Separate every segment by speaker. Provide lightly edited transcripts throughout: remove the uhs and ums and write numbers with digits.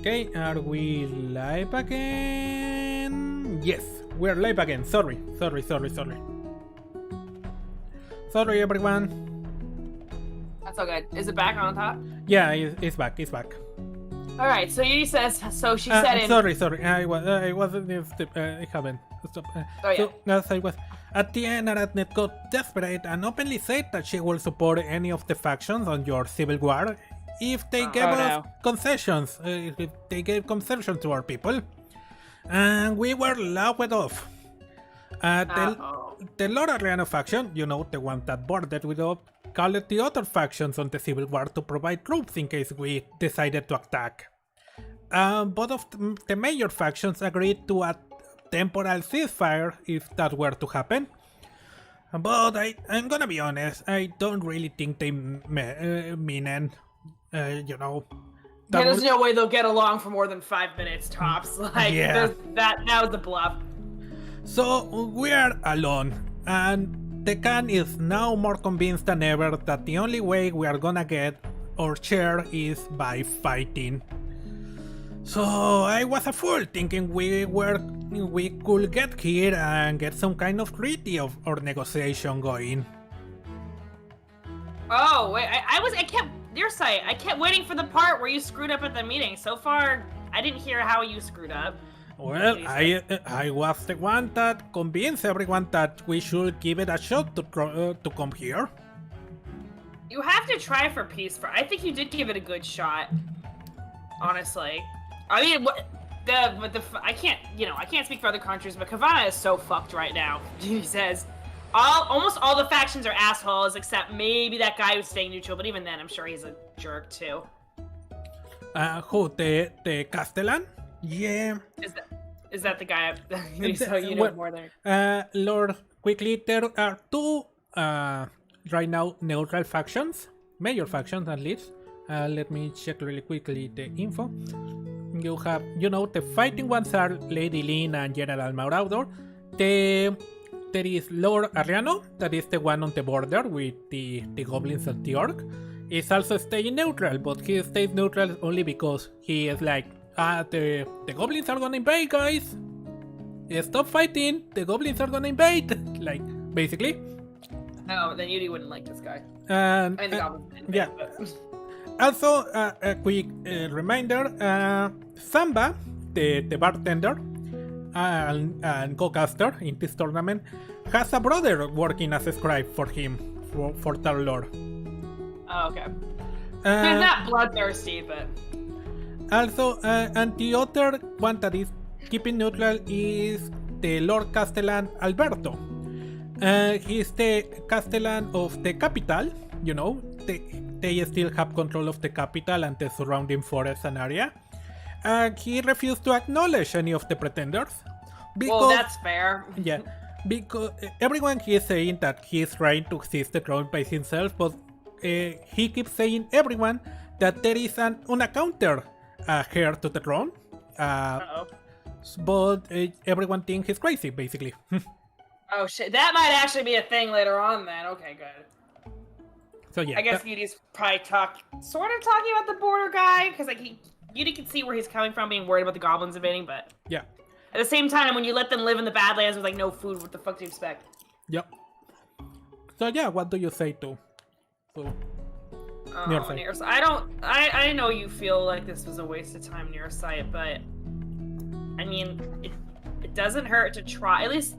Speaker 1: Okay, are we live again? Yes, we're live again. Sorry. Sorry, everyone.
Speaker 2: That's all good. Is it back on top?
Speaker 1: Yeah, it's back.
Speaker 2: All right. So Yuri says. So she said in.
Speaker 1: Sorry. I wasn't. I haven't. Stop.
Speaker 2: Oh yeah.
Speaker 1: So, as I was at the end, Aratnet got desperate and openly said that she will support any of the factions on your civil war if they gave us concessions. If they gave concessions to our people, and we were laughed off. The Lord Ariano faction, you know, the one that bordered with us, called the other factions on the Civil War to provide troops in case we decided to attack. Both of the major factions agreed to a temporal ceasefire if that were to happen. But I'm gonna be honest, I don't really think they mean it. You know.
Speaker 2: There's no way they'll get along for more than 5 minutes tops. Like,
Speaker 1: yeah.
Speaker 2: that was the bluff.
Speaker 1: So we are alone, and the Khan is now more convinced than ever that the only way we are gonna get our share is by fighting. So I was a fool thinking we could get here and get some kind of treaty or negotiation going.
Speaker 2: Oh wait, I kept your site. I kept waiting for the part where you screwed up at the meeting. So far, I didn't hear how you screwed up.
Speaker 1: Well, I was the one that convinced everyone that we should give it a shot to come here.
Speaker 2: You have to try for peace. I think you did give it a good shot. Honestly, I mean, I can't speak for other countries, but Kavana is so fucked right now. He says, almost all the factions are assholes except maybe that guy who's staying neutral. But even then, I'm sure he's a jerk too.
Speaker 1: Who the Castellan? Yeah.
Speaker 2: Is that the guy? So you know more there.
Speaker 1: Lord, quickly, there are two right now neutral factions, major factions at least. Let me check really quickly the info. You have, the fighting ones are Lady Lin and General Marauder. There is Lord Ariano, that is the one on the border with the goblins and the orc. He's also staying neutral, but he stays neutral only because he is like, the goblins are gonna invade, guys. Stop fighting. The goblins are gonna invade. Like, basically.
Speaker 2: Oh, then Yuri wouldn't like this guy.
Speaker 1: And
Speaker 2: the goblins invade,
Speaker 1: yeah.
Speaker 2: But...
Speaker 1: Also, a quick reminder: Samba, the bartender and co-caster in this tournament, has a brother working as a scribe for him for Tar Lord.
Speaker 2: Oh, okay. He's not bloodthirsty, but.
Speaker 1: Also, and the other one that is keeping neutral is the Lord Castellan Alberto. He's the Castellan of the capital, they still have control of the capital and the surrounding forest and area. He refused to acknowledge any of the pretenders.
Speaker 2: Well, that's fair.
Speaker 1: Yeah, because everyone is saying that he is trying to seize the throne by himself, but he keeps saying everyone that there is an counter heir to the throne, but everyone thinks he's crazy, basically.
Speaker 2: Oh shit, that might actually be a thing later on then. Okay, good.
Speaker 1: So yeah,
Speaker 2: I guess Yudi's probably sort of talking about the border guy, because like Yuri can see where he's coming from, being worried about the goblins invading, but
Speaker 1: yeah.
Speaker 2: At the same time, when you let them live in the Badlands with like no food, what the fuck do you expect?
Speaker 1: Yep. So yeah, what do you say to?
Speaker 2: Nearsight. I know you feel like this was a waste of time, Nearsight, but I mean, it doesn't hurt to try. At least,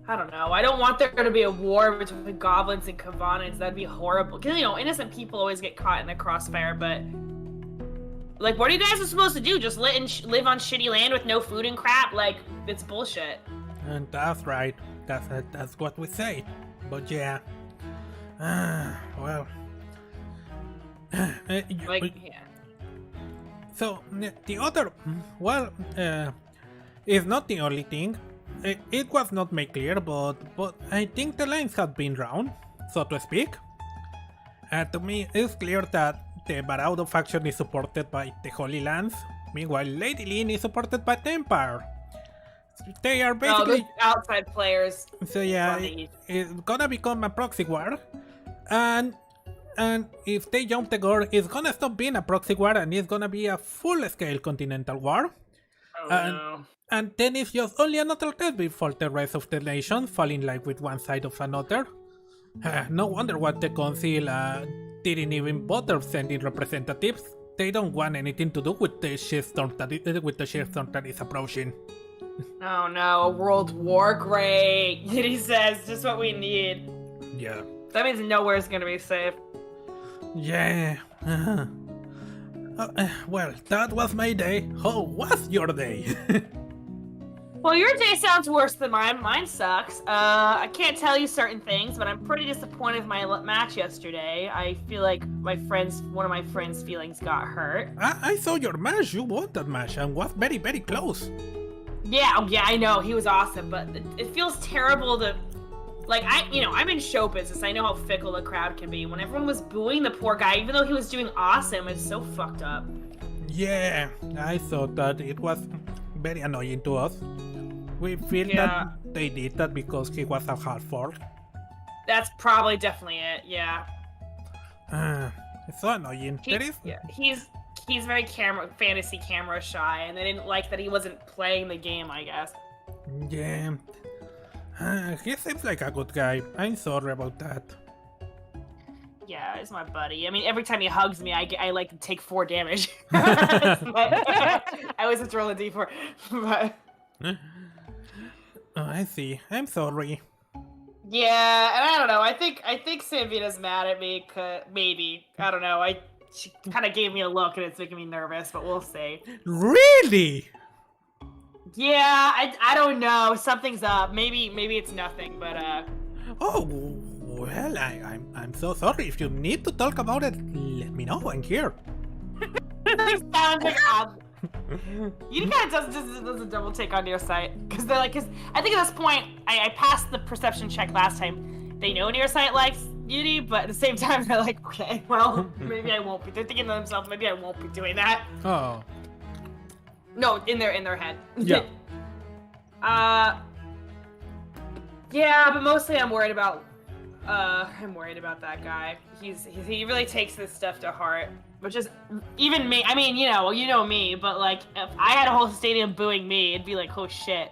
Speaker 2: I don't know. I don't want there to be a war between goblins and Kavanans. That'd be horrible. Because, innocent people always get caught in the crossfire, but like, what are you guys supposed to do? Just live on shitty land with no food and crap? Like, it's bullshit.
Speaker 1: And that's right. That's what we say. But yeah. Well.
Speaker 2: Yeah.
Speaker 1: So the other, is not the only thing. It was not made clear, but I think the lines have been drawn, so to speak. To me, it's clear that the Marauder faction is supported by the Holy Lands, meanwhile Lady Lin is supported by the Empire. They are basically
Speaker 2: outside players.
Speaker 1: So yeah, it's gonna become a proxy war, and And if they jump the gun, it's gonna stop being a proxy war and it's gonna be a full-scale continental war.
Speaker 2: Oh
Speaker 1: And,
Speaker 2: no.
Speaker 1: and then it's just only another test before the rest of the nation fall in line with one side of another. No wonder what the council didn't even bother sending representatives. They don't want anything to do with the shitstorm that is approaching.
Speaker 2: Oh no, a world war, great. He says, just what we need.
Speaker 1: Yeah.
Speaker 2: That means nowhere's gonna be safe.
Speaker 1: Yeah. Well, that was my day. How was your day?
Speaker 2: Well, your day sounds worse than mine. Mine sucks. I can't tell you certain things, but I'm pretty disappointed with my match yesterday. I feel like one of my friends' feelings got hurt.
Speaker 1: I saw your match. You won that match and was very, very close.
Speaker 2: Yeah, I know. He was awesome, but it feels terrible to... Like, I'm in show business. I know how fickle the crowd can be. When everyone was booing the poor guy, even though he was doing awesome, it's so fucked up.
Speaker 1: Yeah, I thought that it was very annoying to us. We feel that they did that because he was a hard fork.
Speaker 2: That's probably definitely it, yeah.
Speaker 1: It's so annoying.
Speaker 2: He's very fantasy camera shy, and they didn't like that he wasn't playing the game, I guess.
Speaker 1: Yeah. He seems like a good guy. I'm sorry about that.
Speaker 2: Yeah, he's my buddy. I mean, every time he hugs me, I like to take 4 damage. I always have to roll a d4. But...
Speaker 1: Oh, I see. I'm sorry.
Speaker 2: Yeah, and I don't know. I think Sanvita's mad at me. Maybe, I don't know. She kind of gave me a look, and it's making me nervous. But we'll see.
Speaker 1: Really?
Speaker 2: Yeah, I don't know. Something's up. Maybe it's nothing. But
Speaker 1: Oh well, I'm so sorry. If you need to talk about it, let me know. I'm here.
Speaker 2: It sounds like Yuri kind of does a double take on your site because I think at this point I passed the perception check last time. They know Nearsight likes Yuri, but at the same time they're like, okay, well, maybe I won't be. They're thinking to themselves, maybe I won't be doing that.
Speaker 1: Oh.
Speaker 2: No, in their head.
Speaker 1: Yeah.
Speaker 2: Yeah, but mostly I'm worried about that guy. He really takes this stuff to heart. Which is, even me, I mean, you know me, but like, if I had a whole stadium booing me, it'd be like, oh shit.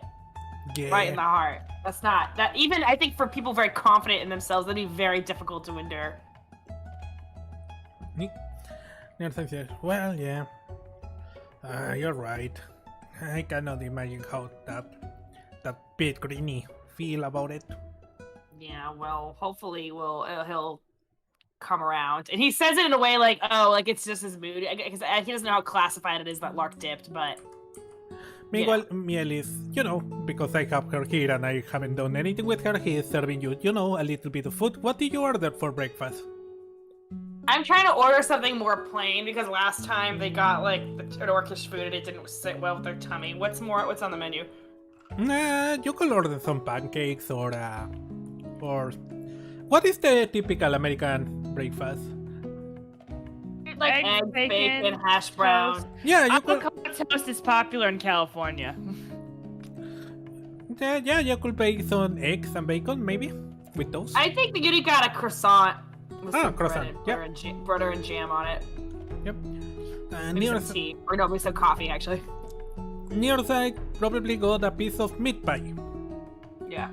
Speaker 1: Yeah.
Speaker 2: Right in the heart. That's not, that even, I think for people very confident in themselves, that'd be very difficult to endure.
Speaker 1: Well, yeah. You're right. I cannot imagine how that Pete Greeny feel about it.
Speaker 2: Yeah, well, hopefully he'll come around. And he says it in a way like, oh, like it's just his mood. Because he doesn't know how classified it is that Lark dipped, but...
Speaker 1: Meanwhile, Miel is, because I have her here and I haven't done anything with her, he is serving you, a little bit of food. What did you order for breakfast?
Speaker 2: I'm trying to order something more plain because last time they got like the Orcish food and it didn't sit well with their tummy. What's on the menu?
Speaker 1: You could order some pancakes or what is the typical American breakfast?
Speaker 2: Like eggs, bacon, hash brown.
Speaker 3: Toast.
Speaker 1: Yeah, you could.
Speaker 3: Avocado toast is popular in California.
Speaker 1: Yeah, you could bake some eggs and bacon, maybe, with those.
Speaker 2: I think the Yuri got a croissant with some
Speaker 1: croissant.
Speaker 2: butter and jam on it.
Speaker 1: Yep.
Speaker 2: Maybe some tea, or no, maybe some coffee actually.
Speaker 1: Nearside probably got a piece of meat pie.
Speaker 2: Yeah.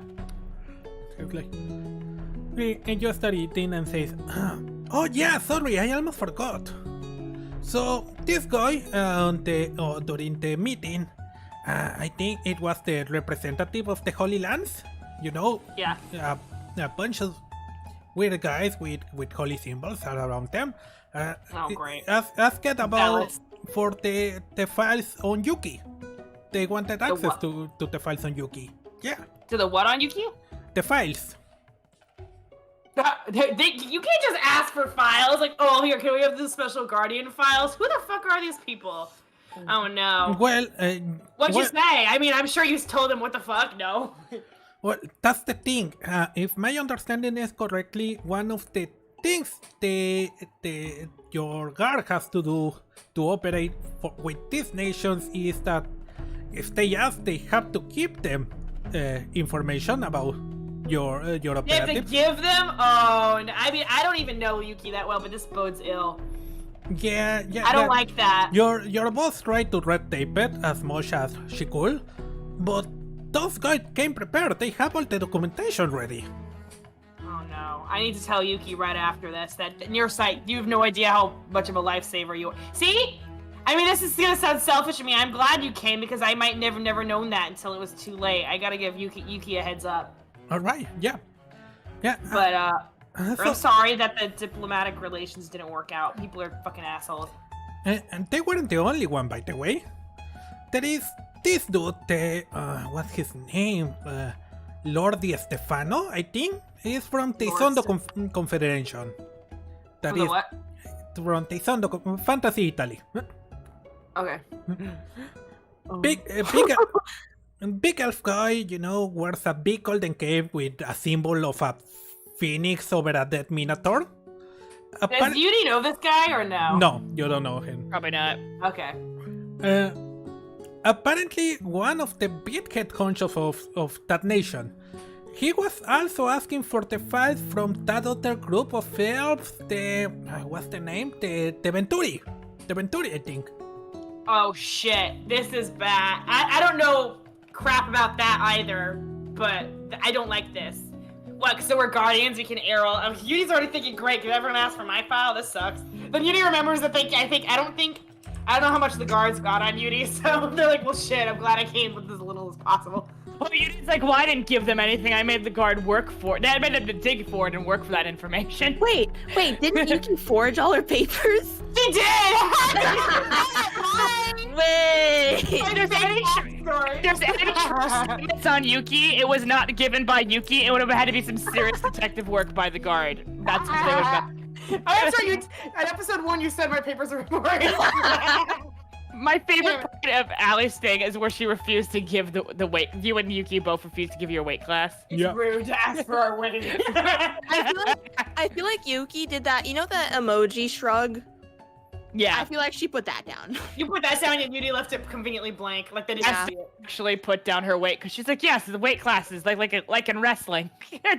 Speaker 1: And you start eating and says, "Oh yeah, sorry, I almost forgot." So this guy during the meeting, I think it was the representative of the Holy Lands.
Speaker 2: Yeah.
Speaker 1: A bunch of weird guys with holy symbols all around them.
Speaker 2: Great.
Speaker 1: Asked about for the files on Yuki. They wanted access to the files on Yuki. Yeah.
Speaker 2: To the what on Yuki?
Speaker 1: The files.
Speaker 2: You can't just ask for files like, oh, here, can we have the special guardian files? Who the fuck are these people? Oh no.
Speaker 1: Well,
Speaker 2: what'd you say? I mean, I'm sure you told them what the fuck. No.
Speaker 1: Well, that's the thing. If my understanding is correctly, one of the things your guard has to do to operate with these nations is that if they ask, they have to keep them information about your
Speaker 2: They have to
Speaker 1: operatives.
Speaker 2: give them? Oh, no. I mean, I don't even know Yuki that well, but this bodes ill.
Speaker 1: Yeah.
Speaker 2: I don't like that.
Speaker 1: Your boss tried to red tape it as much as she could, but those guys came prepared. They have all the documentation ready.
Speaker 2: Oh no. I need to tell Yuki right after this that in your sight, you have no idea how much of a lifesaver you are. See? I mean, this is gonna sound selfish to me. I'm glad you came because I might never known that until it was too late. I gotta give Yuki a heads up.
Speaker 1: All right. Yeah.
Speaker 2: But
Speaker 1: So-
Speaker 2: I'm sorry that the diplomatic relations didn't work out. People are fucking assholes.
Speaker 1: And they weren't the only one, by the way. There is this dude, what's his name? Lord Di Stefano, I think. He's from Teisondo Confederation. That
Speaker 2: From the
Speaker 1: is
Speaker 2: what?
Speaker 1: from Teisondo Fantasy Italy.
Speaker 2: Okay.
Speaker 1: Big elf guy, wears a big golden cape with a symbol of a phoenix over a dead minotaur.
Speaker 2: Does Yuri know this guy or no?
Speaker 1: No, you don't know him.
Speaker 3: Probably not.
Speaker 2: Okay.
Speaker 1: Apparently, one of the big head honchos of that nation. He was also asking for the files from that other group of elves, what's the name? The Venturi. The Venturi, I think.
Speaker 2: Oh shit, this is bad. I don't know crap about that either, but I don't like this. What, so we're guardians, we can air all... Yuri's already thinking, great, can everyone ask for my file? This sucks. Then Yuri remembers that I don't know how much the guards got on Yuri, so they're like, well shit, I'm glad I came with as little as possible.
Speaker 3: Well, Yuri's like, well, I didn't give them anything. I made the guard work for it. I made them to dig for it and work for that information.
Speaker 4: Wait, didn't Yuki forge all her papers?
Speaker 2: She did!
Speaker 4: Wait!
Speaker 3: There's any it's on Yuki. It was not given by Yuki. It would have had to be some serious detective work by the guard. That's what they would have.
Speaker 2: I'm sorry, at episode 1 you said my papers were important.
Speaker 3: My favorite part of Allie's thing is where she refused to give the weight. You and Yuki both refused to give your weight class.
Speaker 1: Yeah.
Speaker 2: Rude to ask for our wedding.
Speaker 4: I feel like Yuki did that. You know the emoji shrug?
Speaker 3: Yeah.
Speaker 4: I feel like she put that down.
Speaker 2: You put that down and Yuri left it conveniently blank, like they didn't
Speaker 4: Yeah.
Speaker 2: see it.
Speaker 3: Actually put down her weight because she's like, yes, the weight class is like in wrestling. Our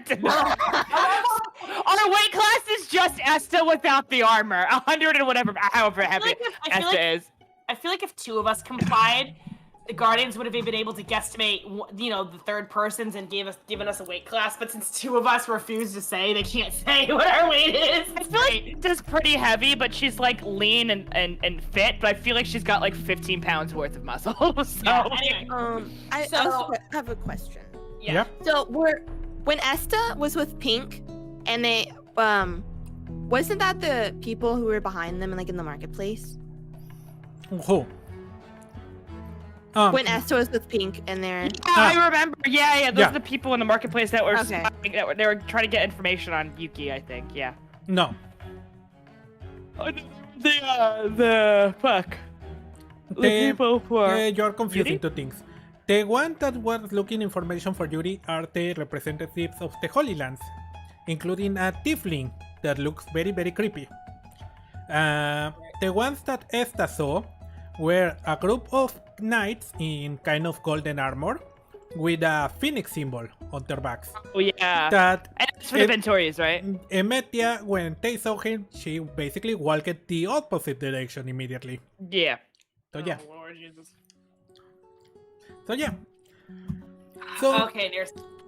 Speaker 3: weight class is just Esta without the armor. 100 and whatever, however heavy Esta is.
Speaker 2: I feel like if two of us complied, the Guardians would have been able to guesstimate, the third persons and given us a weight class. But since two of us refused to say, they can't say what our weight is.
Speaker 3: I feel like Esta's pretty heavy, but she's like lean and fit. But I feel like she's got like 15 pounds worth of muscle. So
Speaker 2: Yeah, anyway.
Speaker 4: I have a question.
Speaker 1: Yeah.
Speaker 4: So when Esta was with Pink, and they wasn't that the people who were behind them in the marketplace?
Speaker 1: Who?
Speaker 4: When Esta was with Pink and they're
Speaker 3: I remember. Yeah. Those
Speaker 1: Yeah.
Speaker 3: are the people in the marketplace that were
Speaker 4: Okay.
Speaker 3: they were trying to get information on Yuki. I think. Yeah.
Speaker 1: No.
Speaker 3: The fuck. The people who are.
Speaker 1: You're confusing
Speaker 3: Yuri?
Speaker 1: two things. The one that was looking information for Yuri are the representatives of the Holy Lands, including a tiefling that looks very, very creepy. The ones that Esta saw were a group of knights in kind of golden armor with a phoenix symbol on their backs.
Speaker 3: Oh yeah.
Speaker 1: That
Speaker 3: And it's for the Venturis, right?
Speaker 1: Emetia, when they saw him, she basically walked the opposite direction immediately.
Speaker 3: Yeah.
Speaker 1: So yeah.
Speaker 2: Oh, Lord Jesus.
Speaker 1: So yeah. So
Speaker 2: Okay,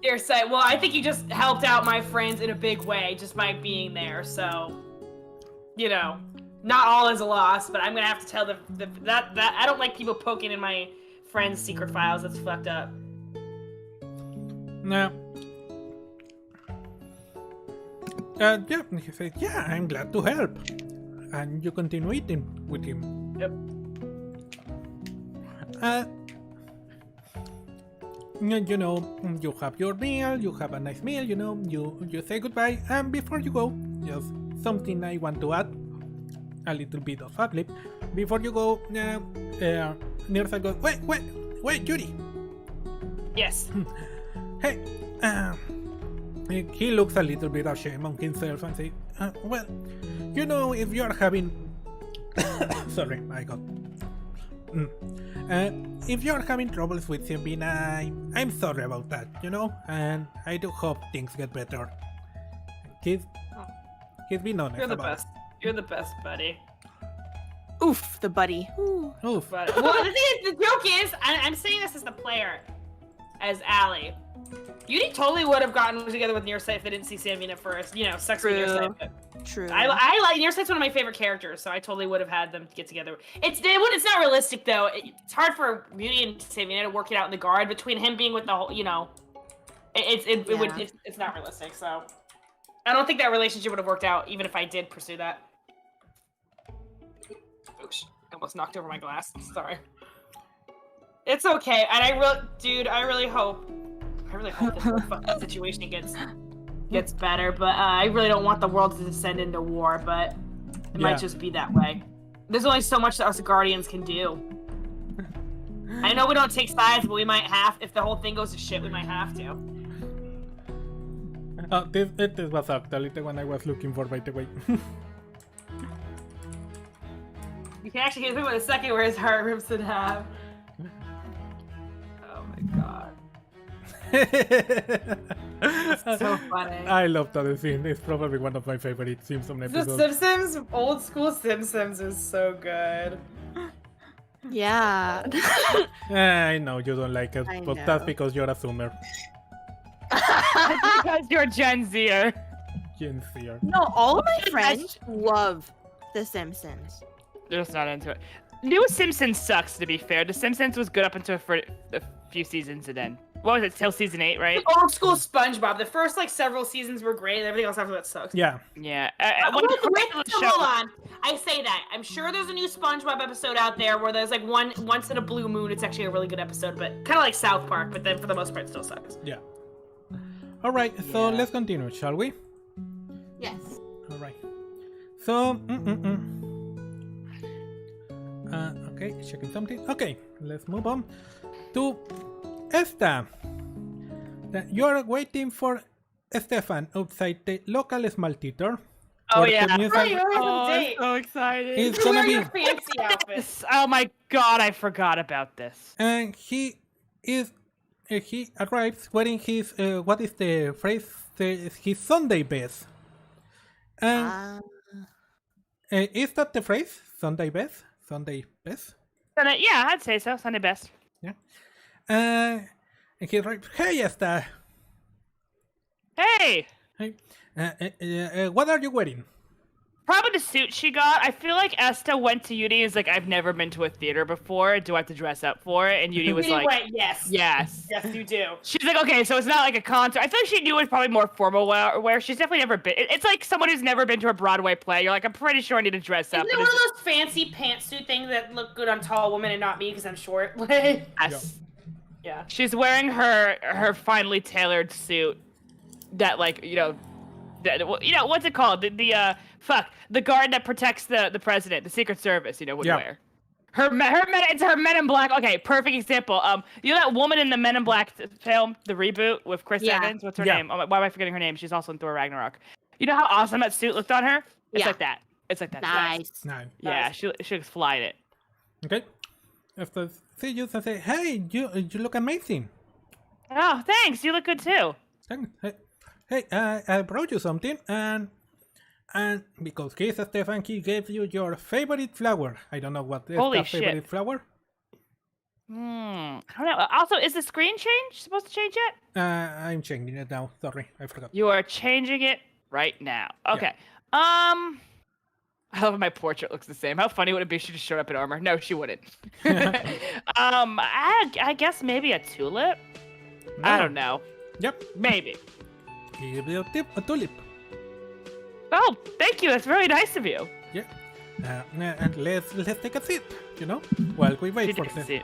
Speaker 2: dear sight. Well, I think you just helped out my friends in a big way just by being there. So, not all is a loss, but I'm gonna have to tell that I don't like people poking in my friends' secret files. That's fucked up.
Speaker 1: yeah. Yeah, he said, yeah, I'm glad to help. And you continue eating with him.
Speaker 2: Yep.
Speaker 1: You have your meal, you have a nice meal, you say goodbye, and before you go, just something I want to add, a little bit of ad lib. Before you go, Nirsa goes, wait, Yuri.
Speaker 2: Yes.
Speaker 1: Hey, he looks a little bit ashamed on himself and says, well, if you are having... Sorry, I got If you're having troubles with Simbina, I'm sorry about that, and I do hope things get better. He's been honest.
Speaker 2: You're the
Speaker 1: about
Speaker 2: best. You're the best, buddy.
Speaker 4: Oof, the buddy. Ooh.
Speaker 1: it. Oof.
Speaker 2: But well, the joke is, I'm saying this as the player, as Allie. Yuri totally would have gotten together with Nearsight if they didn't see Sambina first. Sucks with
Speaker 4: True.
Speaker 2: Nearsight. But
Speaker 4: True.
Speaker 2: I like Nearsight's one of my favorite characters, so I totally would have had them get together. It's not realistic though. It's hard for Yuri and Sambina to work it out in the guard between him being with the whole. It's not realistic. So I don't think that relationship would have worked out even if I did pursue that. Oops, I almost knocked over my glass. Sorry. It's okay, and I really hope this whole fucking situation gets better. But I really don't want the world to descend into war. But it might just be that way. There's only so much that us Guardians can do. I know we don't take sides, but we might have. If the whole thing goes to shit, we might have to.
Speaker 1: This was actually the one I was looking for, by the way.
Speaker 2: You can actually hit me with a second where his heart rips in half. Oh my god. So funny.
Speaker 1: I love that scene. It's probably one of my favorite Simpsons
Speaker 2: The
Speaker 1: episodes.
Speaker 2: Simpsons, old school Simpsons is so good.
Speaker 4: Yeah.
Speaker 1: I know you don't like it,
Speaker 4: I
Speaker 1: but
Speaker 4: know.
Speaker 1: that's because you're a Zoomer.
Speaker 3: Because you're Gen Zer.
Speaker 1: Gen Zer.
Speaker 4: No, all of my friends love The Simpsons.
Speaker 3: They're just not into it. New Simpsons sucks, to be fair. The Simpsons was good up until for a few seasons, and then what was it? Till season 8, right?
Speaker 2: Old school SpongeBob. The first several seasons were great, and everything else after that sucks.
Speaker 1: Yeah.
Speaker 3: Yeah.
Speaker 2: Hold on. I say that. I'm sure there's a new SpongeBob episode out there where there's once in a blue moon. It's actually a really good episode, but kind of like South Park. But then for the most part, it still sucks.
Speaker 1: Yeah. All right. So let's continue, shall we?
Speaker 4: Yes.
Speaker 1: All right. So. Okay, checking something. Okay, let's move on to Esta. You're waiting for Stefan outside the local small theater.
Speaker 3: Oh
Speaker 1: for the
Speaker 3: yeah.
Speaker 1: music.
Speaker 2: Right, you're on a
Speaker 3: I'm
Speaker 2: date.
Speaker 3: so excited.
Speaker 1: It's
Speaker 2: You're
Speaker 1: gonna
Speaker 2: wearing
Speaker 1: be,
Speaker 2: your fancy outfit.
Speaker 3: Oh my god, I forgot about this.
Speaker 1: and he arrives wearing his what is the phrase? His Sunday best. And is that the phrase? Sunday best? Sunday best?
Speaker 3: Yeah, I'd say so. Sunday best.
Speaker 1: Yeah. And he's like, hey, Esta.
Speaker 3: Hey!
Speaker 1: Hey, what are you wearing?
Speaker 3: Probably the suit she got. I feel like Esta went to Yuri and is like, I've never been to a theater before. Do I have to dress up for it? And Yuri was like,
Speaker 2: yes.
Speaker 3: yes.
Speaker 2: Yes, you do.
Speaker 3: She's like, okay, so it's not like a concert. I feel like she knew it was probably more formal wear. She's definitely never been. It's like someone who's never been to a Broadway play. You're like, I'm pretty sure I need to dress up.
Speaker 2: Isn't it one of those fancy pantsuit things that look good on tall women and not me because I'm short?
Speaker 3: Yes.
Speaker 2: Yeah.
Speaker 3: She's wearing her finely tailored suit that, like, what's it called? The guard that protects the president, the Secret Service, would wear. It's her Men in Black. Okay, perfect example. You know that woman in the Men in Black film, the reboot with Chris Evans? What's her name? Oh, why am I forgetting her name? She's also in Thor Ragnarok. You know how awesome that suit looked on her? It's like that. It's like that.
Speaker 4: Nice.
Speaker 1: Nice.
Speaker 3: Yeah, she looks fly in it.
Speaker 1: Okay. After see you and say, hey, you look amazing.
Speaker 3: Oh, thanks. You look good too.
Speaker 1: Hey, I brought you something, and because he's Stefan, he gave you your favorite flower. I don't know what is
Speaker 3: Holy
Speaker 1: that favorite
Speaker 3: shit.
Speaker 1: flower.
Speaker 3: I don't know. Also, is the screen supposed to change yet?
Speaker 1: I'm changing it now. Sorry, I forgot.
Speaker 3: You are changing it right now. Okay. I love my portrait looks the same. How funny would it be if she just showed up in armor? No, she wouldn't. I guess maybe a tulip?
Speaker 1: No.
Speaker 3: I don't know.
Speaker 1: Yep.
Speaker 3: Maybe.
Speaker 1: Give you a tulip.
Speaker 3: Oh, thank you. That's very nice of you.
Speaker 1: Yeah. And let's take a seat. While we wait
Speaker 3: She
Speaker 1: for
Speaker 3: takes a
Speaker 1: them.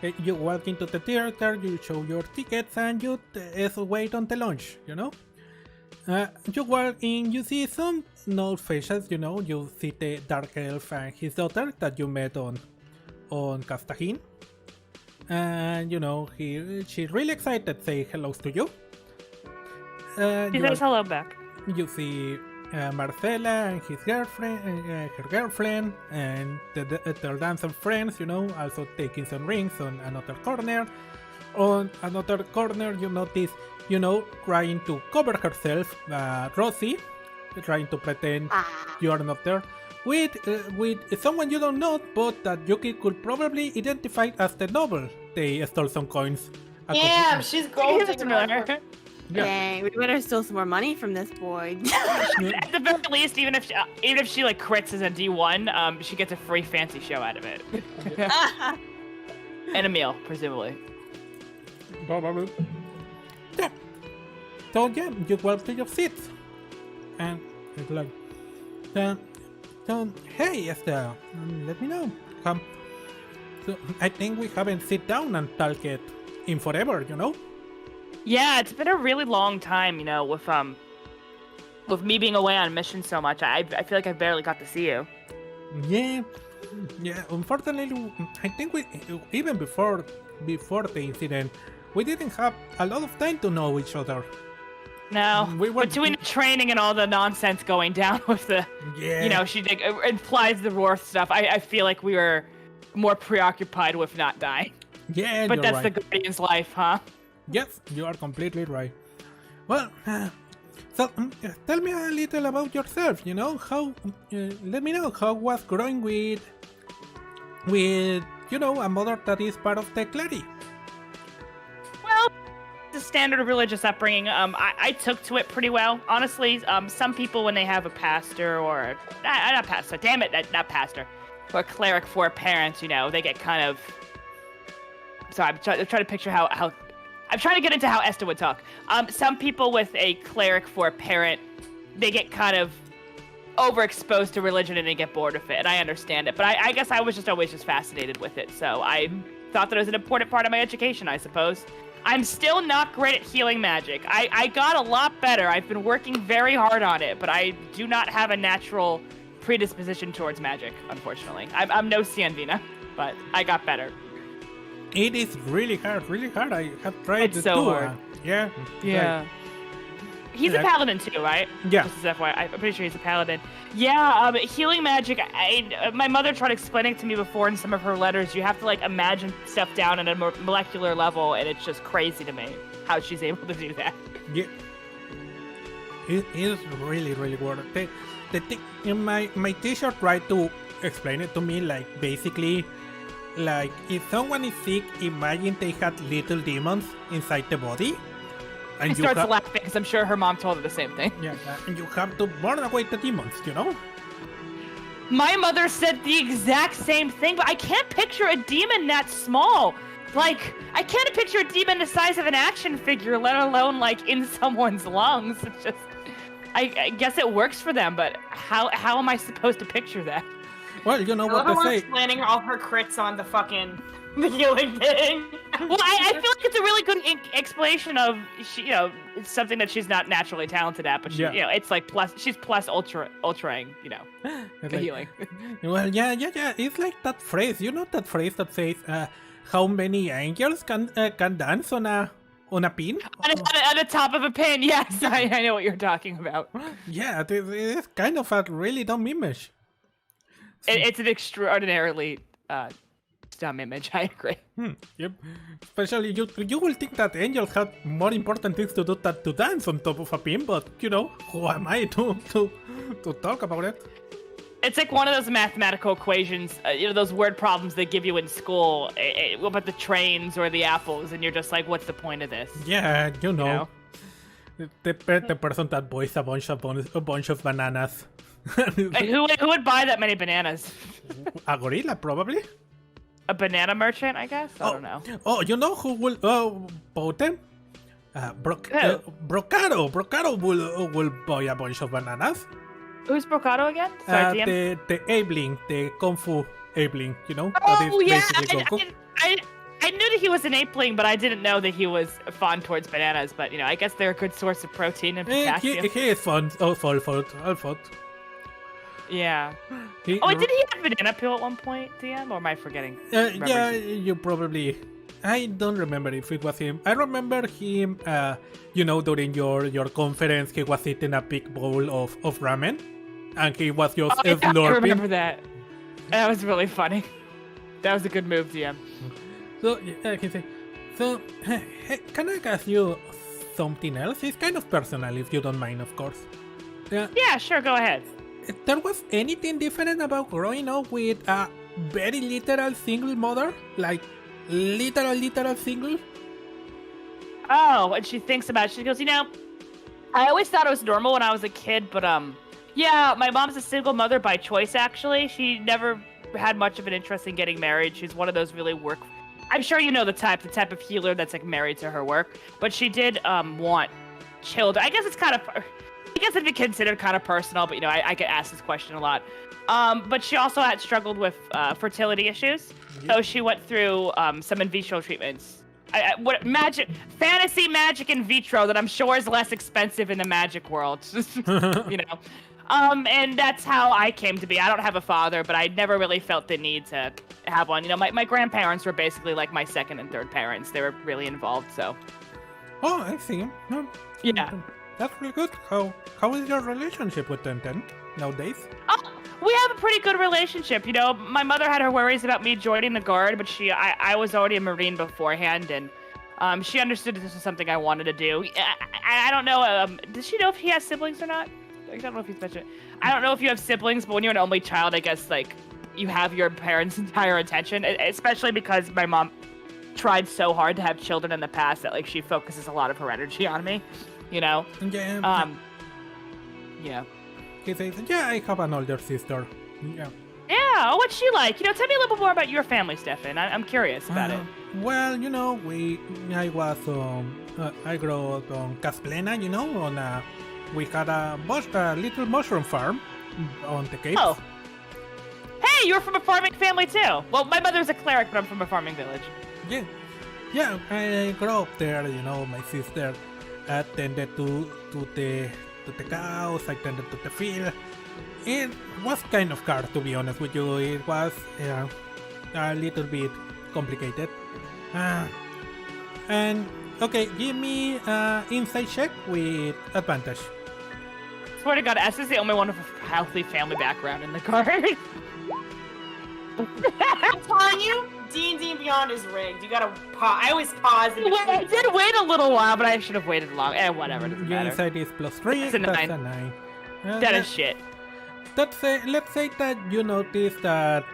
Speaker 3: seat.
Speaker 1: You walk into the theater, you show your tickets, and you wait on the launch. You walk in, you see some no faces. You see the dark elf and his daughter that you met on Castahin. And she's really excited to say hello to you.
Speaker 3: She says hello back.
Speaker 1: You see Marcela and his girlfriend, her girlfriend, and their dancer friends, also taking some rings on another corner. On another corner, you notice, trying to cover herself, Rosie, trying to pretend you are not there, with someone you don't know, but that Yuki could probably identify as the noble. They stole some coins.
Speaker 2: Damn, she's gold.
Speaker 3: familiar.
Speaker 1: Yeah.
Speaker 4: Dang, we better steal some more money from this boy.
Speaker 3: At the very least, even if she like crits as a D1, she gets a free fancy show out of it. And a meal, presumably.
Speaker 1: Probably. Yeah. So yeah, you go to your seats. And it's like, so hey Esta, let me know. So I think we haven't sit down and talked it in forever,
Speaker 3: Yeah, it's been a really long time, with me being away on mission so much. I feel like I barely got to see you.
Speaker 1: Yeah. Unfortunately, I think we even before the incident, we didn't have a lot of time to know each other.
Speaker 3: No,
Speaker 1: We were-
Speaker 3: between the training and all the nonsense going down with the,
Speaker 1: Yeah.
Speaker 3: she implies the Roar stuff. I feel like we were more preoccupied with not dying.
Speaker 1: Yeah,
Speaker 3: But
Speaker 1: you're
Speaker 3: that's
Speaker 1: right.
Speaker 3: the Guardian's life, huh?
Speaker 1: Yes, you are completely right. Well, so tell me a little about yourself. How? Let me know how was growing with a mother that is part of the cleric.
Speaker 3: Well, the standard religious upbringing. I took to it pretty well, honestly. Some people when they have a pastor or not pastor, damn it, not pastor, or cleric for a parent, they get kind of. Sorry, I'm trying to picture how. I'm trying to get into how Esta would talk. Some people with a cleric for a parent, they get kind of overexposed to religion and they get bored of it, and I understand it. But I guess I was just always fascinated with it, so I thought that it was an important part of my education, I suppose. I'm still not great at healing magic. I got a lot better. I've been working very hard on it, but I do not have a natural predisposition towards magic, unfortunately. I'm no Cianvina, but I got better.
Speaker 1: It is really hard. I have tried
Speaker 3: It's
Speaker 1: it
Speaker 3: so
Speaker 1: too.
Speaker 3: hard.
Speaker 1: Yeah.
Speaker 3: Yeah. He's a paladin too, right?
Speaker 1: Yeah.
Speaker 3: Just as FYI, I'm pretty sure he's a paladin. Yeah, healing magic, my mother tried explaining it to me before in some of her letters. You have to, imagine stuff down at a molecular level, and it's just crazy to me how she's able to do that.
Speaker 1: Yeah. It is really weird. The thing, my teacher tried to explain it to me, basically, if someone is sick, imagine they had little demons inside the body.
Speaker 3: And she starts laughing because I'm sure her mom told her the same thing.
Speaker 1: Yeah, and you have to burn away the demons,
Speaker 3: My mother said the exact same thing, but I can't picture a demon that small. I can't picture a demon the size of an action figure, let alone, in someone's lungs. It's just... I guess it works for them, but how am I supposed to picture that?
Speaker 1: Well, you know what
Speaker 2: I
Speaker 1: they say.
Speaker 2: planning all her crits on the healing thing.
Speaker 3: Well, I feel like it's a really good explanation of it's something that she's not naturally talented at, but she, it's she's plus ultraing, healing.
Speaker 1: Well, yeah. It's like that phrase. You know that phrase that says, "How many angels can dance on a pin?"
Speaker 3: On the top of a pin. Yes, I know what you're talking about.
Speaker 1: Yeah, it's kind of a really dumb image.
Speaker 3: It's an extraordinarily dumb image. I agree.
Speaker 1: Yep. Especially you will think that angels have more important things to do than to dance on top of a pin, but who am I to talk about it?
Speaker 3: It's like one of those mathematical equations, those word problems they give you in school about the trains or the apples, and you're just like, what's the point of this?
Speaker 1: Yeah, the person that buys a bunch of bananas.
Speaker 3: Who would buy that many bananas?
Speaker 1: A gorilla, probably.
Speaker 3: A banana merchant, I guess? I don't know.
Speaker 1: Oh, you know who will buy them? Brocado. Brocado will buy a bunch of bananas.
Speaker 3: Who's Brocado again? Sorry, DM?
Speaker 1: The Abling, the Kung Fu Abling,
Speaker 3: Oh, yeah!
Speaker 1: Goku.
Speaker 3: I knew that he was an apeling, but I didn't know that he was fond towards bananas. But, I guess they're a good source of protein and potassium.
Speaker 1: He is fun. All fault.
Speaker 3: Yeah. Did he have banana peel at one point, DM? Or am I forgetting?
Speaker 1: Yeah, you probably I don't remember if it was him. I remember him, during your conference, he was eating a big bowl of ramen, and he was just slurping.
Speaker 3: I remember that. That was really funny. That was a good move, DM.
Speaker 1: So, I can say, so, hey, can I ask you something else? It's kind of personal, if you don't mind, of course.
Speaker 3: Yeah, sure, go ahead.
Speaker 1: There was anything different about growing up with a very literal single mother? Like, literal single?
Speaker 3: Oh, and she thinks about it. She goes, I always thought it was normal when I was a kid, but, yeah, my mom's a single mother by choice, actually. She never had much of an interest in getting married. She's one of those really I'm sure you know the type of healer that's, like, married to her work. But she did, want children. I guess it'd be considered kind of personal, but, I get asked this question a lot. But she also had struggled with fertility issues, so she went through some in vitro treatments. Fantasy magic in vitro that I'm sure is less expensive in the magic world, and that's how I came to be. I don't have a father, but I never really felt the need to have one. My grandparents were basically like my second and third parents. They were really involved, so.
Speaker 1: Oh, I see.
Speaker 3: Yeah.
Speaker 1: That's really good. How is your relationship with them then, nowadays?
Speaker 3: We have a pretty good relationship. My mother had her worries about me joining the Guard, but I was already a Marine beforehand, and she understood this was something I wanted to do. I don't know. Does she know if he has siblings or not? I don't know if he's mentioned it. I don't know if you have siblings, but when you're an only child, I guess, like, you have your parents' entire attention, especially because my mom tried so hard to have children in the past that, like, she focuses a lot of her energy on me,
Speaker 1: Yeah.
Speaker 3: Yeah.
Speaker 1: He says, yeah, I have an older sister. Yeah.
Speaker 3: Yeah, what's she like? Tell me a little bit more about your family, Stefan. I'm curious about it.
Speaker 1: Well, I grew up on Casplena, we had a little mushroom farm on the Cape.
Speaker 3: Oh. Hey, you're from a farming family too. Well, my mother's a cleric, but I'm from a farming village.
Speaker 1: Yeah, I grew up there, my sister attended to the cows, I tended to the field. It was kind of hard, to be honest with you. It was a little bit complicated. And okay, give me insight check with advantage.
Speaker 3: Swear to God, S is the only one with a healthy family background in the Guard.
Speaker 2: I'm telling you, D&D Beyond is rigged. You gotta pause. I always pause.
Speaker 3: I did wait a little while, but I should have waited long. Whatever, doesn't
Speaker 1: Your
Speaker 3: matter.
Speaker 1: insight is +3.
Speaker 3: That's a 9.
Speaker 1: A 9.
Speaker 3: That is shit.
Speaker 1: Let's say that you notice that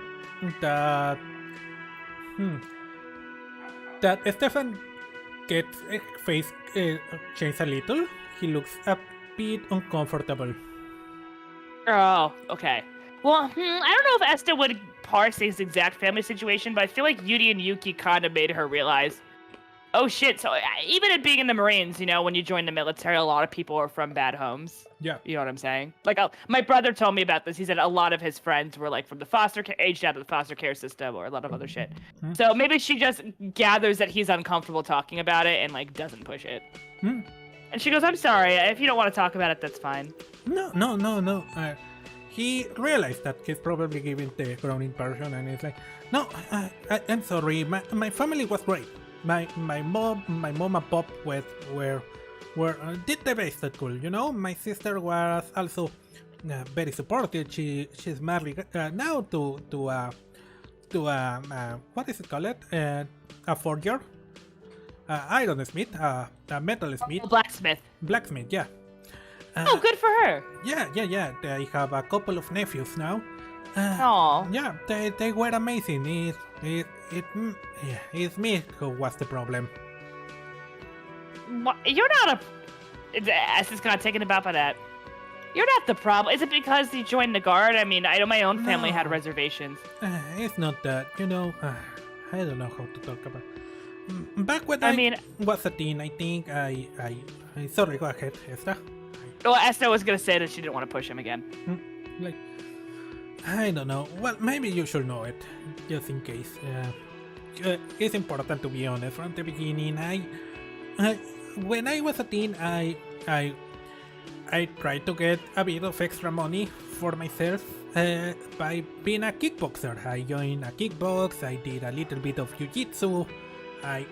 Speaker 1: Stefan gets his face changed a little. He looks a bit uncomfortable.
Speaker 3: Oh, okay. Well, I don't know if Esta would parse his exact family situation, but I feel like Yuri and Yuki kind of made her realize, oh shit, so even at being in the Marines, when you join the military, a lot of people are from bad homes.
Speaker 1: Yeah.
Speaker 3: You know what I'm saying? Like, my brother told me about this. He said a lot of his friends were like from the aged out of the foster care system or a lot of other shit.
Speaker 1: Mm-hmm.
Speaker 3: So maybe she just gathers that he's uncomfortable talking about it and like doesn't push it.
Speaker 1: Mm.
Speaker 3: And she goes, I'm sorry, if you don't want to talk about it, that's fine.
Speaker 1: No. He realized that he's probably giving the grown-in person, and he's like, no, I'm sorry, my family was great. My mom and pop did the best at school, My sister was also very supportive. She's married now to what is it called? A forger, iron smith, a metal smith. Blacksmith, yeah.
Speaker 3: Oh, good for her.
Speaker 1: Yeah. I have a couple of nephews now.
Speaker 3: Aww.
Speaker 1: Yeah, they were amazing. It's me who was the problem.
Speaker 3: You're not S is kind of taken aback by that. You're not the problem. Is it because you joined the Guard? I mean, I know my own family had reservations.
Speaker 1: It's not that. I don't know how to talk about. Back when I was a teen, I think I sorry, go ahead, Esta.
Speaker 3: Well, Esta was gonna say that she didn't want to push him again.
Speaker 1: Like, I don't know. Well, maybe you should know it, just in case. It's important to be honest. From the beginning, when I was a teen, I tried to get a bit of extra money for myself by being a kickboxer. I joined a kickbox. I did a little bit of jiu-jitsu. I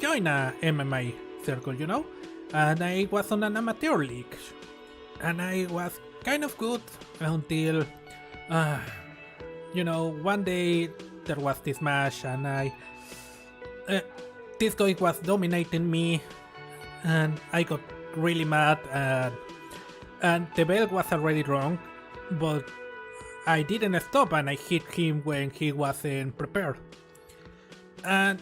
Speaker 1: joined a MMA circle, you know, and I was on an amateur league, and I was kind of good until, you know, one day there was this match, and this guy was dominating me, and I got really mad, and the bell was already wrong, but I didn't stop, and I hit him when he wasn't prepared, and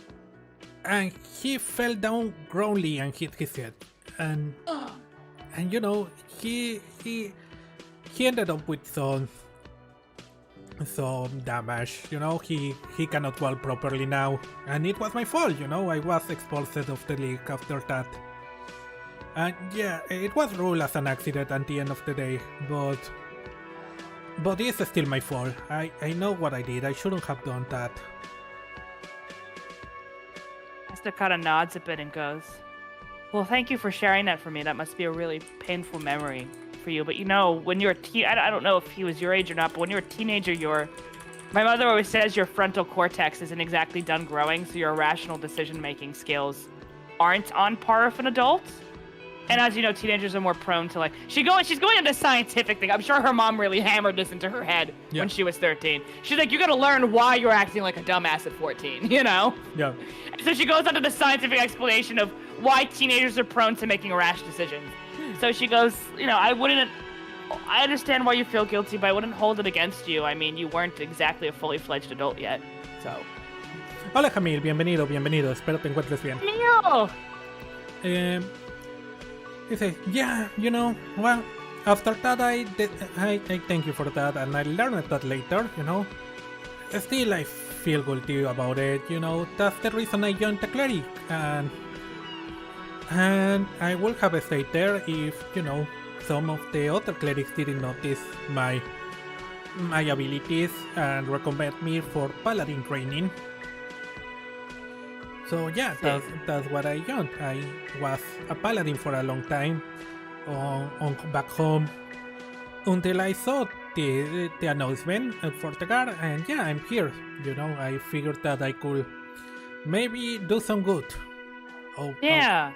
Speaker 1: he fell down groanly and hit his head, and you know, he ended up with some damage, you know. He cannot walk properly now, and it was my fault, you know. I was expulsed of the league after that, and yeah, it was ruled as an accident at the end of the day, but it's still my fault. I know what I did. I shouldn't have done that.
Speaker 3: Esta kind of nods a bit and goes, well, thank you for sharing that for me. That must be a really painful memory for you. But you know, when you're I don't know if he was your age or not, but when you're a teenager, my mother always says your frontal cortex isn't exactly done growing, so your rational decision-making skills aren't on par with an adult. And as you know, teenagers are more prone to, like, she's going into scientific thing. I'm sure her mom really hammered this into her head when she was 13. She's like, you gotta learn why you're acting like a dumbass at 14, you know? Yeah. And so she goes into the scientific explanation of why teenagers are prone to making rash decisions. So she goes, you know, I understand why you feel guilty, but I wouldn't hold it against you. I mean, you weren't exactly a fully fledged adult yet, so.
Speaker 1: Hola, Jamil, bienvenido. Espero te encuentres bien.
Speaker 3: Mío.
Speaker 1: He says, yeah, you know, well, after that I thank you for that, and I learned that later, you know. Still, I feel guilty about it, you know. That's the reason I joined the cleric, and I would have stayed there if, you know, some of the other clerics didn't notice my abilities and recommend me for paladin training. So yeah, that's what I joined. I was a paladin for a long time on back home until I saw the announcement for the guard, and yeah, I'm here. You know, I figured that I could maybe do some good.
Speaker 3: Yeah.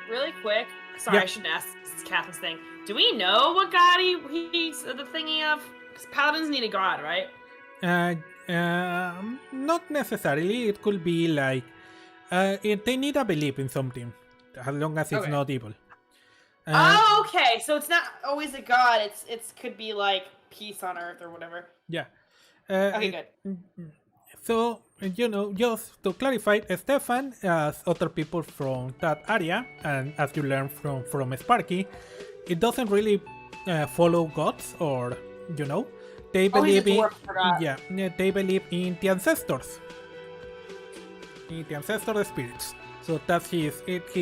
Speaker 2: Really quick. Sorry, I shouldn't ask Catherine's thing. Do we know what god he's the thingy of? Because paladins need a god, right?
Speaker 1: Not necessarily. It could be like they need a belief in something, as long as it's not evil.
Speaker 2: Okay. So it's not always a god. It's could be like peace on earth or whatever.
Speaker 1: Yeah.
Speaker 2: Okay, good.
Speaker 1: So, you know, just to clarify, Stefan, as other people from that area, and as you learn from Sparky, it doesn't really follow gods, or, you know, they believe they believe in the ancestors. The ancestor spirits, so that's he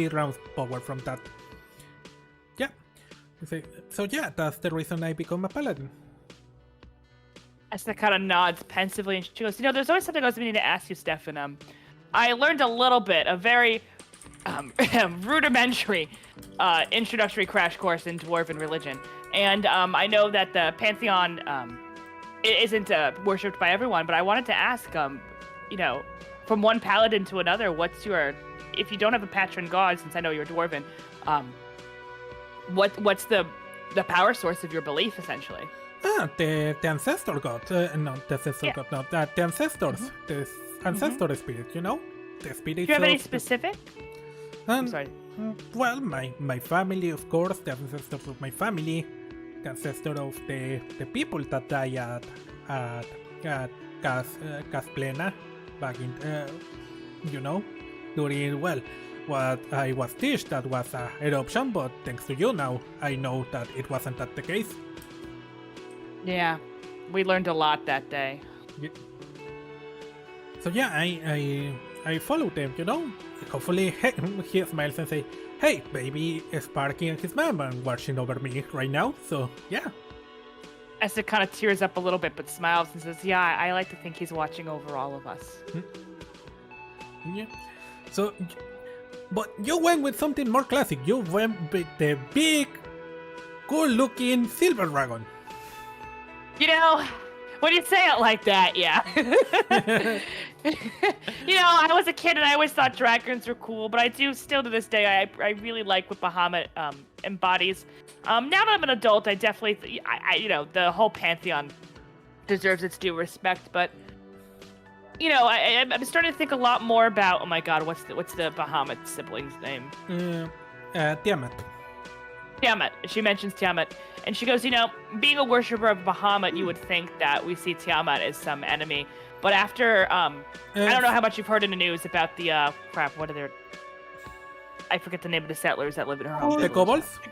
Speaker 1: rounds power from that. Yeah, so yeah, that's the reason I become a paladin.
Speaker 3: Esta kind of nods pensively, and she goes, you know, there's always something I was meaning to ask you, Stefan. I learned a little bit, a very rudimentary introductory crash course in dwarven religion, and I know that the pantheon isn't worshipped by everyone, but I wanted to ask, you know, from one paladin to another, what's your, if you don't have a patron god, since I know you're dwarven, what's the power source of your belief, essentially?
Speaker 1: The ancestor god, not the ancestor god, no, the ancestors, the ancestor spirit, you know, the spirit.
Speaker 3: Do you have any specific? I'm sorry.
Speaker 1: Well, my family, of course, the ancestor of my family, the ancestor of the people that die at Casplena. Back in, you know, during, well, what I was taught that was an eruption, but thanks to you now, I know that it wasn't that the case.
Speaker 3: Yeah, we learned a lot that day.
Speaker 1: Yeah. So yeah, I followed them, you know. Hopefully, he smiles and say, "Hey, baby, Sparky and his mom are watching over me right now." So yeah.
Speaker 3: Esta kind of tears up a little bit, but smiles and says, yeah, I like to think he's watching over all of us.
Speaker 1: Yeah. So, but you went with something more classic. You went with the big, cool-looking silver dragon.
Speaker 3: You know, When you say it like that, yeah. You know, I was a kid and I always thought dragons were cool, but I do still to this day, I really like what Bahamut embodies. Now that I'm an adult, I definitely, you know, the whole pantheon deserves its due respect, but you know, I'm starting to think a lot more about. Oh my God, what's the Bahamut sibling's name?
Speaker 1: Tiamat.
Speaker 3: Tiamat. She mentions Tiamat, and she goes, you know, being a worshiper of Bahamut, you would think that we see Tiamat as some enemy, but after I don't know how much you've heard in the news about the crap. What are their? I forget the name of the settlers that live in her home.
Speaker 1: The kobolds?
Speaker 3: The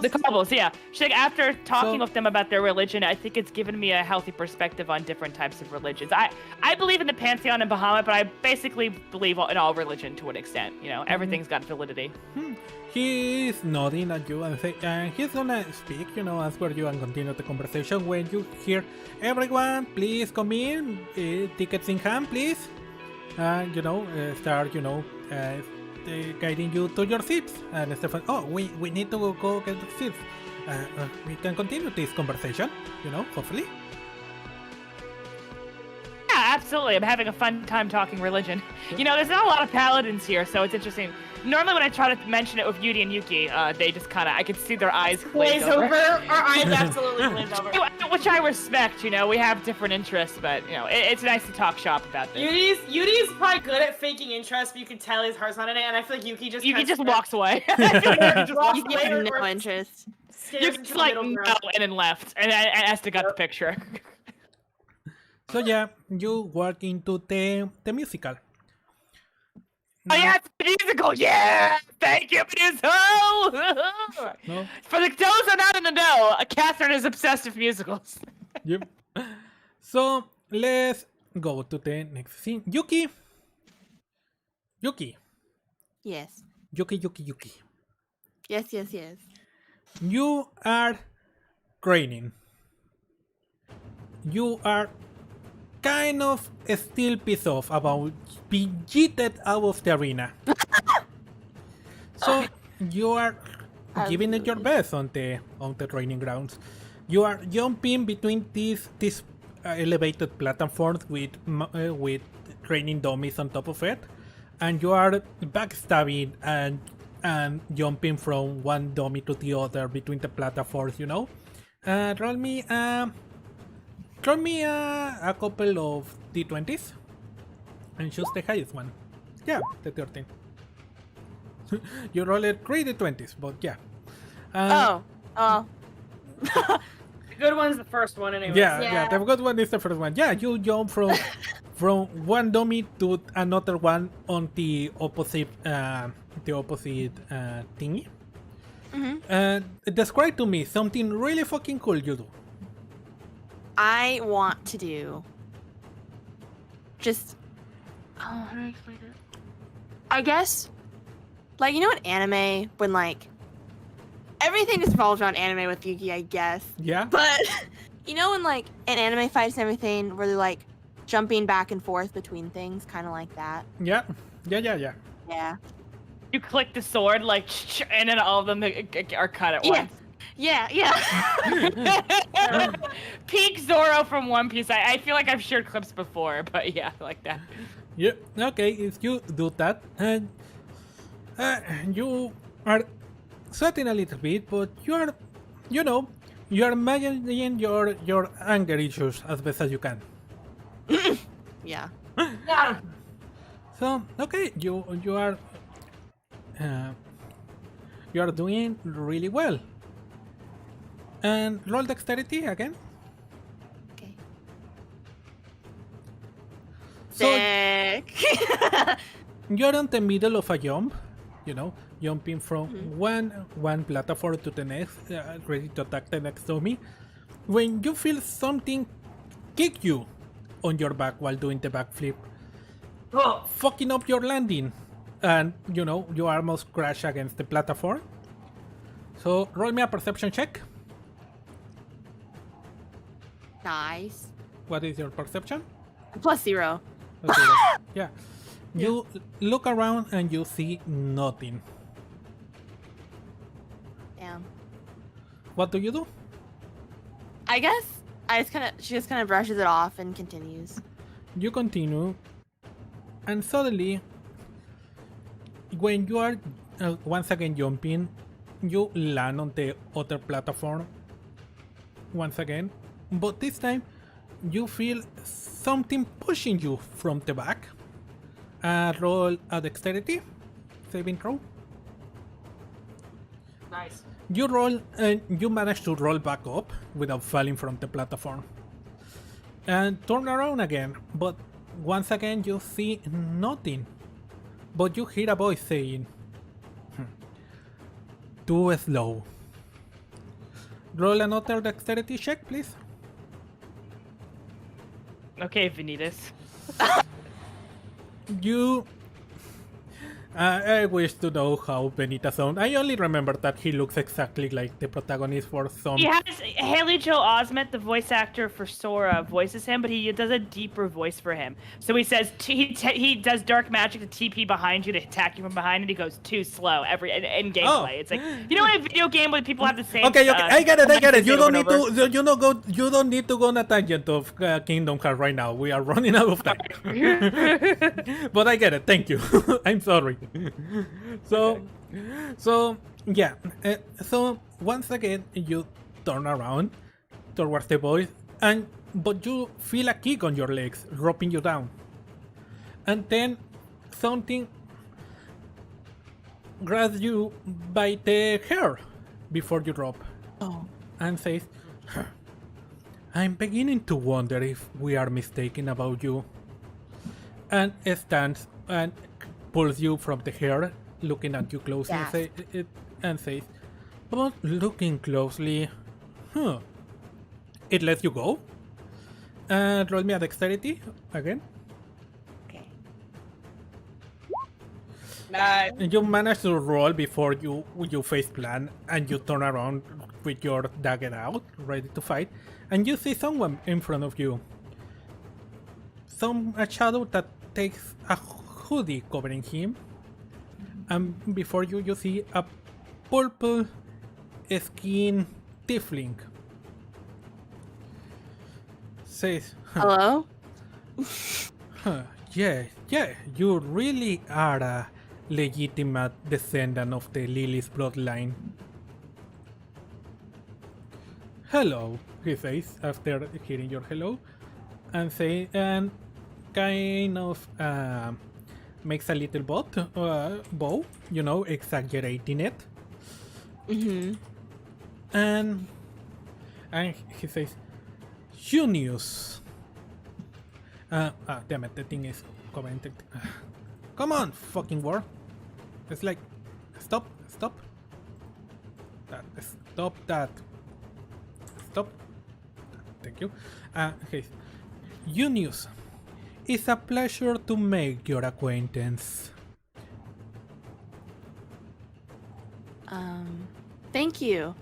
Speaker 3: kobolds, yeah. She's like, after talking
Speaker 1: So-
Speaker 3: with them about their religion, I think it's given me a healthy perspective on different types of religions. I believe in the pantheon and Bahamut, but I basically believe in all religion to an extent. You know, everything's got validity.
Speaker 1: He's nodding at you and he's gonna speak, you know, answer you and continue the conversation when you hear, everyone, please come in, tickets in hand, please. You know, start, you know, guiding you to your seats. And Stefan, oh, we need to go get the seats. We can continue this conversation, you know, hopefully.
Speaker 3: Yeah, absolutely. I'm having a fun time talking religion. You know, there's not a lot of paladins here, so it's interesting. Normally when I try to mention it with Yuri and Yuki, they just kind of, I could see their eyes glaze over.
Speaker 2: Our eyes absolutely glaze over.
Speaker 3: Which I respect, you know, we have different interests, but, you know, it's nice to talk shop about this.
Speaker 2: Yudi's probably good at faking interest, but you can tell his heart's not in it, and I feel like Yuki just
Speaker 3: walks away.
Speaker 2: I feel like Yuki just walks
Speaker 4: You
Speaker 2: away
Speaker 4: have
Speaker 2: or
Speaker 4: no interest.
Speaker 2: stares
Speaker 3: You
Speaker 2: into
Speaker 3: just
Speaker 2: the
Speaker 3: like,
Speaker 2: middle
Speaker 3: no,
Speaker 2: ground.
Speaker 3: and then left. And Esta got the picture.
Speaker 1: So yeah, you walk into the musical.
Speaker 3: Oh yeah, it's a musical! Yeah! Thank you, Meduso!
Speaker 1: No?
Speaker 3: For the those who are not in the know, Catherine is obsessed with musicals.
Speaker 1: Yep. So let's go to the next scene. Yuki.
Speaker 4: Yes.
Speaker 1: Yuki.
Speaker 4: Yes.
Speaker 1: You are training. You are kind of still pissed off about being cheated out of the arena. So you are giving it your best on the training grounds. You are jumping between these elevated platforms with training dummies on top of it, and you are backstabbing and jumping from one dummy to the other between the platforms. You know, roll me a couple of d20s and choose the highest one. Yeah, the 13. You roll it 3 d20s, but yeah.
Speaker 4: Oh.
Speaker 2: The good one's the first one, anyway.
Speaker 1: Yeah, the good one is the first one. Yeah, you jump from one dummy to another one on the opposite thingy. Describe to me something really fucking cool you do.
Speaker 4: I want to do just how do I explain it? I guess like you know what anime when like everything just revolves around anime with Yuki, I guess.
Speaker 1: Yeah.
Speaker 4: But you know when like in anime fights and everything where they're like jumping back and forth between things, kind of like that.
Speaker 1: Yeah.
Speaker 4: Yeah.
Speaker 3: You click the sword, like, and then all of them are cut at once.
Speaker 4: Yeah.
Speaker 3: Peak Zoro from One Piece. I feel like I've shared clips before, but yeah, like that.
Speaker 1: Yeah. Okay, if you do that, and you are sweating a little bit, but you are, you know, you are managing your anger issues as best as you can.
Speaker 4: Yeah.
Speaker 2: Yeah.
Speaker 1: So okay, you are doing really well. And roll dexterity again.
Speaker 4: Okay.
Speaker 1: So
Speaker 4: Sick.
Speaker 1: you're in the middle of a jump, you know, jumping from one platform to the next, ready to attack the next dummy. When you feel something kick you on your back while doing the backflip,
Speaker 2: Oh,
Speaker 1: fucking up your landing, and you know you almost crash against the platform. So roll me a perception check.
Speaker 4: Nice.
Speaker 1: What is your perception?
Speaker 4: +0.
Speaker 1: Okay, yeah. You look around and you see nothing.
Speaker 4: Damn.
Speaker 1: What do you do?
Speaker 4: I guess She just kind of brushes it off and continues.
Speaker 1: You continue, and suddenly, when you are once again jumping, you land on the other platform once again, but this time you feel something pushing you from the back. Roll a dexterity saving throw.
Speaker 2: Nice.
Speaker 1: You roll and you manage to roll back up without falling from the platform. And turn around again, but once again you see nothing. But you hear a voice saying, too slow. Roll another dexterity check, please.
Speaker 3: Okay, Vanitas.
Speaker 1: You... I wish to know how Benita sounds. I only remember that he looks exactly like the protagonist for some...
Speaker 3: He has Haley Joel Osment, the voice actor for Sora, voices him, but he does a deeper voice for him. So he says he does dark magic to TP behind you to attack you from behind, and he goes too slow in gameplay.
Speaker 1: Oh.
Speaker 3: It's like, you know, in a video game where people have the same.
Speaker 1: Okay, I get it. You don't need
Speaker 3: over.
Speaker 1: to. You don't need to go on a tangent of Kingdom Hearts right now. We are running out of time. But I get it. Thank you. I'm sorry. So yeah. So once again, you turn around towards the voice, but you feel a kick on your legs, dropping you down, and then something grabs you by the hair before you drop.
Speaker 4: Oh.
Speaker 1: And says, I'm beginning to wonder if we are mistaken about you. And it stands and pulls you from the hair, looking at you closely, and says, but looking closely, it lets you go. And roll me a dexterity again.
Speaker 3: Okay.
Speaker 2: Nice.
Speaker 1: You manage to roll before you face plant, and you turn around with your dagger out, ready to fight, and you see someone in front of you. A shadow that takes a hoodie covering him, and before you see a purple skin tiefling. Says,
Speaker 4: Hello?
Speaker 1: yeah, you really are a legitimate descendant of the Lily's bloodline. Hello, he says after hearing your hello, and kind of makes a little bow, exaggerating it.
Speaker 4: Mm-hmm.
Speaker 1: And he says, Junius. Damn it, the thing is covering it. Come on, fucking war. It's like, stop. Stop that. Stop. Thank you. Okay. Junius, it's a pleasure to make your acquaintance.
Speaker 4: Thank you.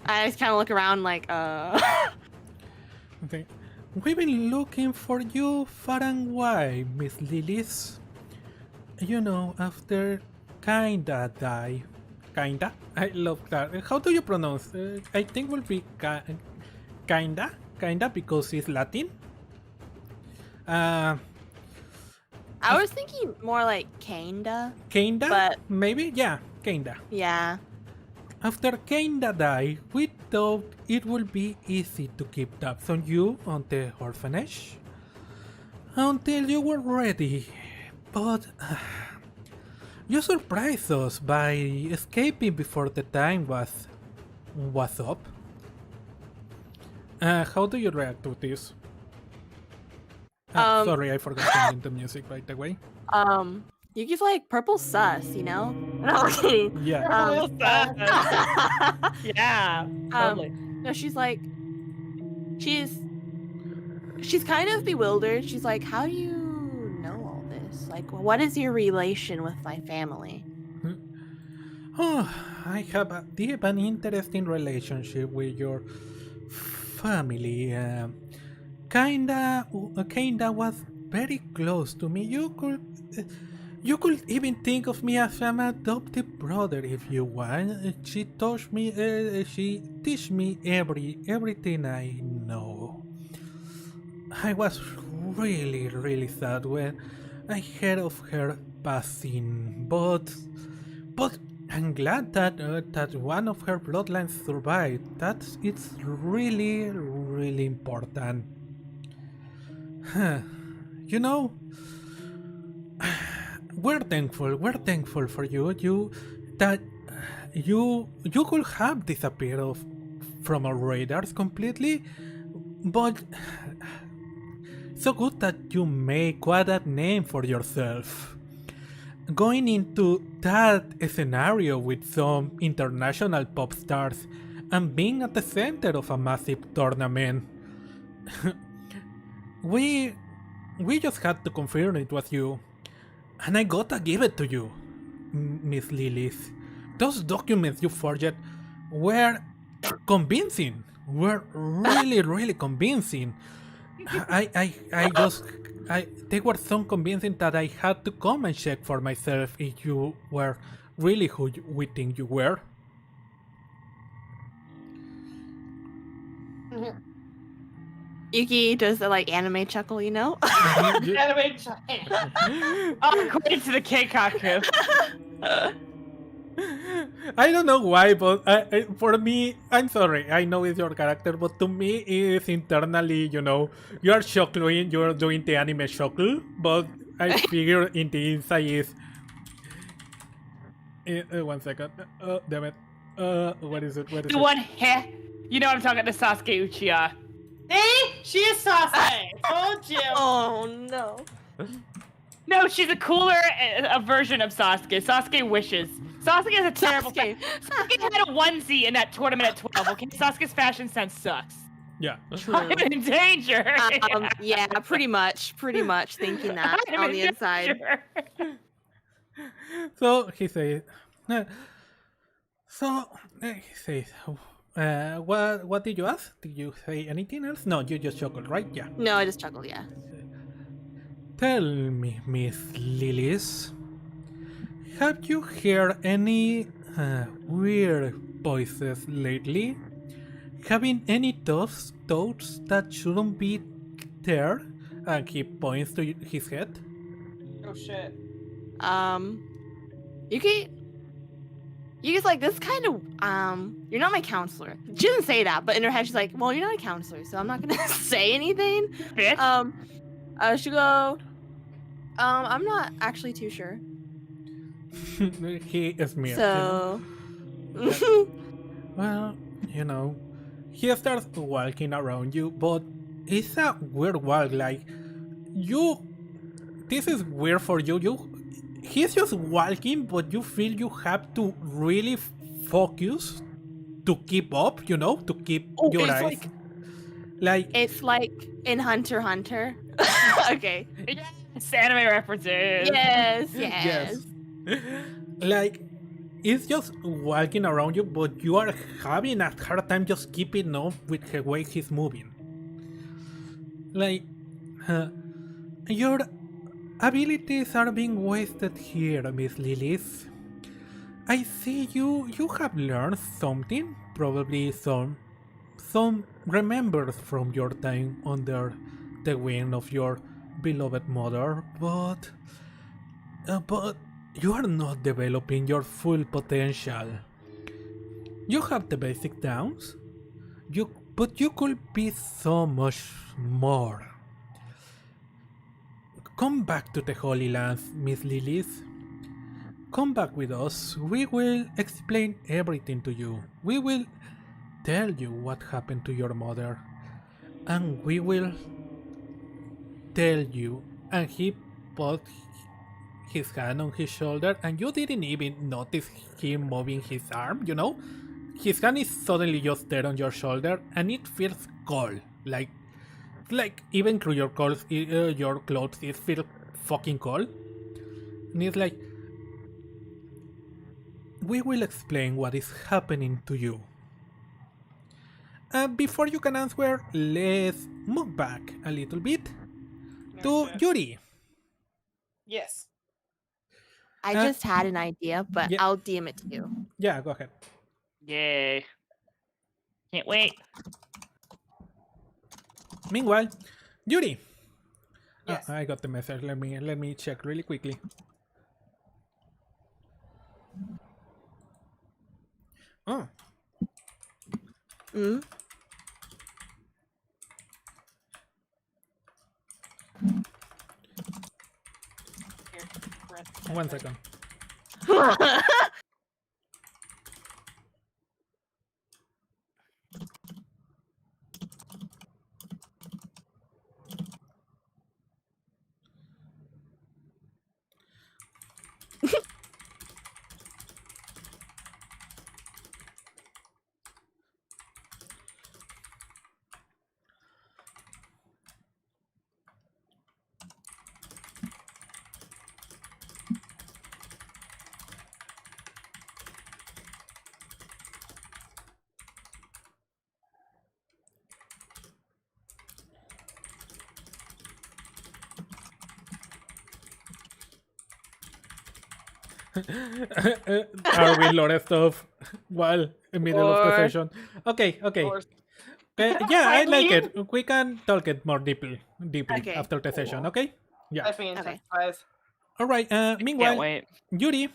Speaker 4: I just kind of look around like,
Speaker 1: Okay. We've been looking for you far and wide, Miss Lilith. You know, after kinda die. Kinda? I love that. How do you pronounce? I think will be kinda? Kinda because it's Latin?
Speaker 4: I was thinking more like kinda.
Speaker 1: Kinda?
Speaker 4: But-
Speaker 1: Maybe? Yeah, kinda.
Speaker 4: Yeah.
Speaker 1: After kinda died, we thought it would be easy to keep tabs on you on the orphanage until you were ready, but you surprised us by escaping before the time was up. How do you react to this? Sorry, I forgot to end the music, by the way.
Speaker 4: Yuki's like purple sus, you know? No, kidding.
Speaker 1: Yeah.
Speaker 3: Yeah. Totally.
Speaker 4: No, she's like, she's kind of bewildered. She's like, how do you know all this? Like, what is your relation with my family?
Speaker 1: Oh, I have a deep and interesting relationship with your family. Kinda was very close to me. You could even think of me as an adopted brother if you want. She taught me, she teach me everything I know. I was really sad when I heard of her passing, but I'm glad that one of her bloodlines survived. It's really important. You know, we're thankful for you. That you could have disappeared from our radars completely, but so good that you made quite a name for yourself. Going into that scenario with some international pop stars and being at the center of a massive tournament. we just had to confirm it was you. And I gotta give it to you, Miss Lilith. Those documents you forged were convincing. Were really convincing. They were so convincing that I had to come and check for myself if you were really who we think you were.
Speaker 4: Yuki does the like anime chuckle, you know?
Speaker 3: Anime giant. According to the Keikaku.
Speaker 1: I don't know why, but for me, I'm sorry, I know it's your character, but to me, it's internally, you are chuckling, you're doing the anime chuckle, but I figure in the inside is... 1 second. Damn it. What is it?
Speaker 3: The one here. You know I'm talking to Sasuke Uchiha.
Speaker 2: See? She is Sasuke. Told you.
Speaker 4: Oh no.
Speaker 3: No, she's a cooler version of Sasuke. Sasuke wishes. Sasuke is a terrible Sasuke had a onesie in that tournament at 12, okay? Sasuke's fashion sense sucks.
Speaker 1: Yeah.
Speaker 3: I'm in danger.
Speaker 4: Yeah, pretty much thinking that
Speaker 3: I'm
Speaker 4: on
Speaker 3: in
Speaker 4: the inside.
Speaker 3: danger.
Speaker 1: So he says, what did you ask? Did you say anything else? No, you just chuckled, right? Yeah.
Speaker 4: No, I just chuckled, yeah.
Speaker 1: Tell me, Miss Lilith, have you heard any weird voices lately? Having any thoughts that shouldn't be there? And he points to his head.
Speaker 2: Oh shit.
Speaker 4: Yuki's like, this kind of, you're not my counselor. She doesn't say that, but in her head she's like, well, you're not a counselor, so I'm not gonna say anything.
Speaker 3: Bitch.
Speaker 4: She'll go, I'm not actually too sure.
Speaker 1: He is me.
Speaker 4: So...
Speaker 1: Well, he starts walking around you, but it's a weird walk, like, this is weird for you, he's just walking, but you feel you have to really focus to keep up, to keep your eyes. Like
Speaker 4: it's like in Hunter x Hunter. Okay.
Speaker 3: Yes, anime references.
Speaker 4: Yes.
Speaker 1: Like, it's just walking around you, but you are having a hard time just keeping up with the way he's moving. Like, your abilities are being wasted here, Miss Lilith. I see you have learned something, probably some remembers from your time under the wing of your beloved mother, but you are not developing your full potential. You have the basic downs, but you could be so much more. Come back to the Holy Lands, Miss Lilith. Come back with us. We will explain everything to you. We will tell you what happened to your mother. And we will tell you. And he put his hand on his shoulder, and you didn't even notice him moving his arm, His hand is suddenly just there on your shoulder, and it feels cold. Like even through your clothes, it feels fucking cold. And it's like, we will explain what is happening to you. Before you can answer, let's move back a little bit to Yuri.
Speaker 2: Yes.
Speaker 4: I just had an idea, but
Speaker 1: yeah.
Speaker 4: I'll DM it to you.
Speaker 1: Yeah, go ahead.
Speaker 3: Yay. Can't wait.
Speaker 1: Meanwhile, Yuri.
Speaker 2: Yes.
Speaker 1: I got the message. Let me check really quickly. Oh,
Speaker 4: Mm?
Speaker 1: one second. Are we lot of stuff while in the middle of the
Speaker 3: Or-
Speaker 1: session? Okay.
Speaker 2: Or-
Speaker 1: Yeah, I like
Speaker 2: Finally.
Speaker 1: it. We can talk it more deeply
Speaker 4: Okay,
Speaker 1: after the session. Okay. Yeah.
Speaker 2: Typing in
Speaker 4: Okay.
Speaker 2: text.
Speaker 1: All right.
Speaker 3: Can't
Speaker 1: Meanwhile,
Speaker 3: wait.
Speaker 1: Yuri.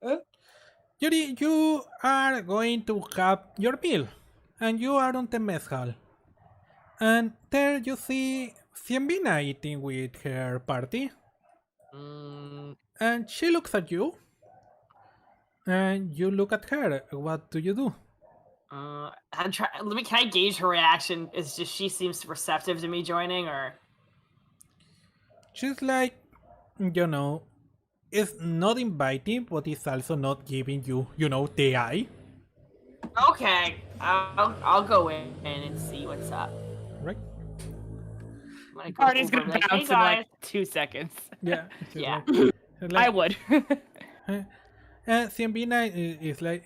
Speaker 2: Huh?
Speaker 1: Yuri, you are going to have your meal, and you are on the mess hall. And there you see Siembina eating with her party, and she looks at you, and you look at her. What do you do?
Speaker 2: I'm trying. Can I gauge her reaction? Is just she seems receptive to me joining, or
Speaker 1: She's like, it's not inviting, but it's also not giving you, the eye,
Speaker 2: okay? I'll go in and see what's up.
Speaker 1: right?
Speaker 2: I'm gonna go
Speaker 3: Party's
Speaker 2: over
Speaker 3: gonna
Speaker 2: and be like,
Speaker 3: bounce
Speaker 2: hey
Speaker 3: in
Speaker 2: guys.
Speaker 3: like 2 seconds.
Speaker 1: Yeah. She's
Speaker 2: Yeah.
Speaker 3: I would.
Speaker 1: Siembina is like,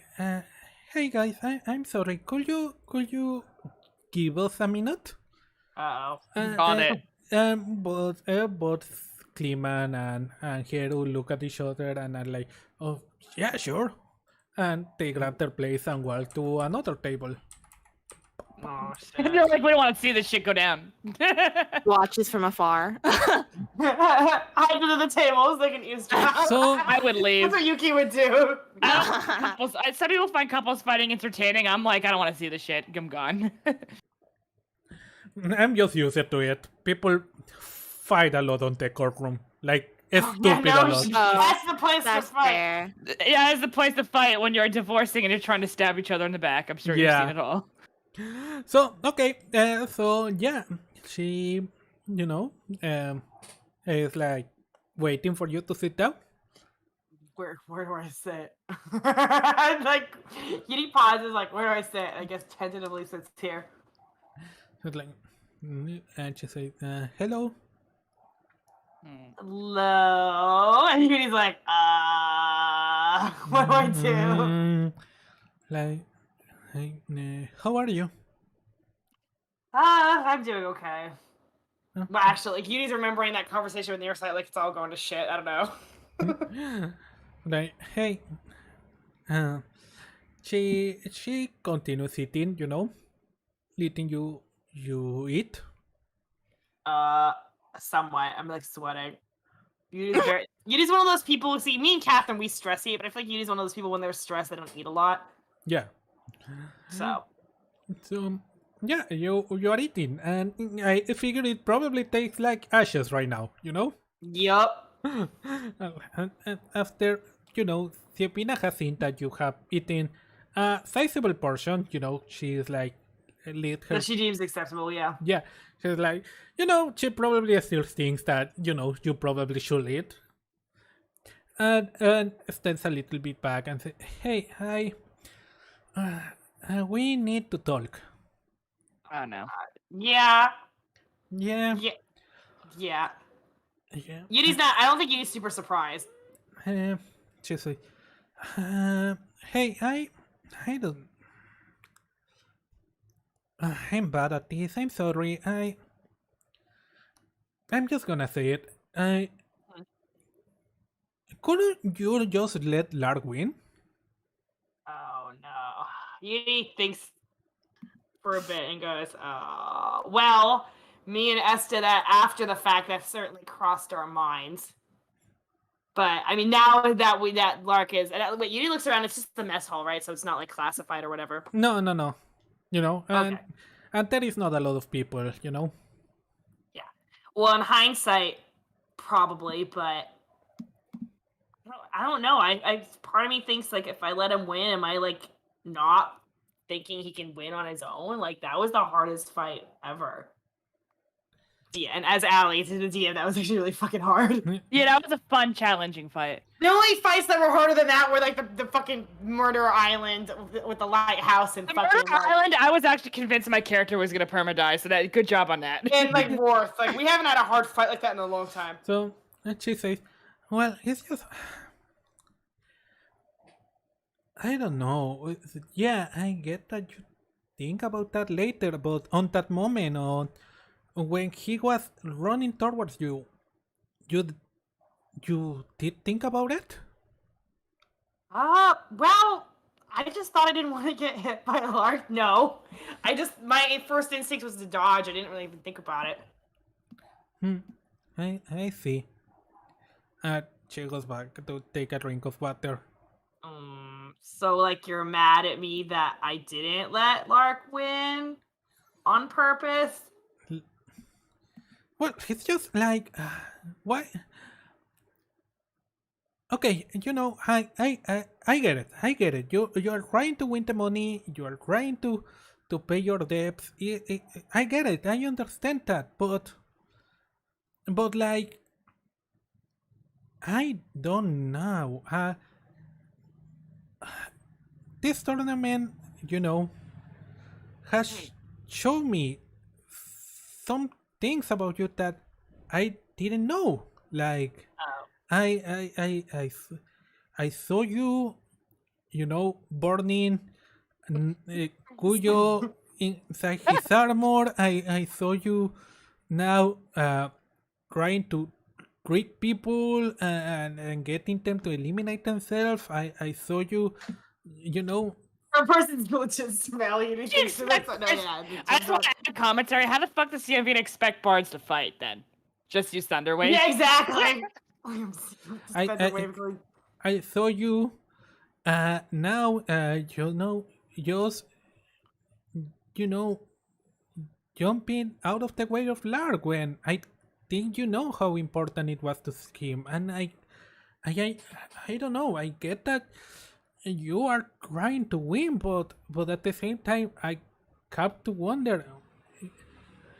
Speaker 1: hey guys, I'm sorry. Could you give us a minute?
Speaker 2: Uh oh.
Speaker 3: Got it.
Speaker 1: Both Kliman and Heru look at each other and are like, oh yeah, sure. And they grab their plates and walk to another table.
Speaker 2: Oh
Speaker 3: They're
Speaker 2: shit.
Speaker 3: like, we don't want to see this shit go down.
Speaker 4: Watches from afar.
Speaker 2: Hide under the tables like an eavesdrop.
Speaker 1: So
Speaker 3: I would leave.
Speaker 2: That's what Yuki would do.
Speaker 3: Some people find couples fighting entertaining. I'm like, I don't want to see this shit. I'm gone.
Speaker 1: I'm just used to it. People fight a lot on the courtroom. Like, it's stupid a lot.
Speaker 2: That's the place to
Speaker 4: That's
Speaker 2: fight.
Speaker 4: fair.
Speaker 3: Yeah, it's the place to fight when you're divorcing and you're trying to stab each other in the back. I'm sure
Speaker 1: Yeah.
Speaker 3: you've seen it all.
Speaker 1: So, okay. So, yeah. She, is like waiting for you to sit down.
Speaker 2: Where do I sit? Like Yuri pauses, like, where do I sit? I guess tentatively sits here.
Speaker 1: She's like, and she says, hello.
Speaker 2: Hello. And Yuri's like, what do I do?
Speaker 1: Like, hey, how are you?
Speaker 2: I'm doing okay.
Speaker 1: Oh.
Speaker 2: But actually, like, Yuri's remembering that conversation with Nearsight, like it's all going to shit. I don't know.
Speaker 1: Like, hey. She continues eating, letting you eat.
Speaker 2: Somewhat. I'm like sweating. Yuri's one of those people. See, me and Catherine, we stress eat, but I feel like Yuri's one of those people when they're stressed, they don't eat a lot.
Speaker 1: Yeah.
Speaker 2: So
Speaker 1: So, yeah, you are eating, and I figure it probably tastes like ashes right now,
Speaker 2: yup.
Speaker 1: And after, Siepina has seen that you have eaten a sizable portion, she's like, let her.
Speaker 2: That she deems acceptable. Yeah.
Speaker 1: Yeah, she's like, she probably still thinks that, you probably should eat. And stands a little bit back and says, hey, hi, we need to talk.
Speaker 3: Oh no.
Speaker 2: Yeah.
Speaker 1: Yeah,
Speaker 2: Yeah. Yeah.
Speaker 1: yeah.
Speaker 2: Yuri's not. I don't think Yuri's super surprised.
Speaker 1: She's like, hey, I don't. I'm bad at this. I'm sorry. I'm just gonna say it. couldn't you just let Lark win?
Speaker 2: Oh no. Yuri thinks for a bit and goes, well, me and Esta, that after the fact, that certainly crossed our minds. But I mean, now that Lark is, and wait, Yuri looks around. It's just the mess hall, right? So it's not like classified or whatever.
Speaker 1: No. You know,
Speaker 2: Okay.
Speaker 1: and there is not a lot of people, you know.
Speaker 2: Yeah. Well, in hindsight, probably, but I don't know. I part of me thinks like if I let him win, am I like not thinking he can win on his own? Like that was the hardest fight ever. Yeah, and as Allie to the DM, that was actually really fucking hard.
Speaker 3: Yeah, that was a fun, challenging fight.
Speaker 2: The only fights that were harder than that were like the fucking Murder Island with the lighthouse and
Speaker 3: The
Speaker 2: fucking
Speaker 3: Murder Island, I was actually convinced my character was gonna perma-die, so that good job on that.
Speaker 2: and like Worth. Like we haven't had a hard fight like that in a long time.
Speaker 1: So and she says, "Well, it's just I don't know. Yeah, I get that you think about that later, but on that moment, on when he was running towards you, you did think about it?
Speaker 2: Well, I just thought I didn't want to get hit by a lark. No, my first instinct was to dodge. I didn't really even think about it.
Speaker 1: I see. She goes back to take a drink of water.
Speaker 2: So like you're mad at me that I didn't let Lark win on purpose?
Speaker 1: Well, it's just like, why? Okay, you know, I get it. I get it. You are trying to win the money. You are trying to pay your debts. I get it. I understand that. But like, I don't know. This tournament, you know, has shown me some things about you that I didn't know. Like, I saw you, you know, burning Kuyo inside his armor. I saw you now trying to trick people and getting them to eliminate themselves. I saw you, you know.
Speaker 2: A person's bullshit smell. You think so that's no, yeah.
Speaker 3: I just want to add a commentary. How the fuck does CMV expect bards to fight then? Just use Thunderwave?
Speaker 2: Yeah, exactly.
Speaker 1: I saw you now you know, just, you know, jumping out of the way of Lark when I think you know how important it was to him, and I don't know. I get that you are trying to win, but at the same time, I have to wonder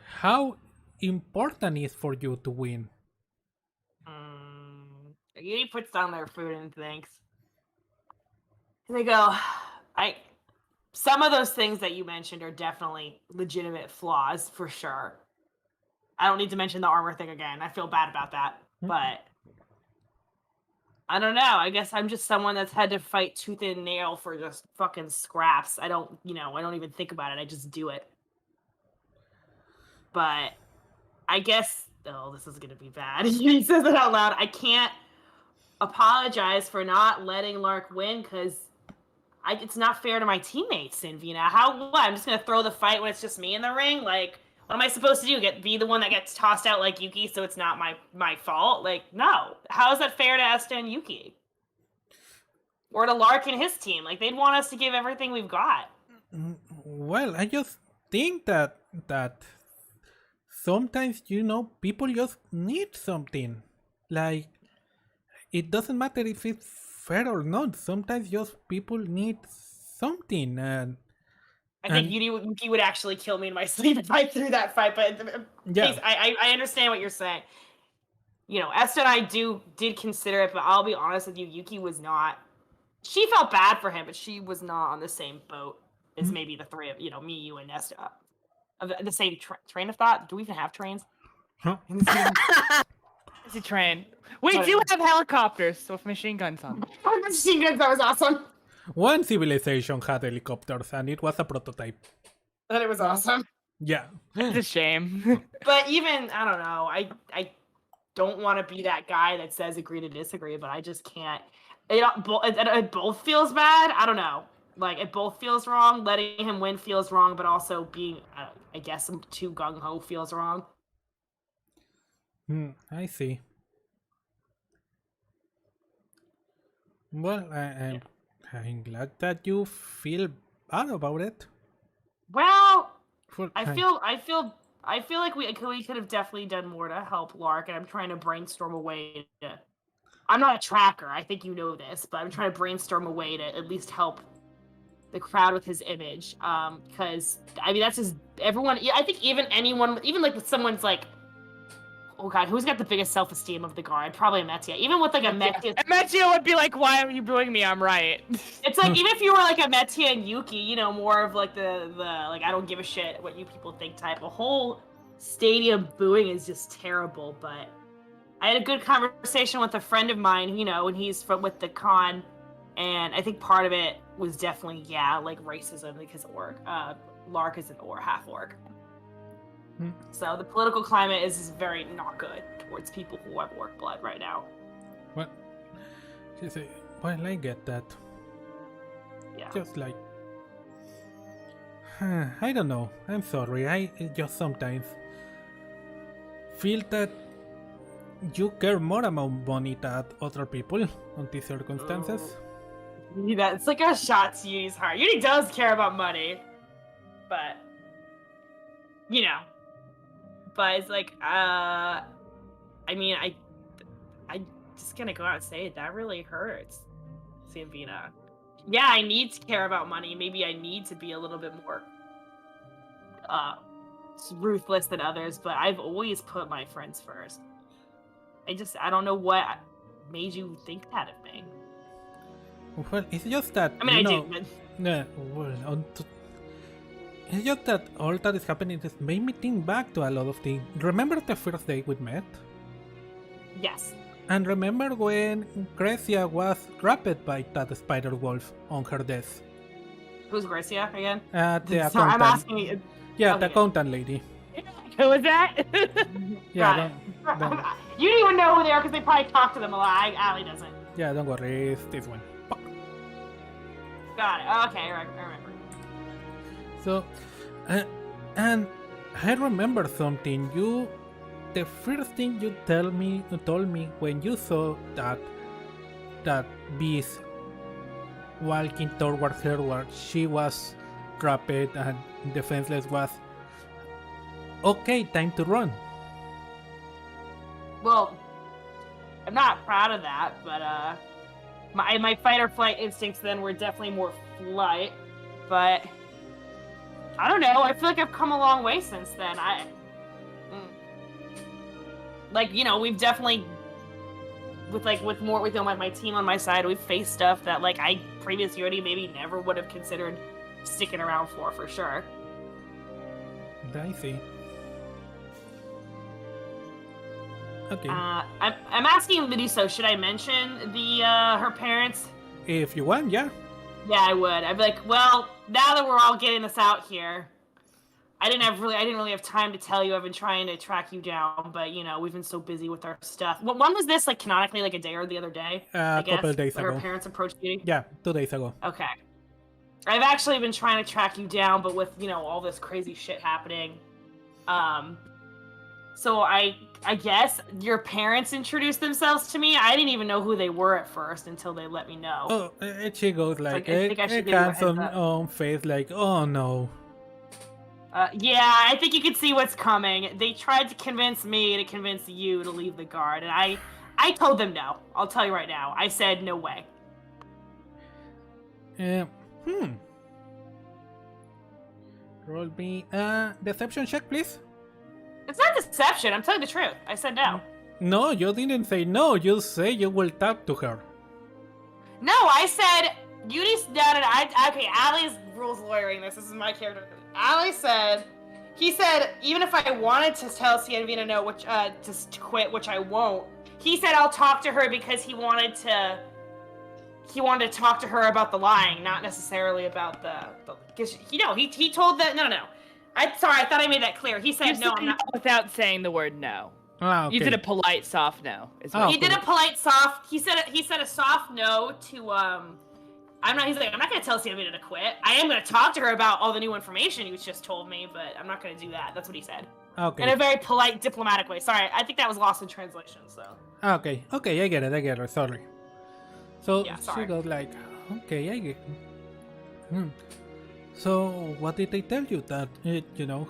Speaker 1: how important it is for you to win.
Speaker 2: Yuri puts down their food and thinks. And they go, some of those things that you mentioned are definitely legitimate flaws for sure. I don't need to mention the armor thing again. I feel bad about that. But I don't know. I guess I'm just someone that's had to fight tooth and nail for just fucking scraps. I don't even think about it. I just do it. But I guess, this is gonna be bad. He says it out loud. I can't apologize for not letting Lark win because it's not fair to my teammates, Sinvina. I'm just gonna throw the fight when it's just me in the ring? Like, what am I supposed to do? Be the one that gets tossed out like Yuki so it's not my fault? Like, no. How is that fair to Esta and Yuki? Or to Lark and his team? Like, they'd want us to give everything we've got.
Speaker 1: Well, I just think that sometimes, you know, people just need something. Like, it doesn't matter if it's fair or not. Sometimes just people need something. And
Speaker 2: I think Yuki would actually kill me in my sleep if I threw that fight. But
Speaker 1: yeah.
Speaker 2: I understand what you're saying. You know, Esta and I did consider it, but I'll be honest with you, Yuki was not. She felt bad for him, but she was not on the same boat as maybe the three of, you know, me, you, and Esta. The same train of thought. Do we even have trains?
Speaker 1: Huh?
Speaker 3: It's a train. We do have helicopters with machine guns on.
Speaker 2: Machine guns, that was awesome.
Speaker 1: One civilization had helicopters, and it was a prototype.
Speaker 2: And it was awesome.
Speaker 1: Yeah.
Speaker 3: It's a shame.
Speaker 2: But even, I don't know, don't want to be that guy that says agree to disagree, but I just can't. It both feels bad. I don't know. Like, it both feels wrong. Letting him win feels wrong, but also being, I guess, too gung-ho feels wrong.
Speaker 1: I see. Well, I'm glad that you feel bad about it.
Speaker 2: Well, I feel like we could have definitely done more to help Lark, and I'm trying to brainstorm a way to. I'm not a tracker. I think you know this, but I'm trying to brainstorm a way to at least help the crowd with his image. Because I mean, that's just everyone. I think even like with someone's like, oh god, who's got the biggest self-esteem of the guard? Probably Ametia. Even with like Ametia,
Speaker 3: Ametia would be like, "Why are you booing me? I'm right."
Speaker 2: It's like even if you were like Ametia and Yuki, you know, more of like the like I don't give a shit what you people think type. A whole stadium booing is just terrible. But I had a good conversation with a friend of mine, you know, and he's with the con, and I think part of it was definitely like racism because Lark is an half orc. So the political climate is very not good towards people who have orc blood right now.
Speaker 1: Well, I get that.
Speaker 2: Yeah.
Speaker 1: Just like, I don't know. I'm sorry. I just sometimes feel that you care more about money than other people on these circumstances.
Speaker 2: Yeah, it's like a shot to Yuri's heart. Yuri does care about money, but you know. But it's like, I mean, I just gonna go out and say it. That really hurts, Samvina. Yeah, I need to care about money. Maybe I need to be a little bit more ruthless than others, but I've always put my friends first. I don't know what made you think that of me.
Speaker 1: Well, it's just that,
Speaker 2: I mean, I
Speaker 1: know,
Speaker 2: do, but...
Speaker 1: Yeah, well, it's just that all that is happening just made me think back to a lot of things. Remember the first day we met?
Speaker 2: Yes.
Speaker 1: And remember when Grecia was trapped by that spider wolf on her desk?
Speaker 2: Who's Gracia again?
Speaker 1: The
Speaker 2: Sorry,
Speaker 1: accountant.
Speaker 2: I'm asking you.
Speaker 1: Yeah,
Speaker 2: Okay.
Speaker 1: the accountant lady.
Speaker 3: Who was that?
Speaker 1: Yeah, don't,
Speaker 2: You don't even know who they are because they probably talk to them a lot. Allie doesn't.
Speaker 1: yeah, don't worry, it's this one.
Speaker 2: Got it. Okay, I remember.
Speaker 1: So, and I remember something. The first thing you told me when you saw that beast walking towards her, where she was trapped and defenseless, was okay. Time to run.
Speaker 2: Well, I'm not proud of that, but my fight or flight instincts then were definitely more flight. But I don't know. I feel like I've come a long way since then. Like, you know, we've definitely with my team on my side, we've faced stuff that like I previously already maybe never would have considered sticking around for sure.
Speaker 1: I see. Okay.
Speaker 2: I'm asking Meduso, should I mention the her parents?
Speaker 1: If you want, yeah.
Speaker 2: Yeah, I would. I'd be like, well, now that we're all getting this out here, I didn't really have time to tell you. I've been trying to track you down, but you know, we've been so busy with our stuff. When was this? Like canonically, like a day or the other day?
Speaker 1: A couple of days ago.
Speaker 2: Her parents approached you.
Speaker 1: Yeah, 2 days ago.
Speaker 2: Okay. I've actually been trying to track you down, but with you know all this crazy shit happening, so I guess your parents introduced themselves to me. I didn't even know who they were at first until they let me know.
Speaker 1: Oh, she goes like,
Speaker 2: I think I should give you a heads
Speaker 1: handsome
Speaker 2: up.
Speaker 1: face, like, oh no.
Speaker 2: Yeah, I think you can see what's coming. They tried to convince me to convince you to leave the guard, and I told them no. I'll tell you right now. I said no way.
Speaker 1: Roll me deception check, please.
Speaker 2: It's not deception. I'm telling the truth. I said no.
Speaker 1: No, you didn't say no. You say you will talk to her.
Speaker 2: No, I said Yuri's done it. Okay, Allie's rules lawyering this. This is my character. Allie said, he said, even if I wanted to tell Cianvina no, which to quit, which I won't. He said I'll talk to her because he wanted to talk to her about the lying, not necessarily about the because you know he told that no. I thought I made that clear. He said
Speaker 3: You
Speaker 2: no.
Speaker 3: said
Speaker 2: I'm not.
Speaker 3: without saying the word no.
Speaker 1: Ah, okay.
Speaker 3: You did a polite soft no. Is
Speaker 1: Oh,
Speaker 3: what
Speaker 2: He did a polite soft. He said a soft no to I'm not. He's like, I'm not gonna tell Samina to quit. I am gonna talk to her about all the new information you just told me, but I'm not gonna do that. That's what he said.
Speaker 1: Okay.
Speaker 2: In a very polite, diplomatic way. Sorry, I think that was lost in translation. So.
Speaker 1: Okay, I get it, sorry. So
Speaker 2: Yeah,
Speaker 1: she
Speaker 2: sorry.
Speaker 1: goes like, okay, I get So what did they tell you? That,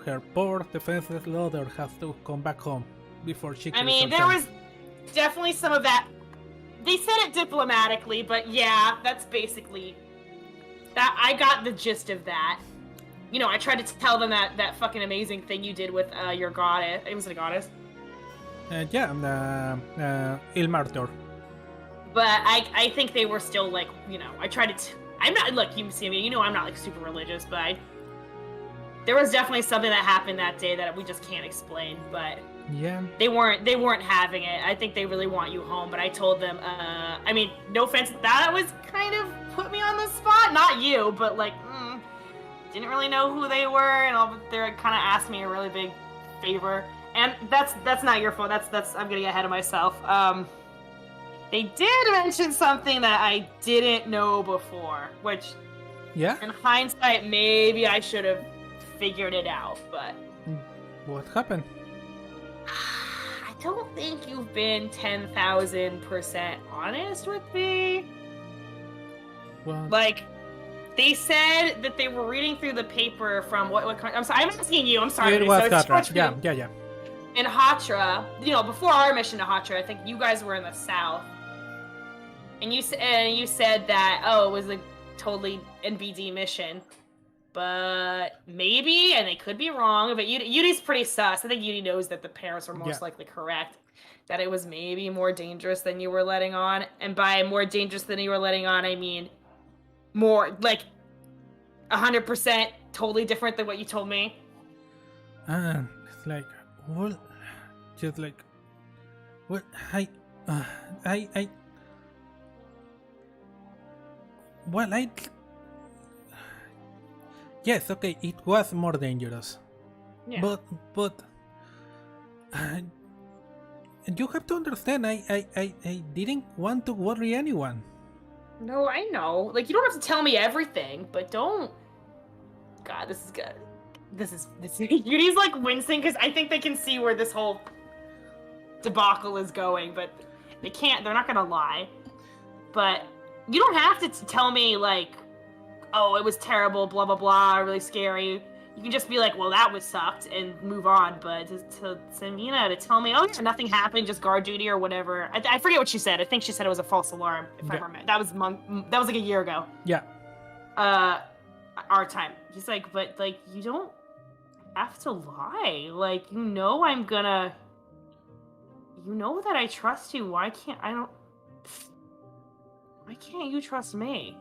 Speaker 1: her poor defenseless loader has to come back home before she
Speaker 2: I
Speaker 1: kills
Speaker 2: mean, there
Speaker 1: herself.
Speaker 2: was definitely some of that. They said it diplomatically, but yeah, that's basically that. I got the gist of that. I tried to tell them that fucking amazing thing you did with your goddess. It was a goddess.
Speaker 1: Ilmartor.
Speaker 2: But I think they were still like, I tried to. I'm not. Look, you see me. I'm not like super religious, but there was definitely something that happened that day that we just can't explain. But
Speaker 1: Yeah.
Speaker 2: they weren't having it. I think they really want you home. But I told them. I mean, no offense, that was kind of put me on the spot. Not you, but like, didn't really know who they were, and all. They kind of asked me a really big favor, and that's not your fault. That's I'm getting ahead of myself. They did mention something that I didn't know before, which,
Speaker 1: Yeah?
Speaker 2: in hindsight, maybe I should have figured it out, but
Speaker 1: What happened?
Speaker 2: I don't think you've been 10,000% honest with me.
Speaker 1: What?
Speaker 2: Like, they said that they were reading through the paper from what I'm sorry, I'm asking you, I'm sorry.
Speaker 1: It was
Speaker 2: so it's
Speaker 1: Hatra.
Speaker 2: Torchwood.
Speaker 1: Yeah.
Speaker 2: In Hatra, before our mission to Hatra, I think you guys were in the south. And you said that, it was a totally NBD mission. But maybe, and they could be wrong, but Yuri's pretty sus. I think Yuri knows that the parents were most likely correct. That it was maybe more dangerous than you were letting on. And by more dangerous than you were letting on, I mean more, like, 100% totally different than what you told me.
Speaker 1: It's like, well, just like, well, yes, okay, it was more dangerous.
Speaker 2: Yeah.
Speaker 1: But you have to understand, I didn't want to worry anyone.
Speaker 2: No, I know. Like, you don't have to tell me everything, but don't. God, this is good. This. Yuri's like wincing because I think they can see where this whole debacle is going, but they can't. They're not gonna lie. But you don't have to tell me like, oh, it was terrible, blah blah blah, really scary. You can just be like, well, that was sucked, and move on. But to Samina to tell me, oh yeah, nothing happened, just guard duty or whatever. I forget what she said. I think she said it was a false alarm. If I remember, that was like a year ago.
Speaker 1: Yeah.
Speaker 2: Our time. He's like, but like, you don't have to lie. Like, I'm gonna. You know that I trust you. Why can't you trust me?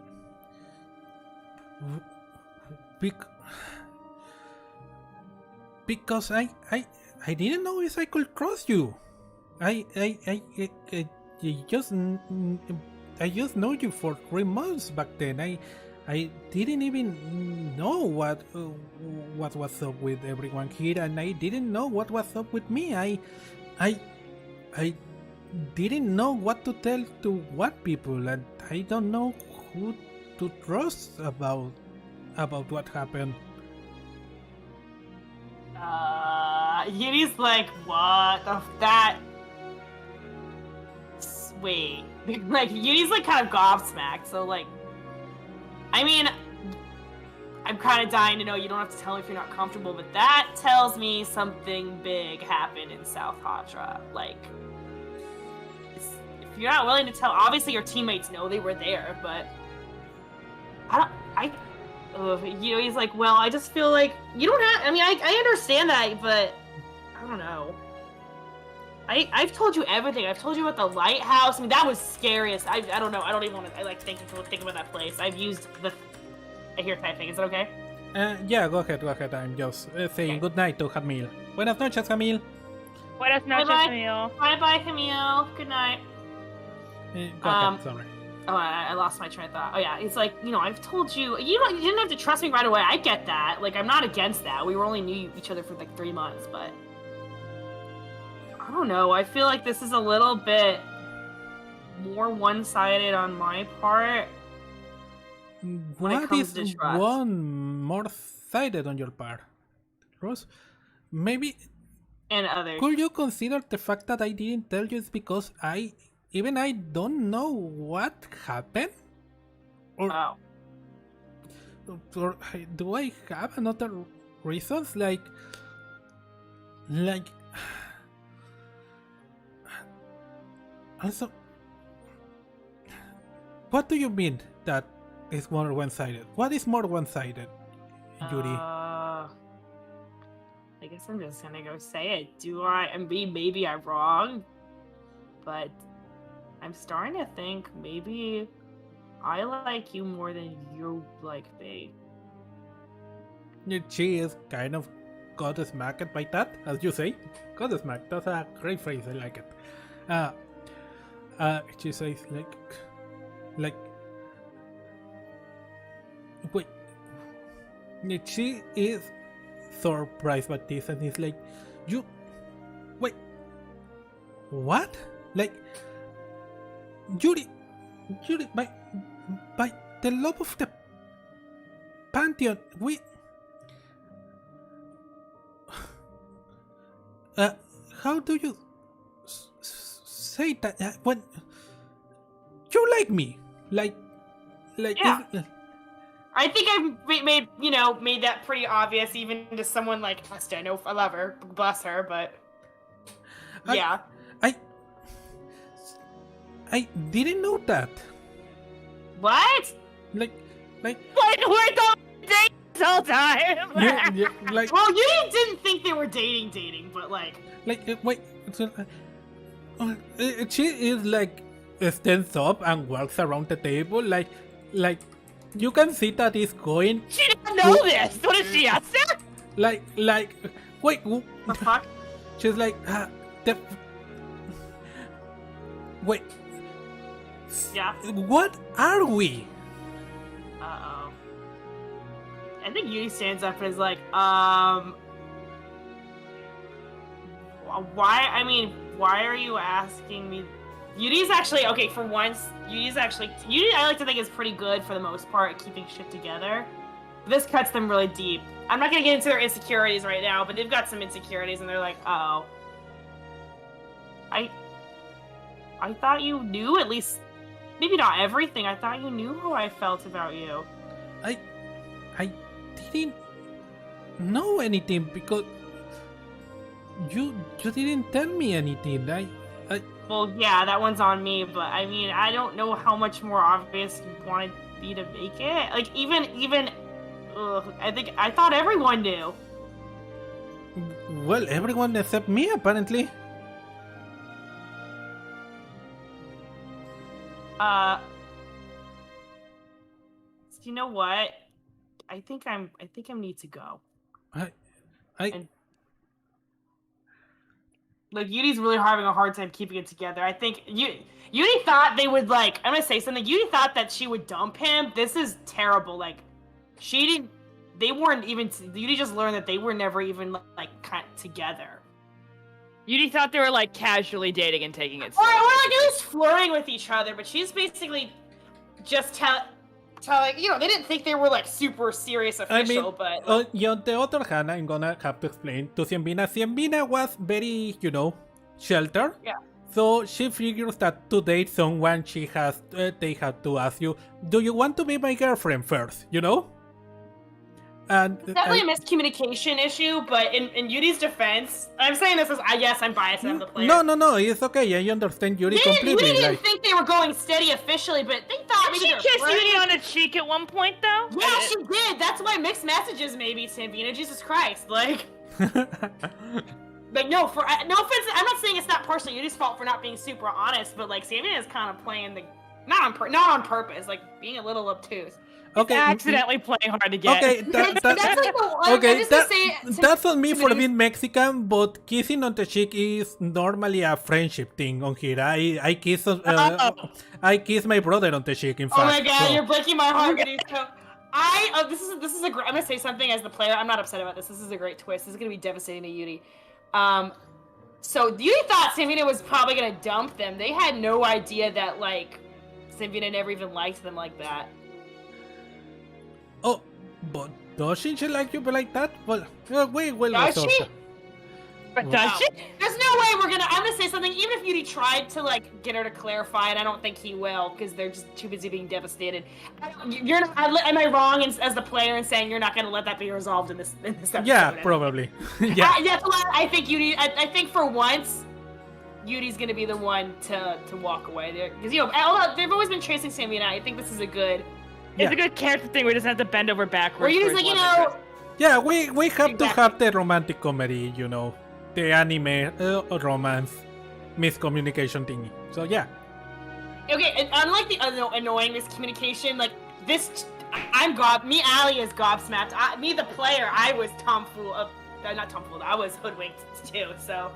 Speaker 1: Because I didn't know if I could trust you. I just know you for 3 months back then. I didn't even know what was up with everyone here, and I didn't know what was up with me. I didn't know what to tell to what people, and I don't know who to trust about what happened.
Speaker 2: Yuri's like, what? That. Wait. Like, Yuri's like kind of gobsmacked, so like. I mean, I'm kind of dying to know. You don't have to tell me if you're not comfortable, but that tells me something big happened in South Hatra. Like, if you're not willing to tell, obviously your teammates know they were there, but he's like, well, I just feel like you don't have. I mean, I understand that, but I don't know. I've told you everything. I've told you about the lighthouse. I mean, that was scariest. I don't know. I don't even want to. I like think about that place. I've used I hear typing. Is it okay?
Speaker 1: Yeah, go ahead. I'm just saying good night to Camille. Buenas noches, Camille.
Speaker 3: Buenas noches, Camille.
Speaker 2: Bye, Camille. Good night.
Speaker 1: Go ahead, sorry.
Speaker 2: Oh, I lost my train of thought. Oh yeah, it's like, I've told you. You didn't have to trust me right away. I get that. Like, I'm not against that. We only knew each other for like 3 months, but I don't know. I feel like this is a little bit more one-sided on my part. When it
Speaker 1: What
Speaker 2: comes
Speaker 1: is
Speaker 2: to trust.
Speaker 1: one more sided on your part, Rose? Maybe
Speaker 2: And others.
Speaker 1: could you consider the fact that I didn't tell you is because I don't know what happened? Or,
Speaker 2: Oh.
Speaker 1: or do I have another reasons? Like also, what do you mean that is more one-sided? What is more one-sided, Yuri?
Speaker 2: I guess I'm just gonna go say it. Maybe I'm wrong, but I'm starting to think maybe I like you more than you like me.
Speaker 1: She is kind of got smacked by that, as you say. Got smacked. That's a great phrase. I like it. She says like. Wait. She is surprised by this, and he's like, "You, wait, what? Like, Yuri, by the love of the Pantheon, we." How do you say that when you like me? Like,
Speaker 2: Yeah. I think I've made that pretty obvious, even to someone like Esta. I know I love her, bless her, but yeah.
Speaker 1: I didn't know that.
Speaker 2: What?
Speaker 1: Like,
Speaker 3: What? We're going dating this whole time.
Speaker 1: like,
Speaker 2: Well, you didn't think they were dating, but like.
Speaker 1: wait. She is like stands up and walks around the table, like. You can see that he's going.
Speaker 3: She didn't know this. What is she, Esta?
Speaker 1: Like, wait.
Speaker 2: The fuck?
Speaker 1: She's like, wait.
Speaker 2: Yeah.
Speaker 1: What are we?
Speaker 2: Uh-oh. I think Yuri stands up and is like, why are you asking me? Yuri's actually, okay, for once, Yuri, I like to think, is pretty good for the most part at keeping shit together. This cuts them really deep. I'm not gonna get into their insecurities right now, but they've got some insecurities and they're like, oh. I thought you knew at least, maybe not everything, I thought you knew how I felt about you.
Speaker 1: I didn't know anything because you didn't tell me anything.
Speaker 2: Well, yeah, that one's on me, but I mean, I don't know how much more obvious you wanted me to make it. Like, even, I thought everyone knew.
Speaker 1: Well, everyone except me, apparently.
Speaker 2: You know what? I think I need to go. Like, Yuri's really having a hard time keeping it together. I think Yuri thought they would, like, I'm gonna say something. Yuri thought that she would dump him. This is terrible. Like, Yuri just learned that they were never even, like, kind of together.
Speaker 3: Yuri thought they were like casually dating and taking it
Speaker 2: Or
Speaker 3: slow.
Speaker 2: like at least flirting with each other, but she's basically just telling, they didn't think they were, like, super serious official, but...
Speaker 1: on the other hand, I'm gonna have to explain to Cienvina. Cienvina was very, sheltered.
Speaker 2: Yeah.
Speaker 1: So she figures that to date someone, they have to ask you, do you want to be my girlfriend first, And
Speaker 2: Definitely a miscommunication issue, but in Yuri's defense, I'm saying this as, yes, I'm biased as the player.
Speaker 1: No, it's okay. I understand Yuri completely.
Speaker 2: Yuri didn't think they were going steady officially, but they thought
Speaker 3: Did
Speaker 2: maybe
Speaker 3: she
Speaker 2: they're
Speaker 3: kiss
Speaker 2: flirting.
Speaker 3: Yuri on the cheek at one point, though?
Speaker 2: Yeah, she did. That's why mixed messages, maybe, Cienvina. Jesus Christ, like... Like, no offense, I'm not saying it's not partially Yuri's fault for not being super honest, but, like, Cienvina is kind of playing the... Not on purpose, like, being a little obtuse.
Speaker 1: Okay.
Speaker 3: Accidentally playing hard to get.
Speaker 1: Okay,
Speaker 2: That's like the...
Speaker 1: okay,
Speaker 2: just to say,
Speaker 1: that's on me for being Mexican, but kissing on the cheek is normally a friendship thing on here. I kiss my brother on the cheek, in fact.
Speaker 2: Oh my god,
Speaker 1: so.
Speaker 2: you're breaking my heart, Meduso. This is a great... I'm gonna say something as the player. I'm not upset about this. This is a great twist. This is gonna be devastating to Yuri. So Yuri thought Sanvina was probably gonna dump them. They had no idea that like Sanvina never even liked them like that.
Speaker 1: Oh, but doesn't she like you like that? Well, we will
Speaker 2: Does
Speaker 1: resolve
Speaker 2: she?
Speaker 1: that.
Speaker 3: But does she?
Speaker 2: There's no way I'm gonna say something, even if Yuri tried to like get her to clarify, and I don't think he will, because they're just too busy being devastated. You're not, am I wrong as the player in saying you're not gonna let that be resolved in this episode?
Speaker 1: Yeah, probably. Yeah.
Speaker 2: I think Yuri. I think for once, Yuri's gonna be the one to walk away there, because although they've always been chasing Sanvina, I think this is a good.
Speaker 3: It's a good character thing. We just have to bend over backwards.
Speaker 2: Where Yuri's like,
Speaker 1: Yeah, we have to have the romantic comedy, the anime romance miscommunication thingy. So yeah.
Speaker 2: Okay, and unlike the annoying miscommunication, like this, me, Ali is gobsmacked. Me, the player, I was I was hoodwinked too. So,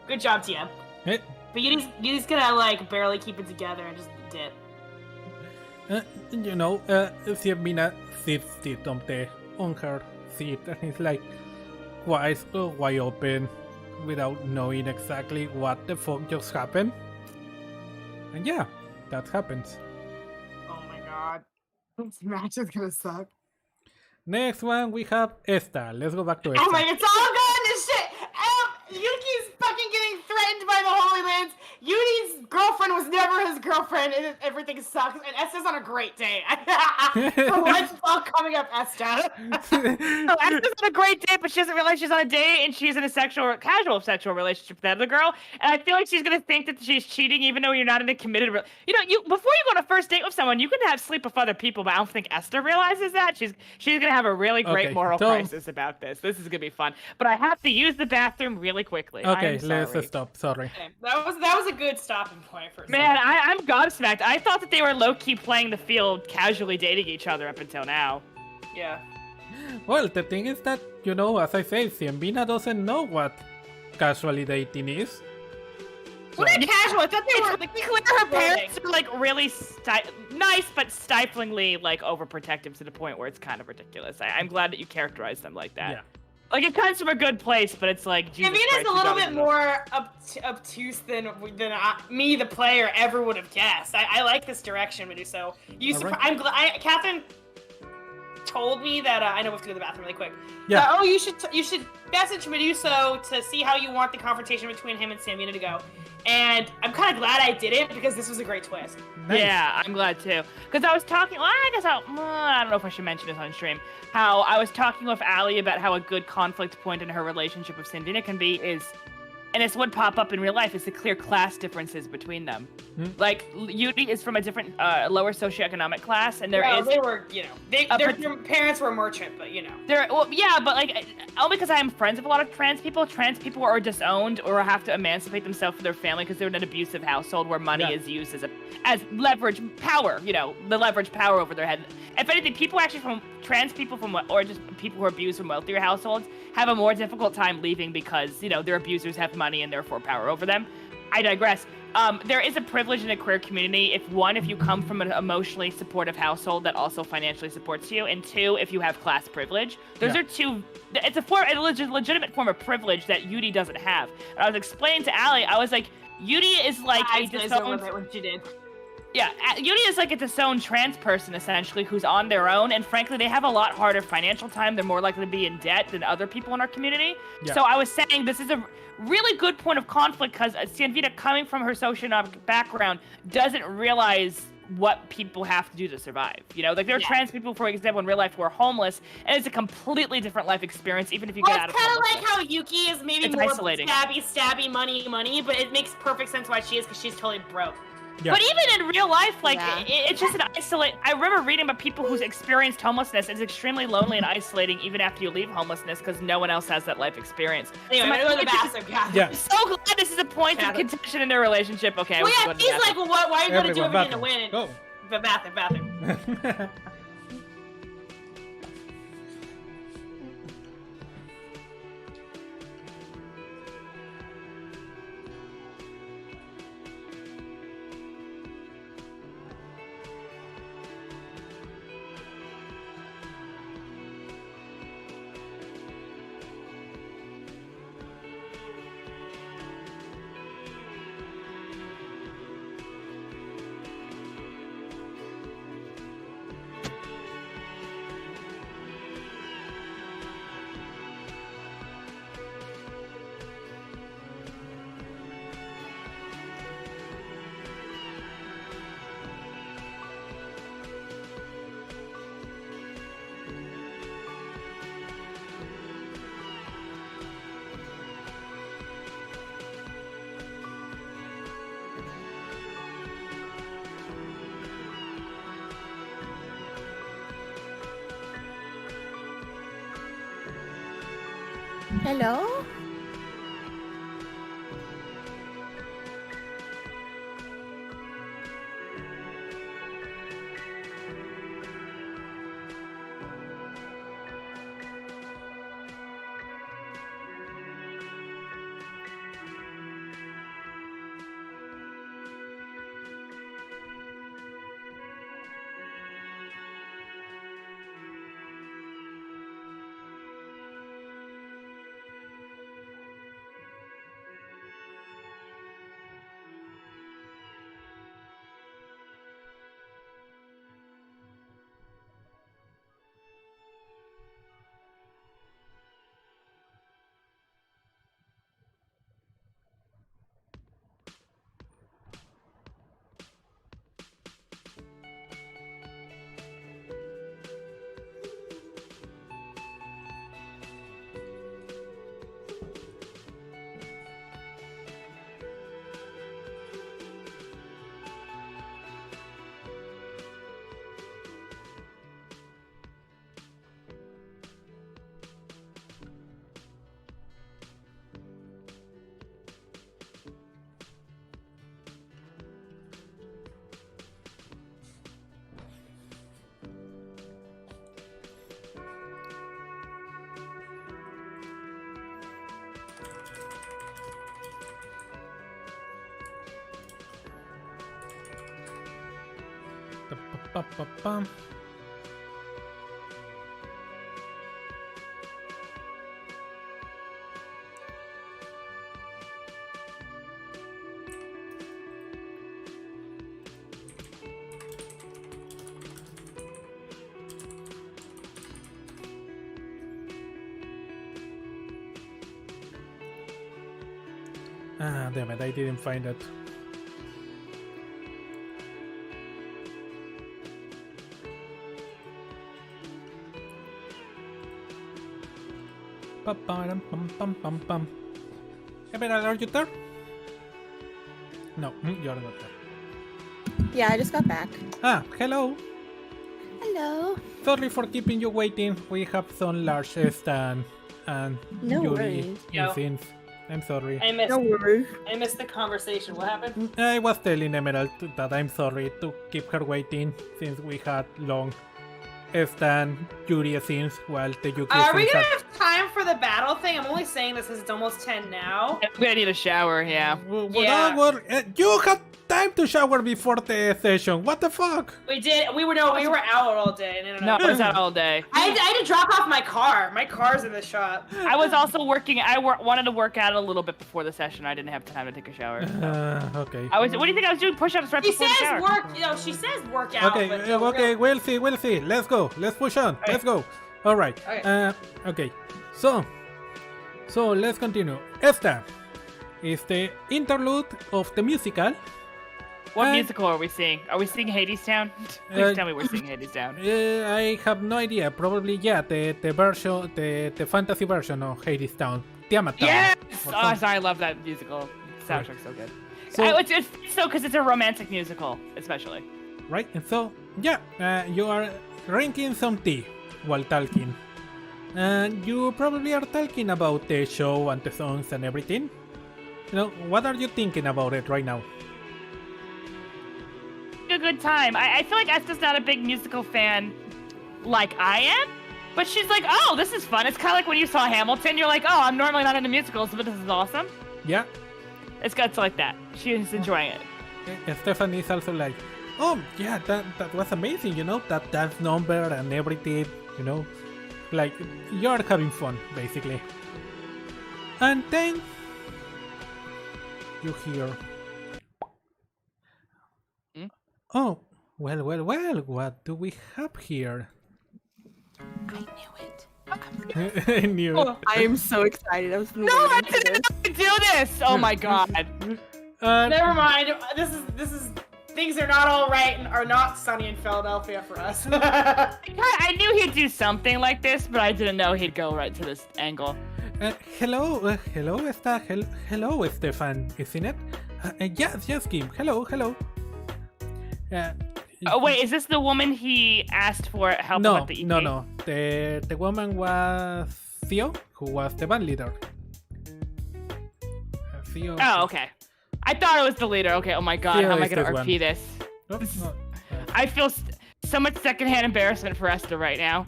Speaker 2: good job, TM.
Speaker 1: Eh,
Speaker 2: But Yuri's gonna like barely keep it together and just dip.
Speaker 1: Sanvina sits on her seat and it's like wide open without knowing exactly what the fuck just happened. And yeah, that happens.
Speaker 2: Oh my god, this match is gonna suck.
Speaker 1: Next one we have Esta. Let's go back to Esta.
Speaker 2: Oh my, it's all going to shit. Yuki's fucking getting threatened by the Holy Lands. Yuri's girlfriend was never his girlfriend, and everything sucks. And Esta's on a great day. So what's all coming up, Esta?
Speaker 3: So Esta's on a great date, but she doesn't realize she's on a date, and she's in a casual sexual relationship with that other girl. And I feel like she's gonna think that she's cheating, even though you're not in a committed. Before you go on a first date with someone, you can have sleep with other people, but I don't think Esta realizes that. She's gonna have a really great moral crisis about this. This is gonna be fun. But I have to use the bathroom really quickly.
Speaker 1: Okay, let's stop. Sorry.
Speaker 2: Okay, that was a good stopping point for a
Speaker 3: Man, I'm gobsmacked. I thought that they were low-key playing the field, casually dating each other up until now.
Speaker 2: Yeah.
Speaker 1: Well, the thing is that, as I say, Sanvina doesn't know what casually dating is.
Speaker 2: Well, they're casual. I thought they were like
Speaker 3: Clear her parents are like really nice, but stiflingly like overprotective to the point where it's kind of ridiculous. I'm glad that you characterized them like that.
Speaker 1: Yeah.
Speaker 3: Like it comes from a good place, but it's like Jesus
Speaker 2: Sanvina's
Speaker 3: Christ,
Speaker 2: a little bit more obtuse than me, the player, ever would have guessed. I like this direction, Meduso. I'm glad. Catherine told me that I know we have to go to the bathroom really quick.
Speaker 1: Yeah.
Speaker 2: You should message Meduso to see how you want the confrontation between him and Sanvina to go. And I'm kind of glad I did it because this was a great twist.
Speaker 1: Nice.
Speaker 3: Yeah, I'm glad too. Because I was talking, I don't know if I should mention this on stream, how I was talking with Ali about how a good conflict point in her relationship with Sanvina can be is, and this would pop up in real life, is the clear class differences between them. Like, Yuri is from a different, lower socioeconomic class, and
Speaker 2: they were, their parents were merchant, but
Speaker 3: but like, only because I am friends with a lot of trans people are disowned or have to emancipate themselves from their family because they're in an abusive household where money is used as leverage power, the leverage power over their head. If anything, trans people or just people who are abused from wealthier households have a more difficult time leaving because, their abusers have money and therefore power over them. I digress. There is a privilege in a queer community if you come from an emotionally supportive household that also financially supports you, and two, if you have class privilege. Those are two. It's a legitimate form of privilege that Yuri doesn't have. And I was explaining to Ali, I was like, Yuri is like a disowned.
Speaker 2: What you did.
Speaker 3: Yeah, Yuri is like a disowned trans person, essentially, who's on their own, and frankly, they have a lot harder financial time. They're more likely to be in debt than other people in our community. Yeah. So I was saying this is a really good point of conflict, because Sanvina, coming from her socioeconomic background, doesn't realize what people have to do to survive. There are trans people, for example, in real life who are homeless, and it's a completely different life experience, even if you get out of
Speaker 2: homelessness.
Speaker 3: It's
Speaker 2: kind of like how Yuki is maybe more
Speaker 3: isolating.
Speaker 2: stabby, money, but it makes perfect sense why she is, because she's totally broke.
Speaker 1: Yeah.
Speaker 3: But even in real life, it's just an isolate. I remember reading about people who's experienced homelessness. It's extremely lonely and isolating even after you leave homelessness because no one else has that life experience.
Speaker 2: Anyway, I'm going to go to the bathroom, Catherine.
Speaker 1: Yeah.
Speaker 3: I'm so glad this is a point of contention in their relationship. Okay.
Speaker 2: Well, yeah, he's like, well, why are you going to do everything to win?
Speaker 1: Go.
Speaker 2: The bathroom.
Speaker 4: Hello?
Speaker 1: Pa-pa-pa-pa-pam. Ah, damn it, I didn't find it. Pam. Enderal, are you there? No, you're not there.
Speaker 4: Yeah, I just got back.
Speaker 1: Ah, hello.
Speaker 4: Hello.
Speaker 1: Sorry for keeping you waiting. We have some large Esta and
Speaker 4: No
Speaker 1: Yuri
Speaker 4: worries.
Speaker 2: No.
Speaker 1: scenes. I'm sorry.
Speaker 4: No worries.
Speaker 2: I missed the conversation. What happened?
Speaker 1: I was telling Emerald that I'm sorry to keep her waiting since we had long Esta and Yuri scenes while the Yuki
Speaker 2: Are we
Speaker 1: scenes
Speaker 2: gonna
Speaker 1: had...
Speaker 2: have time for the battle thing? I'm only saying this because it's almost 10 now.
Speaker 3: I'm gonna need a shower, yeah.
Speaker 2: Yeah.
Speaker 1: You had time to shower before the session. What the fuck?
Speaker 2: We did. We were out all day.
Speaker 3: No, I was out all day.
Speaker 2: I had to drop off my car. My car's in the shop.
Speaker 3: I was also working. Wanted to work out a little bit before the session. I didn't have time to take a shower.
Speaker 1: Okay.
Speaker 3: What do you think I was doing? Push-ups right
Speaker 2: She
Speaker 3: before the
Speaker 2: says
Speaker 3: shower.
Speaker 2: work. You know, she says work out.
Speaker 1: Okay,
Speaker 2: but no,
Speaker 1: okay, we'll see. Let's go. Let's push on.
Speaker 2: Okay.
Speaker 1: Let's go. All right.
Speaker 2: Okay.
Speaker 1: Okay. So let's continue. Esta is the interlude of the musical.
Speaker 3: What musical are we seeing? Are we seeing Hades Town? Please tell me we're seeing Hades Town.
Speaker 1: I have no idea. Probably the version, the fantasy version of Hades Town, Tiamat Town.
Speaker 3: Yes!
Speaker 1: or
Speaker 3: Oh,
Speaker 1: something.
Speaker 3: sorry, I love that musical. Soundtrack's so good.
Speaker 1: So-
Speaker 3: It's so because it's a romantic musical, especially.
Speaker 1: Right. And so you are drinking some tea while talking, and you probably are talking about the show and the songs and everything. You know, what are you thinking about it right now?
Speaker 3: A good time. I feel like Esta's not a big musical fan like I am, but she's like, oh, this is fun. It's kind of like when you saw Hamilton. You're like, oh, I'm normally not into musicals, but this is awesome.
Speaker 1: Yeah.
Speaker 3: It's like that. She's enjoying it.
Speaker 1: Stephanie is also like, oh yeah, that was amazing. You know, that dance number and everything. You know, like you're having fun basically. And then you hear. Oh, well, what do we have here?
Speaker 4: I knew it.
Speaker 1: I knew it.
Speaker 4: I am so excited. I was
Speaker 3: No, I didn't do this. Oh my god.
Speaker 2: Never mind. This is. Things are not all right and are not sunny in Philadelphia for us.
Speaker 3: I knew he'd do something like this, but I didn't know he'd go right to this angle.
Speaker 1: Hello, Esta. Hello, Stefan, isn't it? Yes, Kim. Hello.
Speaker 3: Oh wait, is this the woman he asked for help with the EP?
Speaker 1: No. The woman was Theo, who was the band leader. Theo.
Speaker 3: Oh, okay. I thought it was the leader. Okay, oh my god,
Speaker 1: Theo
Speaker 3: how am I
Speaker 1: is
Speaker 3: gonna
Speaker 1: this
Speaker 3: RP
Speaker 1: one.
Speaker 3: this?
Speaker 1: No, no.
Speaker 3: I feel so much secondhand embarrassment for Esta right now.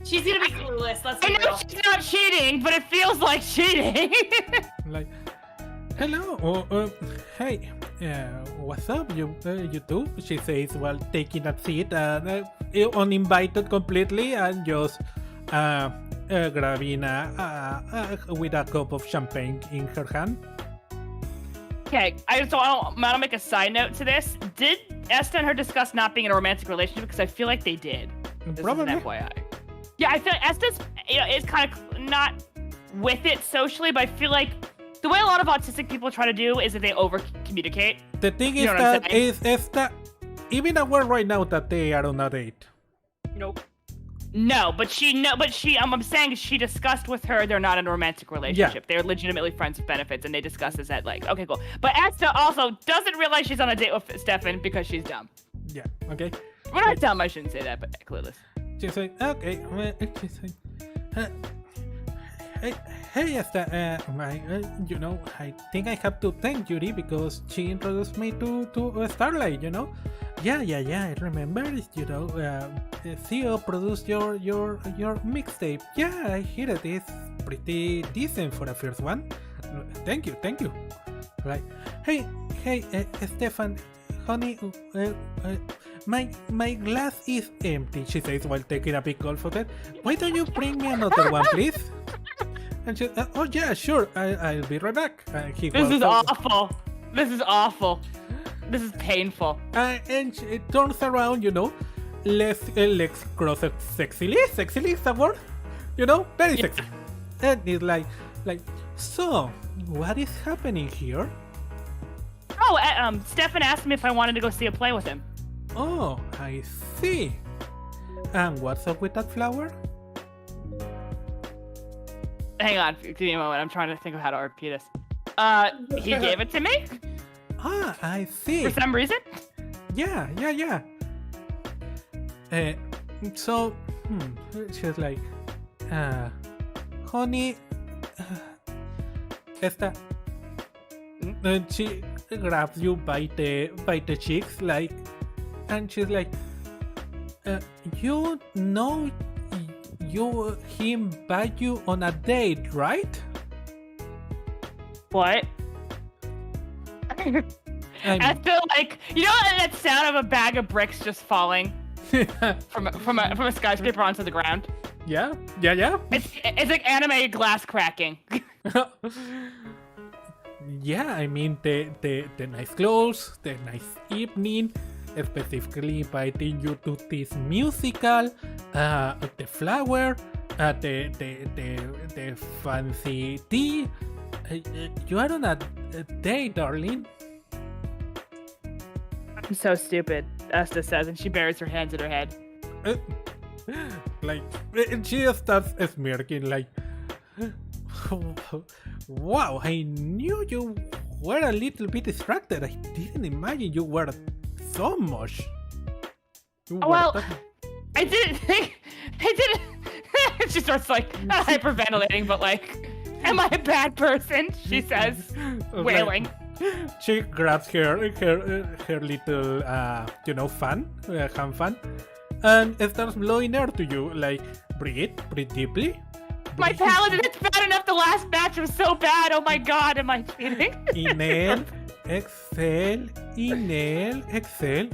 Speaker 2: She's gonna be clueless. Let's
Speaker 3: I
Speaker 2: be
Speaker 3: know
Speaker 2: real.
Speaker 3: she's not cheating, but it feels like cheating.
Speaker 1: Like, hello, hey, what's up, you two? She says while taking a seat, uninvited completely, and just grabbing with a cup of champagne in her hand.
Speaker 3: Okay, I want to make a side note to this. Did Esta and her discuss not being in a romantic relationship? Because I feel like they did. This
Speaker 1: Probably.
Speaker 3: is an FYI. Yeah, I feel like Esta's is kind of not with it socially, but I feel like the way a lot of autistic people try to do is that they over communicate.
Speaker 1: The thing
Speaker 3: You
Speaker 1: is
Speaker 3: know what I'm
Speaker 1: that
Speaker 3: saying?
Speaker 1: is that even aware right now that they are on a date.
Speaker 3: Nope. No, but I'm saying she discussed with her they're not in a romantic relationship. They're legitimately friends with benefits, and they discuss is that like, okay, cool. But Esta also doesn't realize she's on a date with Stefan because she's dumb.
Speaker 1: Yeah. Okay.
Speaker 3: When I'm dumb, I shouldn't say that, but clueless.
Speaker 1: She's like, okay. She's like, hey, Esta. I think I have to thank Yuri because she introduced me to Starlight. Yeah. I remember. Theo produced your mixtape. Yeah, I hear it. It's pretty decent for a first one. Thank you. Like, hey, Stefan, honey, my glass is empty, she says while taking a big gulp of it. Why don't you bring me another one, please? And she, oh yeah, sure, I'll be right back.
Speaker 3: This is awful. This is awful. This is painful.
Speaker 1: And she turns around, legs crossed sexily. Sexily is a word, very sexy. And it's like, so, what is happening here?
Speaker 3: Oh, Stefan asked me if I wanted to go see a play with him.
Speaker 1: Oh, I see. And what's up with that flower?
Speaker 3: Hang on, give me a moment. I'm trying to think of how to repeat this. He gave it to me
Speaker 1: Ah, I see.
Speaker 3: for some reason.
Speaker 1: Yeah. So, she's like, honey, Esta. And she grabs you by the cheeks, like, and she's like, he invited you on a date, right?
Speaker 3: What? I feel like that sound of a bag of bricks just falling from a skyscraper onto the ground.
Speaker 1: Yeah.
Speaker 3: It's like anime glass cracking.
Speaker 1: Yeah, I mean the nice clothes, the nice evening, specifically inviting you to this musical, the flower, the fancy tea. You are on a date, darling.
Speaker 3: I'm so stupid, Esta says, and she buries her hands in her head.
Speaker 1: Like, she just starts smirking, like, wow, I knew you were a little bit distracted. I didn't imagine you were so much.
Speaker 3: Well, I didn't. She starts like not hyperventilating, but like, am I a bad person? She says, wailing.
Speaker 1: She grabs her little fan, hand fan, and starts blowing air to you. Like, breathe deeply.
Speaker 3: My paladin, it's bad enough. The last match was so bad. Oh my god, am I cheating?
Speaker 1: Inhale, exhale.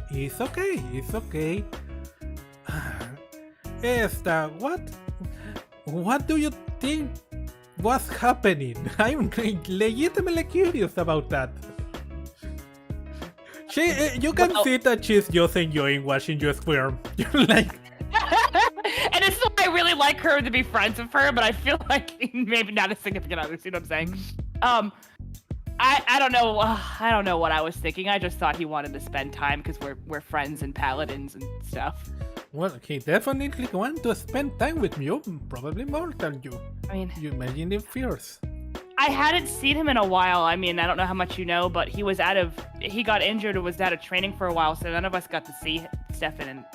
Speaker 1: It's okay. Esta, what do you think was happening? I'm legitimately curious about that. You can see that she's just enjoying watching you squirm. You're like,
Speaker 3: and it's why I really like her to be friends with her, but I feel like maybe not a significant other. See what I'm saying? I don't know. I don't know what I was thinking. I just thought he wanted to spend time because we're friends and paladins and stuff.
Speaker 1: well, he definitely wants to spend time with you, probably more than you.
Speaker 3: I mean,
Speaker 1: You imagine it fierce.
Speaker 3: I hadn't seen him in a while. I mean, I don't know how much you know, but he got injured and was out of training for a while, so none of us got to see Stefan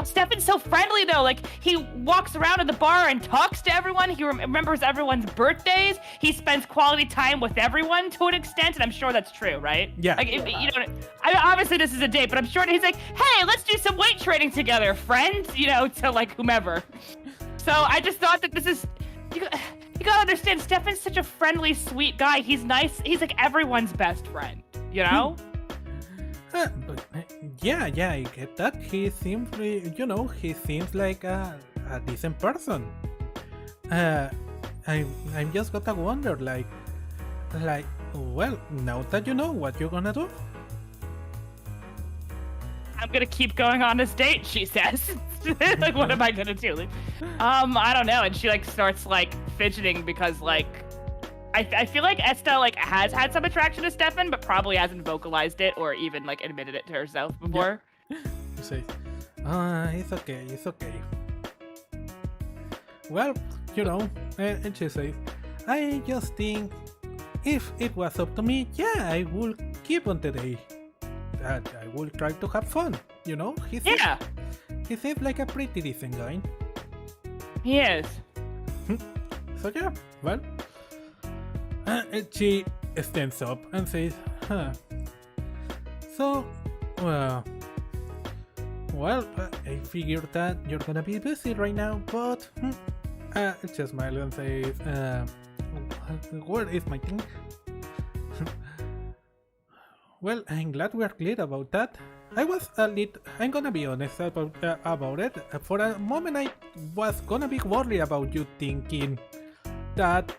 Speaker 3: Stefan's so friendly though. Like he walks around at the bar and talks to everyone. He remembers everyone's birthdays. He spends quality time with everyone to an extent, and I'm sure that's true, right?
Speaker 1: Yeah.
Speaker 3: Like you know, obviously this is a date, but I'm sure he's like, hey, let's do some weight training together, friends. You know, to like whomever. So I just thought that this is. You gotta understand, Stefan's such a friendly, sweet guy. He's nice. He's like everyone's best friend. You know?
Speaker 1: Yeah, I get that. He seems, he seems like a decent person. I'm just gotta wonder, like, well, now that you know what you're gonna do.
Speaker 3: I'm gonna keep going on this date, she says. Like, what am I gonna do? Like, I don't know. And she like starts like fidgeting because like I feel like Esta like has had some attraction to Stefan, but probably hasn't vocalized it or even like admitted it to herself before.
Speaker 1: He says, it's okay. Well, and she says, I just think if it was up to me, yeah, I would keep on today. That I will try to have fun, He seems like a pretty decent guy.
Speaker 3: He is.
Speaker 1: So yeah, well, she stands up and says, So, well, I figured that you're gonna be busy right now, but she smiles and says, where is my thing? Well, I'm glad we're clear about that. I'm gonna be honest about it. For a moment, I was gonna be worried about you thinking that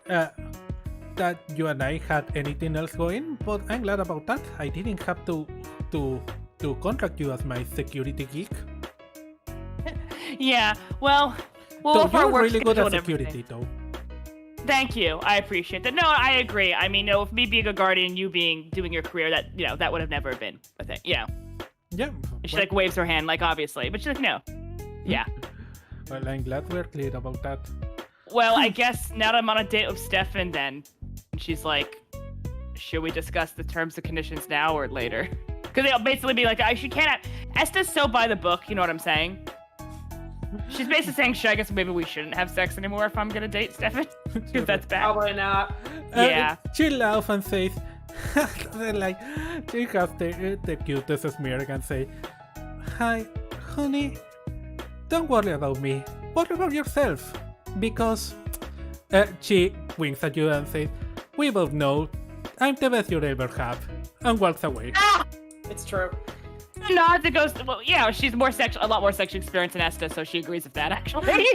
Speaker 1: you and I had anything else going, but I'm glad about that. I didn't have to contract you as my security geek.
Speaker 3: Yeah, well,
Speaker 1: So
Speaker 3: if our
Speaker 1: you're
Speaker 3: work
Speaker 1: really good at
Speaker 3: schedule and
Speaker 1: security,
Speaker 3: everything.
Speaker 1: though.
Speaker 3: Thank you. I appreciate that. No, I agree. I mean, no, with me being a guardian, you doing your career, that would have never been a thing. Yeah. She like waves her hand, like obviously, but she's like, no. Yeah.
Speaker 1: Well, I'm glad we're clear about that.
Speaker 3: Well, I guess now that I'm on a date with Stefan, then she's like, should we discuss the terms and conditions now or later? Because they'll basically be like, she can't. Esta's so by the book. You know what I'm saying? She's basically saying, I guess maybe we shouldn't have sex anymore if I'm gonna date Stefan, because that's bad.
Speaker 2: Probably not.
Speaker 3: Yeah.
Speaker 1: She laughs and says, like, she has the cutest smirk and say, hi, honey, don't worry about me, worry about yourself, because she winks at you and says, we both know I'm the best you'll ever have, and walks away.
Speaker 3: Ah!
Speaker 2: It's true.
Speaker 3: Nods and goes, well, yeah, she's a lot more sexual experience than Esta, so she agrees with that, actually.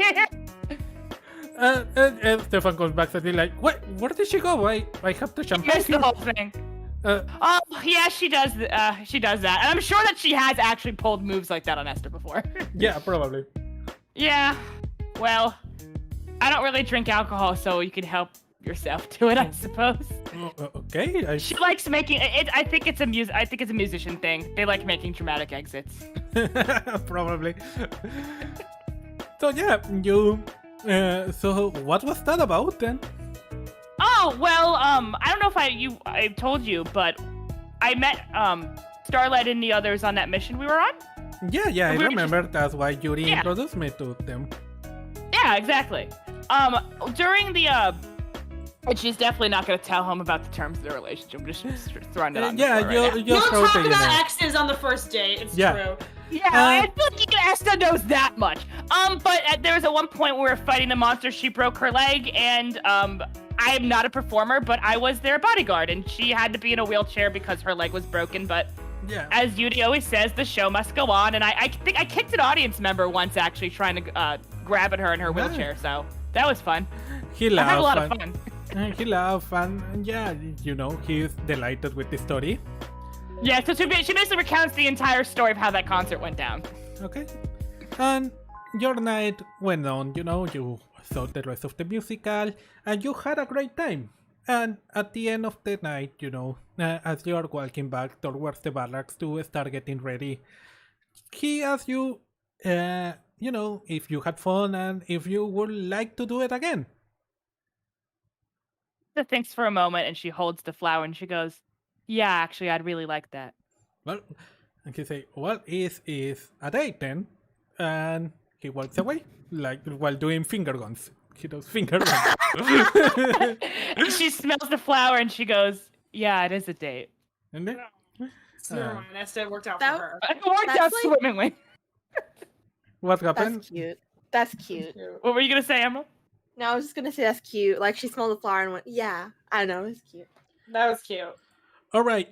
Speaker 1: And Stefan comes back and he's like, what? Where did she go? I have the champagne.
Speaker 3: Missed the whole thing. Oh, yeah, she does. She does that, and I'm sure that she has actually pulled moves like that on Esta before.
Speaker 1: Yeah, probably.
Speaker 3: Yeah. Well, I don't really drink alcohol, so you can help yourself to it, I suppose.
Speaker 1: Okay.
Speaker 3: She likes making it. I think it's a musician thing. They like making dramatic exits.
Speaker 1: Probably. So yeah, you. So what was that about then?
Speaker 3: Oh well, I don't know if I told you, but I met Starlight and the others on that mission we were on.
Speaker 1: Yeah, I remember. That's why Yuri introduced me to them.
Speaker 3: Yeah, exactly. During the and she's definitely not going to tell him about the terms of their relationship. I'm just throwing it on.
Speaker 1: Yeah,
Speaker 3: the floor
Speaker 2: You don't talk about exes on the first date. It's true.
Speaker 3: Yeah, I feel like even Esta knows that much. But there was at one point we were fighting the monster. She broke her leg, and I am not a performer, but I was their bodyguard, and she had to be in a wheelchair because her leg was broken. But as Yuri always says, the show must go on. And I think I kicked an audience member once, actually trying to grab at her in her wheelchair. So that was fun.
Speaker 1: He laughed.
Speaker 3: I had a lot of fun.
Speaker 1: He laughed, and yeah, he's delighted with the story.
Speaker 3: Yeah, so she basically recounts the entire story of how that concert went down.
Speaker 1: Okay. And your night went on, you saw the rest of the musical, and you had a great time. And at the end of the night, as you are walking back towards the barracks to start getting ready, he asks you, if you had fun and if you would like to do it again.
Speaker 3: Thinks for a moment, and she holds the flower, and she goes, yeah, actually, I'd really like that.
Speaker 1: Well, and he say, well, is a date then. and he walks away, like while doing finger guns. He does finger guns.
Speaker 3: And she smells the flower and she goes, "Yeah, it is a date."
Speaker 1: And then,
Speaker 2: Never mind. That worked out
Speaker 4: that-
Speaker 2: for her.
Speaker 3: It worked
Speaker 4: That's
Speaker 3: out
Speaker 4: like-
Speaker 3: swimmingly.
Speaker 1: what happened?
Speaker 4: That's cute. That's cute.
Speaker 3: What were you gonna say, Emerald?
Speaker 4: No, I was just gonna say that's cute. Like she smelled the flower and went, yeah. I know, it's cute.
Speaker 2: That was cute.
Speaker 1: All right,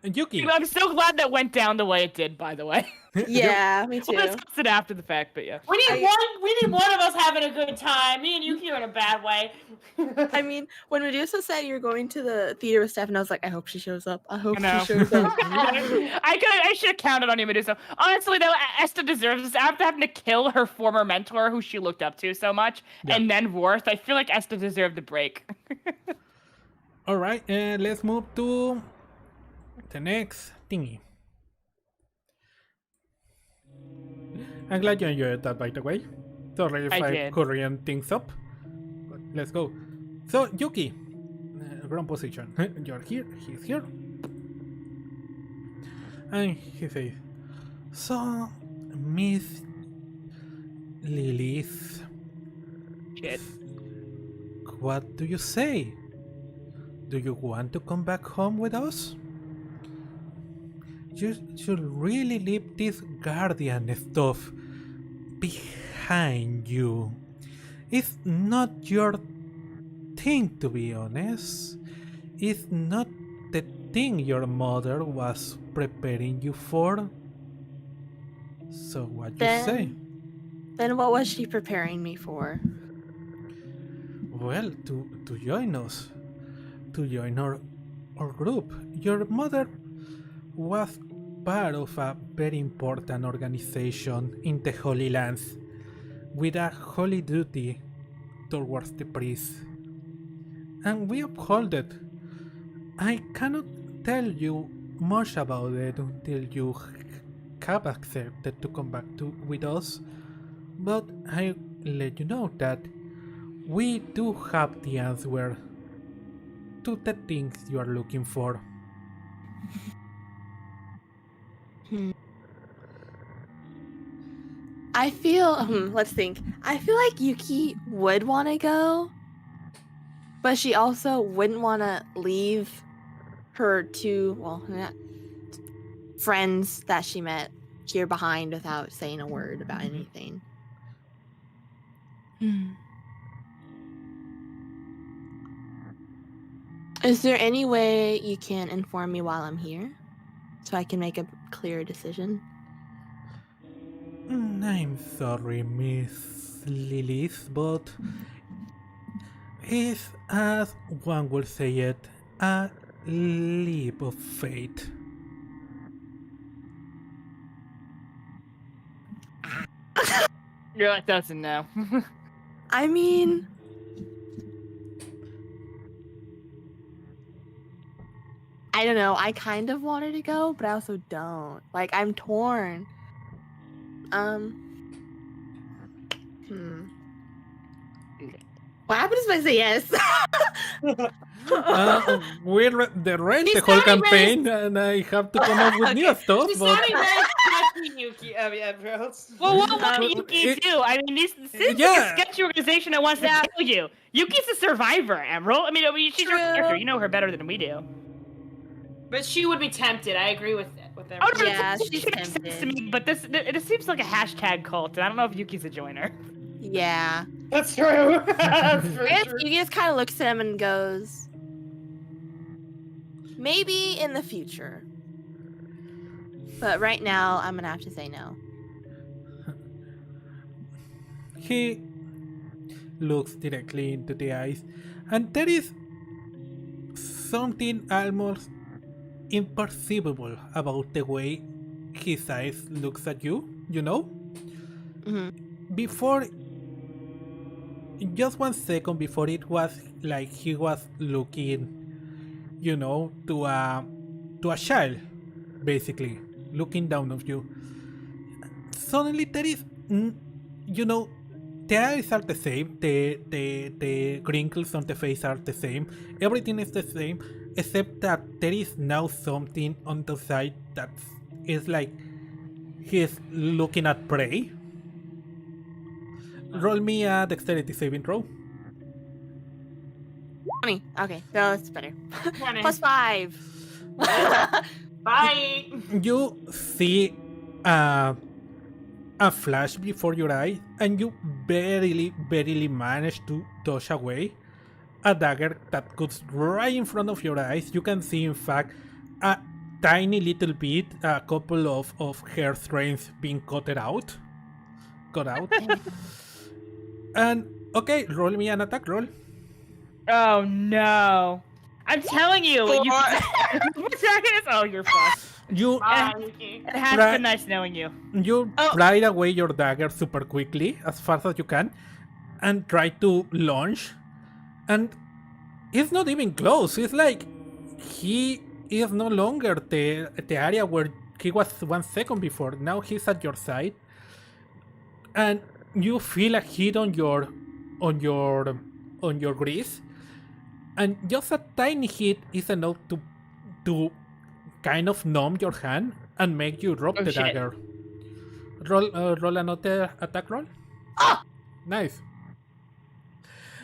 Speaker 1: Yuki.
Speaker 3: I'm so glad that went down the way it did. By the way,
Speaker 4: Yeah, me too.
Speaker 3: we'll discuss it after the fact, but yeah.
Speaker 2: We need one of us having a good time. Me and Yuki are in a bad way.
Speaker 4: I mean, when Medusa said you're going to the theater with Steph, and I was like, I hope she shows up. I hope
Speaker 3: I know.
Speaker 4: she shows up.
Speaker 3: I should have counted on you, Medusa. Honestly, though, Esta deserves this. After having to kill her former mentor, who she looked up to so much, and then Worth, I feel like Esta deserved a break.
Speaker 1: All right, let's move to the next thingy. I'm glad you enjoyed that, by the way. Sorry if
Speaker 3: I
Speaker 1: I'm
Speaker 3: did.
Speaker 1: hurrying things up. But let's go. So, Yuki, ground position. You're here, he's here. And he says, so, Miss Lilith,
Speaker 3: Shit.
Speaker 1: what do you say? Do you want to come back home with us? You should really leave this guardian stuff behind you. It's not your thing, to be honest. It's not the thing your mother was preparing you for. So what you say?
Speaker 4: Then what was she preparing me for?
Speaker 1: Well, to join us. To join our group. Your mother was part of a very important organization in the Holy Lands with a holy duty towards the priest. And we uphold it. I cannot tell you much about it until you have accepted to come back with us, but I'll let you know that we do have the answer to the things you are looking for.
Speaker 4: I feel, let's think. I feel like Yuki would want to go, but she also wouldn't want to leave her two, friends that she met here behind without saying a word about anything. Is there any way you can inform me while I'm here so I can make a clear decision?
Speaker 1: I'm sorry, Miss Lilith, but it's, as one would say it, a leap of faith.
Speaker 3: Girl doesn't know.
Speaker 4: I mean, I don't know. I kind of wanted to go, but I also don't. Like, I'm torn. What happens if I say yes?
Speaker 1: We rent
Speaker 2: She's
Speaker 1: the whole
Speaker 2: not even-
Speaker 1: campaign, and I have to come up with new stuff.
Speaker 2: She's
Speaker 1: But
Speaker 2: sounding very sketchy, Yuki. Bros.
Speaker 3: Well, what would Yuki do? I mean, this is
Speaker 1: Yeah.
Speaker 3: a sketchy organization that wants to kill you. Yuki's a survivor, Emerald. I mean, she's your
Speaker 4: True.
Speaker 3: character. You know her better than we do.
Speaker 2: But she would be tempted. I agree with them.
Speaker 3: Oh, no,
Speaker 4: Yeah,
Speaker 3: this
Speaker 4: she's
Speaker 3: makes sense to
Speaker 4: tempted.
Speaker 3: me, but it seems like a hashtag cult, and I don't know if Yuki's a joiner.
Speaker 4: Yeah.
Speaker 2: That's true. That's
Speaker 4: I guess Yuki just kind of looks at him and goes, maybe in the future. But right now, I'm going to have to say no.
Speaker 1: he looks directly into the eyes, and there is something almost imperceivable about the way his eyes looks at you, you know? Before, just 1 second before, it was like he was looking, you know, to a child, basically, looking down on you. Suddenly there is, you know, the eyes are the same, the wrinkles on the face are the same, everything is the same, except that there is now something on the side that is like he's looking at prey, Roll me a dexterity saving throw.
Speaker 4: 20. Okay, that's better.
Speaker 2: 20.
Speaker 4: Plus 5.
Speaker 2: Bye.
Speaker 1: You see a flash before your eye, and you barely manage to dodge away a dagger that cuts right in front of your eyes. You can see, in fact, a tiny little bit, a couple of hair strands being cut out. And okay, roll me an attack roll.
Speaker 3: Oh no! I'm telling you, you. Oh, you're fucked.
Speaker 1: You
Speaker 2: Bye, Yuki.
Speaker 3: It has
Speaker 1: Right.
Speaker 3: been nice knowing you.
Speaker 1: ride away your dagger super quickly, as fast as you can, and try to launch. And it's not even close. It's like he is no longer the area where he was 1 second before. Now he's at your side, and you feel a hit on your grease, and just a tiny hit is enough to kind of numb your hand and make you drop the
Speaker 3: shit.
Speaker 1: dagger. Roll another attack roll.
Speaker 4: Ah!
Speaker 1: Nice.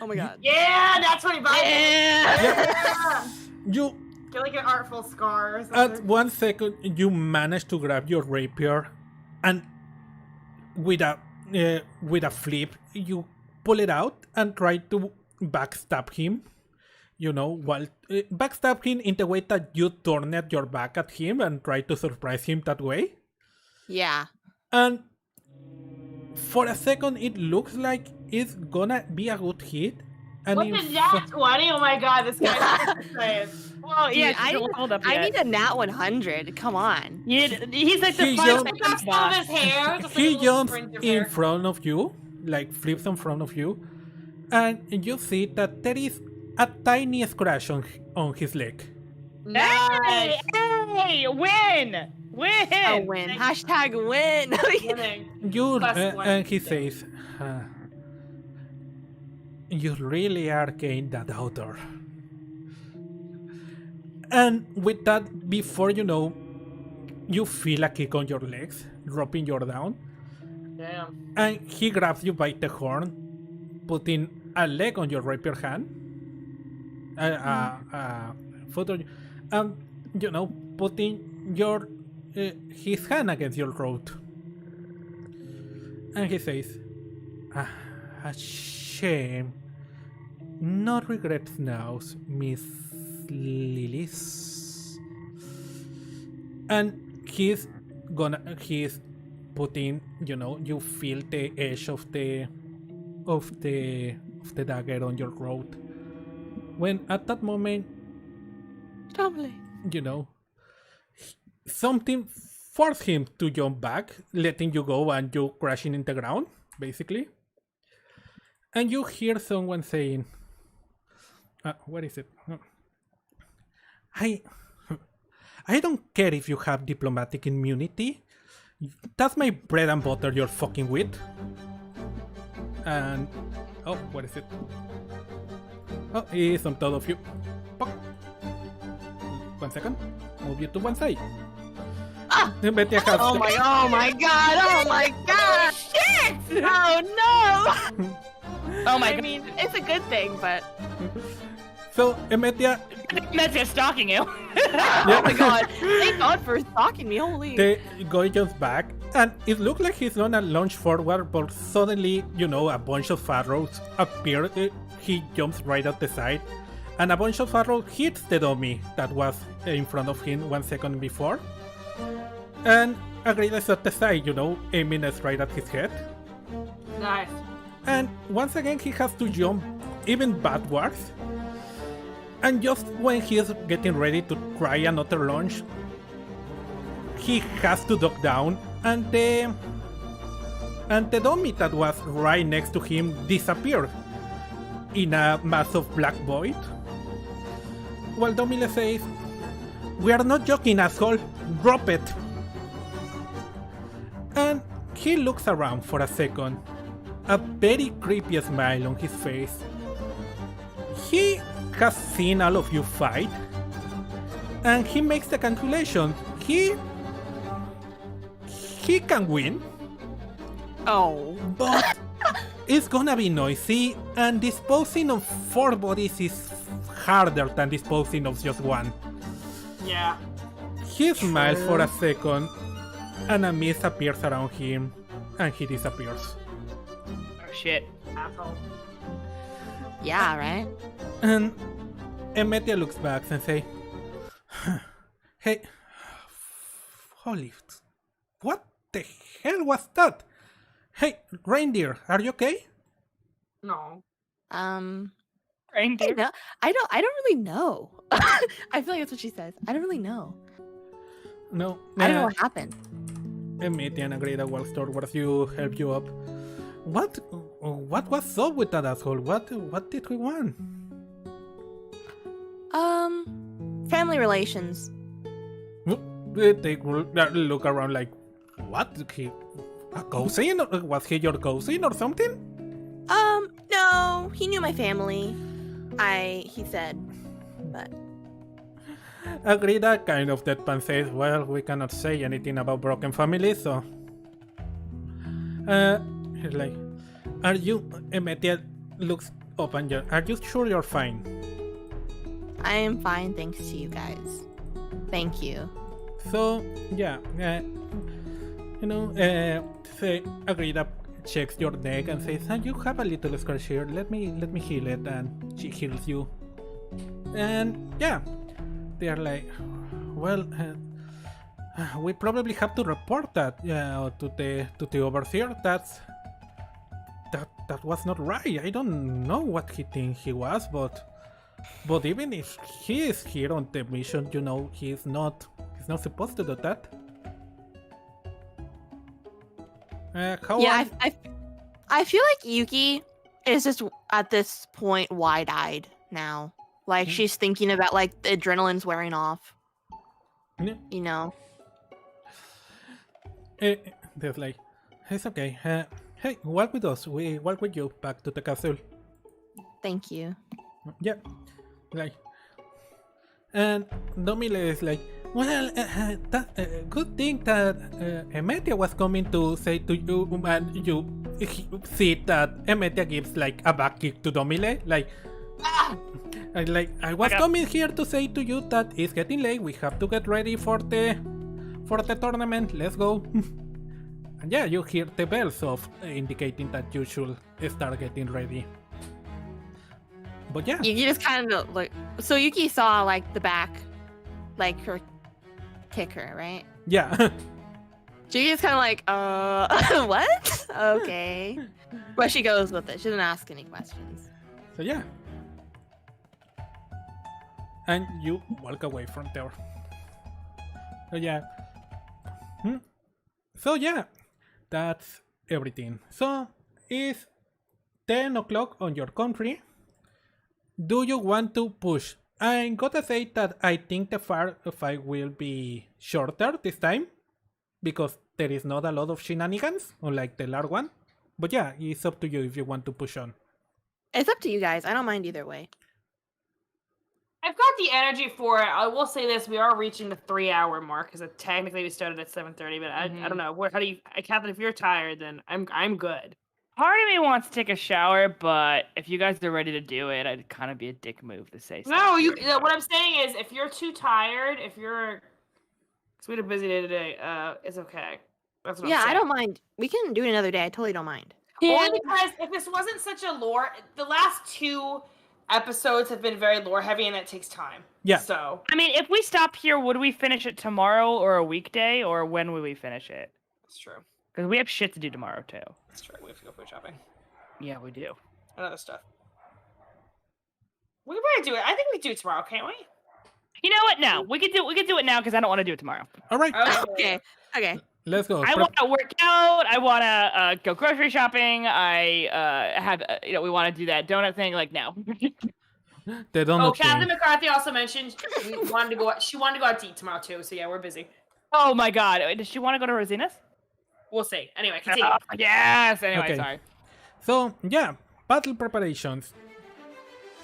Speaker 4: Oh my god.
Speaker 2: Yeah, that's 25.
Speaker 4: Yeah!
Speaker 1: You
Speaker 2: Get like an artful scar or
Speaker 1: at
Speaker 2: something.
Speaker 1: 1 second you manage to grab your rapier, and with a flip you pull it out and try to backstab him. You know, while backstab him in the way that you turn at your back at him and try to surprise him that way.
Speaker 4: Yeah.
Speaker 1: And for a second it looks like it's gonna be a good hit. And
Speaker 2: What
Speaker 1: in
Speaker 2: is that? 20? Oh my god, this guy's insane.
Speaker 3: Well, yeah,
Speaker 4: Dude,
Speaker 3: she's hold up
Speaker 4: I
Speaker 3: yet.
Speaker 4: need a nat 100. Come on.
Speaker 3: He's like the
Speaker 1: He
Speaker 3: first
Speaker 1: jumped-
Speaker 2: Picks up some of his hair. Just like a
Speaker 1: he
Speaker 2: little
Speaker 1: jumps
Speaker 2: fringe of
Speaker 1: in
Speaker 2: hair.
Speaker 1: front of you, like flips in front of you, and you see that there is a tiny scratch on his leg.
Speaker 3: Hey, hey, win! Win!
Speaker 4: A win. Hashtag win.
Speaker 2: Winning.
Speaker 1: You
Speaker 2: Plus one.
Speaker 1: and he says, "You really are getting that outer." And with that, before you know, you feel a kick on your legs, dropping you down,
Speaker 2: Damn.
Speaker 1: and he grabs you by the horn, putting a leg on your rapier hand, foot on, you know, putting your his hand against your throat, and he says, "A shame. No regrets now, Miss Lilies." And he's putting, you know, you feel the edge of the dagger on your throat. When at that moment,
Speaker 4: Totally.
Speaker 1: you know, something forced him to jump back, letting you go and you crashing in the ground, basically. And you hear someone saying, what is it? I don't care if you have diplomatic immunity. That's my bread and butter you're fucking with. And oh, what is it? Oh, it's on top of you. Pop. 1 second. Move you to one side.
Speaker 4: Ah!
Speaker 1: Betty has
Speaker 4: Oh my god. Oh my god.
Speaker 3: Shit!
Speaker 4: Oh no.
Speaker 3: Oh my
Speaker 4: I
Speaker 3: god.
Speaker 4: mean, it's a good thing, but
Speaker 1: So, Emetia,
Speaker 3: Metzia stalking you.
Speaker 4: oh my god. Thank god for stalking me. Holy.
Speaker 1: the guy jumps back, and it looks like he's gonna launch forward, but suddenly, you know, a bunch of arrows appear. He jumps right at the side, and a bunch of arrows hits the dummy that was in front of him 1 second before. And a grenade is at the side, you know, aiming right at his head.
Speaker 2: Nice.
Speaker 1: And once again, he has to jump even backwards. And just when he is getting ready to try another launch, he has to duck down, and the dummy that was right next to him disappeared in a massive black void. While Domile says, "We are not joking, asshole. Drop it." And he looks around for a second, a very creepy smile on his face. He has seen all of you fight, and he makes the calculation. He can win,
Speaker 4: Oh.
Speaker 1: but it's gonna be noisy, and disposing of 4 bodies is harder than disposing of just one.
Speaker 2: Yeah.
Speaker 1: He smiles for a second, and a mist appears around him, and he disappears.
Speaker 3: Oh shit.
Speaker 2: Asshole.
Speaker 4: Yeah, right?
Speaker 1: And Emetia looks back and say, "Hey, holy, what the hell was that? Hey, reindeer, are you okay?"
Speaker 2: No.
Speaker 3: Reindeer.
Speaker 4: No, I don't really know. I feel like that's what she says. I don't really know.
Speaker 1: No,
Speaker 4: I don't know what happened.
Speaker 1: Emetia and Agreda walks towards you, help you up. What was up with that asshole? What did we want?
Speaker 4: Family relations.
Speaker 1: They look around like, what? A cousin? Was he your cousin or something?
Speaker 4: No, he knew my family. He said, but
Speaker 1: Agreda kind of deadpan says, well, we cannot say anything about broken families, so... He's like, are you... Emetia looks up and are you sure you're fine?
Speaker 4: I am fine thanks to you guys. Thank you.
Speaker 1: So, yeah, say, Agreda checks your neck and says, you have a little scar here, let me heal it, and she heals you. And, yeah, they are like, well, we probably have to report that to the overseer. That was not right. I don't know what he thinks he was, but even if he is here on the mission, he's not supposed to do that.
Speaker 4: I feel like Yuki is just at this point wide-eyed now. Like she's thinking about like the adrenaline's wearing off.
Speaker 1: Yeah.
Speaker 4: You know.
Speaker 1: There's like, it's okay. Hey, walk with us. We walk with you back to the castle.
Speaker 4: Thank you.
Speaker 1: Yeah, like, and Domile is like, well, that's a good thing that Emetia was coming to say to you, and you see that Emetia gives like a back kick to Domile, like, I was coming here to say to you that it's getting late. We have to get ready for the tournament. Let's go. And yeah, you hear the bells of indicating that you should start getting ready. But yeah,
Speaker 4: Yuki just kind of like, so Yuki saw like the back, like her kick her, right?
Speaker 1: yeah.
Speaker 4: She just kind of like, what? Okay. But she goes with it. She doesn't ask any questions.
Speaker 1: So yeah. And you walk away from there. So yeah. So yeah, that's everything. So it's 10 o'clock on your country. Do you want to push? I'm gonna say that I think the fight will be shorter this time, because there is not a lot of shenanigans, unlike the last one. But yeah, it's up to you if you want to push on.
Speaker 4: It's up to you guys. I don't mind either way.
Speaker 2: I've got the energy for it. I will say this: we are reaching the 3-hour mark because technically we started at 7:30. But I don't know. How do you, Catherine? If you're tired, then I'm good.
Speaker 3: Part of me wants to take a shower, but if you guys are ready to do it, I'd kind of be a dick move to say so.
Speaker 2: No, what I'm saying is, if you're too tired, because we had a busy day today, it's okay. That's what I'm saying.
Speaker 4: I don't mind. We can do it another day. I totally don't mind.
Speaker 2: Only because if this wasn't such a lore, the last 2 episodes have been very lore heavy, and that takes time.
Speaker 1: Yeah.
Speaker 2: So
Speaker 3: I mean, if we stop here, would we finish it tomorrow or a weekday, or when would we finish it?
Speaker 2: that's true.
Speaker 3: Because we have shit to do tomorrow too.
Speaker 2: That's true. We have to go food shopping
Speaker 3: Yeah, we do.
Speaker 2: and other stuff. We can probably do it. I think we do it tomorrow, can't we?
Speaker 3: You know what? No, we could do it now because I don't want to do it tomorrow.
Speaker 1: All right,
Speaker 4: Okay.
Speaker 1: let's go.
Speaker 3: I want to work out. I want to go grocery shopping. I have, we want to do that donut thing. Like, no.
Speaker 1: They don't.
Speaker 2: Oh, Captain McCarthy also mentioned she wanted to go out to eat tomorrow too. So yeah, we're busy.
Speaker 3: Oh my God, does she want to go to Rosina's?
Speaker 2: We'll see. Anyway, continue.
Speaker 3: Yes. Anyway,
Speaker 1: Okay.
Speaker 3: sorry.
Speaker 1: So yeah, battle preparations.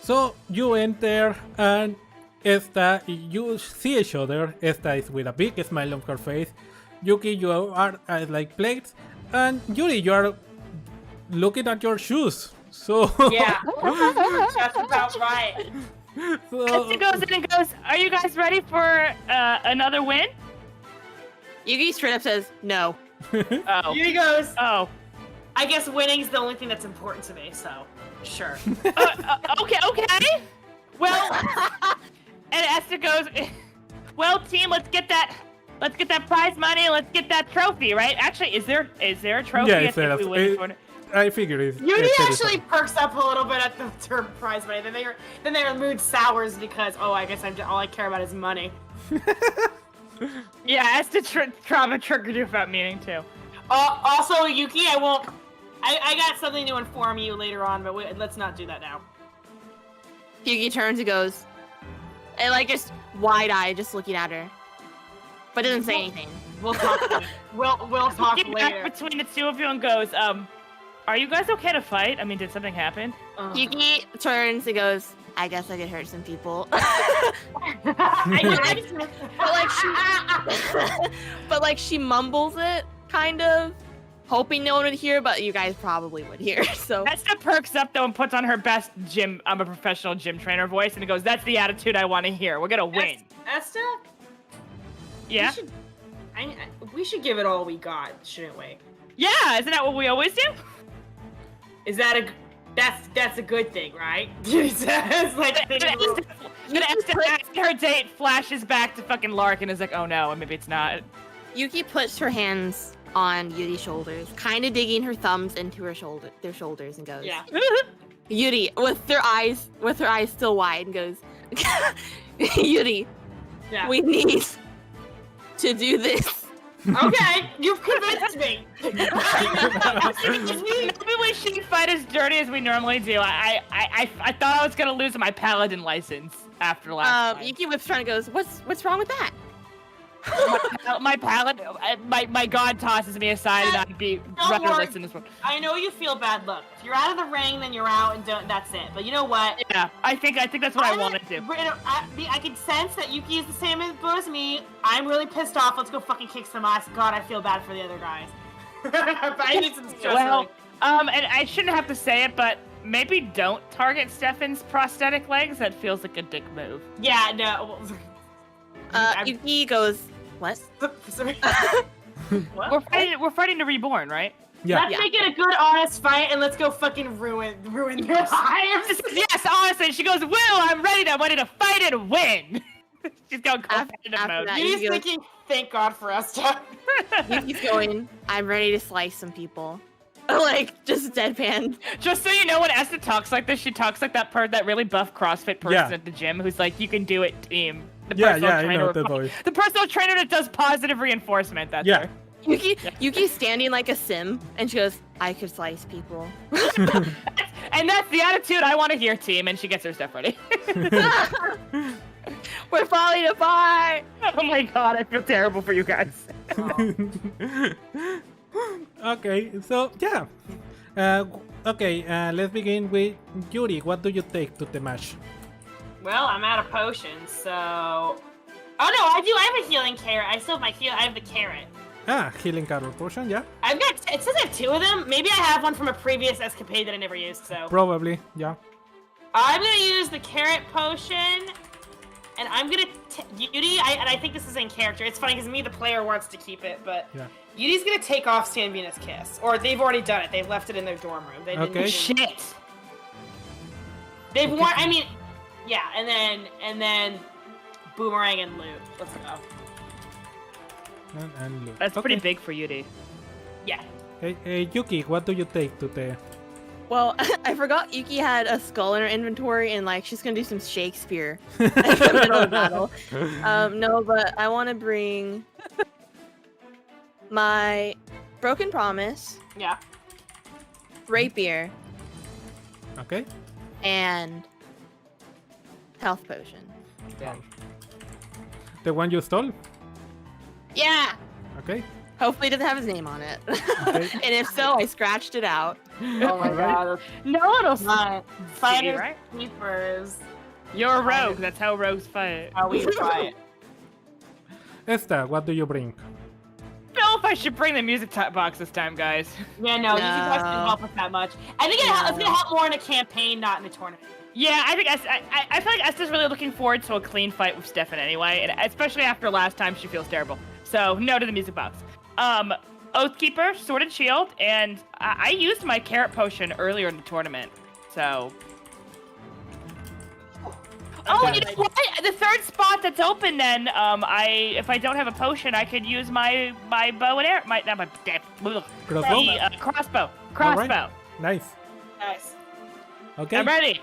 Speaker 1: So you enter and Esta, you see each other. Esta is with a big smile on her face. Yuki, you are like plates, and Yuri, you are looking at your shoes. So
Speaker 2: Yeah, that's about right.
Speaker 1: so,
Speaker 3: Esta goes in and goes, "Are you guys ready for another win?"
Speaker 4: Yuki straight up says no.
Speaker 3: Oh.
Speaker 2: Yuri goes,
Speaker 3: Oh.
Speaker 2: I guess winning's the only thing that's important to me, so sure.
Speaker 3: Okay. Well, and Esta goes, "Well, team, let's get that prize money. Let's get that trophy, right? Actually, is there a trophy?
Speaker 1: Yeah,
Speaker 3: if we win this one?
Speaker 1: I figure it's.
Speaker 2: Yuri
Speaker 1: it's
Speaker 2: actually perks up a little bit at the term prize money. Then their mood sours because all I care about is money.
Speaker 3: Yeah, Esta trauma triggered you without meaning to.
Speaker 2: Also, Yuki, I got something to inform you later on, but let's not do that now.
Speaker 4: Yuki turns and goes, and like just wide-eyed, just looking at her, but doesn't say anything.
Speaker 2: We'll talk. we'll talk
Speaker 3: Looking
Speaker 2: later.
Speaker 3: back between the two of you and goes, "Are you guys okay to fight? I mean, did something happen?"
Speaker 4: Yuki turns and goes, I guess I could hurt some people. but like she mumbles it, kind of, hoping no one would hear, but you guys probably would hear. So
Speaker 3: Esta perks up though and puts on her best gym. I'm a professional gym trainer voice, and it goes, "That's the attitude I want to hear. We're gonna win."
Speaker 2: Esta?
Speaker 3: Yeah.
Speaker 2: We should give it all we got, shouldn't we?
Speaker 3: Yeah. Isn't that what we always do?
Speaker 2: Is that that's a good thing, right? He says, like,
Speaker 3: Then after her date flashes back to fucking Lark and is like, "Oh no, maybe it's not."
Speaker 4: Yuki puts her hands on Yuri's shoulders, kind of digging her thumbs into their shoulders, and goes,
Speaker 2: yeah.
Speaker 4: Yuri, with her eyes still wide, and goes, Yuri,
Speaker 2: Yeah.
Speaker 4: we need to do this.
Speaker 2: Okay, you've convinced me.
Speaker 3: Maybe we shouldn't fight as dirty as we normally do. I thought I was gonna lose my paladin license after last time.
Speaker 4: Yuki whips around and goes, what's wrong with that?
Speaker 3: my paladin, my god tosses me aside and I'd be
Speaker 2: Don't
Speaker 3: rudderless
Speaker 2: worry.
Speaker 3: in this one.
Speaker 2: I know you feel bad. Look, if you're out of the ring, then you're out, and that's it. But you know what?
Speaker 3: Yeah, I think that's what I want to do.
Speaker 2: I can sense that Yuki is the same as me. I'm really pissed off. Let's go fucking kick some ass. God, I feel bad for the other guys. But I need some stress
Speaker 3: Well,
Speaker 2: relief.
Speaker 3: and I shouldn't have to say it, but maybe don't target Stefan's prosthetic legs. That feels like a dick move.
Speaker 2: Yeah, no.
Speaker 4: Yuki goes, what?
Speaker 2: Sorry. What?
Speaker 3: We're fighting to reborn, right?
Speaker 1: Yeah.
Speaker 2: Let's make it a good, honest fight, and let's go fucking ruin their lives.
Speaker 3: Yes, honestly, she goes, "Will, I'm ready to fight and win." She's going competitive
Speaker 4: after
Speaker 3: mode.
Speaker 4: that,
Speaker 2: Yuki's
Speaker 4: Yuki goes,
Speaker 2: thinking, thank God for Esta.
Speaker 4: Yuki's going, I'm ready to slice some people. Like, just deadpan.
Speaker 3: Just so you know, when Esta talks like this, she talks like that really buff CrossFit person
Speaker 1: Yeah.
Speaker 3: at the gym who's like, "You can do it, team." The
Speaker 1: Yeah,
Speaker 3: personal
Speaker 1: I know the voice.
Speaker 3: The personal trainer that does positive reinforcement. That's
Speaker 1: Yeah.
Speaker 3: her.
Speaker 4: Yuki's standing like a sim, and she goes, I could slice people.
Speaker 3: And that's the attitude I want to hear, team. And she gets her stuff ready.
Speaker 4: We're falling apart!
Speaker 3: Oh my god, I feel terrible for you guys.
Speaker 1: Okay, so yeah. Let's begin with Yuri. What do you take to the match?
Speaker 2: Well, I'm out of potions, so... Oh no, I have a healing carrot. I still have my heal. I have the carrot.
Speaker 1: Healing carrot potion, yeah?
Speaker 2: I've got... It says I have 2 of them. Maybe I have one from a previous escapade that I never used, so...
Speaker 1: Probably, yeah.
Speaker 2: I'm gonna use the carrot potion, and I'm gonna... Yuri, and I think this is in character. It's funny, because me, the player, wants to keep it, but...
Speaker 1: Yeah.
Speaker 2: Yuri's gonna take off Sanvina's kiss. Or they've already done it. They've left it in their dorm room. They didn't
Speaker 1: Okay.
Speaker 2: even-
Speaker 3: Shit.
Speaker 2: They've worn... I mean... Yeah, and then... Boomerang and loot. Let's go.
Speaker 1: And look.
Speaker 3: That's pretty big for Yuri.
Speaker 2: Yeah.
Speaker 1: Hey, Yuki, what do you take to the...
Speaker 4: Well, I forgot Yuki had a skull in her inventory, and like she's gonna do some Shakespeare in the middle of the battle. No, but I want to bring my Broken Promise,
Speaker 2: Yeah.
Speaker 4: Rapier,
Speaker 1: Okay?
Speaker 4: and Health Potion.
Speaker 1: The one you stole?
Speaker 4: Yeah!
Speaker 1: Okay.
Speaker 4: Hopefully it doesn't have his name on it.
Speaker 1: Okay.
Speaker 4: And if so, I scratched it out.
Speaker 2: Oh my god.
Speaker 3: No, it'll
Speaker 2: Fighters,
Speaker 3: right?
Speaker 2: keepers.
Speaker 3: You're a rogue. That's how rogues fight.
Speaker 2: How we fight.
Speaker 1: Esta, what do you bring?
Speaker 3: No if I should bring the music box this time, guys.
Speaker 2: Yeah, no, you guys
Speaker 4: No.
Speaker 2: can help us that much. I think it's gonna help more in a campaign, not in a tournament.
Speaker 3: Yeah, I think I feel like Esta's really looking forward to a clean fight with Stefan anyway, and especially after last time, she feels terrible. So no to the music box. Oathkeeper, Sword and Shield, and I used my carrot potion earlier in the tournament. So. Oh,
Speaker 1: Okay.
Speaker 3: you know what? The third spot that's open, then if I don't have a potion, I could use my bow and arrow. Crossbow.
Speaker 1: All right. Nice.
Speaker 2: Nice.
Speaker 1: Okay.
Speaker 3: I'm ready.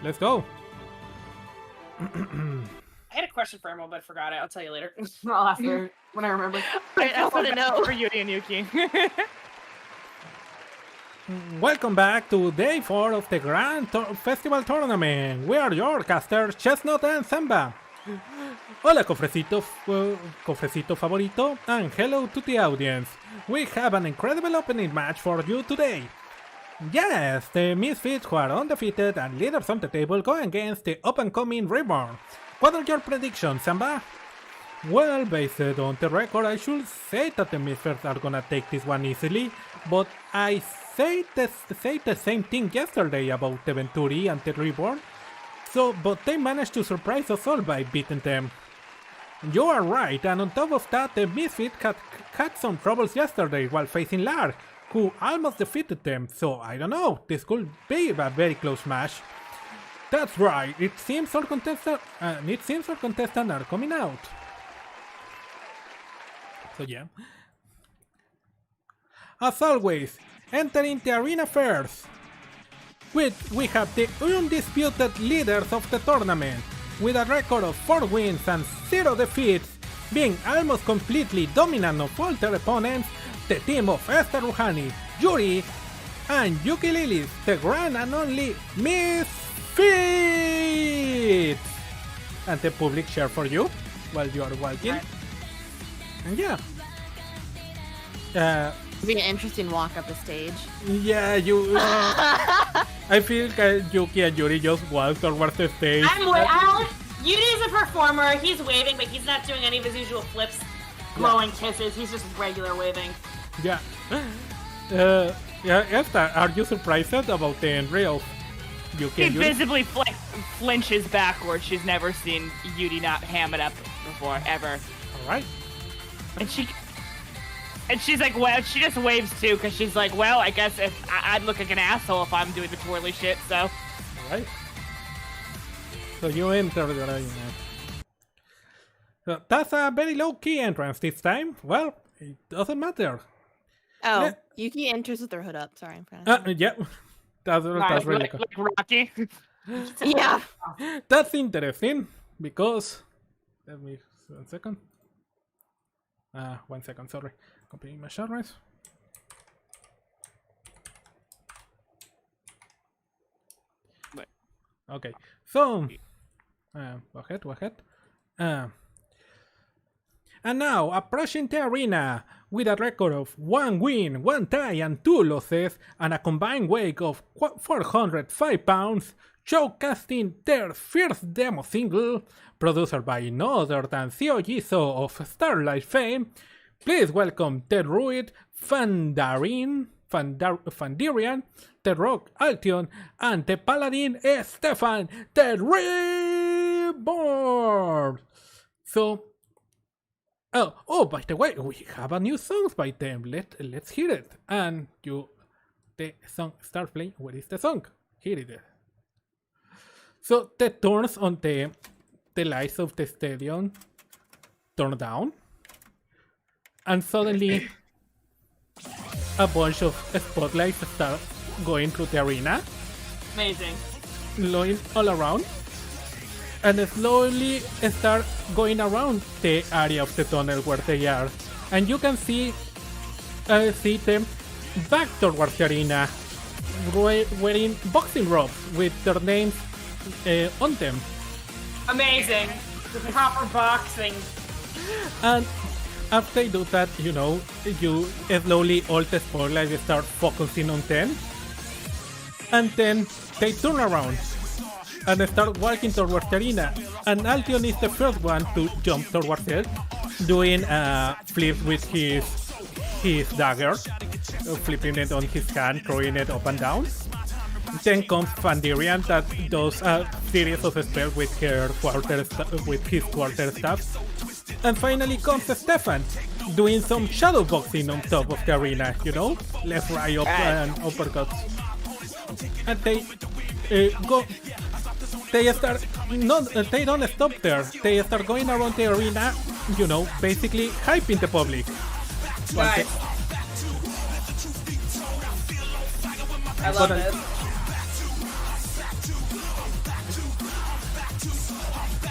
Speaker 1: Let's go.
Speaker 2: I had a question for Emerald, but I forgot it. I'll tell you later. I'll ask her when I remember.
Speaker 4: I want to know.
Speaker 3: For Yuri and Yuki.
Speaker 1: Welcome back to day 4 of the Grand Festival Tournament. We are your casters, Chestnut and Samba. Hola, cofrecito favorito, and hello to the audience. We have an incredible opening match for you today. Yes, the Misfits who are undefeated and leaders on the table go against the up-and-coming Reborn. What are your predictions, Samba? Well, based on the record, I should say that the Misfits are gonna take this one easily, but I said the same thing yesterday about the Venturi and the Reborn, but they managed to surprise us all by beating them. You are right, and on top of that, the Misfits had some troubles yesterday while facing Lar, who almost defeated them, so I don't know, this could be a very close match. That's right, it seems our contestants are coming out. So yeah. As always, entering the arena first. We have the undisputed leaders of the tournament, with a record of 4 wins and 0 defeats, being almost completely dominant of all their opponents, the team of Esta, Yuri, and Yuki Lilith, the grand and only Misfits! And the public cheer for you while you are walking. Right. And yeah.
Speaker 4: It'll be an interesting walk up the stage.
Speaker 1: Yeah, I feel like Yuki and Yuri just walked towards the stage.
Speaker 2: Yuri's a performer. He's waving, but he's not doing any of his usual flips, blowing kisses. He's just regular waving.
Speaker 1: Yeah. Esta, are you surprised about the entry of Yuki and Yuri?
Speaker 3: She visibly flinches backwards. She's never seen Yuri not ham it up before, ever.
Speaker 1: Alright.
Speaker 3: And she's like, well, she just waves too, because she's like, well, I guess if I'd look like an asshole if I'm doing the twirly shit, so.
Speaker 1: Alright. So you enter the arena. So that's a very low-key entrance this time. Well, it doesn't matter.
Speaker 4: Oh, Yuki enters with her hood up. Sorry, I'm kind of.
Speaker 1: Yeah. That's really cool.
Speaker 3: Like Rocky.
Speaker 4: Yeah.
Speaker 1: That's interesting, because... Let me... 1 second. 1 second, sorry. Copying my genres. Okay, so go ahead. And now, approaching the arena with a record of 1 win, 1 tie, and 2 losses, and a combined weight of 405 pounds, showcasing their first demo single, produced by no other than Theo Jisoo of Starlight fame. Please welcome the Druid Fandarian, the Rock Altion, and the Paladin Stefan, the Reborn! So, by the way, we have a new song by them. Let's hear it. And the song starts playing. Where is the song? Here it is. So the turns on the lights of the stadium turn down, and suddenly a bunch of spotlights start going through the arena.
Speaker 2: Amazing.
Speaker 1: Glowing all around, and slowly start going around the area of the tunnel where they are, and you can see them back towards the arena, wearing boxing robes with their names on them.
Speaker 2: Amazing. The proper boxing.
Speaker 1: And after they do that, you slowly all the spotlights start focusing on them, and then they turn around and start walking towards the arena, and Altion is the first one to jump towards it, doing a flip with his his dagger, flipping it on his hand, throwing it up and down. Then comes Fandirian that does a series of spells with his quarterstaff. And finally comes Stefan, doing some shadow boxing on top of the arena, you know? Left, right, up, and uppercuts. And they go. They start. No, they don't stop there. They start going around the arena, you know, basically hyping the public.
Speaker 2: Nice. I love this.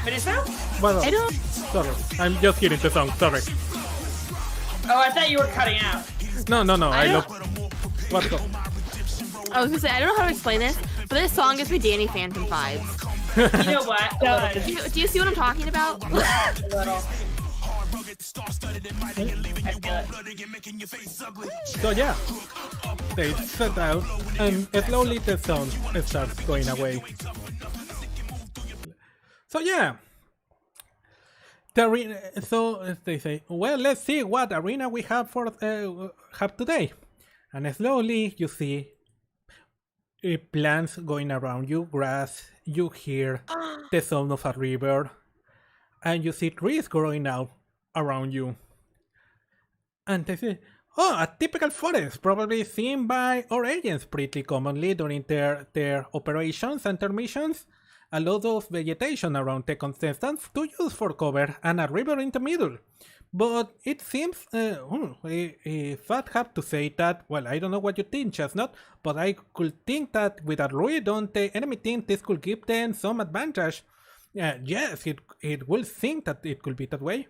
Speaker 2: Meduso?
Speaker 1: Well,
Speaker 4: I don't.
Speaker 1: sorry, I'm just hearing the song. Sorry.
Speaker 2: Oh, I thought you were cutting out.
Speaker 1: No. I love. What's up?
Speaker 4: I was gonna say I don't know how to explain this, but this song gives me Danny Phantom vibes.
Speaker 2: You know what? A little bit.
Speaker 4: Do you see what I'm talking about?
Speaker 2: A little. I feel it.
Speaker 1: So yeah, they set out, and slowly the sound starts going away. So yeah, the arena. So they say, well, let's see what arena we have for have today, and slowly you see plants going around you, grass. You hear the sound of a river, and you see trees growing out around you. And they say, oh, a typical forest, probably seen by our agents pretty commonly during their operations and their missions. A lot of vegetation around the contestants to use for cover and a river in the middle. But it seems, if I'd have to say that, well, I don't know what you think, Chestnut, but I could think that with a druid on the enemy team, this could give them some advantage. Yes, it will think that it could be that way.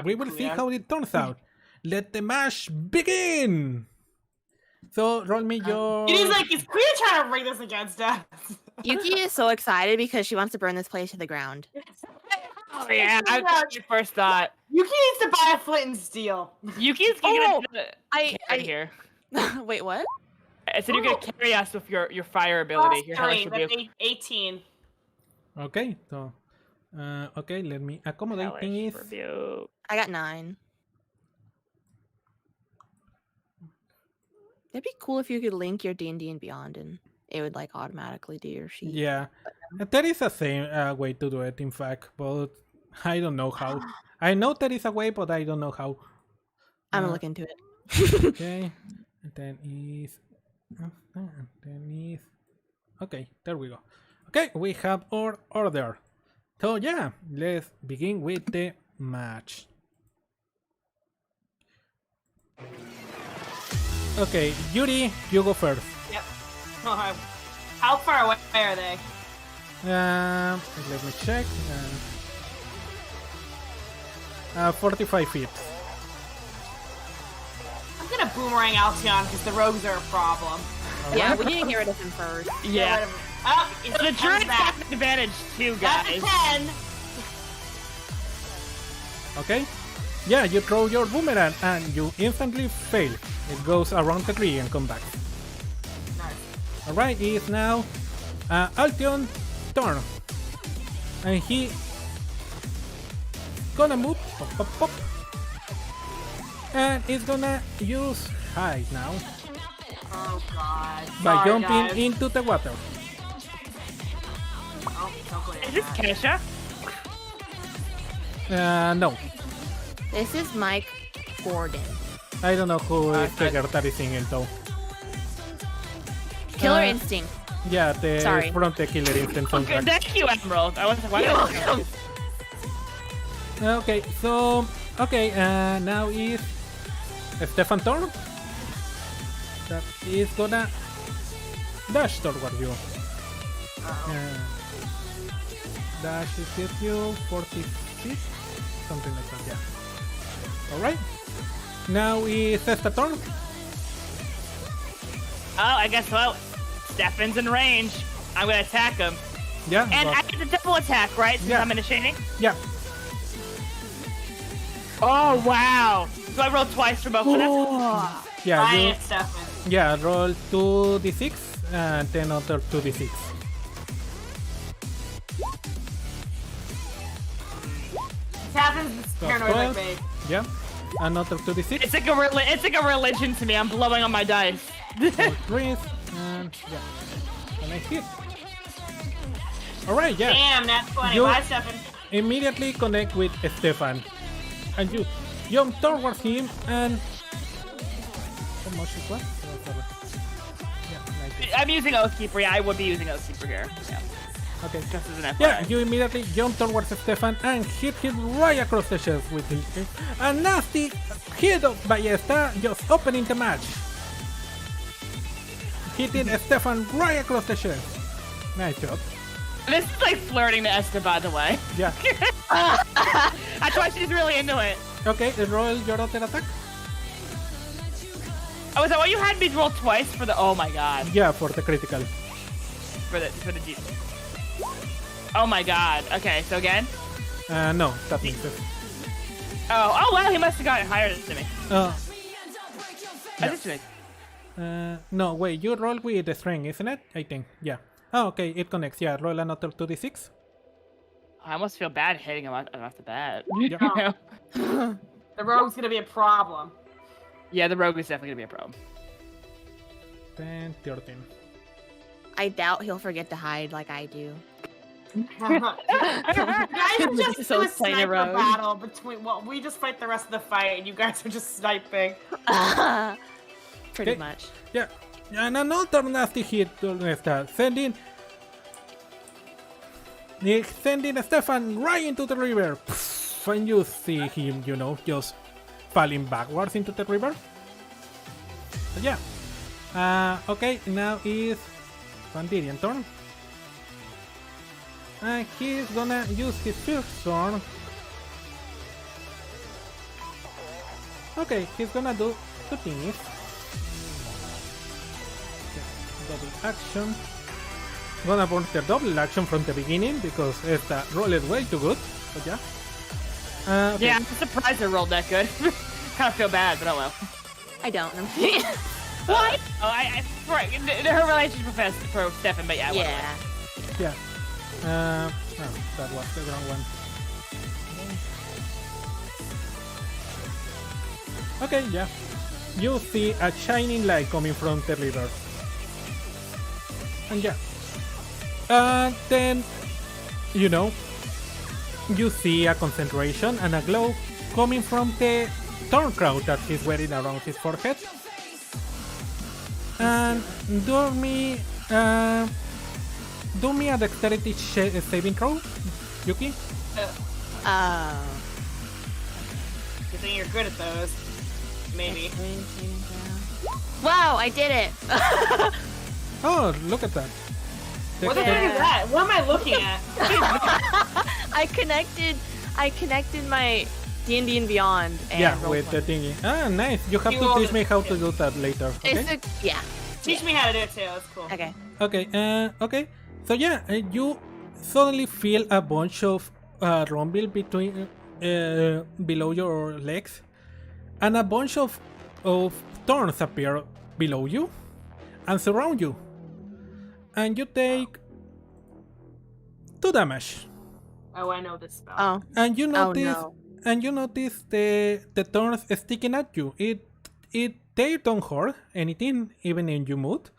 Speaker 1: We will see how it turns out. Let the match begin! So, roll me your...
Speaker 2: He's like, is Queen trying to bring this against us?
Speaker 4: Yuki is so excited because she wants to burn this place to the ground.
Speaker 3: Oh yeah, I first thought
Speaker 2: Yuki needs to buy a flint and steel.
Speaker 3: Yuki's gonna
Speaker 4: I
Speaker 3: here.
Speaker 4: Wait, what?
Speaker 3: I said you're gonna carry us with your fire ability. Your hellish
Speaker 2: That's
Speaker 3: rebuke.
Speaker 2: 18.
Speaker 1: Okay, so... okay, let me accommodate
Speaker 3: Hellish
Speaker 1: things.
Speaker 3: rebuke.
Speaker 4: I got 9. It'd be cool if you could link your D&D and Beyond and it would like automatically do your sheet.
Speaker 1: Yeah, there is a same way to do it, in fact, but I don't know how. I know there is a way, but I don't know how.
Speaker 4: I'm gonna look into it.
Speaker 1: Okay, and then is... Okay, there we go. Okay, we have our order. So yeah, let's begin with the match. Okay, Yuri, you go first.
Speaker 2: Yep. Oh, how far away are they?
Speaker 1: Let me check. 45 feet.
Speaker 2: I'm gonna boomerang Alcyon because the rogues are a problem.
Speaker 4: Yeah, we need to get rid of him first.
Speaker 3: Yeah.
Speaker 2: Oh,
Speaker 3: The druid's got an advantage too,
Speaker 2: That's
Speaker 3: guys.
Speaker 2: a 10.
Speaker 1: Okay. Yeah, you throw your boomerang and you instantly fail. It goes around the tree and come back.
Speaker 2: Nice.
Speaker 1: Alright, it's now Altion's turn. And he gonna move pop, pop, pop. And he's gonna use hide now
Speaker 2: Oh god.
Speaker 1: by
Speaker 2: Sorry,
Speaker 1: jumping
Speaker 2: guys.
Speaker 1: into the water.
Speaker 2: Oh, don't go
Speaker 3: Is
Speaker 2: near
Speaker 3: this
Speaker 2: that.
Speaker 3: Kesha?
Speaker 1: No.
Speaker 4: This is Mike Gordon.
Speaker 1: I don't know who is the girl that is singing though.
Speaker 4: Killer Instinct.
Speaker 1: Yeah, the
Speaker 4: Sorry.
Speaker 1: from the Killer Instinct
Speaker 3: Okay,
Speaker 1: soundtrack.
Speaker 3: thank you, Emerald. I wasn't. Why
Speaker 4: You're
Speaker 3: was
Speaker 4: welcome.
Speaker 1: Okay, so now is Stefan turn. That is gonna dash toward you. Dash is gives you 40 feet, something like that. Yeah. All right. Now is Esta turn.
Speaker 3: Oh, I guess well, Stefan's in range. I'm gonna attack him,
Speaker 1: Yeah.
Speaker 3: and
Speaker 1: but-
Speaker 3: I get the double attack, right? Since
Speaker 1: Yeah.
Speaker 3: I'm initiating.
Speaker 1: yeah.
Speaker 3: Oh wow! So I rolled twice for both of them.
Speaker 1: Yeah.
Speaker 2: Buy
Speaker 1: You,
Speaker 2: it, Stefan.
Speaker 1: yeah. Roll 2d6 and then another 2d6.
Speaker 2: Stefan's
Speaker 1: So
Speaker 2: paranoid like
Speaker 1: 12.
Speaker 2: me.
Speaker 1: Yeah. Another 2d6.
Speaker 3: It's like a religion to me. I'm blowing on my dice.
Speaker 1: 4 threes, and yeah. And I hit. Alright, yeah.
Speaker 2: Damn, that's funny.
Speaker 1: You-
Speaker 2: Bye, Stefan.
Speaker 1: Immediately connect with Stefan. And you jump towards him and... How much it was? Yeah, 90.
Speaker 3: I'm using Oathkeeper. Yeah, I would be using Oathkeeper here. Yeah.
Speaker 1: Okay.
Speaker 3: Just as an FYI.
Speaker 1: Yeah, you immediately jump towards Stefan and hit him right across the chest with a nasty hit by Esta, just opening the match. Hitting Stefan right across the chest. Nice job.
Speaker 3: This is like flirting to Esta, by the way.
Speaker 1: Yeah.
Speaker 3: That's why she's really into it.
Speaker 1: Okay, roll your other attack.
Speaker 3: Oh, is that why you had me roll twice for the? Oh my god.
Speaker 1: Yeah, for the critical.
Speaker 3: For the G. Oh my god. Okay, so again.
Speaker 1: No, that misses.
Speaker 3: Oh well, he must have gotten higher than me.
Speaker 1: Yeah.
Speaker 3: That's just
Speaker 1: No, wait, you roll with the string, isn't it? I think, yeah. Oh, okay, it connects. Yeah, roll another 2d6.
Speaker 3: I almost feel bad hitting him off the bat.
Speaker 1: Yeah.
Speaker 2: The rogue's gonna be a problem.
Speaker 3: Yeah, the rogue is definitely gonna be a problem.
Speaker 1: 10, 13.
Speaker 4: I doubt he'll forget to hide like I do.
Speaker 2: Guys are just
Speaker 4: So
Speaker 2: in a
Speaker 4: playing a
Speaker 2: sniper
Speaker 4: rogue.
Speaker 2: battle between. Well, we just fight the rest of the fight, and you guys are just sniping.
Speaker 4: Pretty
Speaker 1: Okay.
Speaker 4: much.
Speaker 1: Yeah, and another nasty hit to Esta, sending Stefan right into the river. And you see him, you know, just falling backwards into the river. But yeah. Okay, now is Vandirian turn. And he's gonna use his first sword. Okay, he's gonna do two things. Double action. Gonna burn the double action from the beginning because Esta rolled way too good. But yeah. Okay.
Speaker 3: Yeah, I'm surprised I rolled that good. Kind of feel bad, but oh well.
Speaker 4: I don't know.
Speaker 3: What? Oh, right. Her relationship with Stefan, but yeah. Whatever.
Speaker 4: Yeah.
Speaker 1: Yeah. That was the wrong one. Okay, yeah. You see a shining light coming from the river. And yeah. Then, you know, you see a concentration and a glow coming from the thorn crown that he's wearing around his forehead. And do me a dexterity saving throw, Yuki.
Speaker 2: Good thing you're good at those. Maybe.
Speaker 4: Wow, I did it.
Speaker 1: Oh, look at that.
Speaker 2: What the heck is that? What am I looking at?
Speaker 4: I connected my D&D and Beyond. And
Speaker 1: Yeah,
Speaker 4: roll
Speaker 1: with the
Speaker 4: twenty.
Speaker 1: thingy. Ah, nice. You have
Speaker 2: You
Speaker 1: to
Speaker 2: rolled
Speaker 1: teach me
Speaker 2: it.
Speaker 1: how to do that later. Okay.
Speaker 4: It's yeah.
Speaker 2: Teach me how to do it too. That's cool.
Speaker 4: Okay.
Speaker 1: Okay. Okay. So yeah, you suddenly feel a bunch of rumble between below your legs, and a bunch of thorns appear below you and surround you, and you take 2 damage.
Speaker 2: Oh, I know this spell.
Speaker 4: Oh.
Speaker 1: And you notice,
Speaker 4: no.
Speaker 1: the thorns sticking at you. They don't hurt anything, even in your mood.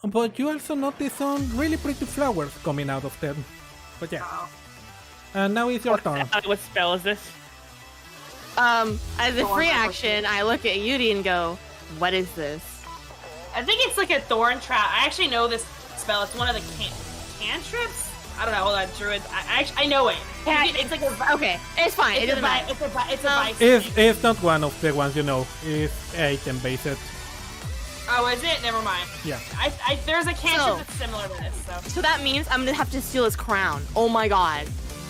Speaker 1: But you also notice some really pretty flowers coming out of them. But yeah.
Speaker 2: Oh.
Speaker 1: And now it's your turn.
Speaker 3: What spell is this?
Speaker 4: As a free action, I look at Yuri and go, "What is this?"
Speaker 2: I think it's like a thorn trap. I actually know this spell. It's one of the cantrips. I don't know. Hold on, druids. I know it.
Speaker 4: Yeah,
Speaker 2: It's like a.
Speaker 4: Okay, it's fine. It doesn't matter.
Speaker 2: It's a vice.
Speaker 1: It's not one of the ones you know. It's item based.
Speaker 2: Oh, is it? Never mind.
Speaker 1: Yeah.
Speaker 2: There's a cantrip
Speaker 4: So-
Speaker 2: that's similar to this. So.
Speaker 4: So that means I'm gonna have to steal his crown. Oh my god.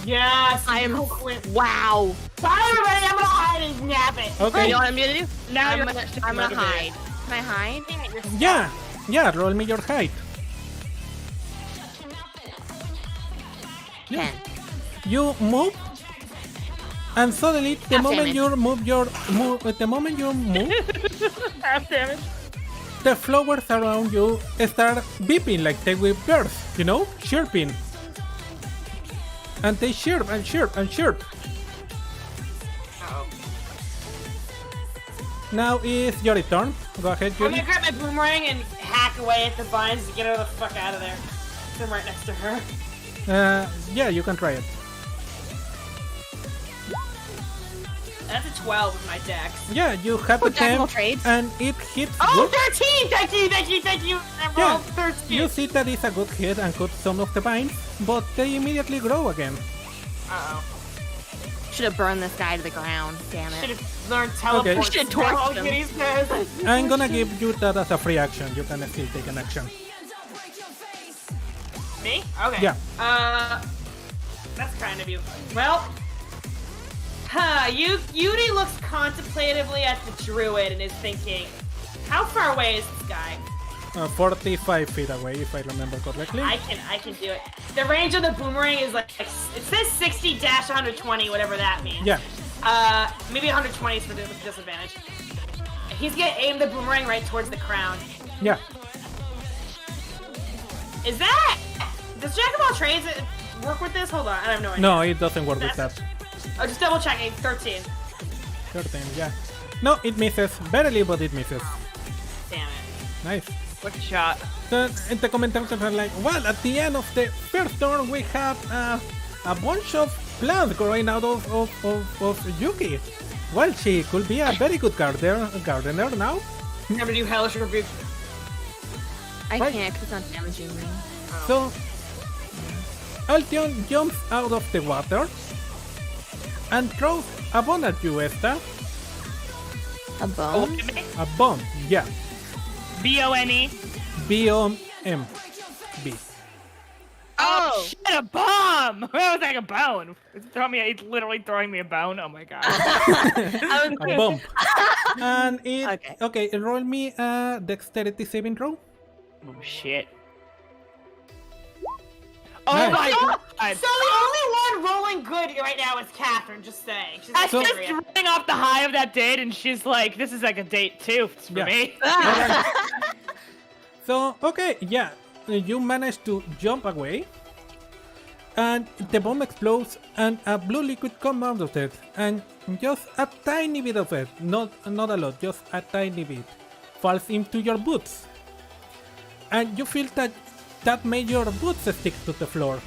Speaker 2: Yes.
Speaker 4: I am.
Speaker 2: so quick.
Speaker 4: Wow.
Speaker 2: Bye, everybody. I'm gonna hide and nab it.
Speaker 1: Okay.
Speaker 4: You know what I'm gonna do?
Speaker 3: Now
Speaker 4: I'm
Speaker 3: you're
Speaker 4: gonna hide. Can I hide?
Speaker 1: Yeah. Yeah. Roll me your height.
Speaker 4: 10.
Speaker 1: You move, and suddenly the
Speaker 4: Half
Speaker 1: moment
Speaker 4: damage.
Speaker 1: the moment you move,
Speaker 3: Half damage.
Speaker 1: the flowers around you start beeping like they will burst, you know, chirping. And they chirp and chirp and chirp.
Speaker 2: Oh.
Speaker 1: Now it's your turn. Go ahead,
Speaker 2: I'm
Speaker 1: Yuri.
Speaker 2: gonna grab my boomerang and hack away at the vines to get her the fuck out of there. I'm right next to her.
Speaker 1: Yeah, you can try it.
Speaker 2: That's a 12 with my dex.
Speaker 1: Yeah, you have a
Speaker 4: Oh, jack of all
Speaker 1: 10
Speaker 4: trades.
Speaker 1: and it hits
Speaker 2: Oh,
Speaker 1: good.
Speaker 2: 13! Thank you! I
Speaker 1: Yeah,
Speaker 2: rolled 13.
Speaker 1: you see that it's a good hit and cut some of the vines, but they immediately grow again.
Speaker 2: Uh-oh.
Speaker 4: Should have burned this guy to the ground. Damn
Speaker 2: Should
Speaker 4: it.
Speaker 2: have learned teleport.
Speaker 1: Okay.
Speaker 4: Should've torched him.
Speaker 2: Yuri's pissed.
Speaker 1: I'm gonna give you that as a free action. You can still take an action.
Speaker 2: Me? Okay.
Speaker 1: Yeah.
Speaker 2: That's kind of you. Well, Yuri looks contemplatively at the druid and is thinking, how far away is this guy?
Speaker 1: 45 feet away, if I remember correctly.
Speaker 2: I can do it. The range of the boomerang is like it says 60-120, whatever that means.
Speaker 1: Yeah.
Speaker 2: Maybe 120 is for disadvantage. He's gonna aim the boomerang right towards the crown.
Speaker 1: Yeah.
Speaker 2: Is that? Does Jack of all trades work with this? Hold on, I have no idea.
Speaker 1: No, it doesn't work with that.
Speaker 2: Oh, just double checking. 13.
Speaker 1: 13, yeah. No, it misses. Barely, but it misses.
Speaker 2: Damn it.
Speaker 1: Nice.
Speaker 3: What a shot.
Speaker 1: So, the commentators are like, well, at the end of the first turn, we have a bunch of plants growing out of Yuki. Well, she could be a very good gardener now.
Speaker 2: I'm gonna do Hellish Rebuke.
Speaker 4: I
Speaker 1: Right.
Speaker 4: can't because it's not damaging me.
Speaker 1: So, Altion jumps out of the water and throws a bone at you, Esta.
Speaker 4: A bone?
Speaker 1: A bomb, yeah.
Speaker 3: B-O-N-E.
Speaker 1: B-O-M-B.
Speaker 3: Oh, shit, a bomb! That was like a bone. It's literally throwing me a bone. Oh my god.
Speaker 4: I
Speaker 1: A bomb. And it...
Speaker 4: Okay.
Speaker 1: Okay, roll me a dexterity saving throw.
Speaker 3: Oh shit. Oh
Speaker 1: Nice.
Speaker 3: my god!
Speaker 2: So the only one rolling good right now is Catherine, just saying. She's
Speaker 3: I
Speaker 2: like,
Speaker 3: was just
Speaker 2: serious.
Speaker 3: running off the high of that date, and she's like, "This is like a date too for
Speaker 1: Yeah.
Speaker 3: me."
Speaker 1: So, okay, yeah. You manage to jump away. And the bomb explodes and a blue liquid comes out of it. And just a tiny bit of it, not a lot, just a tiny bit, falls into your boots. And you feel that made your boots stick to the floor.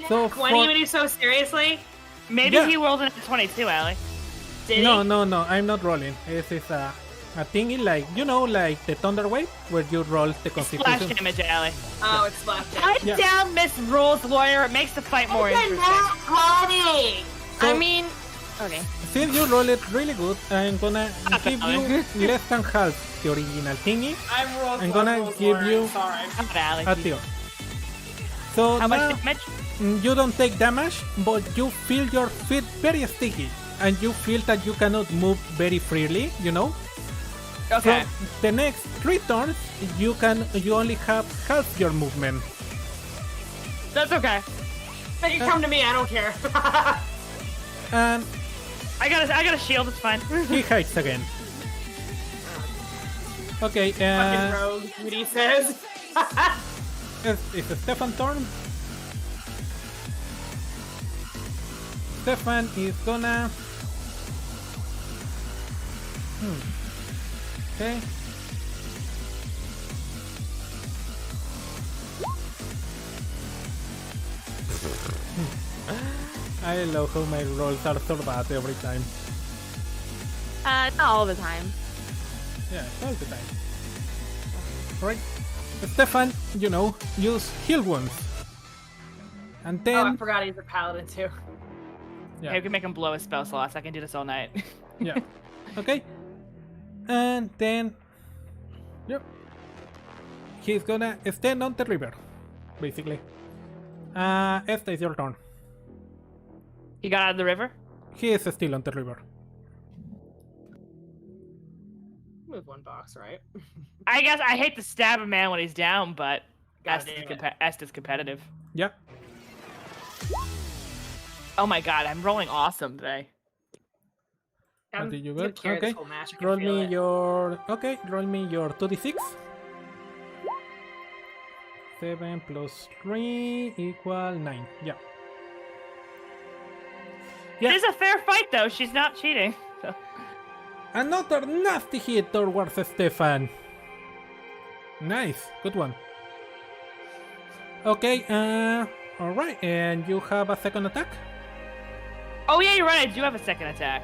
Speaker 1: So
Speaker 2: When you do so seriously?
Speaker 3: Maybe
Speaker 1: Yeah.
Speaker 3: he rolled an 22, Allie.
Speaker 2: Did
Speaker 1: No,
Speaker 2: he?
Speaker 1: no, I'm not rolling. This is a thingy like, you know, like the Thunder Wave, where you roll the
Speaker 3: Splash
Speaker 1: Constitution.
Speaker 3: damage, Allie.
Speaker 2: Oh, it's left.
Speaker 3: Pipe
Speaker 1: Yeah.
Speaker 3: down, Miss Rules Lawyer. It makes the fight more interesting.
Speaker 2: Honey!
Speaker 4: I mean, okay.
Speaker 1: Since you roll it really good, I'm gonna give you
Speaker 3: Allie.
Speaker 1: less than half the original thingy.
Speaker 2: I'm
Speaker 1: gonna give you
Speaker 2: Sorry.
Speaker 3: Come on, Allie.
Speaker 1: a tier. So
Speaker 3: How
Speaker 1: now,
Speaker 3: much damage?
Speaker 1: you don't take damage, but you feel your feet very sticky, and you feel that you cannot move very freely, you know?
Speaker 3: Okay.
Speaker 1: So the next 3 turns, you only have half your movement.
Speaker 3: That's okay.
Speaker 2: But you come to me, I don't care.
Speaker 1: And
Speaker 3: I got a shield. It's fine.
Speaker 1: he hides again. Okay,
Speaker 2: Fucking rogue, Yuri says.
Speaker 1: it's Stefan's turn. Stefan is gonna... Okay. I love how my rolls are so bad every time.
Speaker 4: Not all the time.
Speaker 1: Yeah, all the time. Right. Stefan, you know, use heal wounds. And
Speaker 2: Oh, I
Speaker 1: then...
Speaker 2: forgot he's a paladin too.
Speaker 3: Yeah, we can make him blow his spell slots. I can do this all night.
Speaker 1: Yeah. Okay. And then... Yep. He's gonna stand on the river, basically. Esta is your turn.
Speaker 3: He got out of the river?
Speaker 1: He is still on the river.
Speaker 2: Move one box, right?
Speaker 3: I guess I hate to stab a man when he's down, but
Speaker 2: God damn it.
Speaker 3: Esta's competitive.
Speaker 1: Yeah.
Speaker 3: Oh my god, I'm rolling awesome today.
Speaker 1: What did you
Speaker 2: gonna
Speaker 1: get?
Speaker 2: carry this
Speaker 1: Okay.
Speaker 2: whole match, I can
Speaker 1: Roll
Speaker 2: feel
Speaker 1: me
Speaker 2: it.
Speaker 1: your... Okay, roll me your 2d6. 7 plus 3 equal 9. Yeah.
Speaker 3: It is a fair fight though, she's not cheating. So.
Speaker 1: Another nasty hit towards Stefan. Nice, good one. Okay, alright, and you have a second attack?
Speaker 3: Oh yeah, you're right. I do have a second attack.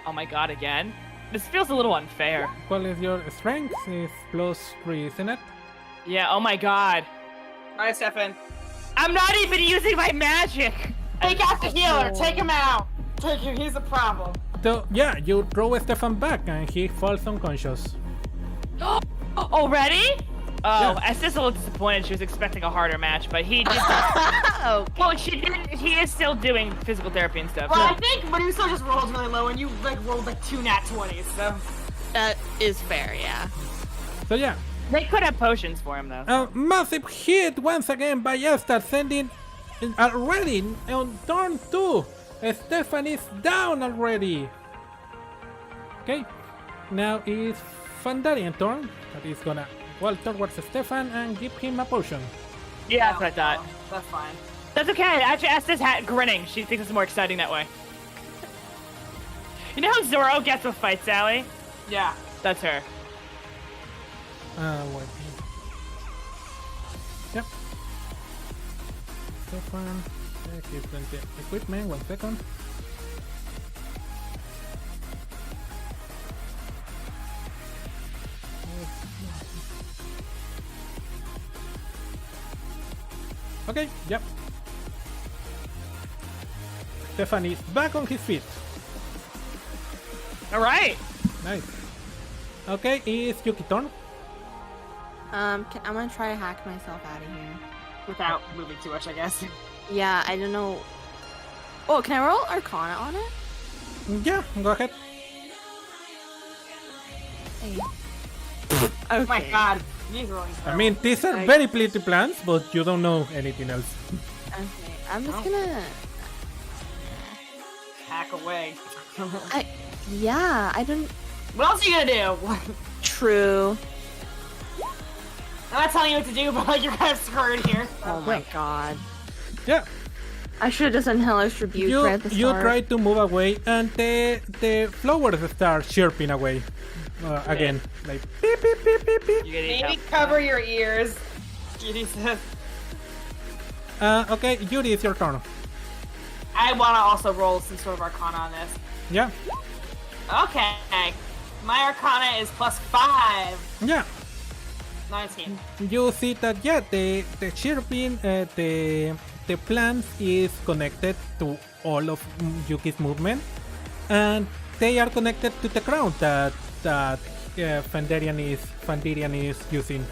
Speaker 3: Oh my god, again? This feels a little unfair.
Speaker 1: What is your strength? Is +3, isn't it?
Speaker 3: Yeah, oh my god.
Speaker 2: Alright, Stefan.
Speaker 3: I'm not even using my magic!
Speaker 2: Take out the healer. Take him out. Take him. He's a problem.
Speaker 1: So, yeah, you throw Stefan back and he falls unconscious.
Speaker 3: Already? Oh,
Speaker 1: Yeah.
Speaker 3: Esta's a little disappointed. She was expecting a harder match, but he did.
Speaker 4: Okay.
Speaker 3: Well, she did. He is still doing physical therapy and stuff.
Speaker 2: Well, I think Meduso just rolled really low, and you like rolled like 2 nat 20s. So
Speaker 4: That is fair, yeah.
Speaker 1: So, yeah,
Speaker 3: They could have potions for him though.
Speaker 1: a massive hit once again by Esta, sending already on turn 2. Stefan is down already. Okay, now is Fandarian turn. That is gonna walk towards Stefan and give him a potion.
Speaker 3: Yeah, that's what I thought.
Speaker 2: that's fine.
Speaker 3: That's okay. Actually, Esta's grinning. She thinks it's more exciting that way. You know how Zoro gets with fight, Sally?
Speaker 2: Yeah.
Speaker 3: That's her.
Speaker 1: Wait. Yep. Stefan, he's going to equipment. 1 second. Okay, yep. Stefan is back on his feet.
Speaker 3: All right.
Speaker 1: Nice. Okay, it's Yuki turn.
Speaker 4: I'm gonna try to hack myself out of here.
Speaker 2: Without moving too much, I guess.
Speaker 4: Yeah, I don't know. Oh, can I roll Arcana on it?
Speaker 1: Yeah, go ahead.
Speaker 4: Okay.
Speaker 2: Oh my god. He's rolling.
Speaker 1: I mean, these are very pretty plans, but you don't know anything else.
Speaker 4: Okay, I'm just gonna.
Speaker 2: hack away.
Speaker 4: Yeah, I don't.
Speaker 2: What else are you gonna do?
Speaker 4: True.
Speaker 2: I'm not telling you what to do, but like you're kind of screwed here.
Speaker 4: Oh my god.
Speaker 1: Yeah,
Speaker 4: I should have just done Hellish Rebuke
Speaker 1: you
Speaker 4: right at the
Speaker 1: you
Speaker 4: start.
Speaker 1: try to move away, and the flowers start chirping away again, like beep beep beep beep beep.
Speaker 3: You get
Speaker 2: Maybe cover your ears. Yuri says.
Speaker 1: Okay, Yuri, it's your turn.
Speaker 2: I wanna also roll some sort of Arcana on this.
Speaker 1: Yeah,
Speaker 2: Okay. My Arcana is +5.
Speaker 1: yeah.
Speaker 2: 19.
Speaker 1: You see that the chirping, the plant is connected to all of Yuki's movement, and they are connected to the crown that Fandarian is using.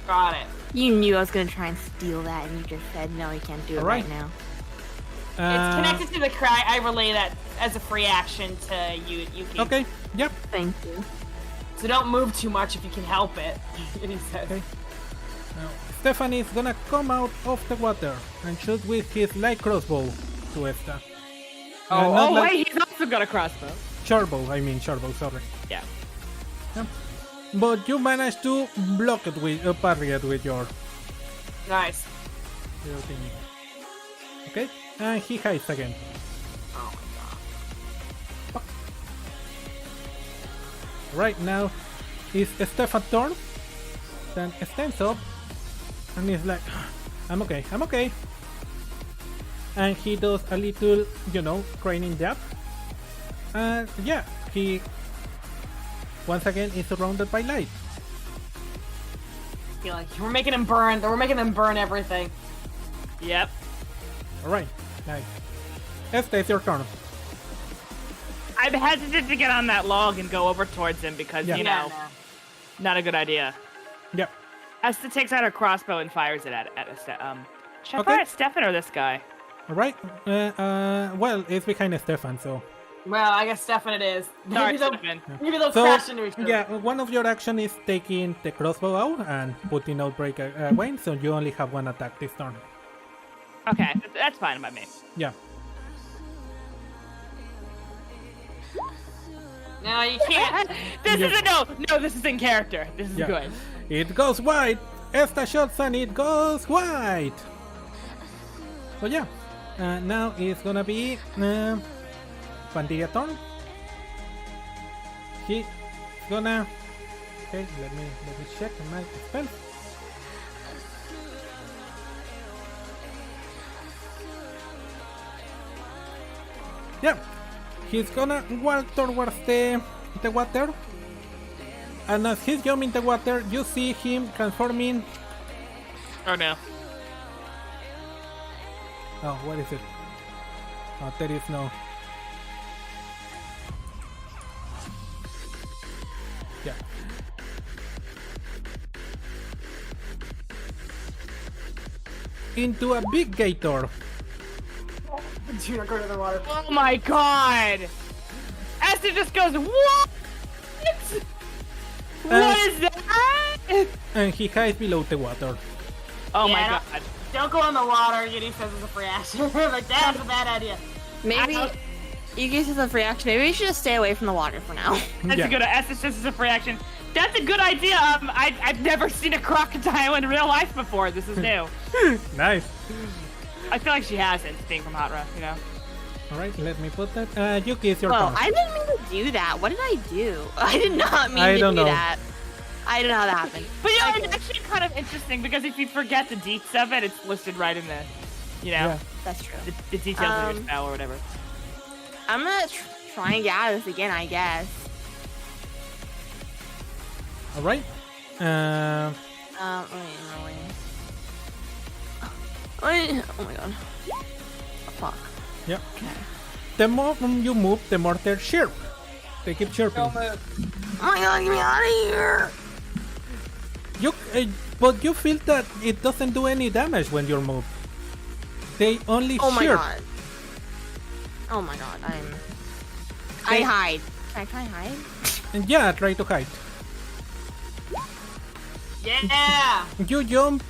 Speaker 2: Got it.
Speaker 4: You knew I was gonna try and steal that, and you just said no, you can't do it
Speaker 1: Alright.
Speaker 4: right now.
Speaker 2: It's connected to the cry. I relay that as a free action to Yuki.
Speaker 1: Okay. Yep.
Speaker 4: Thank you.
Speaker 2: So don't move too much if you can help it. He says.
Speaker 1: Okay. Now, Stefan is gonna come out of the water and shoot with his light crossbow to Esta.
Speaker 3: Oh,
Speaker 1: not
Speaker 3: wait, he's also got a crossbow.
Speaker 1: Shortbow, I mean shortbow, sorry.
Speaker 3: Yeah.
Speaker 1: Yeah. But you managed to block it with, parry it with your
Speaker 2: Nice.
Speaker 1: thingy. Okay, and he hides again.
Speaker 2: Oh my god.
Speaker 1: Right now, is Stefan's turn. Then stands up and he's like, I'm okay, I'm okay. And he does a little, training jab. And yeah, he once again is surrounded by light.
Speaker 2: I feel like we're making him burn. We're making them burn everything.
Speaker 3: Yep.
Speaker 1: Alright, nice. Esta, it's your turn.
Speaker 3: I'm hesitant to get on that log and go over towards him because,
Speaker 1: Yeah.
Speaker 3: you know, not a good idea.
Speaker 1: Yep.
Speaker 3: Esta takes out her crossbow and fires it at Esta. Should I
Speaker 1: Okay.
Speaker 3: fire at Stefan or this guy?
Speaker 1: Alright. Well, it's behind Stefan, so.
Speaker 2: Well, I guess Stefan it is.
Speaker 3: Sorry,
Speaker 2: they'll,
Speaker 3: Stefan.
Speaker 2: maybe they'll
Speaker 1: So,
Speaker 2: crash into each other.
Speaker 1: yeah, one of your action is taking the crossbow out and putting Outbreak away, so you only have one attack this turn.
Speaker 3: Okay, that's fine by me.
Speaker 1: Yeah.
Speaker 2: No, you can't.
Speaker 3: This
Speaker 1: Yeah.
Speaker 3: isn't this is in character. This is
Speaker 1: Yeah.
Speaker 3: good.
Speaker 1: It goes white! Esta shots and it goes white! So yeah, now it's gonna be Pandilla turn. He's gonna. Okay, let me check my spell. Yeah, he's gonna walk towards the water, and as he's jumping the water, you see him transforming.
Speaker 3: Oh no.
Speaker 1: Oh, what is it? Oh, there is no. Yeah. Into a big gator.
Speaker 2: Do not go to the water.
Speaker 3: Oh my god! Esta just goes, what? What is that?
Speaker 1: And he hides below the water.
Speaker 3: Oh my
Speaker 2: Yeah.
Speaker 3: god.
Speaker 2: Don't go in the water, Yuri says it's a free action. Like, that's a bad idea.
Speaker 4: Maybe you guys is a free action. Maybe we should just stay away from the water for now.
Speaker 3: That's
Speaker 1: Yeah.
Speaker 3: a good. Esta just is a free action. That's a good idea. I've never seen a crocodile in real life before. This is new.
Speaker 1: Nice.
Speaker 3: I feel like she has it, being from Hatra, you know.
Speaker 1: Alright, let me put that. Yuki, it's your
Speaker 4: Well,
Speaker 1: turn.
Speaker 4: I didn't mean to do that. What did I do? I did not mean
Speaker 1: I
Speaker 4: to
Speaker 1: don't
Speaker 4: do
Speaker 1: know.
Speaker 4: that. I don't know how that happened.
Speaker 3: But yeah,
Speaker 4: Okay.
Speaker 3: it's actually kind of interesting because if you forget the deets of it, it's listed right in the, you know,
Speaker 1: Yeah.
Speaker 4: That's true.
Speaker 3: the details of your spell or whatever.
Speaker 4: I'm gonna try and get out of this again, I guess.
Speaker 1: Alright.
Speaker 4: Wait. Wait. Oh my god. Oh, fuck.
Speaker 1: Yeah. The more you move, the more they chirp. They keep chirping.
Speaker 4: Oh my god, get me out of here!
Speaker 1: But you feel that it doesn't do any damage when you move. They only
Speaker 4: Oh my
Speaker 1: chirp.
Speaker 4: god. Oh my god, I hide. Can I try and hide?
Speaker 1: And yeah, try to hide.
Speaker 2: Yeah!
Speaker 1: You jump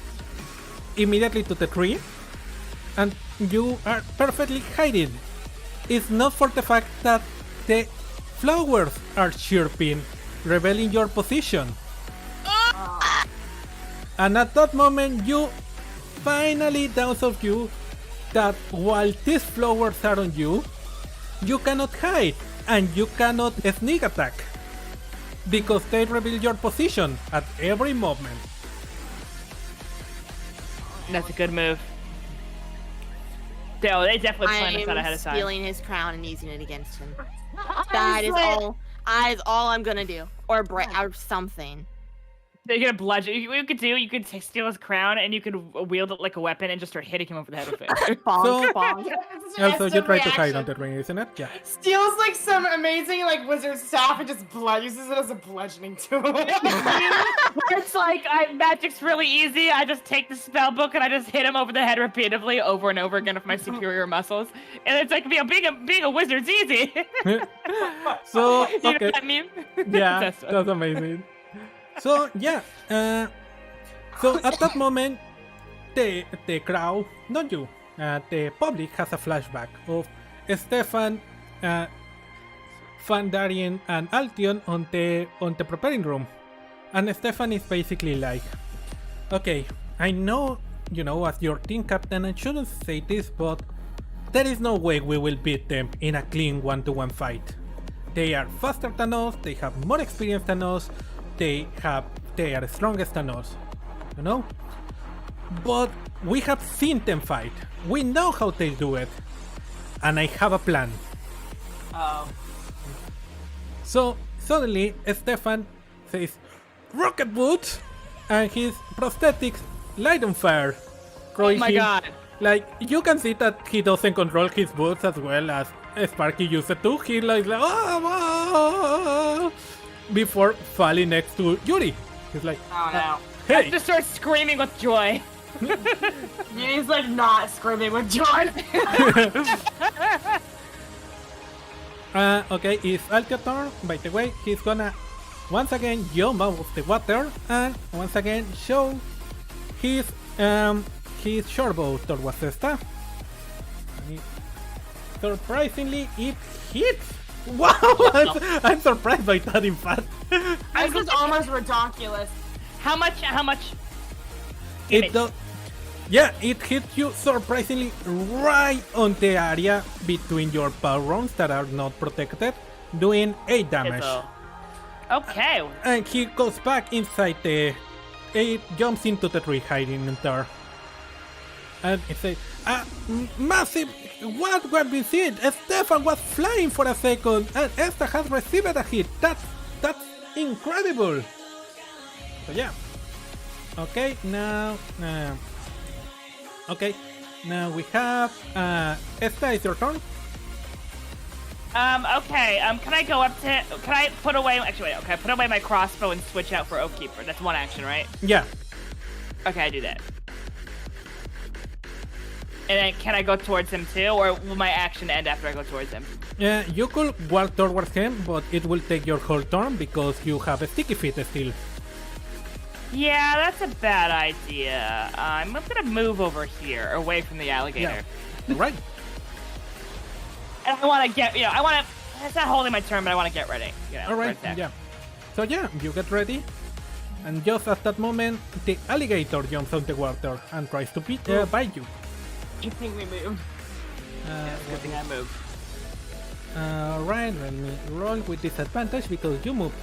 Speaker 1: immediately to the tree, and you are perfectly hiding. It's not for the fact that the flowers are chirping, revealing your position. And at that moment, you finally downs of you that while these flowers are on you, you cannot hide and you cannot sneak attack because they reveal your position at every moment.
Speaker 3: That's a good move. No, they definitely planned this out ahead
Speaker 4: I'm
Speaker 3: of time.
Speaker 4: stealing his crown and using it against him. That is all. That is all I'm gonna do, or or something.
Speaker 3: You're gonna bludgeon. You could steal his crown and you could wield it like a weapon and just start hitting him over the head with it.
Speaker 4: Bonk,
Speaker 1: So-
Speaker 4: bonk.
Speaker 1: Also, you try to hide on the ring, isn't it? Yeah.
Speaker 2: Steals like some amazing like wizard staff and just uses it as a bludgeoning tool.
Speaker 3: It's like magic's really easy. I just take the spell book and I just hit him over the head repeatedly, over and over again with my superior muscles. And it's like being a wizard's easy.
Speaker 1: So,
Speaker 3: You know
Speaker 1: okay.
Speaker 3: what I mean?
Speaker 1: Yeah,
Speaker 3: That's-
Speaker 1: that's amazing. So, yeah. So, at that moment, the crowd, not you, the public has a flashback of Stefan, Fandarian, and Altion on the preparing room. And Stefan is basically like, okay, I know, as your team captain, I shouldn't say this, but there is no way we will beat them in a clean 1-to-1 fight. They are faster than us, they have more experience than us, they are strongest than us, But we have seen them fight. We know how they do it. And I have a plan.
Speaker 2: Oh.
Speaker 1: So suddenly Stefan says, rocket boots, and his prosthetics light on fire.
Speaker 3: Oh my god.
Speaker 1: Like, you can see that he doesn't control his boots as well as Sparky used to. He like before falling next to Yuri. He's like,
Speaker 2: Oh no.
Speaker 1: hey!
Speaker 3: Just start screaming with joy.
Speaker 2: He's like not screaming with joy.
Speaker 1: Okay, it's Altion's turn. By the way, he's gonna once again jump out of the water and once again show his short bow towards Esta. Surprisingly, it hits. Wow, I'm surprised by that. In fact,
Speaker 2: This is almost ridiculous.
Speaker 3: How much
Speaker 1: it
Speaker 3: damage?
Speaker 1: does. Yeah, it hits you surprisingly right on the area between your power rounds that are not protected, doing 8 damage.
Speaker 3: Okay.
Speaker 1: And he goes back inside the... It jumps into the tree hiding in there. And it says, massive... What was it? Stefan was flying for a second, and Esta has received a hit. That's incredible. So yeah. Okay, now... okay, now we have... Esta, is your turn?
Speaker 3: Okay, can I go up to... Can I put away... Actually, wait, okay, put away my crossbow and switch out for Oathkeeper. That's one action, right?
Speaker 1: Yeah.
Speaker 3: Okay, I do that. And then can I go towards him too, or will my action end after I go towards him?
Speaker 1: Yeah, you could walk towards him, but it will take your whole turn because you have a sticky feet still.
Speaker 3: Yeah, that's a bad idea. I'm gonna move over here, away from the alligator.
Speaker 1: Yeah. Right.
Speaker 3: And I want to get, I want to... It's not holding my turn, but I want to get ready.
Speaker 1: Alright, yeah. So yeah, you get ready. And just at that moment, the alligator jumps on the water and tries to bite you.
Speaker 2: You think we moved?
Speaker 3: Good thing I moved.
Speaker 1: Alright, let me roll with disadvantage because you moved.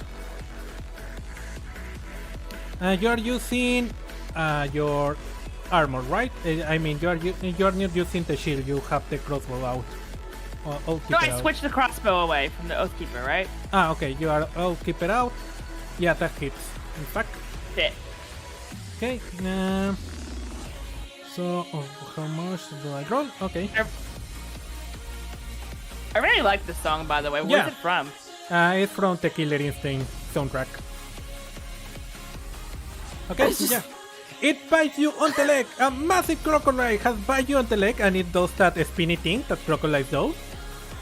Speaker 1: You're using your armor, right? I mean, you're not using the shield, you have the crossbow out.
Speaker 3: No, I switched the crossbow away from the Oathkeeper, right?
Speaker 1: Ah, okay, you are Oathkeeper out. Yeah, that hits. In fact.
Speaker 3: Hit.
Speaker 1: Okay, so how much do I roll? Okay.
Speaker 3: I really like this song, by the way. Where's it from?
Speaker 1: It's from the Killer Instinct soundtrack. Okay, yeah. It bites you on the leg. A massive crocodile has bite you on the leg, and it does that spinny thing that crocodiles do.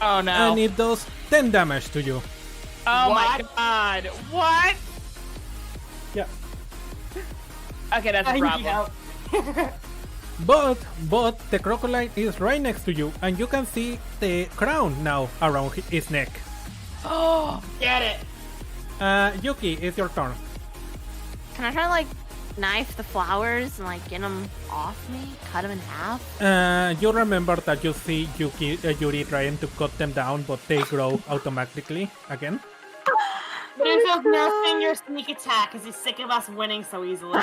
Speaker 3: Oh no.
Speaker 1: And it does 10 damage to you.
Speaker 3: Oh my god. What?
Speaker 1: Yeah.
Speaker 3: Okay, that's a problem.
Speaker 1: But the crocodile is right next to you, and you can see the crown now around his neck.
Speaker 2: Oh, get it.
Speaker 1: Yuki, it's your turn.
Speaker 4: Can I try to, like, knife the flowers and, like, get them off me? Cut them in half?
Speaker 1: You remember that you see Yuri trying to cut them down, but they grow automatically again?
Speaker 2: Meduso's nursing your sneak attack because he's sick of us winning so easily.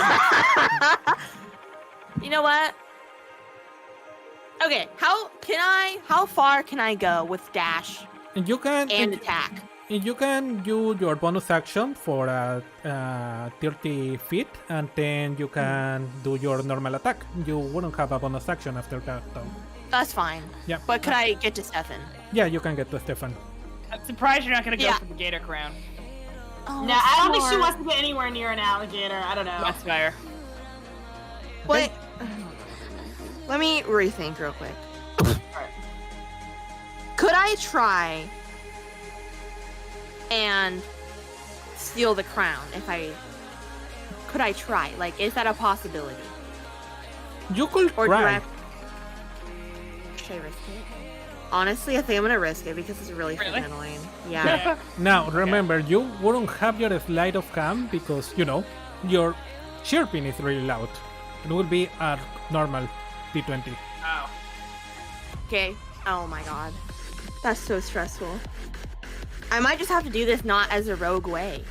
Speaker 4: You know what? Okay, how far can I go with dash
Speaker 1: You can
Speaker 4: and attack?
Speaker 1: You can do your bonus action for 30 feet, and then you can do your normal attack. You wouldn't have a bonus action after that, though.
Speaker 4: That's fine.
Speaker 1: Yeah.
Speaker 4: But could I get to Stefan?
Speaker 1: Yeah, you can get to Stefan.
Speaker 3: I'm surprised you're not gonna go for the gator crown.
Speaker 4: Oh,
Speaker 2: No, I don't think she wants to get anywhere near an alligator. I don't know.
Speaker 3: That's fair.
Speaker 4: Wait. Let me rethink real quick. Could I try and steal the crown could I try? Like, is that a possibility?
Speaker 1: You could
Speaker 4: Or
Speaker 1: try.
Speaker 4: Should I risk it? Honestly, I think I'm gonna risk it because it's really
Speaker 3: Really?
Speaker 4: freaking annoying. Yeah.
Speaker 1: Now, remember, you wouldn't have your sleight of hand because, your chirping is really loud. It will be a normal D20.
Speaker 3: Oh.
Speaker 4: Okay. Oh my god. That's so stressful. I might just have to do this not as a rogue way.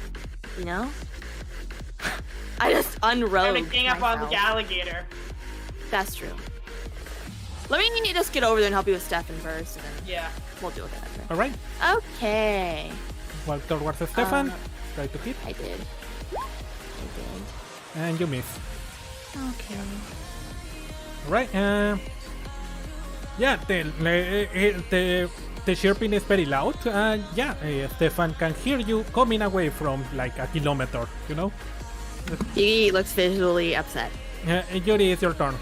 Speaker 4: You know? I just unrogue.
Speaker 2: Trying to gang up on
Speaker 4: myself.
Speaker 2: the alligator.
Speaker 4: That's true. Let me just get over there and help you with Stefan first, and then
Speaker 2: Yeah.
Speaker 4: we'll deal with it after.
Speaker 1: Alright,
Speaker 4: Okay.
Speaker 1: walk towards Stefan. Try to hit,
Speaker 4: I did.
Speaker 1: and you miss.
Speaker 4: Okay.
Speaker 1: Alright, yeah, the chirping is very loud. Stefan can hear you coming away from like a kilometer,
Speaker 4: He looks visually upset.
Speaker 1: Yuri, it's your turn.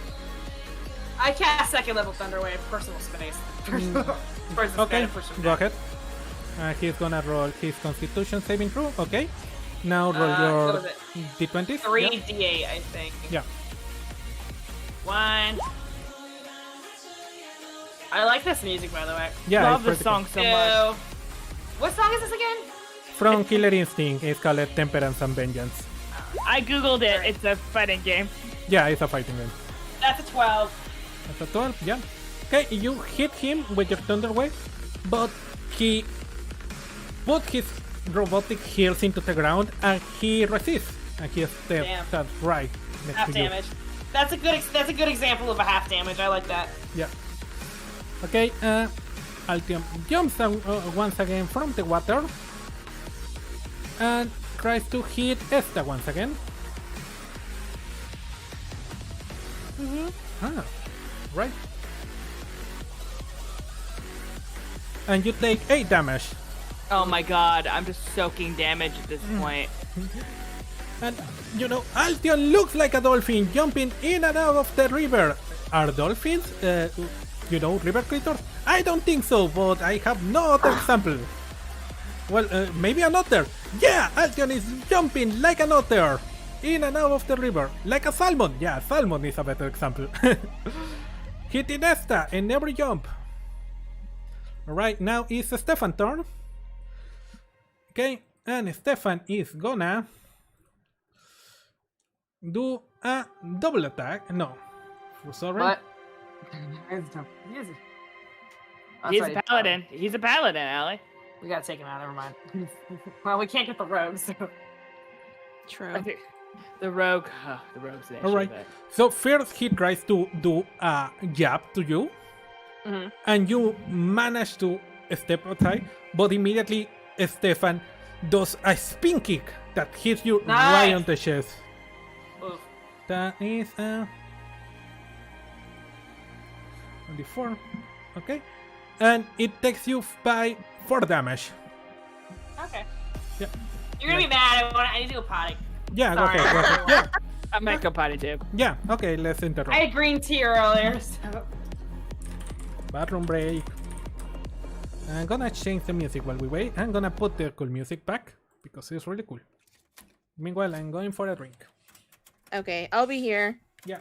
Speaker 2: I cast second level Thunder Wave, personal space.
Speaker 1: Okay, go ahead. He's gonna roll his Constitution saving throw. Okay. Now roll
Speaker 2: what
Speaker 1: your
Speaker 2: was it?
Speaker 1: D20s.
Speaker 2: 3d8, I think.
Speaker 1: Yeah.
Speaker 2: 1. I like this music, by the way.
Speaker 1: Yeah.
Speaker 3: Love
Speaker 1: it's
Speaker 3: this
Speaker 1: pretty
Speaker 3: song so much.
Speaker 2: 2. What song is this again?
Speaker 1: cool. From Killer Instinct, it's called Temperance and Vengeance.
Speaker 3: I googled it. It's a fighting game.
Speaker 1: Yeah, it's a fighting game.
Speaker 2: That's a 12.
Speaker 1: That's a 12, yeah. Okay, you hit him with your Thunder Wave, but he put his robotic heels into the ground and he resists. And he steps right next
Speaker 2: Half
Speaker 1: to you.
Speaker 2: damage. That's a good example of a half damage. I like that.
Speaker 1: Yeah. Okay, Altium jumps once again from the water and tries to hit Esta once again. Right. And you take 8 damage.
Speaker 3: Oh my god, I'm just soaking damage at this point.
Speaker 1: And you know, Altion looks like a dolphin jumping in and out of the river. Are dolphins, river creatures? I don't think so, but I have no other example. Well, maybe an otter. Yeah, Altion is jumping like an otter in and out of the river, like a salmon. Yeah, salmon is a better example. Hitting Esta in every jump. Alright, now it's Stefan's turn. Okay, and Stefan is gonna do a double attack. No, sorry.
Speaker 2: What?
Speaker 3: He's a paladin. He's a paladin, Allie.
Speaker 2: We gotta take him out. Never mind. Well, we can't get the rogues. So.
Speaker 4: True.
Speaker 3: The rogue's there.
Speaker 1: Alright, so first he tries to do a jab to you, and you manage to step aside, but immediately Stefan does a spin kick that hits you right on the chest.
Speaker 2: Oof.
Speaker 1: That is 24. Okay, and it takes you by 4 damage.
Speaker 2: Okay.
Speaker 1: Yeah.
Speaker 2: You're gonna be mad. I need to go potty.
Speaker 1: Yeah,
Speaker 2: Sorry.
Speaker 1: go ahead. Yeah,
Speaker 3: I might go potty too.
Speaker 1: yeah. Okay, let's interrupt.
Speaker 2: I had green tea earlier. So.
Speaker 1: Bathroom break. I'm gonna change the music while we wait. I'm gonna put the cool music back because it's really cool. Meanwhile, I'm going for a drink.
Speaker 4: Okay, I'll be here.
Speaker 1: Yeah.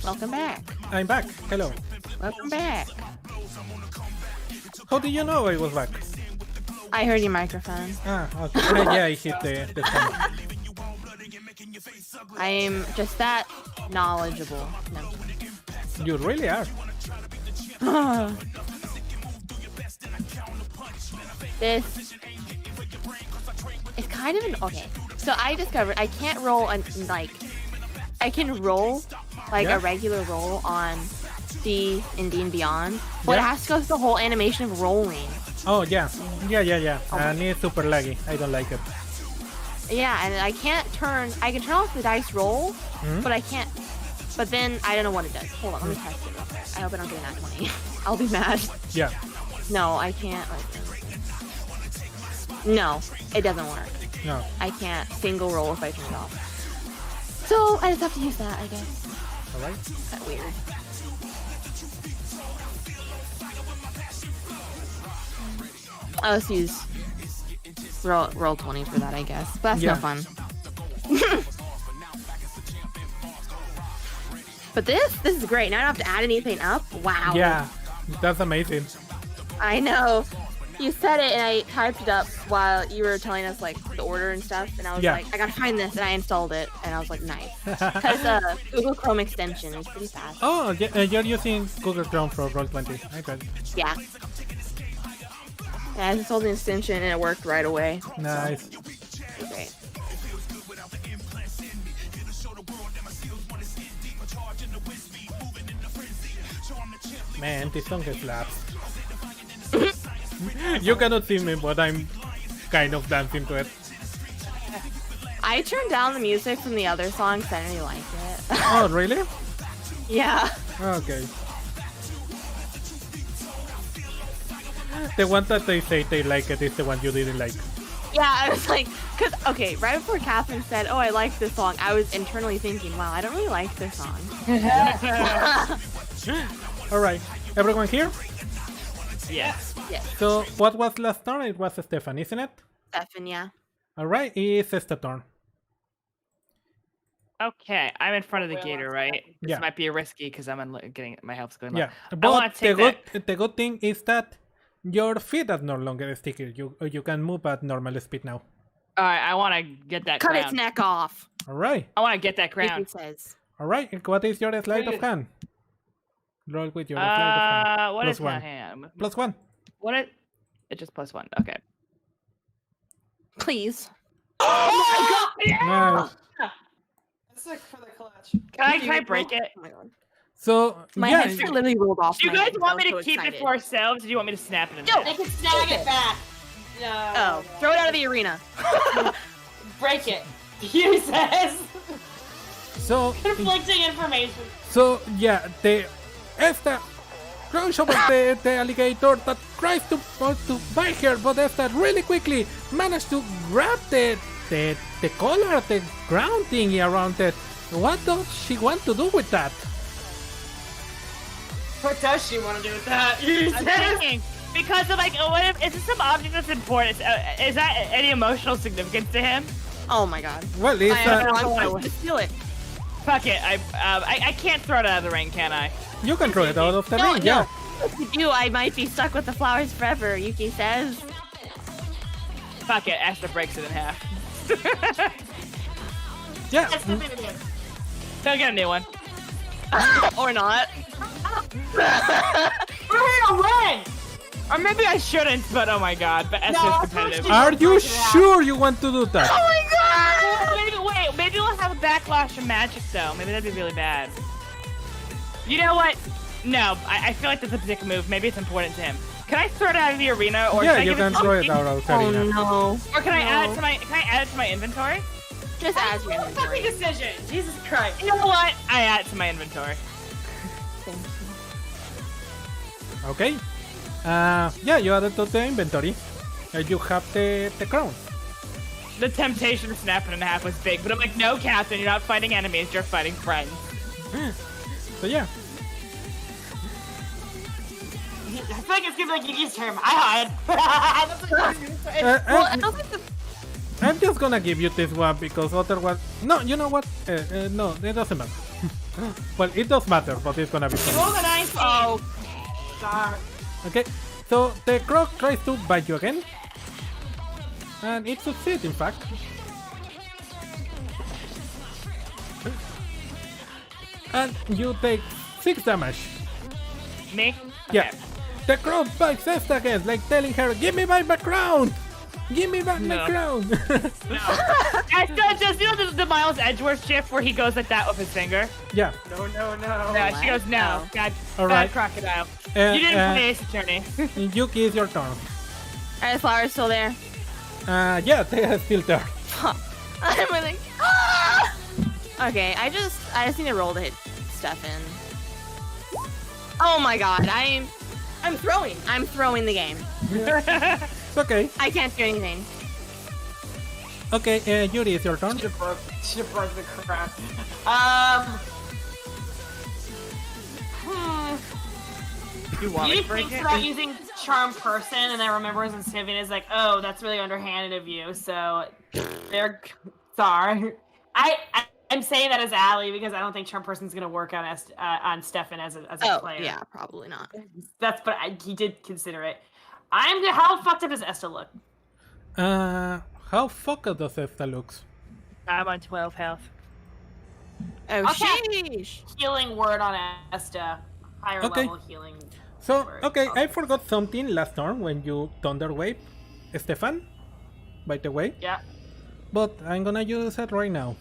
Speaker 4: Welcome back.
Speaker 1: I'm back. Hello.
Speaker 4: Welcome back.
Speaker 1: How did you know I was back?
Speaker 4: I heard your microphone.
Speaker 1: Ah, okay. Yeah, I hit the sound.
Speaker 4: I am just that knowledgeable. No.
Speaker 1: You really are.
Speaker 4: This is kind of an okay. So I discovered I can't roll I can roll like
Speaker 1: Yeah.
Speaker 4: a regular roll on D and D and Beyond, but it
Speaker 1: Yeah.
Speaker 4: has to go through the whole animation of rolling.
Speaker 1: Oh yeah, yeah.
Speaker 4: Oh.
Speaker 1: And it's super laggy. I don't like it.
Speaker 4: Yeah, and I can turn off the dice roll, but I can't. But then I don't know what it does. Hold on, let me test it real quick. I hope I don't get a nat 20. I'll be mad.
Speaker 1: Yeah.
Speaker 4: No, I can't. No, it doesn't work.
Speaker 1: No.
Speaker 4: I can't single roll if I turn it off. So I just have to use that, I guess.
Speaker 1: All right.
Speaker 4: Is that weird? I'll just use roll 20 for that, I guess. But that's
Speaker 1: Yeah.
Speaker 4: no fun. But this is great. Now I don't have to add anything up. Wow.
Speaker 1: Yeah, that's amazing.
Speaker 4: I know. You said it and I typed it up while you were telling us like the order and stuff, and I was
Speaker 1: Yeah.
Speaker 4: like, I gotta find this, and I installed it, and I was like, nice. Because Google Chrome extension is pretty fast.
Speaker 1: Oh, yeah, you're using Google Chrome for Roll20. Okay.
Speaker 4: Yeah. Yeah, I installed the extension and it worked right away.
Speaker 1: Nice.
Speaker 4: So, great.
Speaker 1: Man, this song slaps. You cannot see me, but I'm kind of dancing to it.
Speaker 4: I turned down the music from the other songs. I didn't really like it.
Speaker 1: Oh, really?
Speaker 4: Yeah.
Speaker 1: Okay. The one that they say they like it is the one you didn't like.
Speaker 4: Yeah, I was like, because, okay, right before Catherine said, oh, I like this song, I was internally thinking, wow, I don't really like this song.
Speaker 1: Alright, everyone here?
Speaker 3: Yes.
Speaker 4: Yes,
Speaker 1: So, what was last turn? It was Stefan, isn't it?
Speaker 4: Stefan, yeah.
Speaker 1: Alright, it's Esta turn.
Speaker 3: Okay, I'm in front of the gator, right? This
Speaker 1: Yeah.
Speaker 3: might be risky because I'm getting my health's going low.
Speaker 1: Yeah,
Speaker 3: I wanna
Speaker 1: but
Speaker 3: take
Speaker 1: the good thing is that your feet are no longer sticky. You can move at normal speed now.
Speaker 3: All right, I want to get that
Speaker 4: Cut
Speaker 3: crown.
Speaker 4: its neck off,
Speaker 1: Alright,
Speaker 3: I want to get that
Speaker 4: Yuki
Speaker 3: crown.
Speaker 4: says.
Speaker 1: alright. What is your sleight of hand? Roll with your sleight of hand.
Speaker 3: What
Speaker 1: Plus
Speaker 3: is
Speaker 1: one.
Speaker 3: my hand?
Speaker 1: Plus one.
Speaker 3: What it? It's just +1. Okay.
Speaker 4: Please.
Speaker 3: Oh my god!
Speaker 1: Nice.
Speaker 2: Sick for the clutch.
Speaker 3: Can I break it?
Speaker 4: Oh my god.
Speaker 1: So
Speaker 4: My
Speaker 1: yeah,
Speaker 4: headset literally rolled off.
Speaker 3: Do you
Speaker 4: my
Speaker 3: guys
Speaker 4: head.
Speaker 3: want
Speaker 4: I
Speaker 3: me to
Speaker 4: was so
Speaker 3: keep it
Speaker 4: excited.
Speaker 3: for ourselves, or do you want me to snap it in
Speaker 4: No.
Speaker 3: half?
Speaker 2: They can snag it back. No.
Speaker 4: Oh, throw it out of the arena.
Speaker 2: Break it. He says.
Speaker 1: so
Speaker 2: Conflicting information.
Speaker 1: yeah, the Esta runs over the alligator that tries to bite her, but Esta really quickly managed to grab the collar, the ground thingy around it. What does she want to do with that?
Speaker 2: What does she want to do with that? He
Speaker 3: I'm
Speaker 2: says.
Speaker 3: thinking, because of like, what if, is this some object that's important? Is that any emotional significance to him?
Speaker 4: Oh my god.
Speaker 1: Well, it's
Speaker 4: I'm going to steal it.
Speaker 3: Fuck it, I can't throw it out of the ring, can I?
Speaker 1: you can throw it out of the
Speaker 4: No,
Speaker 1: ring.
Speaker 4: no.
Speaker 1: Yeah.
Speaker 4: If you do, I might be stuck with the flowers forever, Yuki says.
Speaker 3: Fuck it, Asta breaks it in half.
Speaker 1: Yeah.
Speaker 2: That's the thing to do.
Speaker 3: Don't get a new one.
Speaker 4: Or not.
Speaker 2: We're here to win.
Speaker 3: Or maybe I shouldn't, but oh my god, but Asta's
Speaker 2: No,
Speaker 3: competitive.
Speaker 1: Are you sure you want to do that?
Speaker 4: Oh my god!
Speaker 3: Maybe we'll have a backlash from magic though. Maybe that'd be really bad. You know what? No, I feel like that's a dick move. Maybe it's important to him. Can I throw it out of the arena, or
Speaker 1: Yeah,
Speaker 3: can I
Speaker 1: you
Speaker 3: give
Speaker 1: can
Speaker 3: it to
Speaker 1: throw it
Speaker 3: Yuki?
Speaker 1: out of the
Speaker 4: Oh
Speaker 1: arena.
Speaker 4: no.
Speaker 3: Or can I add
Speaker 4: No.
Speaker 3: it to my? Can I add it to my inventory?
Speaker 4: Just add to your
Speaker 2: Fucking
Speaker 4: inventory.
Speaker 2: decision. Jesus Christ.
Speaker 3: You know what? I add it to my inventory.
Speaker 4: Thank you.
Speaker 1: Okay. Yeah, you added to the inventory. You have the crown.
Speaker 3: The temptation to snap it in half was big, but I'm like, no, Catherine, you're not fighting enemies, you're fighting friends.
Speaker 1: So yeah.
Speaker 2: I feel like it's gonna be like Yuki's term. I hide. That's what he's gonna say.
Speaker 4: Well, I don't think the...
Speaker 1: I'm just gonna give you this one because otherwise... No, you know what? No, it doesn't matter. Well, it does matter, but it's gonna be
Speaker 2: Roll
Speaker 1: fun.
Speaker 2: the 19.
Speaker 4: Oh,
Speaker 2: Darn.
Speaker 1: Okay, so the croc tries to bite you again. And it succeeds, in fact. And you take 6 damage.
Speaker 3: Me?
Speaker 1: Yeah.
Speaker 3: Okay.
Speaker 1: The croc bites Esta again, like telling her, give me back my crown! Give me back my
Speaker 3: No.
Speaker 1: crown!
Speaker 3: Asta, just, you know the Miles Edgeworth gif where he goes like that with his finger?
Speaker 1: Yeah.
Speaker 2: No, no, no.
Speaker 3: Yeah, she goes, no.
Speaker 4: Oh.
Speaker 3: God,
Speaker 1: All
Speaker 3: bad
Speaker 1: right.
Speaker 3: crocodile.
Speaker 1: Uh,
Speaker 3: You didn't
Speaker 1: uh,
Speaker 3: play Ace Attorney.
Speaker 1: Yuki, is your turn.
Speaker 4: are the flowers still there?
Speaker 1: Yeah, they are still there.
Speaker 4: I'm like, ah! Okay, I just need to roll to hit Stefan. Oh my god, I'm throwing the game.
Speaker 1: It's okay.
Speaker 4: I can't do anything.
Speaker 1: Okay, Yuri, it's your turn.
Speaker 2: Should have broke the crap.
Speaker 3: You want
Speaker 2: You
Speaker 3: me to break
Speaker 2: think
Speaker 3: it?
Speaker 2: about using charm person, and then remembers and Sivian is like, oh, that's really underhanded of you. So, they're sorry. I'm saying that as Allie because I don't think Charm Person's gonna work on Stefan as a player.
Speaker 4: Yeah, probably not.
Speaker 2: But he did consider it. How fucked up does Esta look?
Speaker 1: How fucked does Esta looks?
Speaker 3: I'm on 12 health.
Speaker 4: Oh,
Speaker 2: Okay.
Speaker 4: sheesh.
Speaker 2: Healing word on Esta. Higher
Speaker 1: Okay.
Speaker 2: level healing.
Speaker 1: So,
Speaker 2: word.
Speaker 1: okay, I forgot something last turn when you Thunder Wave Stefan, by the way.
Speaker 2: Yeah.
Speaker 1: But I'm gonna use it right now.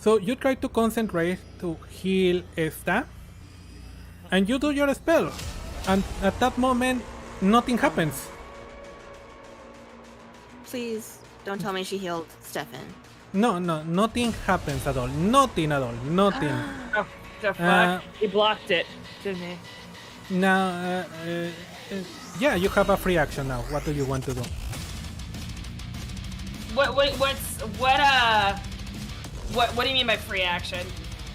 Speaker 1: So you try to concentrate to heal Esta, and you do your spell, and at that moment, nothing happens.
Speaker 4: Please don't tell me she healed Stefan.
Speaker 1: No, nothing happens at all. Nothing at all. Nothing.
Speaker 2: Oh, the fuck.
Speaker 3: He blocked it, didn't he?
Speaker 1: Now, yeah, you have a free action now. What do you want to do?
Speaker 2: What do you mean by free action?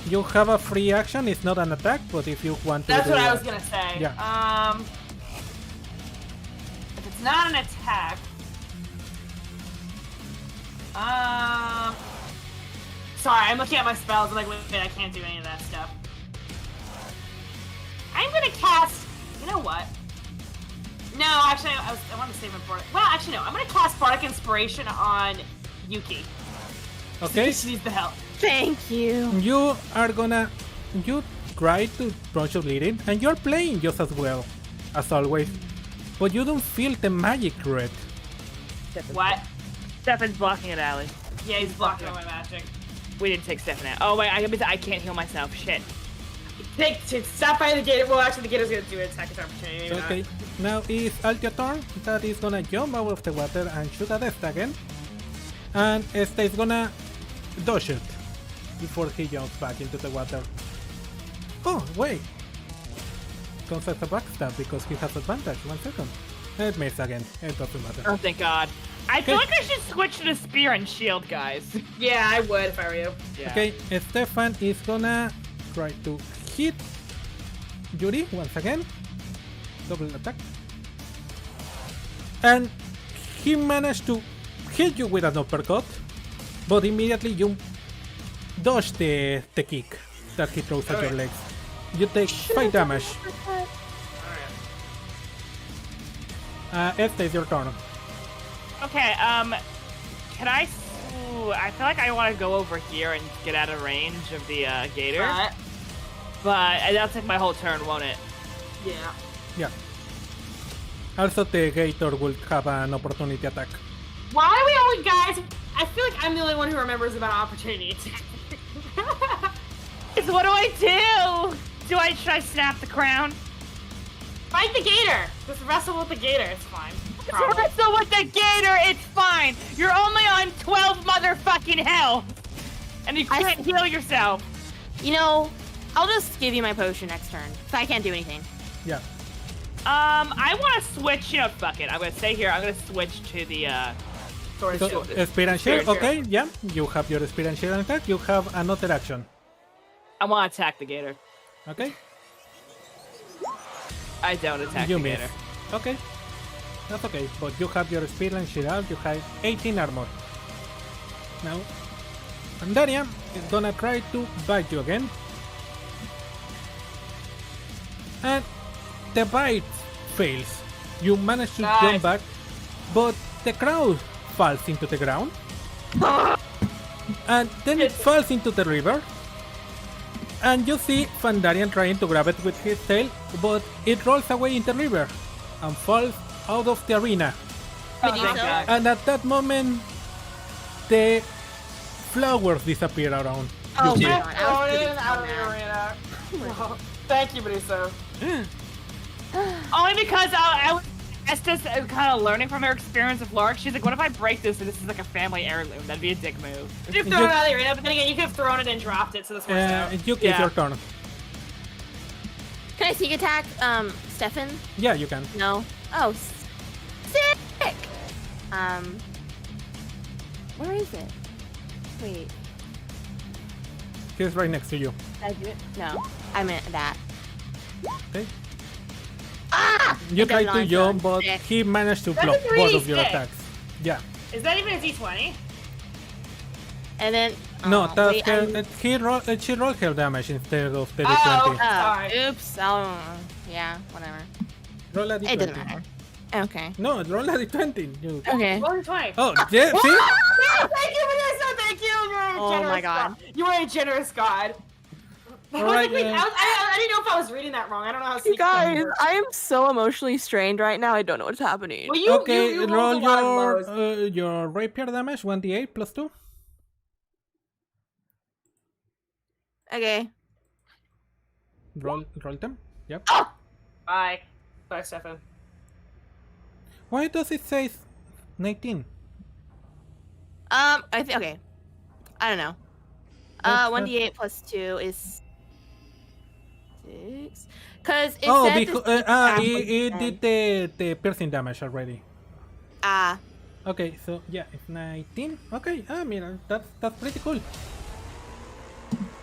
Speaker 1: You have a free action. It's not an attack, but if you want to
Speaker 2: That's
Speaker 1: do
Speaker 2: what I was gonna say.
Speaker 1: Yeah.
Speaker 2: If it's not an attack, sorry, I'm looking at my spells. I'm like, wait, I can't do any of that stuff. I'm gonna cast. You know what? No, actually, I want to save him for it. Well, actually, no. I'm gonna cast Bardic Inspiration on Yuki.
Speaker 1: Okay.
Speaker 2: She needs the help.
Speaker 4: Thank you.
Speaker 1: You are gonna. You try to launch your bleeding, and you're playing just as well as always, but you don't feel the magic red.
Speaker 2: What?
Speaker 3: Stefan's blocking it, Allie.
Speaker 2: Yeah, he's blocking all my magic.
Speaker 3: We didn't take Stefan out. Oh wait, I can't heal myself. Shit.
Speaker 2: Stop by the gate. Well, actually, the gator's gonna do an attack opportunity. Maybe
Speaker 1: Okay, now is Altia turn. That is gonna jump out of the water and shoot at Esta again. And Esta is gonna dodge it before he jumps back into the water. Oh, wait. Comes as a backstab because he has advantage. 1 second. It missed again. It doesn't matter.
Speaker 3: Oh thank God. I feel like I should switch to the spear and shield, guys.
Speaker 2: Yeah, I would if I were you.
Speaker 3: Yeah.
Speaker 1: Okay, Stefan is gonna try to hit Yuri once again. Double attack. And he managed to hit you with an uppercut, but immediately you dodge the kick that he throws at your legs. You take 5 damage. Esta, is your turn.
Speaker 3: Okay, can I... Ooh, I feel like I want to go over here and get out of range of the gator. But that'll take my whole turn, won't it?
Speaker 2: Yeah.
Speaker 1: Yeah. Also, the gator will have an opportunity attack.
Speaker 2: Why are we only guys? I feel like I'm the only one who remembers about opportunity attack.
Speaker 3: What do I do? Should I snap the crown?
Speaker 2: Fight the gator. Just wrestle with the gator. It's fine.
Speaker 3: Wrestle with the gator, it's fine. You're only on 12 motherfucking health. And you can't heal yourself.
Speaker 4: You know, I'll just give you my potion next turn. So I can't do anything.
Speaker 1: Yeah.
Speaker 3: I want to switch, fuck it. I'm going to stay here. I'm going to switch to the,
Speaker 2: Sword and
Speaker 1: So,
Speaker 2: shield.
Speaker 1: Spear and Shield,
Speaker 3: Shield.
Speaker 1: okay, yeah. You have your Spear and Shield attack. You have another action.
Speaker 3: I want to attack the gator.
Speaker 1: Okay?
Speaker 3: I don't attack
Speaker 1: You
Speaker 3: the
Speaker 1: miss.
Speaker 3: gator.
Speaker 1: Okay. That's okay, but you have your Spear and Shield out. You have 18 armor. Now, Pandaria is gonna try to bite you again. And the bite fails. You manage to
Speaker 2: Nice.
Speaker 1: jump back, but the crowd falls into the ground. And then it falls into the river. And you see Fandarian trying to grab it with his tail, but it rolls away in the river and falls out of the arena.
Speaker 4: Medusa?
Speaker 1: And at that moment, the flowers disappear around.
Speaker 4: Oh
Speaker 1: Yuki.
Speaker 4: my God. I was
Speaker 2: Thrown
Speaker 4: really
Speaker 2: in out of the
Speaker 4: mad.
Speaker 2: arena. Thank you, Meduso.
Speaker 3: Only because I was Esta's kind of learning from her experience of Lark. She's like, what if I break this and this is like a family heirloom? That'd be a dick move.
Speaker 2: You could have thrown it out of the arena, but then again, you could have thrown it and dropped it, so this works out.
Speaker 1: Yuki, it's
Speaker 3: Yeah.
Speaker 1: your turn.
Speaker 4: Can I sneak attack, Stefan?
Speaker 1: Yeah, you can.
Speaker 4: No. Oh, sick! Where is it? Wait.
Speaker 1: He's right next to you.
Speaker 4: Did I do it? No. I meant that.
Speaker 1: Okay.
Speaker 4: Ah!
Speaker 1: You
Speaker 4: It
Speaker 1: try
Speaker 4: does
Speaker 1: to
Speaker 4: not
Speaker 1: jump,
Speaker 4: sound
Speaker 1: but
Speaker 4: sick.
Speaker 1: he managed to
Speaker 2: That's
Speaker 1: block
Speaker 2: a
Speaker 1: both of your
Speaker 2: 3d6.
Speaker 1: attacks. Yeah.
Speaker 2: Is that even a D20?
Speaker 4: And then
Speaker 1: No,
Speaker 4: Oh,
Speaker 1: that's
Speaker 4: wait,
Speaker 1: her, she rolled her damage instead of the
Speaker 2: Oh,
Speaker 1: D20.
Speaker 2: Sorry.
Speaker 4: Oops. Oh, yeah, whatever.
Speaker 1: Roll a D20.
Speaker 4: It doesn't matter. Okay.
Speaker 1: No, roll a D20. You...
Speaker 4: Okay.
Speaker 2: Rolling 20.
Speaker 1: Oh, yeah, see?
Speaker 2: Thank you, Vanessa. Thank you. You're a
Speaker 4: Oh
Speaker 2: generous
Speaker 4: my God.
Speaker 2: God. You are a generous God.
Speaker 1: All right,
Speaker 2: I didn't know if I was reading that wrong. I don't know how to
Speaker 5: You guys, I am so emotionally strained right now. I don't know what's happening.
Speaker 2: Well, you,
Speaker 1: Okay,
Speaker 2: you rolled
Speaker 1: roll
Speaker 2: a lot of lows.
Speaker 1: your rapier damage, 1d8 plus 2.
Speaker 4: Okay.
Speaker 1: Roll them. Yep.
Speaker 2: Bye. Bye, Stefan.
Speaker 1: Why does it say 19?
Speaker 4: Okay. I don't know.
Speaker 1: That's
Speaker 4: 1d8 plus 2 is 6. Cause it
Speaker 1: Oh,
Speaker 4: said
Speaker 1: because
Speaker 4: this attack was
Speaker 1: it
Speaker 4: 10.
Speaker 1: did the piercing damage already.
Speaker 4: Ah.
Speaker 1: Okay, so yeah, it's 19. Okay, I mean that's pretty cool.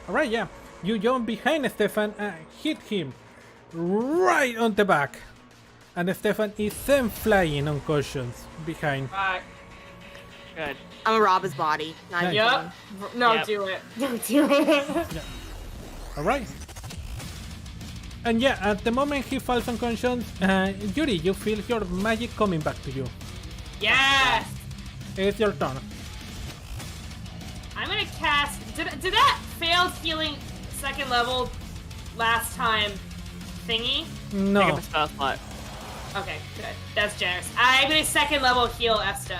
Speaker 1: All right, yeah, you jump behind Stefan and hit him right on the back, and Stefan is then flying unconscious behind.
Speaker 2: Bye.
Speaker 3: Good.
Speaker 4: I'm gonna rob his body. Not even
Speaker 2: Yep. No,
Speaker 3: Yep.
Speaker 2: do it. Don't do it.
Speaker 1: All right. And yeah, at the moment he falls unconscious, Yuri, you feel your magic coming back to you.
Speaker 2: Yes.
Speaker 1: It's your turn.
Speaker 2: I'm gonna cast. Did that failed healing second level last time thingy?
Speaker 3: Pick
Speaker 1: No.
Speaker 3: up a spell slot.
Speaker 2: Okay, good. That's generous. I'm gonna second level heal Esta.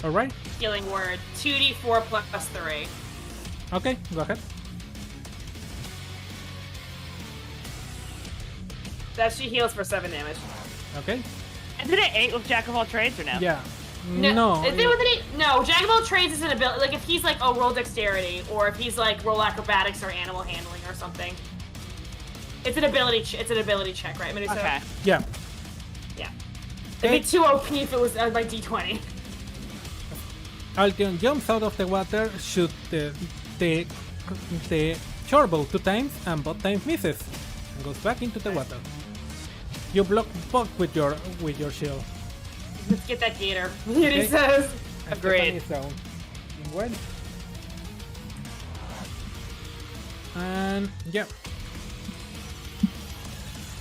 Speaker 1: All right.
Speaker 2: Healing word. 2d4 plus 3.
Speaker 1: Okay, go ahead.
Speaker 2: That she heals for 7 damage.
Speaker 1: Okay.
Speaker 3: Isn't it 8 with Jack of all trades or no?
Speaker 1: Yeah. No.
Speaker 2: Is it with any? No, Jack of all trades is an ability. Like if he's like, oh, roll dexterity, or if he's like, roll acrobatics or animal handling or something. It's an ability. It's an ability check, right? Meduso?
Speaker 3: Okay.
Speaker 1: Yeah.
Speaker 2: Yeah. It'd be too OP if it was by D20.
Speaker 1: Altion jumps out of the water, shoots the shortbow 2 times, and both times misses, and goes back into the water. You block both with your shield.
Speaker 2: Let's get that gator. Yuri
Speaker 1: Okay.
Speaker 2: says.
Speaker 1: And
Speaker 3: Agreed.
Speaker 1: Stefan is down. Well. And yeah.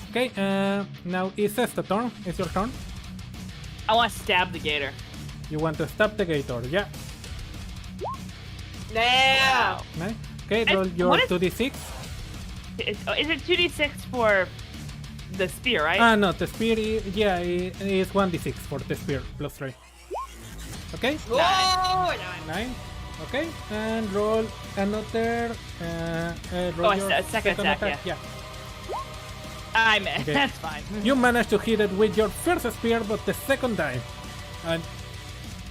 Speaker 1: Okay, now it's Esta's turn. It's your turn.
Speaker 3: I want to stab the gator.
Speaker 1: You want to stab the gator, yeah.
Speaker 2: Yeah.
Speaker 1: Nice. Okay,
Speaker 3: And
Speaker 1: roll your
Speaker 3: what is-
Speaker 1: 2d6.
Speaker 3: Is it 2d6 for the spear, right?
Speaker 1: Ah, no, the spear, is 1d6 for the spear, plus 3. Okay,
Speaker 2: Whoa!
Speaker 1: 9. Okay, and roll another. Roll
Speaker 3: Oh,
Speaker 1: your
Speaker 3: a second attack,
Speaker 1: Yeah.
Speaker 3: I missed.
Speaker 1: Okay.
Speaker 3: That's fine.
Speaker 1: You managed to hit it with your first spear, but the second time.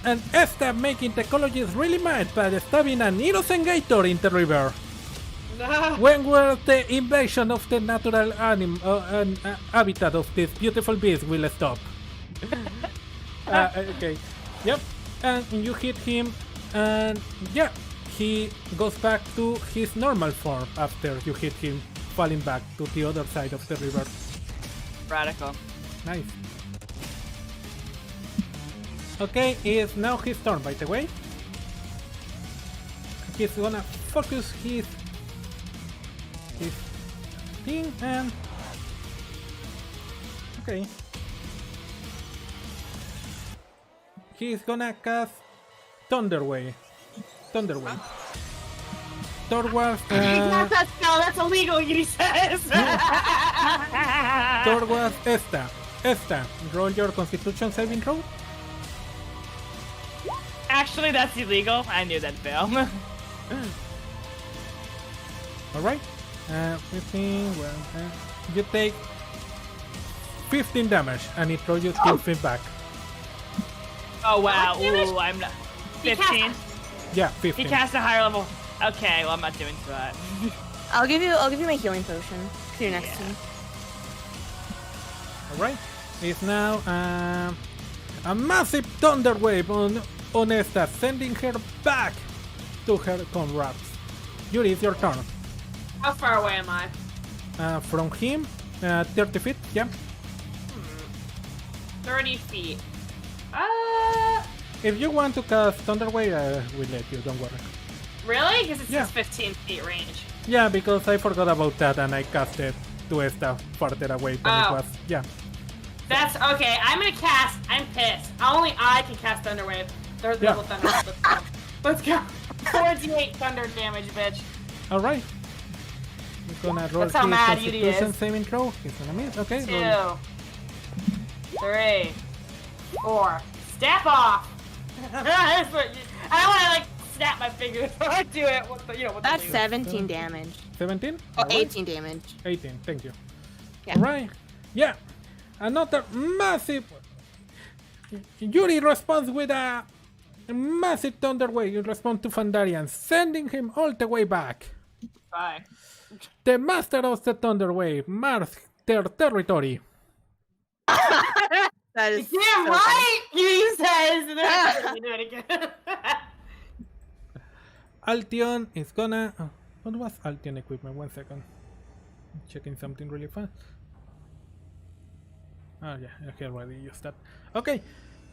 Speaker 1: And Esta making the ecologists really mad by stabbing an innocent gator in the river. When will the invasion of the natural habitat of this beautiful beast will stop? Okay. Yep. And you hit him, and yeah, he goes back to his normal form after you hit him, falling back to the other side of the river.
Speaker 3: Radical.
Speaker 1: Nice. Okay, it's now his turn, by the way. He's gonna focus his thing and... Okay. He's gonna cast Thunderwave. Thunderwave. Towards,
Speaker 2: Not that spell. That's illegal. Yuri says.
Speaker 1: towards Esta. Esta, roll your Constitution saving throw.
Speaker 3: Actually, that's illegal. I knew that'd fail.
Speaker 1: Alright. 15, well, you take 15 damage and it throws you 2 feet back.
Speaker 3: Oh wow.
Speaker 2: What damage?
Speaker 3: Ooh, I'm not.
Speaker 2: He
Speaker 3: 15.
Speaker 1: Yeah,
Speaker 3: He
Speaker 1: 15.
Speaker 3: cast a higher level. Okay, well I'm not doing that.
Speaker 4: I'll give you my healing potion. To your next turn.
Speaker 1: Alright. It's now a massive thunder wave on Esta, sending her back to her comrades. Yuri, it's your turn.
Speaker 2: How far away am I?
Speaker 1: From him, 30 feet, yeah.
Speaker 2: 30 feet.
Speaker 1: If you want to cast Thunder Wave, I will let you, don't worry.
Speaker 2: Really? Because it
Speaker 1: Yeah.
Speaker 2: says 15 feet range.
Speaker 1: Yeah, because I forgot about that and I cast it to Esta farther away than it
Speaker 2: Oh.
Speaker 1: was. Yeah.
Speaker 2: That's okay. I'm gonna cast. I'm pissed. Only I can cast Thunder Wave. There's
Speaker 1: Yeah.
Speaker 2: double Thunder Wave. Let's go. Let's go. 48 thunder damage, bitch.
Speaker 1: Alright. We're gonna roll
Speaker 2: That's how
Speaker 1: his
Speaker 2: mad Yuri
Speaker 1: Constitution
Speaker 2: is.
Speaker 1: saving throw. He's gonna miss. Okay. roll.
Speaker 2: 2, 3, 4. Step off. That's what I don't want to like snap my fingers. I do it. What the, what the
Speaker 4: That's
Speaker 2: leader.
Speaker 4: 17 damage.
Speaker 1: 17?
Speaker 4: Oh,
Speaker 1: Alright.
Speaker 4: 18 damage.
Speaker 1: 18, thank you.
Speaker 4: Yeah.
Speaker 1: Alright. Yeah. Another massive. Yuri responds with a massive thunder wave in response to Fandarian, sending him all the way back.
Speaker 2: Bye.
Speaker 1: The master of the thunder wave marks their territory.
Speaker 4: That is
Speaker 2: Damn
Speaker 4: so
Speaker 2: right. You says. You do it again.
Speaker 1: Altion is gonna. What was Altion equipment? 1 second. I'm checking something really fast. Oh yeah, I already used that. Okay,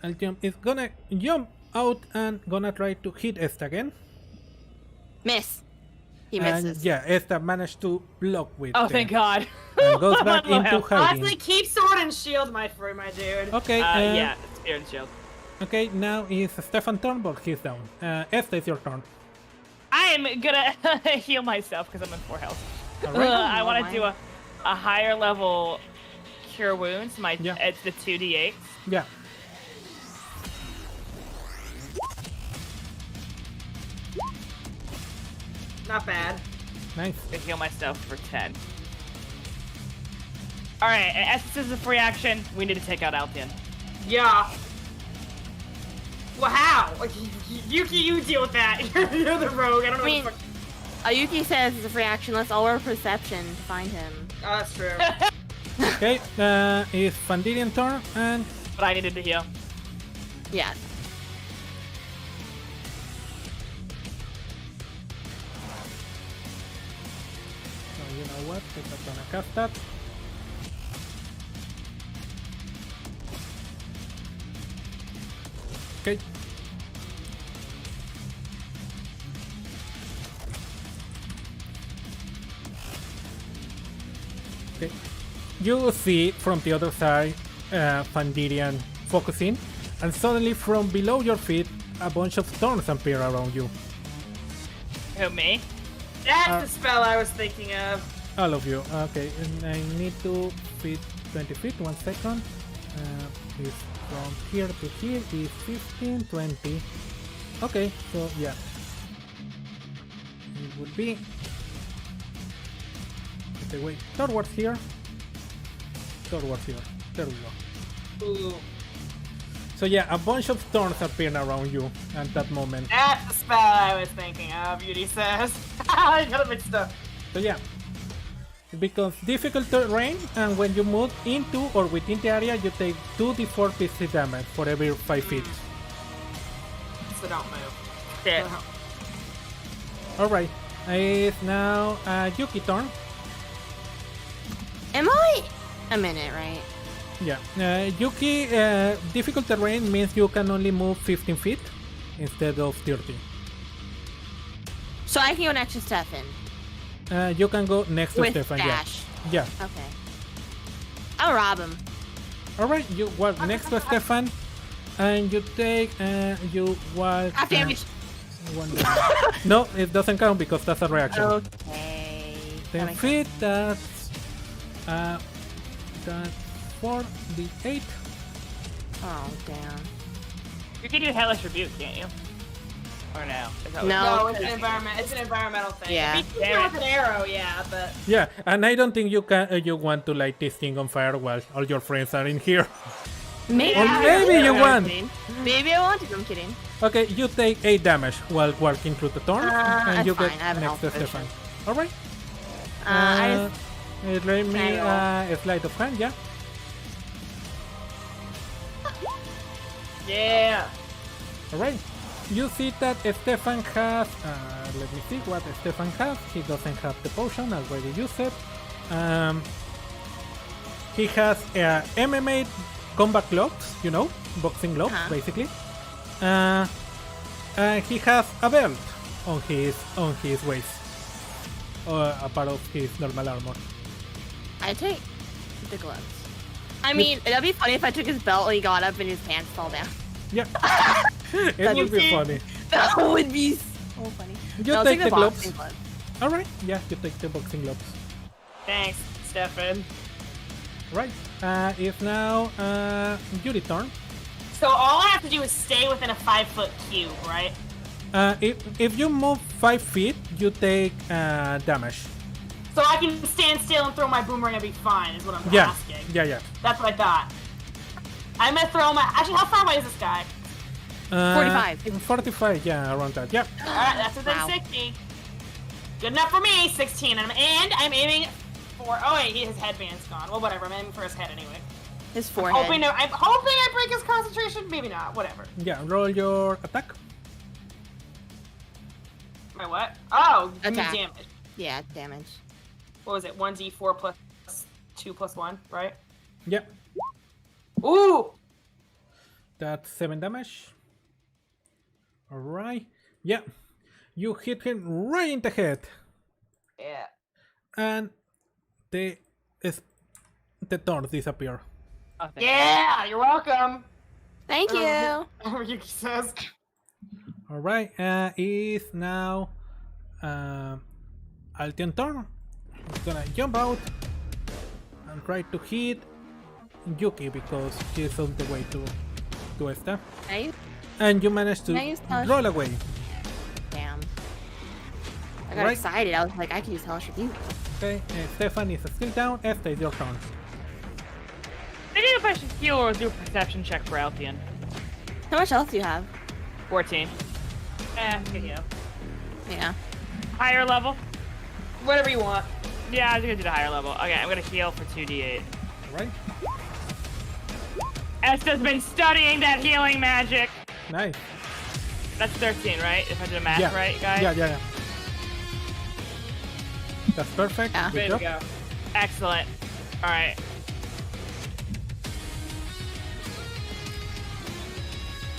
Speaker 1: Altion is gonna jump out and gonna try to hit Esta again.
Speaker 4: Miss. He
Speaker 1: And
Speaker 4: misses.
Speaker 1: yeah, Esta managed to block with
Speaker 3: Oh,
Speaker 1: the-
Speaker 3: thank God.
Speaker 1: and goes back
Speaker 3: Well,
Speaker 1: into hiding.
Speaker 2: Honestly, keep sword and shield, my dude.
Speaker 1: Okay,
Speaker 3: Yeah, Spirit and Shield.
Speaker 1: okay, now is Stefan turn, but he's down. Esta is your turn.
Speaker 3: I am gonna heal myself because I'm in 4 health.
Speaker 1: Alright.
Speaker 3: I want
Speaker 4: my.
Speaker 3: to do a higher level cure wounds.
Speaker 1: Yeah.
Speaker 3: It's the 2d8.
Speaker 1: Yeah.
Speaker 2: Not bad.
Speaker 1: Nice.
Speaker 3: To heal myself for 10. Alright, Essence is a free action. We need to take out Altion.
Speaker 2: Yeah. Well, how? Like, Yuki, you deal with that. You're the rogue. I don't know
Speaker 4: I mean,
Speaker 2: what the fuck.
Speaker 4: Yuki says it's a free action. Let's all roll perception to find him.
Speaker 2: Oh, that's true.
Speaker 1: Okay, it's Fandirian turn, and
Speaker 3: But I needed to heal.
Speaker 4: Yeah.
Speaker 1: you know what? I'm not gonna cast that. Okay. Okay. You see from the other side Fandirian focusing, and suddenly from below your feet a bunch of thorns appear around you.
Speaker 3: Who, me?
Speaker 2: That's the spell I was thinking of.
Speaker 1: All of you. Okay, and I need to fit 20 feet. 1 second. Is from here to here is 15, 20. Okay, so yeah. It would be. Okay, wait. Towards here. Towards here. There we go.
Speaker 2: Ooh.
Speaker 1: So yeah, a bunch of thorns appear around you at that moment.
Speaker 2: That's the spell I was thinking of, Yuri says. I got a mixed up.
Speaker 1: So yeah, it becomes difficult terrain, and when you move into or within the area, you take 2d4 PC damage for every 5 feet.
Speaker 2: So don't move.
Speaker 3: Shit.
Speaker 1: Alright, it's now Yuki turn.
Speaker 4: Am I? A minute, right?
Speaker 1: Yeah, Yuki, difficult terrain means you can only move 15 feet instead of 30.
Speaker 4: So I can go next to Stefan.
Speaker 1: You can go next to
Speaker 4: With
Speaker 1: Stefan,
Speaker 4: dash.
Speaker 1: yeah.
Speaker 4: Okay. I'll rob him.
Speaker 1: Alright, you walk next to Stefan, and you take, you walk...
Speaker 4: Half damage.
Speaker 1: No, it doesn't count because that's a reaction.
Speaker 4: Okay.
Speaker 1: 10 feet, that's 4d8.
Speaker 4: Oh, damn.
Speaker 3: You can do Hellish Rebuke, can't you? Or no? Is that what-
Speaker 4: No.
Speaker 2: No, it's an environmental thing.
Speaker 4: Yeah.
Speaker 2: If you hit with an arrow, yeah, but
Speaker 1: Yeah, and I don't think you can. You want to light this thing on fire while all your friends are in here.
Speaker 4: Maybe.
Speaker 1: Or maybe you
Speaker 4: I'm
Speaker 1: want.
Speaker 4: kidding. Maybe I want to. I'm kidding.
Speaker 1: Okay, you take 8 damage while walking through the thorn, and
Speaker 4: that's
Speaker 1: you
Speaker 4: fine.
Speaker 1: get
Speaker 4: I have
Speaker 1: next
Speaker 4: health
Speaker 1: to
Speaker 4: potion.
Speaker 1: Stefan. All right.
Speaker 4: I
Speaker 1: Let me
Speaker 4: Can I
Speaker 1: a sleight of hand. Yeah.
Speaker 2: yeah.
Speaker 1: All right. You see that Stefan has. Let me see what Stefan has. He doesn't have the potion. I already used it. He has MMA combat gloves. You know, boxing gloves,
Speaker 4: Uh-huh.
Speaker 1: basically. He has a belt. on his waist, a part of his normal armor.
Speaker 4: I take the gloves. I mean, that'd be funny if I took his belt and he got up and his pants fall down.
Speaker 1: Yeah, it would be funny.
Speaker 4: That would be so funny.
Speaker 1: You
Speaker 4: No, I'll
Speaker 1: take
Speaker 4: take
Speaker 1: the
Speaker 4: boxing
Speaker 1: gloves. All right. Yeah, you take the boxing gloves.
Speaker 2: Thanks, Stefan.
Speaker 1: Right. It's now Yuri turn.
Speaker 2: So all I have to do is stay within a 5-foot cube, right?
Speaker 1: If you move 5 feet, you take damage.
Speaker 2: So I can stand still and throw my boomerang and be fine, is what I'm
Speaker 1: Yeah.
Speaker 2: asking.
Speaker 1: Yeah.
Speaker 2: That's what I thought. I'm gonna throw my. Actually, how far away is this guy?
Speaker 4: 45.
Speaker 1: 45. Yeah, around that. Yeah.
Speaker 2: Alright, that's within
Speaker 4: Wow.
Speaker 2: 60. Good enough for me, 16. And I'm aiming for. Oh, wait, his headband's gone. Well, whatever. I'm aiming for his head anyway.
Speaker 4: His
Speaker 2: I'm
Speaker 4: forehead.
Speaker 2: hoping I break his concentration. Maybe not. Whatever.
Speaker 1: Yeah. Roll your attack.
Speaker 2: My what? Oh, give me
Speaker 4: Attack.
Speaker 2: damage.
Speaker 4: Yeah, damage.
Speaker 2: What was it? 1d4 plus 2 plus 1, right?
Speaker 1: Yeah.
Speaker 2: Ooh!
Speaker 1: That's 7 damage. All right. Yeah. You hit him right in the head,
Speaker 2: Yeah.
Speaker 1: and the thorns disappear.
Speaker 3: Oh, thank
Speaker 2: Yeah, you're welcome.
Speaker 4: Thank you.
Speaker 2: Whatever Yuki says.
Speaker 1: All right. Is now Altion turn. He's gonna jump out and try to hit Yuki because he's on the way to Esta.
Speaker 4: Nice.
Speaker 1: And you manage to
Speaker 4: Nice touch.
Speaker 1: roll away.
Speaker 4: Damn. I got
Speaker 1: Right.
Speaker 4: excited. I was like, I could use hellish with you.
Speaker 1: Okay. Stefan is still down. Esta is your turn.
Speaker 3: I think if I should heal or do a perception check for Altion.
Speaker 4: How much else do you have?
Speaker 3: 14.
Speaker 2: Good you.
Speaker 4: Yeah.
Speaker 3: Higher level?
Speaker 2: Whatever you want.
Speaker 3: Yeah, I'm gonna do the higher level. Okay, I'm gonna heal for 2d8.
Speaker 1: All right.
Speaker 3: Esta's been studying that healing magic.
Speaker 1: Nice.
Speaker 3: That's 13, right? If I did the math
Speaker 1: Yeah.
Speaker 3: right, guys?
Speaker 1: Yeah. That's perfect.
Speaker 4: Yeah.
Speaker 1: Good
Speaker 2: Way
Speaker 1: job.
Speaker 2: to go.
Speaker 3: Excellent. Alright.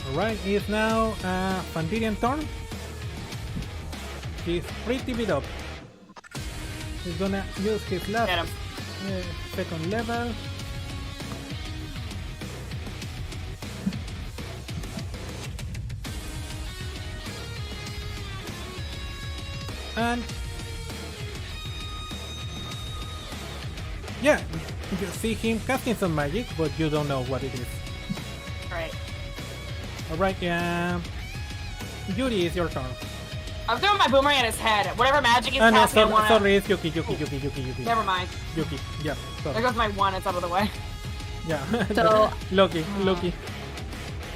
Speaker 1: Alright, it's now Fandirian turn. He's pretty beat up. He's gonna use his last
Speaker 2: Get him.
Speaker 1: second level. And yeah, you see him casting some magic, but you don't know what it is.
Speaker 2: Right.
Speaker 1: Alright, Yuri, is your turn.
Speaker 2: I'm throwing my boomerang at his head. Whatever magic he's
Speaker 1: No,
Speaker 2: casting, I wanna...
Speaker 1: sorry, it's Yuki.
Speaker 2: Never mind.
Speaker 1: Yuki, yeah,
Speaker 2: There
Speaker 1: sorry.
Speaker 2: goes my 1, it's out of the way.
Speaker 1: Yeah.
Speaker 4: So-
Speaker 1: Loki.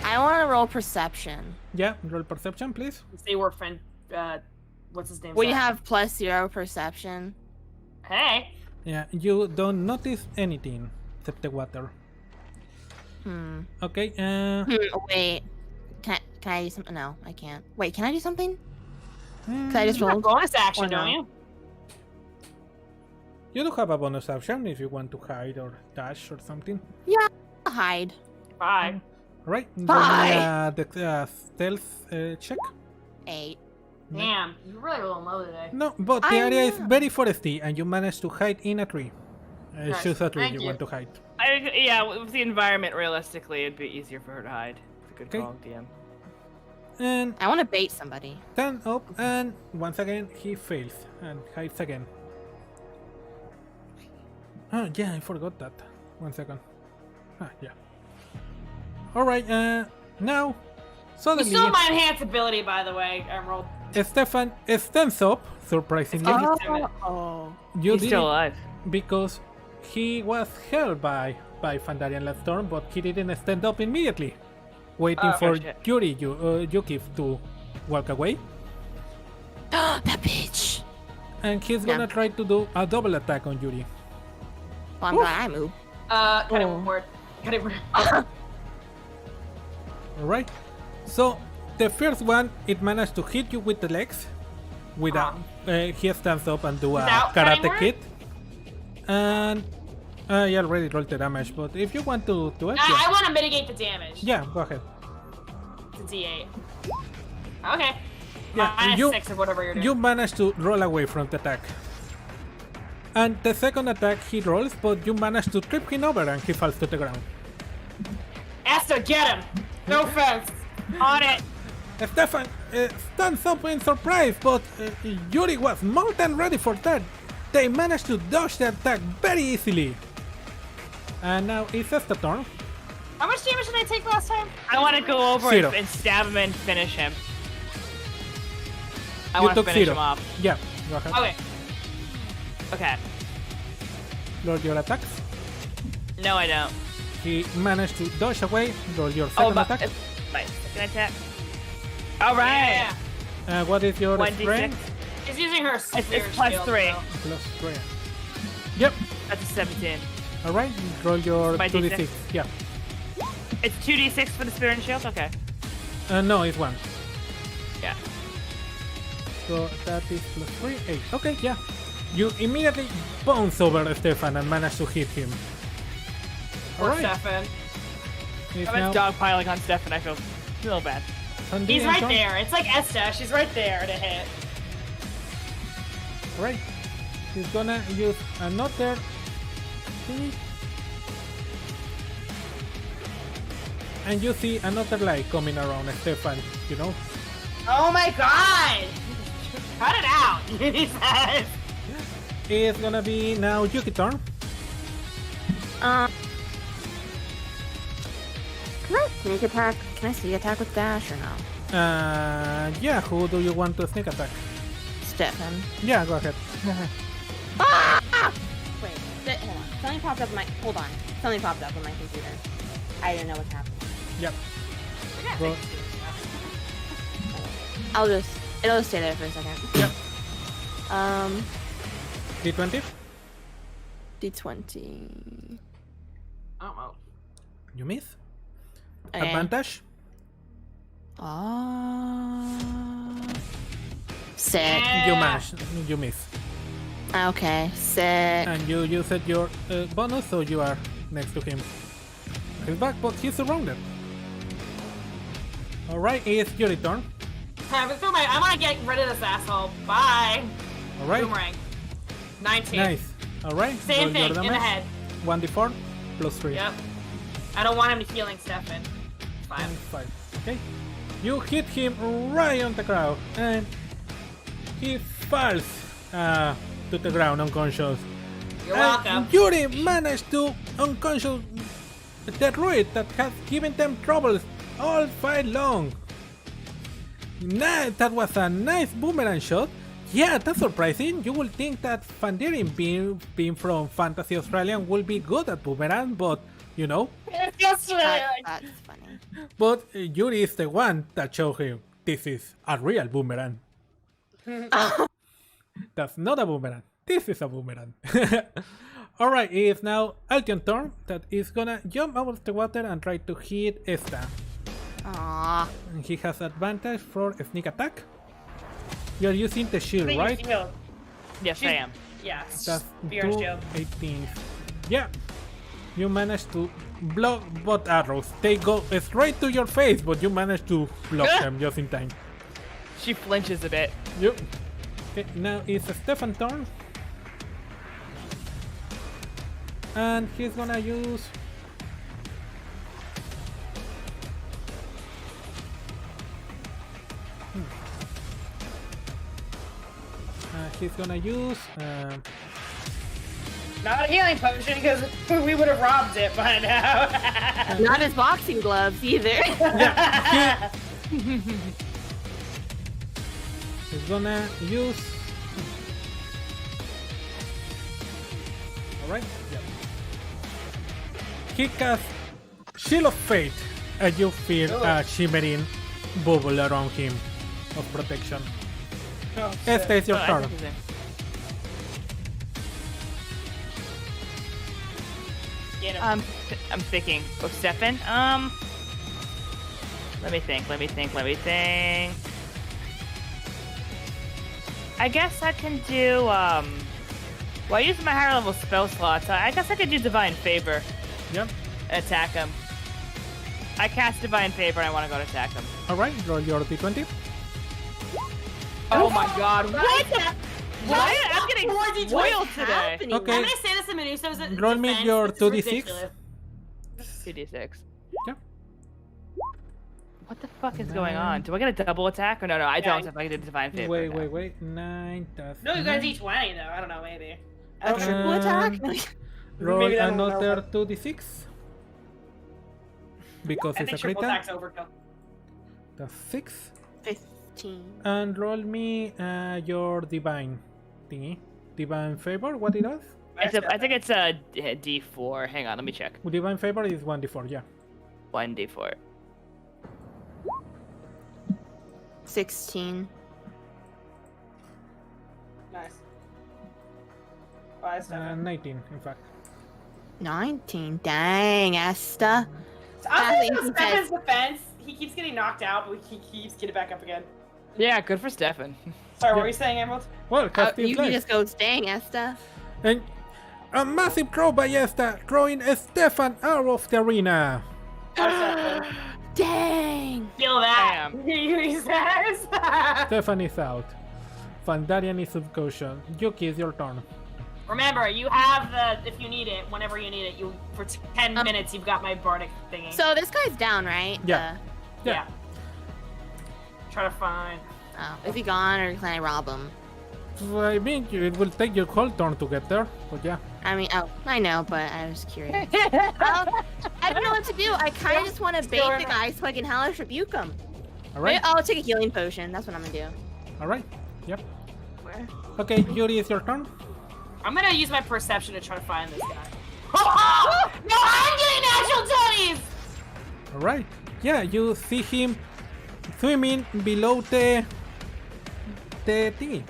Speaker 4: I want to roll perception.
Speaker 1: Yeah, roll perception, please.
Speaker 2: See where friend, what's his name?
Speaker 4: When you have +0 perception.
Speaker 2: Hey!
Speaker 1: Yeah, you don't notice anything except the water. Okay,
Speaker 4: Wait. Can I do something? No, I can't. Wait, can I do something? Can I just
Speaker 2: You have
Speaker 4: roll?
Speaker 2: bonus action,
Speaker 4: Or no?
Speaker 2: don't you?
Speaker 1: you do have a bonus option if you want to hide or dash or something.
Speaker 4: Yeah, I'll hide.
Speaker 2: 5.
Speaker 1: Alright,
Speaker 4: Hi.
Speaker 1: the stealth check.
Speaker 4: 8.
Speaker 2: Damn, you're really rolling low today.
Speaker 1: No, but the
Speaker 4: I
Speaker 1: area is
Speaker 4: know.
Speaker 1: very foresty and you manage to hide in a tree.
Speaker 2: Nice.
Speaker 1: Choose a tree
Speaker 2: Thank
Speaker 1: you
Speaker 2: you.
Speaker 1: want to hide.
Speaker 3: Yeah, with the environment, realistically, it'd be easier for her to hide. It's a good
Speaker 1: Okay.
Speaker 3: call, DM.
Speaker 1: And
Speaker 4: I want to bait somebody.
Speaker 1: stand up, and once again he fails and hides again. Oh yeah, I forgot that. 1 second. Yeah. Alright, now
Speaker 2: You
Speaker 1: suddenly
Speaker 2: stole my enhanced ability, by the way. I rolled.
Speaker 1: Stefan stands up, surprisingly.
Speaker 4: Oh.
Speaker 1: You
Speaker 3: He's
Speaker 1: did
Speaker 3: still
Speaker 1: it
Speaker 3: alive.
Speaker 1: because he was held by Fandarian last turn, but he didn't stand up immediately, waiting
Speaker 2: Oh,
Speaker 1: for
Speaker 3: shit.
Speaker 1: Yuki to walk away.
Speaker 4: That bitch.
Speaker 1: And he's gonna try to do a double attack on Yuri.
Speaker 4: Well, I'm glad I moved.
Speaker 2: Cut it
Speaker 4: Oh.
Speaker 2: word. Cut it word.
Speaker 1: Alright, so the first one, it managed to hit you with the legs. With he stands up and do a
Speaker 2: Without
Speaker 1: karate
Speaker 2: cutting
Speaker 1: kid. And I already rolled the damage, but if you want to do it,
Speaker 2: I
Speaker 1: yeah.
Speaker 2: want to mitigate the damage.
Speaker 1: Yeah, go ahead.
Speaker 2: It's a D8. Okay.
Speaker 1: Yeah,
Speaker 2: -6 or whatever you're doing.
Speaker 1: you manage to roll away from the attack. And the second attack he rolls, but you manage to trip him over and he falls to the ground.
Speaker 2: Esta, get him! No offense.
Speaker 3: On it.
Speaker 1: Stefan stands up in surprise, but Yuri was more than ready for that. They managed to dodge the attack very easily. And now it's Esta's turn.
Speaker 2: How much damage did I take last time?
Speaker 3: I want to go over
Speaker 1: 0.
Speaker 3: and stab him and finish him. I
Speaker 1: You
Speaker 3: want to
Speaker 1: took
Speaker 3: finish
Speaker 1: 0.
Speaker 3: him off.
Speaker 1: Yeah, go ahead.
Speaker 2: Okay.
Speaker 3: Okay.
Speaker 1: Roll your attacks.
Speaker 3: No, I don't.
Speaker 1: He managed to dodge away. Roll your second
Speaker 3: but
Speaker 1: attack.
Speaker 3: my second attack. All right.
Speaker 2: Yeah.
Speaker 1: What is your
Speaker 3: 1d6.
Speaker 1: strength?
Speaker 2: She's using her spear
Speaker 3: It's plus
Speaker 2: shield,
Speaker 3: 3.
Speaker 2: so-
Speaker 1: Plus 3. Yep.
Speaker 3: That's a 17.
Speaker 1: Alright, roll your
Speaker 3: My
Speaker 1: 2d6.
Speaker 3: D6.
Speaker 1: Yeah.
Speaker 3: It's 2d6 for the spear and shield? Okay.
Speaker 1: No, it's 1.
Speaker 3: Yeah.
Speaker 1: So that is plus 3, 8. Okay, yeah. You immediately bounce over Stefan and manage to hit him.
Speaker 2: Poor
Speaker 1: Alright.
Speaker 2: Stefan.
Speaker 1: He's
Speaker 3: I'm
Speaker 1: now
Speaker 3: dogpiling on Stefan. I feel a little bad.
Speaker 1: Sandy
Speaker 2: He's
Speaker 1: and
Speaker 2: right
Speaker 1: John.
Speaker 2: there. It's like Esta. She's right there to hit.
Speaker 1: Alright. He's gonna use another thing. And you see another light coming around Stefan, you know?
Speaker 2: Oh my god! Cut it out, he says.
Speaker 1: It's gonna be now Yuki turn.
Speaker 4: Can I sneak attack? Can I sneak attack with dash or no?
Speaker 1: Yeah, who do you want to sneak attack?
Speaker 4: Stefan.
Speaker 1: Yeah, go ahead.
Speaker 4: Wait, hold on. Something popped up on my. Hold on. Something popped up on my computer. I didn't know what's happening.
Speaker 1: Yep.
Speaker 2: We gotta
Speaker 1: Well-
Speaker 2: fix this stuff.
Speaker 4: It'll just stay there for a second.
Speaker 1: Yep. D20.
Speaker 5: D20.
Speaker 2: Oh,
Speaker 1: You miss.
Speaker 4: Okay.
Speaker 1: Advantage.
Speaker 4: Sick.
Speaker 2: Yeah.
Speaker 1: You mash. You miss.
Speaker 4: Okay, sick.
Speaker 1: And you used your bonus, so you are next to him. He's back, but he's surrounded. Alright, it's your turn.
Speaker 2: I'm gonna get rid of this asshole. Bye.
Speaker 1: Alright.
Speaker 2: Boomerang. 19.
Speaker 1: Nice. Alright.
Speaker 2: Same
Speaker 1: roll your
Speaker 2: thing, in the
Speaker 1: damage.
Speaker 2: head.
Speaker 1: 1d4 plus 3.
Speaker 2: Yep. I don't want him healing Stefan. 5.
Speaker 1: And 5. Okay. You hit him right on the ground, and he falls to the ground unconscious.
Speaker 2: You're
Speaker 1: And
Speaker 2: welcome.
Speaker 1: Yuri managed to unconscious the druid that has given them troubles all fight long. That was a nice boomerang shot. Yeah, that's surprising. You would think that Fandirin being from Fantasy Australian will be good at boomerang, but you know.
Speaker 2: Yes,
Speaker 4: That's funny.
Speaker 1: But Yuri is the one that showed him this is a real boomerang. That's not a boomerang. This is a boomerang. Alright, it's now Altion's turn that is gonna jump out of the water and try to hit Esta.
Speaker 4: Aww.
Speaker 1: And he has advantage for a sneak attack. You're using the shield, right?
Speaker 3: Yes, I am.
Speaker 2: Yeah.
Speaker 1: That's
Speaker 2: Spear and
Speaker 1: 2
Speaker 2: shield.
Speaker 1: 18. Yeah. You managed to block both arrows. They go straight to your face, but you managed to block them just in time.
Speaker 3: She flinches a bit.
Speaker 1: Yep. Okay, now it's Stefan's turn. And he's gonna use... he's gonna use...
Speaker 2: Not a healing potion because we would have robbed it by now.
Speaker 4: Not his boxing gloves either.
Speaker 1: yeah, he's gonna use... Alright, yeah. He casts Shield of Fate, and you feel a shimmering bubble around him of protection. Esta is your
Speaker 3: Oh, I
Speaker 1: turn.
Speaker 3: think he's in.
Speaker 2: Get him.
Speaker 3: I'm thinking. Oh, Stefan? Let me think. I guess I can do, well, I used my higher level spell slots. I guess I could do Divine Favor
Speaker 1: Yep.
Speaker 3: and attack him. I cast Divine Favor and I want to go to attack him.
Speaker 1: Alright, roll your d20.
Speaker 3: Oh my god, what the? What? I'm getting
Speaker 2: 4d20
Speaker 3: spoiled today.
Speaker 4: happening?
Speaker 1: Okay.
Speaker 2: I'm gonna say this in Meduso's
Speaker 1: Roll me
Speaker 2: defense,
Speaker 1: your
Speaker 2: this is
Speaker 1: 2d6.
Speaker 2: ridiculous.
Speaker 3: 2d6.
Speaker 1: Yeah.
Speaker 3: What the fuck is going on? Do I get a double attack? Or no, I don't. If I get a divine favor.
Speaker 1: Wait. 9 plus
Speaker 2: No, you got a
Speaker 1: 9.
Speaker 2: d20 though. I don't know, maybe.
Speaker 4: A triple attack?
Speaker 1: Roll
Speaker 2: Maybe that'll
Speaker 1: another
Speaker 2: work.
Speaker 1: 2d6. Because
Speaker 2: I
Speaker 1: it's a
Speaker 2: think triple
Speaker 1: critical.
Speaker 2: attack's overkill.
Speaker 1: That's 6.
Speaker 4: 15.
Speaker 1: And roll me your divine thingy. Divine favor, what it does?
Speaker 3: I think it's a D4. Hang on, let me check.
Speaker 1: Divine favor is 1d4, yeah.
Speaker 3: 1D4.
Speaker 4: 16.
Speaker 2: Nice. Oh, that's not
Speaker 1: 19, in fact.
Speaker 4: 19. Dang, Esta.
Speaker 2: I'm
Speaker 4: Athlete
Speaker 2: in
Speaker 4: defense.
Speaker 2: Stefan's defense. He keeps getting knocked out, but he keeps getting back up again.
Speaker 3: Yeah, good for Stefan.
Speaker 2: Sorry, what were you saying, Emerald?
Speaker 1: Well, casting
Speaker 4: You
Speaker 1: flash.
Speaker 4: just goes, dang, Esta.
Speaker 1: And a massive throw by Esta, throwing Stefan out of the arena.
Speaker 4: Dang.
Speaker 2: Feel that.
Speaker 3: Damn.
Speaker 2: He says.
Speaker 1: Stefan is out. Fandarian is subcaution. Yuki, is your turn.
Speaker 2: Remember, you have the, if you need it, whenever you need it, you for 10 minutes, you've got my bardic thingy.
Speaker 4: So this guy's down, right?
Speaker 1: Yeah.
Speaker 2: yeah. Try to find.
Speaker 4: Oh, is he gone or can I rob him?
Speaker 1: I mean, it will take your whole turn to get there, but yeah.
Speaker 4: I mean, oh, I know, but I was curious. I don't know what to do. I kind of just want to bait the guy so I can hellish rebuke him.
Speaker 1: Alright,
Speaker 4: I'll take a healing potion. That's what I'm gonna do.
Speaker 1: alright. Yep. Okay, Yuri, is your turn.
Speaker 2: I'm gonna use my perception to try to find this guy. Oh, no, I'm getting natural 20s!
Speaker 1: Alright. Yeah, you see him swimming below the thingy.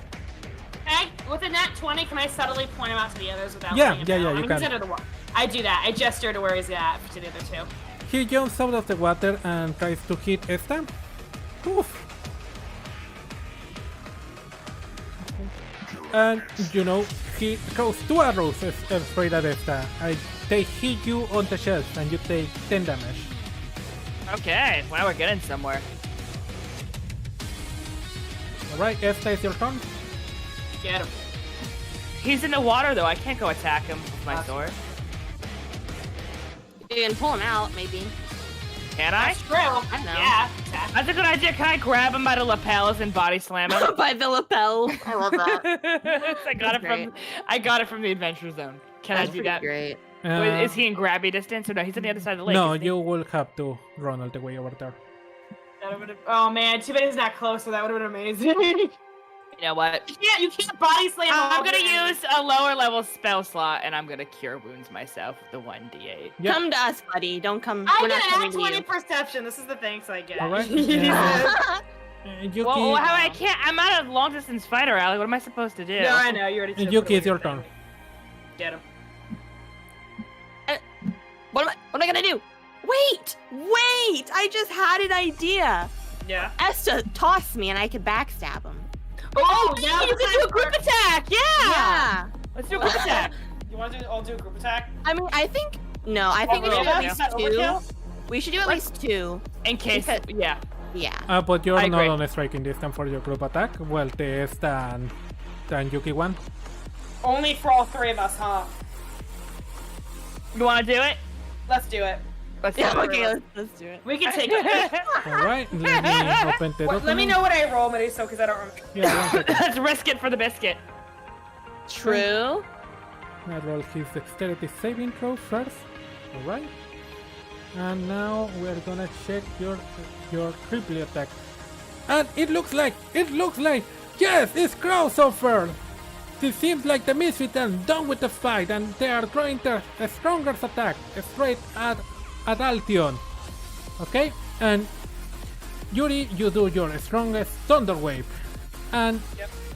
Speaker 2: Okay, with a nat 20, can I subtly point him out to the others without
Speaker 1: Yeah,
Speaker 2: letting him
Speaker 1: yeah,
Speaker 2: know?
Speaker 1: yeah,
Speaker 2: I
Speaker 1: you
Speaker 2: mean,
Speaker 1: can.
Speaker 2: he's under the water. I do that. I gesture to where he's at to the other two.
Speaker 1: He jumps out of the water and tries to hit Esta. Oof. And, you know, he throws 2 arrows straight at Esta. They hit you on the chest and you take 10 damage.
Speaker 3: Okay, wow, we're getting somewhere.
Speaker 1: Alright, Esta, is your turn.
Speaker 2: Get him.
Speaker 3: He's in the water though. I can't go attack him with my sword.
Speaker 4: You can pull him out, maybe.
Speaker 3: Can I?
Speaker 2: That's true.
Speaker 4: I know.
Speaker 2: Yeah. Exactly.
Speaker 3: That's a good idea. Can I grab him by the lapels and body slam him?
Speaker 4: By the lapel. I love that.
Speaker 3: I got
Speaker 4: That's
Speaker 3: it from. I got it from the Adventure Zone. Can
Speaker 4: That's
Speaker 3: I do
Speaker 4: pretty
Speaker 3: that?
Speaker 4: great.
Speaker 3: Wait, is he in grabby distance or no? He's on the other side of the lake.
Speaker 1: No,
Speaker 3: isn't he?
Speaker 1: you will have to run all the way over there.
Speaker 2: That would've- oh man, too bad he's not close, so that would have been amazing.
Speaker 3: You know what?
Speaker 2: You can't body slam.
Speaker 3: I'm gonna use a lower level spell slot and I'm gonna cure wounds myself with the 1d8.
Speaker 1: Yep.
Speaker 4: Come to us, buddy. Don't come.
Speaker 2: I
Speaker 4: We're not
Speaker 2: get an
Speaker 4: coming
Speaker 2: act
Speaker 4: to
Speaker 2: 20
Speaker 4: you.
Speaker 2: perception. This is the thanks I get.
Speaker 1: Alright. Yuki,
Speaker 3: Well, how I can't? I'm not a long distance fighter, Allie. What am I supposed to do?
Speaker 2: No, I know. You already said
Speaker 1: Yuki, it's
Speaker 2: what
Speaker 1: your
Speaker 2: you
Speaker 1: turn.
Speaker 2: Get him.
Speaker 4: What am I gonna do? Wait! I just had an idea.
Speaker 2: Yeah.
Speaker 4: Esta tossed me and I could backstab him.
Speaker 2: Oh,
Speaker 3: You can do a group attack. Yeah. Let's do a group attack.
Speaker 2: You want to all do a group attack?
Speaker 4: I mean, I think we should do at least two.
Speaker 2: Overkill?
Speaker 4: We should do at least two.
Speaker 3: In case,
Speaker 4: Because-
Speaker 3: yeah.
Speaker 4: Yeah.
Speaker 1: But you're
Speaker 3: I
Speaker 1: not
Speaker 3: agree.
Speaker 1: on a striking distance for your group attack. Well, the Esta and Yuki one.
Speaker 2: Only for all 3 of us, huh?
Speaker 3: You want to do it?
Speaker 2: Let's do it.
Speaker 3: Let's do
Speaker 4: Yeah,
Speaker 3: it.
Speaker 4: okay, let's do it.
Speaker 2: We can take it.
Speaker 1: Alright, let me open the document.
Speaker 2: Let me know what I roll, Meduso, because I don't remember.
Speaker 1: Yeah, 1 second.
Speaker 3: Let's risk it for the biscuit.
Speaker 4: True.
Speaker 1: I roll his dexterity saving throw first. Alright. And now we're gonna check your triple attack. And it looks like, yes, it's crossover! It seems like the Misfits are done with the fight and they are throwing their strongest attack straight at Altion. Okay? And Yuri, you do your strongest Thunder Wave. And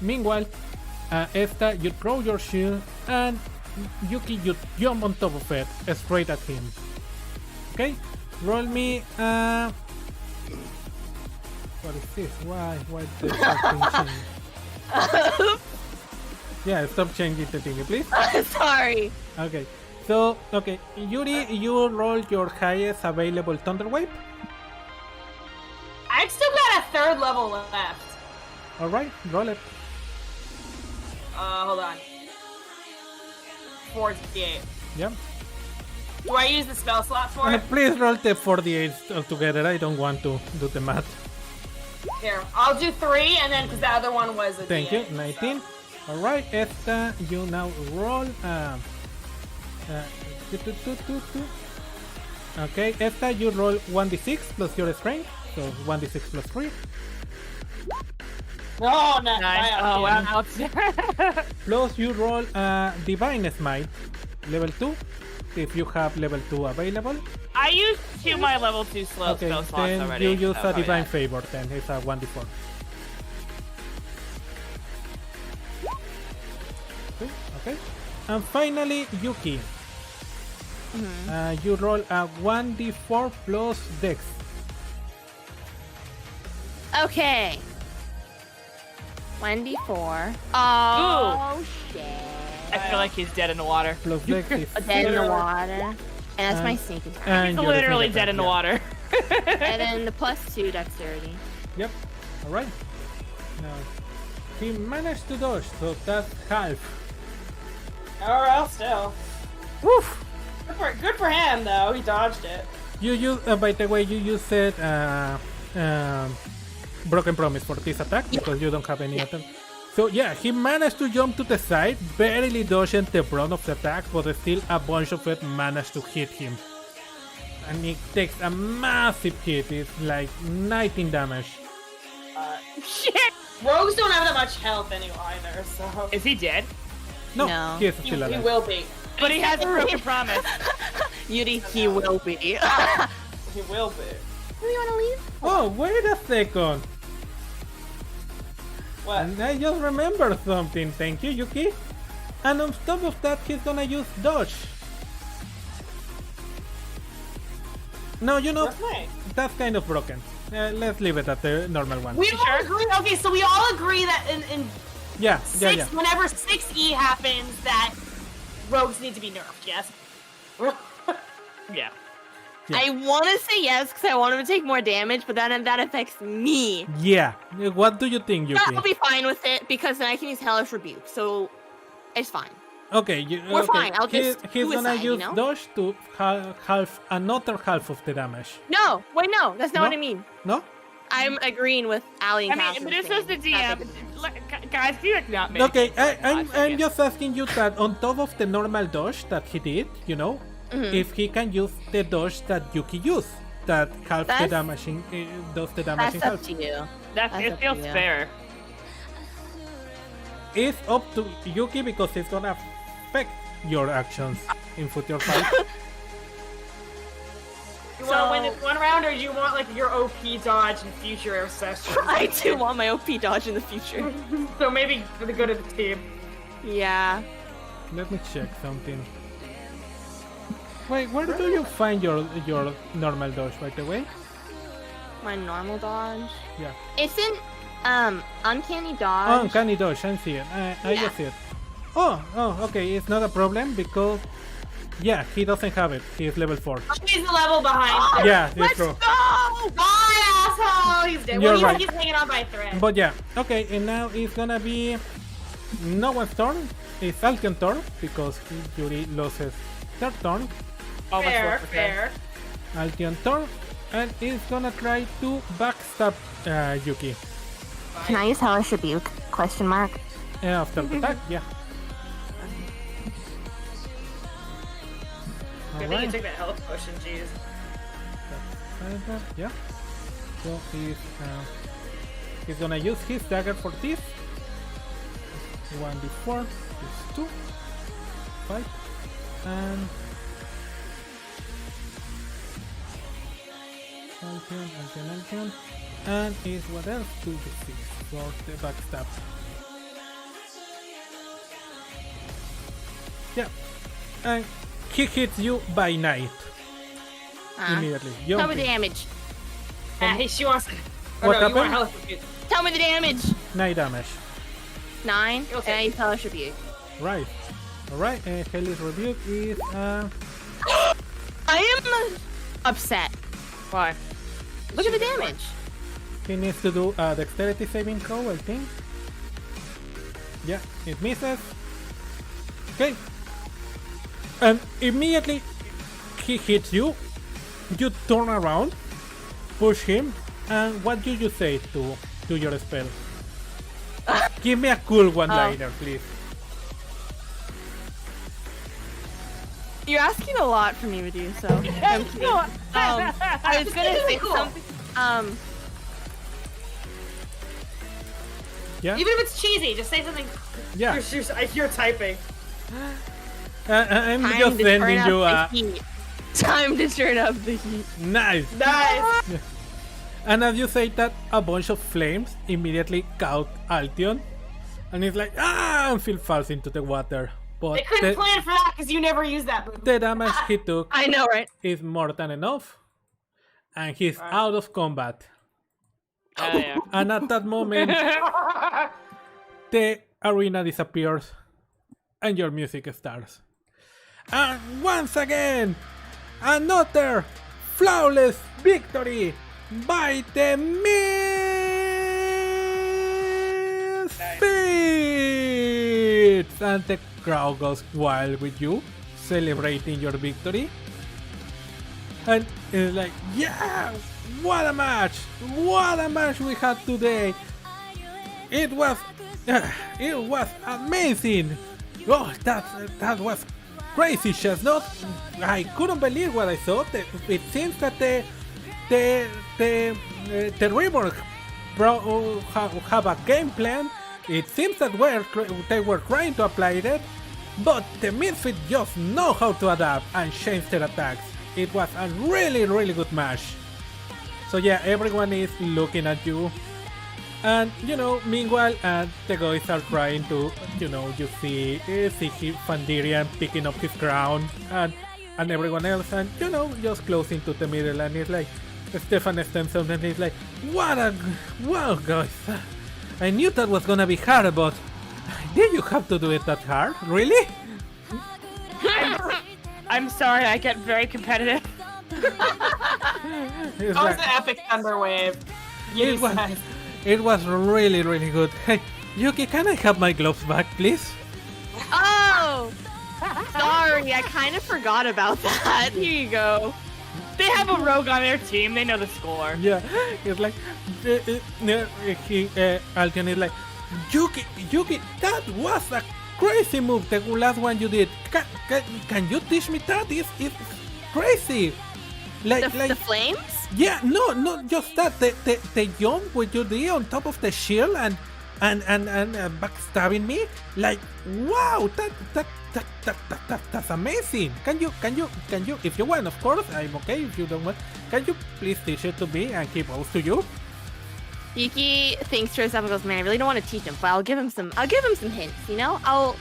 Speaker 1: meanwhile, Esta, you throw your shield and Yuki, you jump on top of it straight at him. Okay? Roll me what is this? Why did the change? Yeah, stop changing the thing, please.
Speaker 4: Sorry.
Speaker 1: Okay. So, okay, Yuri, you roll your highest available Thunder Wave.
Speaker 2: I've still got a 3rd level left.
Speaker 1: Alright, roll it.
Speaker 2: Hold on. 48.
Speaker 1: Yep.
Speaker 2: Do I use the spell slot for it?
Speaker 1: Please roll the 48 altogether. I don't want to do the math.
Speaker 2: Here, I'll do 3, and then because the other one was a
Speaker 1: Thank you.
Speaker 2: D8,
Speaker 1: 19.
Speaker 2: so.
Speaker 1: Alright, Esta, you now roll. Okay, Esta, you roll 1d6 plus your strength. So 1d6 plus 3.
Speaker 2: No, no,
Speaker 3: 9. Oh, wow.
Speaker 1: Plus you roll Divine Smite, level 2. If you have level 2 available.
Speaker 3: I used 2 my level 2 slow
Speaker 1: Okay,
Speaker 3: spell slots
Speaker 1: then
Speaker 3: already.
Speaker 1: you use
Speaker 3: so
Speaker 1: a Divine
Speaker 3: yeah.
Speaker 1: Favor, then it's a 1d4. Okay. And finally, Yuki. You roll a 1d4 plus Dex.
Speaker 4: Okay. 1d4. Oh, shit.
Speaker 3: I feel like he's dead in the water.
Speaker 1: Plus Dex is
Speaker 4: Dead in the
Speaker 1: 4.
Speaker 4: water. And that's my sneak attack.
Speaker 1: And
Speaker 3: He's
Speaker 1: your
Speaker 3: literally
Speaker 1: sneak
Speaker 3: dead
Speaker 1: attack,
Speaker 3: in the
Speaker 1: yeah.
Speaker 3: water.
Speaker 4: And then the +2 dexterity.
Speaker 1: Yep. Alright. Now, he managed to dodge, so that's half.
Speaker 2: Oh, well, still.
Speaker 1: Woof!
Speaker 2: Good for him, though. He dodged it.
Speaker 1: You use, by the way, you used Broken Promise for this attack because you don't have any attack. So yeah, he managed to jump to the side, barely dodging the brunt of the attack, but still a bunch of it managed to hit him. And it takes a massive hit, it's like 19 damage.
Speaker 3: Shit!
Speaker 2: Rogues don't have that much health anyway either, so...
Speaker 3: Is he dead?
Speaker 1: No,
Speaker 4: No.
Speaker 1: he is
Speaker 2: He
Speaker 1: still alive.
Speaker 2: will be.
Speaker 3: But he has a broken promise.
Speaker 5: Yuri, he will be.
Speaker 2: He will be.
Speaker 4: Do you want to leave?
Speaker 1: Oh, wait a second.
Speaker 2: What?
Speaker 1: And I just remembered something, thank you, Yuki. And on top of that, he's gonna use dodge. No, you know,
Speaker 2: That's nice.
Speaker 1: that's kind of broken. Let's leave it at the normal one.
Speaker 2: We all agree. Okay, so we all agree that in
Speaker 1: Yeah, yeah.
Speaker 2: whenever 6E happens, that rogues need to be nerfed. Yes.
Speaker 3: Yeah.
Speaker 1: Yeah.
Speaker 4: I want to say yes because I want him to take more damage, but then that affects me.
Speaker 1: Yeah. What do you think, Yuki?
Speaker 4: But I'll be fine with it because then I can use Hellish Rebuke, so it's fine.
Speaker 1: Okay,
Speaker 4: We're
Speaker 1: okay.
Speaker 4: fine, I'll just
Speaker 1: he's gonna
Speaker 4: suicide,
Speaker 1: use
Speaker 4: you know?
Speaker 1: dodge to half another half of the damage.
Speaker 4: No, wait, no, that's not
Speaker 1: No?
Speaker 4: what I mean.
Speaker 1: No?
Speaker 4: I'm agreeing with Ali
Speaker 3: I
Speaker 4: and
Speaker 3: mean,
Speaker 4: Cass.
Speaker 3: Meduso's the DM. Guys, can you not make
Speaker 1: Okay,
Speaker 3: I'm
Speaker 1: I'm just asking you that on top of the normal dodge that he did, you know, if he can use the dodge that Yuki used, that half the
Speaker 4: That's-
Speaker 1: damage does the damage in
Speaker 4: That's
Speaker 1: half.
Speaker 4: up to you.
Speaker 3: That
Speaker 4: That's
Speaker 3: it
Speaker 4: up
Speaker 3: feels
Speaker 4: to you.
Speaker 3: fair.
Speaker 1: It's up to Yuki because it's gonna affect your actions in future fight.
Speaker 2: You want to win this one round, or do you want like your OP dodge in future sessions?
Speaker 5: I do want my OP dodge in the future.
Speaker 2: So maybe for the good of the team.
Speaker 5: Yeah.
Speaker 1: Let me check something. Wait, where do you find your normal dodge, by the way?
Speaker 4: My normal dodge.
Speaker 1: Yeah.
Speaker 4: It's in Uncanny
Speaker 1: Oh,
Speaker 4: Dodge.
Speaker 1: uncanny dodge, I see it. I just see it. Oh, okay, it's not a problem because, yeah, he doesn't have it. He is level 4.
Speaker 2: He's a level behind.
Speaker 1: Yeah, that's
Speaker 4: Let's
Speaker 1: true.
Speaker 4: go!
Speaker 2: Bye, asshole! He's dead.
Speaker 1: You're
Speaker 2: Well,
Speaker 1: right.
Speaker 2: he's hanging on by a thread.
Speaker 1: But yeah, okay, and now it's gonna be no one's turn. It's Altion's turn because Yuri loses third turn.
Speaker 2: Fair, fair.
Speaker 1: Altion's turn, and it's gonna try to backstab Yuki.
Speaker 4: Can I use Hellish Rebuke? Question mark.
Speaker 1: After the attack, yeah.
Speaker 2: Good thing you
Speaker 1: Alright.
Speaker 2: took that health potion, jeez.
Speaker 1: Yeah. So he's gonna use his dagger for this. 1d4 is 2. 5. And Altion. And is what else? 2d6 for the backstab. Yeah. And he hits you by night. Immediately.
Speaker 4: Tell me
Speaker 1: Jumping.
Speaker 4: the damage.
Speaker 2: She wants to...
Speaker 1: What
Speaker 2: Oh, no, you
Speaker 1: happened?
Speaker 2: want health potion.
Speaker 4: Tell me the damage.
Speaker 1: 9 damage.
Speaker 4: 9.
Speaker 2: Okay.
Speaker 4: And I use Hellish Rebuke.
Speaker 1: Right. Alright, Hellish Rebuke is
Speaker 4: I am upset.
Speaker 3: Why?
Speaker 4: Look at the damage.
Speaker 1: He needs to do a dexterity saving throw, I think. Yeah, it misses. Okay. And immediately he hits you. You turn around, push him, and what do you say to your spell? Give me a cool one-liner, please.
Speaker 5: You're asking a lot from me, Meduso. I'm kidding. I was gonna say something.
Speaker 1: Yeah.
Speaker 2: Even if it's cheesy, just say something.
Speaker 1: Yeah.
Speaker 2: I hear typing.
Speaker 1: I'm
Speaker 5: Time
Speaker 1: just
Speaker 5: to
Speaker 1: sending
Speaker 5: turn
Speaker 1: you
Speaker 5: up
Speaker 1: a
Speaker 5: the heat. Time to turn up the heat.
Speaker 1: nice.
Speaker 2: Nice.
Speaker 1: And as you say that, a bunch of flames immediately caught Altion, and he's like, and Phil falls into the water. But
Speaker 2: They couldn't plan for that because you never use that move.
Speaker 1: the damage he took
Speaker 5: I know, right?
Speaker 1: is more than enough, and he's out of combat.
Speaker 3: Oh, yeah.
Speaker 1: And at that moment, the arena disappears, and your music starts. And once again, another flawless victory by the Misfits! And the crowd goes wild with you, celebrating your victory. And it's like, yeah, what a match! What a match we had today! It was amazing! Oh, that was crazy, Chestnut! I couldn't believe what I saw. It seems that the Reborn have a game plan. It seems that they were trying to apply it, but the Misfits just know how to adapt and change their attacks. It was a really, really good match. So yeah, everyone is looking at you. And, meanwhile, the guys are trying to, you see Fandirian picking up his crown and everyone else, and, just closing to the middle, and it's like, Stefan steps up and he's like, wow, guys, I knew that was gonna be hard, but did you have to do it that hard? Really?
Speaker 3: I'm sorry, I get very competitive.
Speaker 1: It's
Speaker 2: That was
Speaker 1: like,
Speaker 2: an epic thunder wave.
Speaker 1: it was really, really good. Hey, Yuki, can I have my gloves back, please?
Speaker 4: Oh! Sorry, I kind of forgot about that. Here you go.
Speaker 3: They have a rogue on their team. They know the score.
Speaker 1: Yeah, it's like, Altion is like, Yuki, that was a crazy move, the last one you did. Can you teach me that? It's crazy.
Speaker 4: The flames?
Speaker 1: Yeah, no, just that. The jump with you did on top of the shield and backstabbing me. Like, wow, that's amazing. Can you, if you want, of course, I'm okay. If you don't want, can you please teach it to me and he goes to you?
Speaker 4: Yuki thinks to herself and goes, "Man, I really don't want to teach him, but I'll give him some hints. I'll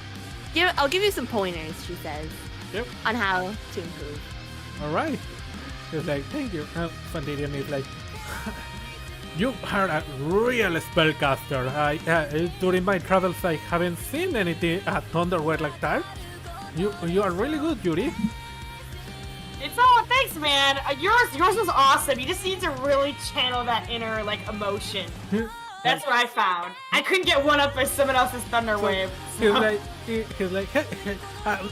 Speaker 4: give you some pointers," she says,
Speaker 1: Yep.
Speaker 4: on how to improve.
Speaker 1: All right. He's like, thank you. Fandirian is like, you are a real spellcaster. During my travels, I haven't seen anything Thunderwave like that. You are really good, Yuri.
Speaker 2: It's all thanks, man. Yours was awesome. You just need to really channel that inner emotion. That's what I found. I couldn't get one up by someone else's thunder wave.
Speaker 1: He's like, hey,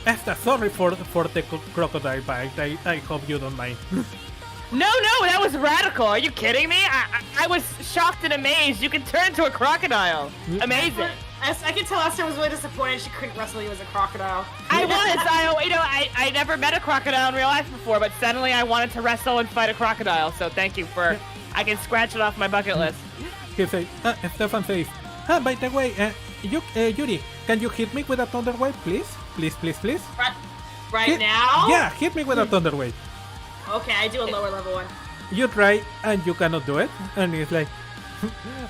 Speaker 1: Esta, sorry for the crocodile bite. I hope you don't mind.
Speaker 3: No, that was radical. Are you kidding me? I was shocked and amazed. You can turn into a crocodile. Amazing.
Speaker 2: I can tell Esther was really disappointed she couldn't wrestle you as a crocodile.
Speaker 3: I was. I never met a crocodile in real life before, but suddenly I wanted to wrestle and fight a crocodile. So thank you for. I can scratch it off my bucket list.
Speaker 1: He says, Stefan says, by the way, Yuri, can you hit me with a thunder wave, please? Please.
Speaker 2: Right now?
Speaker 1: Yeah, hit me with a thunder wave.
Speaker 2: Okay, I do a lower level one.
Speaker 1: You try and you cannot do it, and he's like,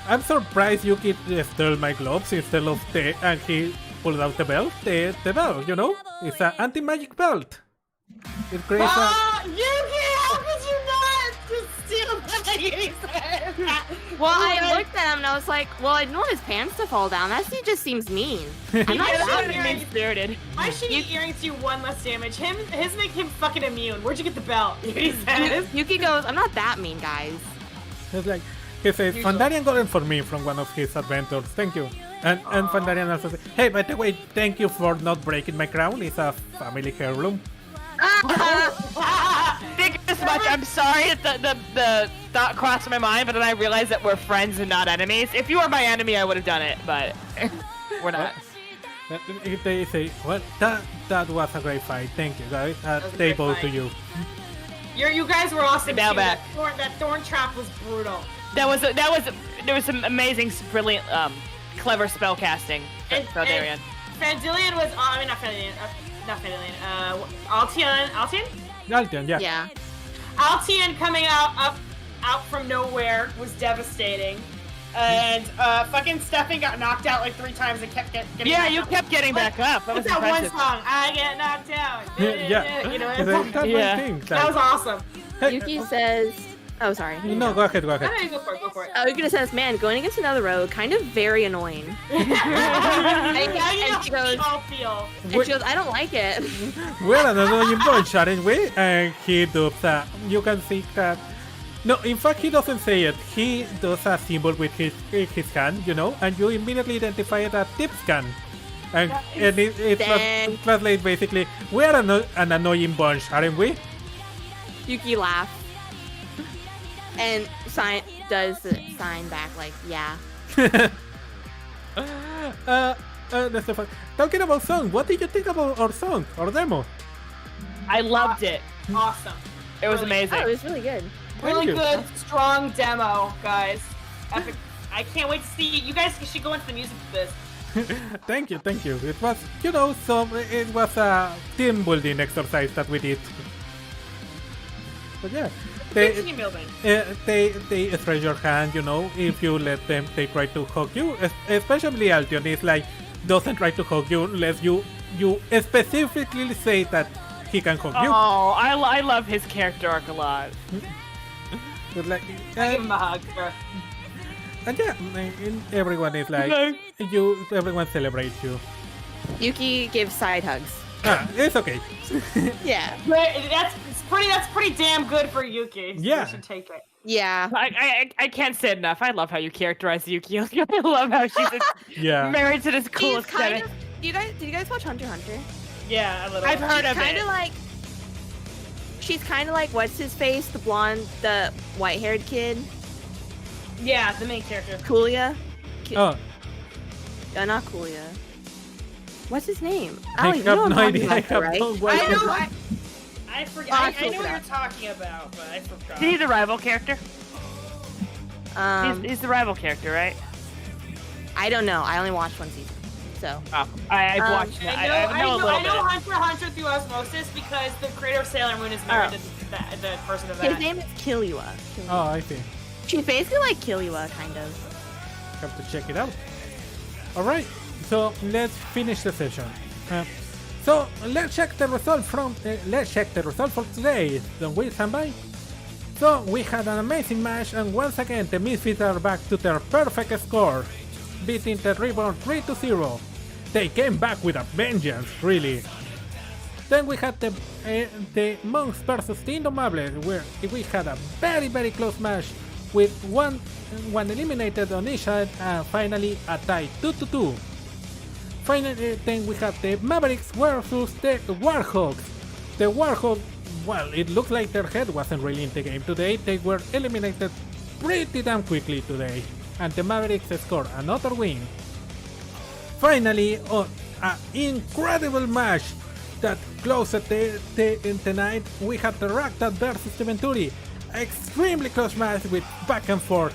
Speaker 1: I'm surprised you could steal my gloves instead of and he pulled out the belt. The belt, it's an anti-magic belt. It creates
Speaker 2: Yuki, how could you not just steal that?
Speaker 4: Well, I looked at him and I was like, well, I didn't want his pants to fall down. That just seems mean. I'm not
Speaker 3: That
Speaker 4: that
Speaker 3: would mean spirited.
Speaker 2: My shitty earrings do one less damage. His make him fucking immune. Where'd you get the belt? He says.
Speaker 4: Yuki goes, I'm not that mean, guys.
Speaker 1: It's like, He says,
Speaker 2: Usually.
Speaker 1: Fandarian got it for me from one of his adventures. Thank you. And Fandarian also says, hey, by the way, thank you for not breaking my crown. It's a family heirloom.
Speaker 3: Think as much. I'm sorry that the thought crossed my mind, but then I realized that we're friends and not enemies. If you were my enemy, I would have done it, but we're not.
Speaker 1: They say, well, that was a great fight. Thank you, guys.
Speaker 2: was a
Speaker 1: They
Speaker 2: great
Speaker 1: both to
Speaker 2: fight.
Speaker 1: you.
Speaker 2: You guys were awesome.
Speaker 3: Bow
Speaker 2: too.
Speaker 3: back.
Speaker 2: That thorn trap was brutal.
Speaker 3: There was some amazing, brilliant, clever spell casting.
Speaker 2: And
Speaker 3: Fandarian.
Speaker 2: Fandilian was, I mean, not Fandilian, Altian?
Speaker 1: Altion, yeah.
Speaker 4: Yeah.
Speaker 2: Altian coming out from nowhere was devastating. And fucking Stefan got knocked out like 3 times and kept getting
Speaker 3: Yeah,
Speaker 2: back
Speaker 3: you
Speaker 2: up.
Speaker 3: kept getting back up. That was
Speaker 2: What's that one
Speaker 3: impressive.
Speaker 2: song? I get knocked out.
Speaker 1: Yeah.
Speaker 2: You know,
Speaker 1: That's
Speaker 3: Yeah.
Speaker 1: one thing.
Speaker 2: that was awesome.
Speaker 1: Hey,
Speaker 4: Yuki says, oh, sorry.
Speaker 1: no, go ahead.
Speaker 2: I know, go for it.
Speaker 4: Oh, Yuki says, man, going against another rogue, kind of very annoying.
Speaker 2: Now you know
Speaker 4: and she
Speaker 2: how we
Speaker 4: goes-
Speaker 2: all feel.
Speaker 4: And she goes, I don't like it.
Speaker 1: We're an annoying bunch, aren't we? And he does that. You can see that. No, in fact, he doesn't say it. He does a symbol with his hand, you know, and you immediately identify it as tip scan. And it
Speaker 4: Dang.
Speaker 1: translates basically, we're an annoying bunch, aren't we?
Speaker 4: Yuki laughs. And does the sign back like, yeah.
Speaker 1: That's the fun. Talking about song, what did you think about our song, our demo?
Speaker 3: I loved it.
Speaker 2: Awesome.
Speaker 3: It was
Speaker 2: Really?
Speaker 3: amazing.
Speaker 4: Oh, it was really good.
Speaker 2: Really
Speaker 1: you.
Speaker 2: good, strong demo, guys. Epic. I can't wait to see you. You guys should go into the music for this.
Speaker 1: Thank you. It was, it was a team building exercise that we did. But yeah,
Speaker 2: Good team building.
Speaker 1: they stretch your hand, you know, if you let them, they try to hug you. Especially Altion is like, doesn't try to hug you unless you specifically say that he can hug you.
Speaker 3: Oh, I love his character arc a lot.
Speaker 1: But like,
Speaker 2: I give him a hug. Sure.
Speaker 1: and yeah, everyone is like, everyone celebrates you.
Speaker 4: Yuki gives side hugs.
Speaker 1: It's okay.
Speaker 4: Yeah.
Speaker 2: That's pretty damn good for Yuki.
Speaker 1: Yeah.
Speaker 2: You should take it.
Speaker 4: Yeah.
Speaker 3: I can't say enough. I love how you characterize Yuki. I love how she's
Speaker 1: Yeah.
Speaker 3: married to this cool
Speaker 4: She's kind
Speaker 3: aesthetic.
Speaker 4: of, did you guys watch Hunter x Hunter?
Speaker 2: Yeah, a little.
Speaker 3: I've heard of
Speaker 4: Kind
Speaker 3: it.
Speaker 4: of like, she's kind of like, what's his face? The blonde, the white-haired kid?
Speaker 2: Yeah, the main character.
Speaker 4: Coolio?
Speaker 1: Oh,
Speaker 4: Not Coolio. What's his name?
Speaker 1: I
Speaker 4: Oh, you know
Speaker 1: have
Speaker 4: what
Speaker 1: no
Speaker 4: I'm
Speaker 1: idea.
Speaker 4: talking
Speaker 1: I
Speaker 4: about,
Speaker 1: have
Speaker 4: right?
Speaker 1: no
Speaker 2: I
Speaker 1: idea.
Speaker 2: know. I forget.
Speaker 4: Oh,
Speaker 2: I
Speaker 4: I
Speaker 2: know what
Speaker 4: forgot.
Speaker 2: you're talking about, but I forgot.
Speaker 3: He's the rival character.
Speaker 4: Um,
Speaker 3: He's the rival character, right?
Speaker 4: I don't know. I only watched one season. So,
Speaker 3: Oh, I've watched it.
Speaker 2: I know
Speaker 3: a little bit.
Speaker 2: Hunter x Hunter through osmosis because the creator of Sailor Moon is married to the person of
Speaker 4: his
Speaker 2: that.
Speaker 4: name is Killua.
Speaker 1: Oh, I see.
Speaker 4: She's basically like Killua, kind of.
Speaker 1: Have to check it out. Alright, so let's finish the session. So let's check the result for today. Don't we, stand by? So we had an amazing match, and once again the Misfits are back to their perfect score, beating the Reborn 3-0. They came back with a vengeance, really. Then we had the Monks versus the Indomables, where we had a very close match with one eliminated on each side, and finally a tie 2-2. Finally, then we have the Mavericks versus the Warhogs. The Warhogs, well, it looks like their head wasn't really in the game today. They were eliminated pretty damn quickly today, and the Mavericks scored another win. Finally, on an incredible match that closed the night, we had the Ragtag versus the Venturi. Extremely close match with back and forth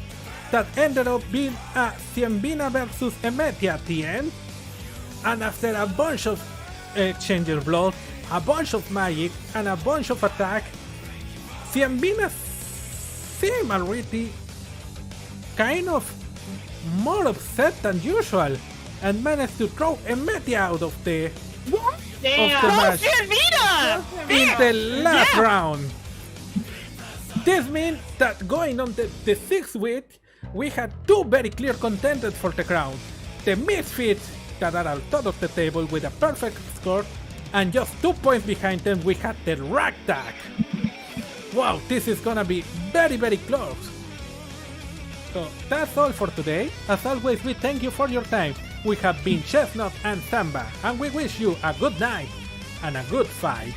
Speaker 1: that ended up being a Ciambina versus Emetia at the end. And after a bunch of exchanges blood, a bunch of magic, and a bunch of attack, Ciambina seemed already kind of more upset than usual and managed to throw Emetia out of the
Speaker 2: Damn.
Speaker 1: match
Speaker 3: Ciambina!
Speaker 1: in the last round. This means that going on the sixth week, we had two very clear contenders for the crown. The Misfits, that are on top of the table with a perfect score, and just 2 points behind them we had the Ragtag. Wow, this is gonna be very close. So that's all for today. As always, we thank you for your time. We have been Chestnut and Samba, and we wish you a good night and a good fight.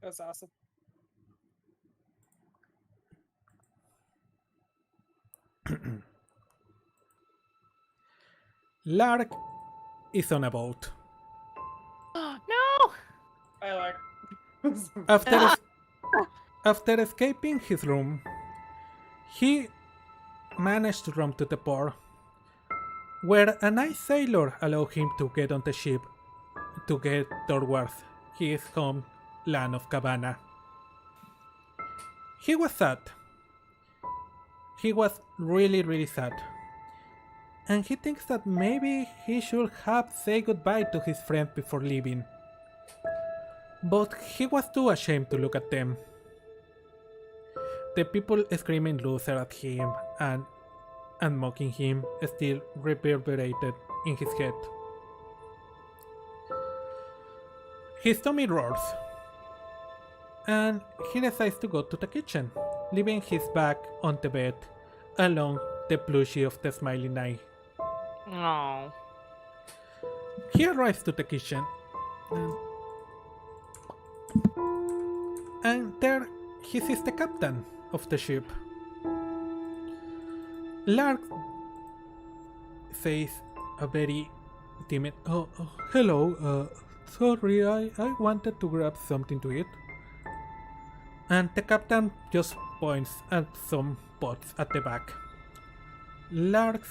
Speaker 2: That was awesome.
Speaker 1: Lark is on a boat.
Speaker 3: No!
Speaker 2: I like.
Speaker 1: After escaping his room, he managed to run to the port, where a nice sailor allowed him to get on the ship to get towards his home land of Cabana. He was sad. He was really sad. And he thinks that maybe he should have said goodbye to his friends before leaving. But he was too ashamed to look at them. The people screaming loser at him and mocking him still reverberated in his head. His tummy roars, and he decides to go to the kitchen, leaving his bag on the bed along the plushie of the smiling eye.
Speaker 3: Oh.
Speaker 1: He arrives to the kitchen, and there he sees the captain of the ship. Lark says a very timid, hello, sorry, I wanted to grab something to eat. And the captain just points at some pots at the back. Lark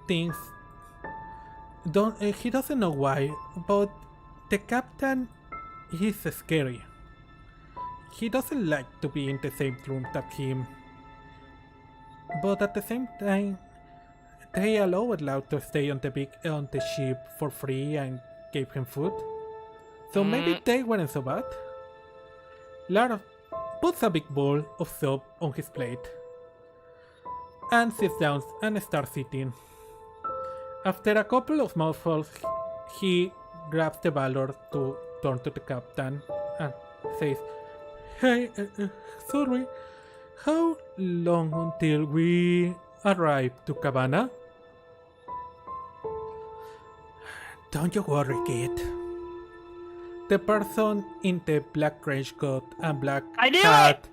Speaker 1: thinks, he doesn't know why, but the captain is scary. He doesn't like to be in the same room that him. But at the same time, they allowed Lark to stay on the ship for free and gave him food. So maybe they weren't so bad. Lark puts a big bowl of soup on his plate and sits down and starts eating. After a couple of mouthfuls, he grabs the valor to turn to the captain and says, "Hey, sorry, how long until we arrive to Cabana?" "Don't you worry, kid." The person in the black trench coat and black hat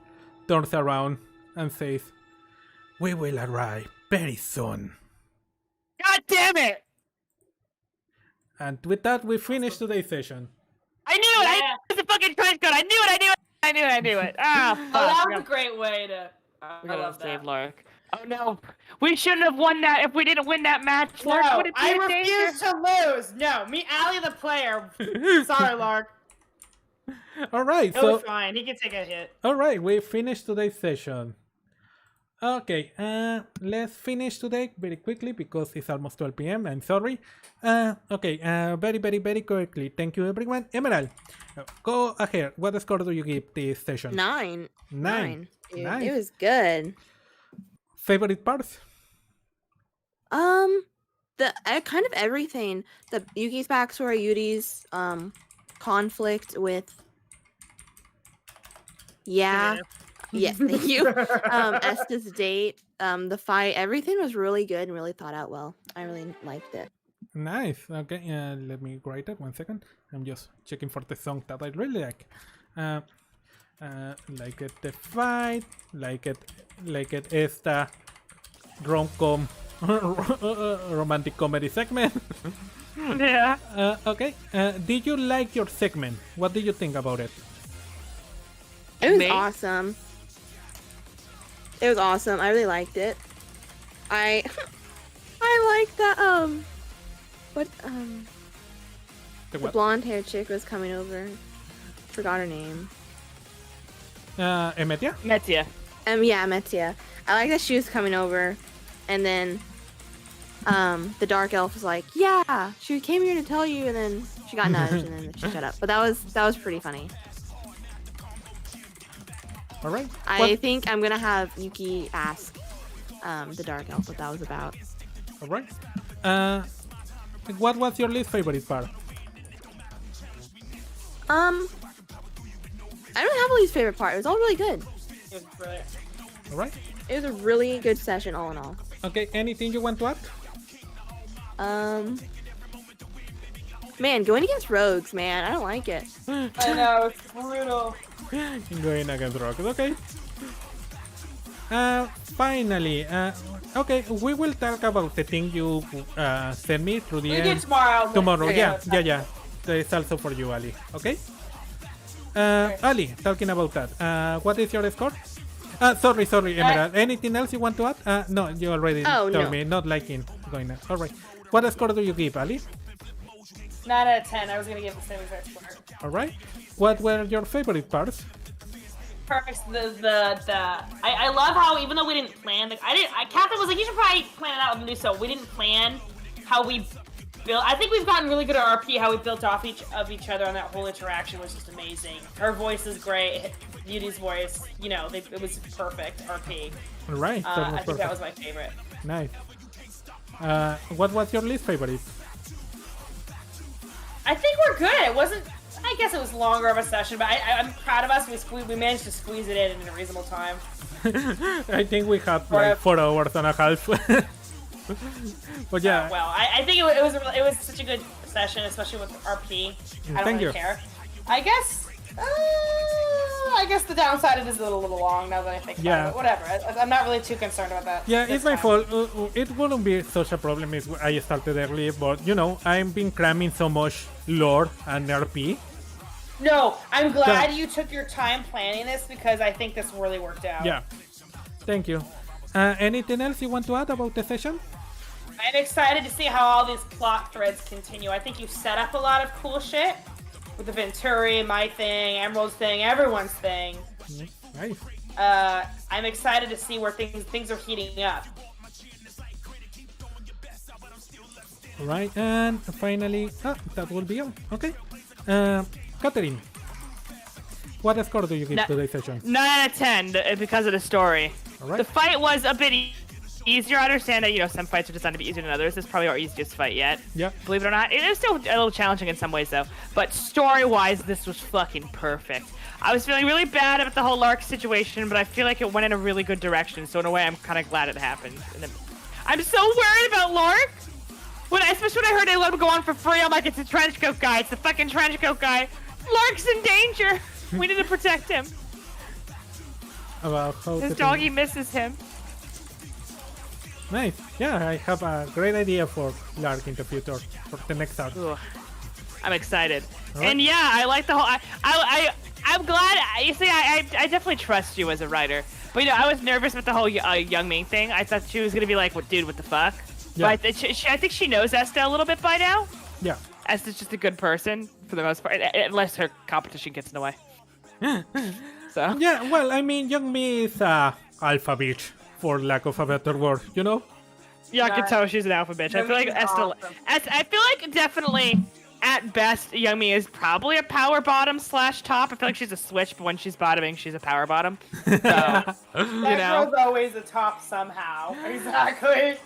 Speaker 1: turns around and says, "We will arrive very soon."
Speaker 3: God damn it!
Speaker 1: And with that, we finish today's session.
Speaker 3: I knew it! I knew it was a fucking trench coat! I knew it! Ah, fuck.
Speaker 2: Oh, that was a great way to.
Speaker 3: We
Speaker 2: I
Speaker 3: gotta
Speaker 2: love
Speaker 3: save
Speaker 2: that.
Speaker 3: Lark. Oh no. We shouldn't have won that if we didn't win that match. Lark
Speaker 2: No,
Speaker 3: would have
Speaker 2: I
Speaker 3: been in danger.
Speaker 2: refuse to lose. No, me, Allie, the player. Sorry, Lark.
Speaker 1: Alright,
Speaker 2: He'll
Speaker 1: so
Speaker 2: be fine. He can take a hit.
Speaker 1: alright, we finished today's session. Okay, let's finish today very quickly because it's almost 12 PM. I'm sorry. Okay, very quickly. Thank you, everyone. Emerald, go ahead. What score do you give this session?
Speaker 4: 9.
Speaker 1: Nine.
Speaker 4: Dude,
Speaker 1: Nice.
Speaker 4: it was good.
Speaker 1: Favorite parts?
Speaker 4: The kind of everything. The Yuki's backstory, Yuri's conflict with. Yeah. Yes, thank you. Esta's date, the fight, everything was really good and really thought out well. I really liked it.
Speaker 1: Nice. Okay, let me write it 1 second. I'm just checking for the song that I really like. Like it the fight, like it Esta rom-com romantic comedy segment.
Speaker 3: Yeah.
Speaker 1: Okay. Did you like your segment? What did you think about it?
Speaker 4: It was
Speaker 3: Me?
Speaker 4: awesome. It was awesome. I really liked it. I like that
Speaker 1: The
Speaker 4: the
Speaker 1: what?
Speaker 4: blonde haired chick was coming over. Forgot her name.
Speaker 1: Emetia?
Speaker 3: Metia.
Speaker 4: Yeah, Metia. I like that she was coming over, and then the dark elf was like, "Yeah, she came here to tell you," and then she got nudged, and then she shut up. But that was pretty funny.
Speaker 1: All right.
Speaker 4: I think I'm gonna have Yuki ask the dark elf what that was about.
Speaker 1: All right. What was your least favorite part?
Speaker 4: I don't have a least favorite part. It was all really good.
Speaker 2: was brilliant.
Speaker 1: All right.
Speaker 4: It was a really good session, all in all.
Speaker 1: Okay. Anything you want to add?
Speaker 4: Man, going against rogues, man, I don't like it.
Speaker 2: I know, it's brutal.
Speaker 1: Going against rockets. Okay. Finally, okay, we will talk about the thing you sent me through the
Speaker 2: We
Speaker 1: end.
Speaker 2: do tomorrow.
Speaker 1: Tomorrow, yeah. It's also for you, Ali. Okay? Ali, talking about that. What is your score? Sorry, Emerald. Anything else you want to add? No, you already told me. Not liking going on. Alright. What score do you give, Ali?
Speaker 2: 9 out of 10. I was gonna give the same exact score.
Speaker 1: Alright. What were your favorite parts?
Speaker 2: Perfect. I love how even though we didn't plan, Catherine was like, you should probably plan it out with Meduso. We didn't plan how we built. I think we've gotten really good at RP. How we built off each other, and that whole interaction was just amazing. Her voice is great. Beauty's voice, you know, it was perfect. RP.
Speaker 1: Alright.
Speaker 2: I think that was my favorite.
Speaker 1: Nice. What was your least favorite?
Speaker 2: I think we're good. It wasn't. I guess it was longer of a session, but I'm proud of us. We managed to squeeze it in a reasonable time.
Speaker 1: I think we had like 4 hours and a half. But yeah.
Speaker 2: Well, I think it was such a good session, especially with RP. I don't really care. I guess the downside is a little long now that I think about it. Whatever. I'm not really too concerned about that.
Speaker 1: Yeah, it's my fault. It wouldn't be such a problem if I started early, but you know, I've been cramming so much lore and RP.
Speaker 2: No, I'm glad you took your time planning this because I think this really worked out.
Speaker 1: Yeah. Thank you. Anything else you want to add about the session?
Speaker 2: I'm excited to see how all these plot threads continue. I think you set up a lot of cool shit with the Venturi, my thing, Emerald's thing, everyone's thing.
Speaker 1: Nice.
Speaker 2: I'm excited to see where things are heating up.
Speaker 1: Alright, and finally, that will be all. Okay. Catherine, what score do you give to the session?
Speaker 3: 9 out of 10 because of the story.
Speaker 1: Alright.
Speaker 3: The fight was a bit easier. I understand that, you know, some fights are designed to be easier than others. This is probably our easiest fight yet.
Speaker 1: Yeah.
Speaker 3: Believe it or not. It is still a little challenging in some ways, though. But story-wise, this was fucking perfect. I was feeling really bad about the whole Lark situation, but I feel like it went in a really good direction. So in a way, I'm kind of glad it happened. I'm so worried about Lark. Especially when I heard they let him go on for free, I'm like, it's a trench coat guy. It's the fucking trench coat guy. Lark's in danger. We need to protect him. His doggy misses him.
Speaker 1: Nice. Yeah, I have a great idea for Lark in the future, for the next arc.
Speaker 3: Ugh. I'm excited.
Speaker 1: Right.
Speaker 3: And yeah, I like the whole... I'm glad... You see, I definitely trust you as a writer. But, you know, I was nervous with the whole Young Ming thing. I thought she was going to be like, "What, dude, what the fuck?"
Speaker 1: Yeah.
Speaker 3: But I think she knows Esta a little bit by now.
Speaker 1: Yeah.
Speaker 3: Esta's just a good person, for the most part, unless her competition gets in the way. So.
Speaker 1: Yeah, well, I mean, Young Me is a alpha bitch, for lack of a better word, you know?
Speaker 3: Yeah, I can tell she's an alpha bitch. I feel like Esta... I feel like definitely, at best, Young Me is probably a power bottom / top. I feel like she's a switch, but when she's bottoming, she's a power bottom. So, you know.
Speaker 2: Girl's always a top somehow. Exactly.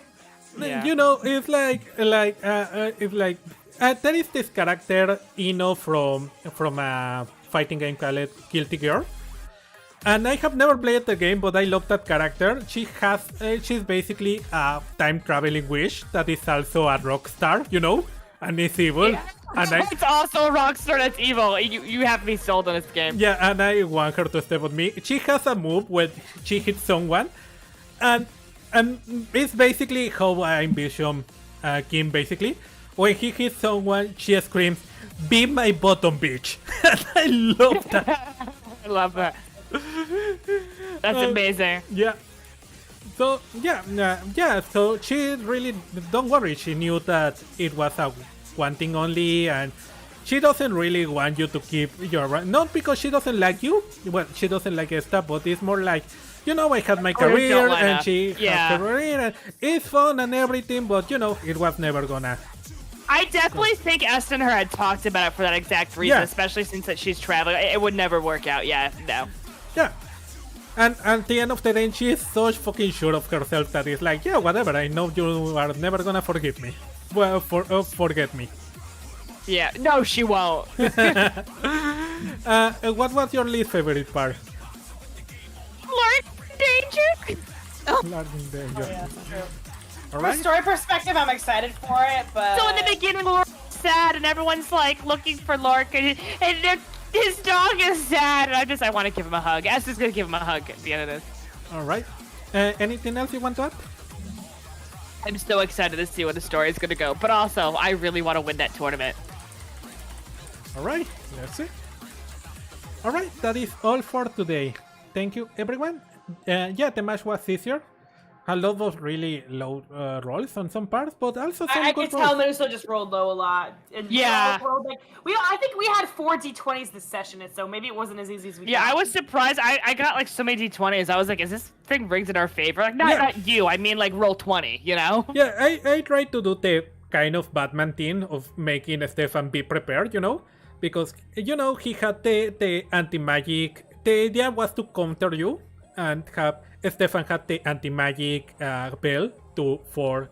Speaker 3: Yeah.
Speaker 1: You know, it's like there is this character Ino from a fighting game called Guilty Gear, and I have never played the game, but I love that character. She's basically a time traveling witch that is also a rock star, you know, and is evil.
Speaker 3: Yeah.
Speaker 1: And
Speaker 3: It's also a rock star that's evil. You have me sold on this game.
Speaker 1: Yeah, and I want her to step on me. She has a move where she hits someone, and it's basically how I envision Kim, basically. When he hits someone, she screams, "Be my bottom, bitch." And I love that.
Speaker 3: I love that. That's amazing.
Speaker 1: Yeah. So, so she really, don't worry, she knew that it was a one thing only, and she doesn't really want you to keep your... Not because she doesn't like you, well, she doesn't like Esta, but it's more like, you know, I had my career, and she has her career, and it's fun and everything, but, you know, it was never gonna...
Speaker 3: I definitely think Esta and her had talked about it for that exact reason, especially since that she's traveling. It would never work out, no.
Speaker 1: Yeah. And at the end of the day, she is so fucking sure of herself that it's like, yeah, whatever, I know you are never gonna forgive me. Well, forget me.
Speaker 3: Yeah, no, she won't.
Speaker 1: What was your least favorite part?
Speaker 3: danger.
Speaker 1: Learning danger.
Speaker 2: Yeah, that's true.
Speaker 1: All
Speaker 2: From a
Speaker 1: right.
Speaker 2: story perspective, I'm excited for it, but
Speaker 3: So in the beginning, we're sad, and everyone's like looking for Lork, and his dog is sad, and I want to give him a hug. Esta's gonna give him a hug at the end of this.
Speaker 1: All right. Anything else you want to add?
Speaker 3: I'm so excited to see where the story is gonna go, but also I really want to win that tournament.
Speaker 1: All right. Let's see. All right. That is all for today. Thank you, everyone. Yeah, the match was easier. A lot of really low rolls on some parts, but also some
Speaker 2: I
Speaker 1: good
Speaker 2: can tell
Speaker 1: rolls.
Speaker 2: Meduso just rolled low a lot. And
Speaker 3: Yeah.
Speaker 2: I think we had 4 D20s this session, and so maybe it wasn't as easy as we
Speaker 3: Yeah,
Speaker 2: thought.
Speaker 3: I was surprised. I got like so many D20s. I was like, is this thing rigged in our favor? Like, not you. I mean, like roll 20. You know?
Speaker 1: Yeah, I tried to do the kind of Batman thing of making Stefan be prepared, because, he had the anti-magic. The idea was to counter you and have Stefan had the anti-magic bell for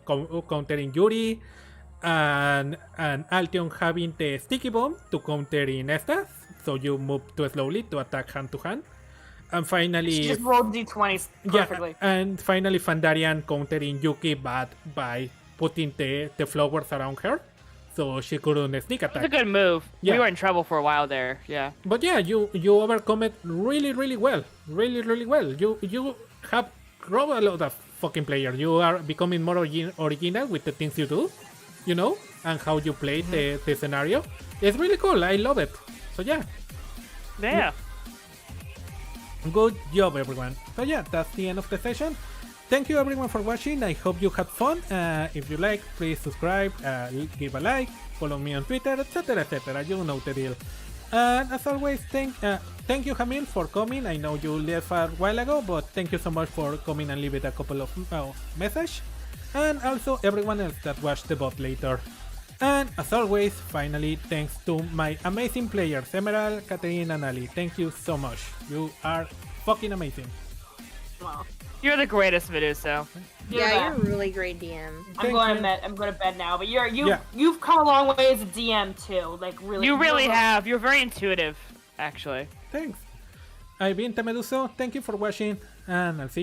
Speaker 1: countering Yuri, and Altion having the sticky bomb to counter in Esta, so you move too slowly to attack hand to hand. And finally,
Speaker 2: She just rolled D20s perfectly.
Speaker 1: and finally Fandarian countering Yuki but by putting the flowers around her, so she couldn't sneak
Speaker 3: It's a
Speaker 1: attack.
Speaker 3: good move.
Speaker 1: Yeah.
Speaker 3: We were in trouble for a while there. Yeah.
Speaker 1: But yeah, you overcome it really well. Really well. You have grown a lot of fucking players. You are becoming more original with the things you do, and how you play the scenario. It's really cool. I love it. So yeah.
Speaker 3: Yeah.
Speaker 1: Good job, everyone. So yeah, that's the end of the session. Thank you everyone for watching. I hope you had fun. If you like, please subscribe, give a like, follow me on Twitter, etc. etc. You know the deal. And as always, thank you, Hamil, for coming. I know you left a while ago, but thank you so much for coming and leaving a couple of messages. And also everyone else that watched the bot later. And as always, finally, thanks to my amazing players, Enderal, Katerina, and Ali. Thank you so much. You are fucking amazing.
Speaker 2: Well,
Speaker 3: You're the greatest, Meduso.
Speaker 4: You're a really great DM.
Speaker 2: I'm going to bed now, but you've come a long way as a DM too. Like really.
Speaker 3: You really have. You're very intuitive, actually.
Speaker 1: Thanks. I've been Meduso. Thank you for watching, and I'll see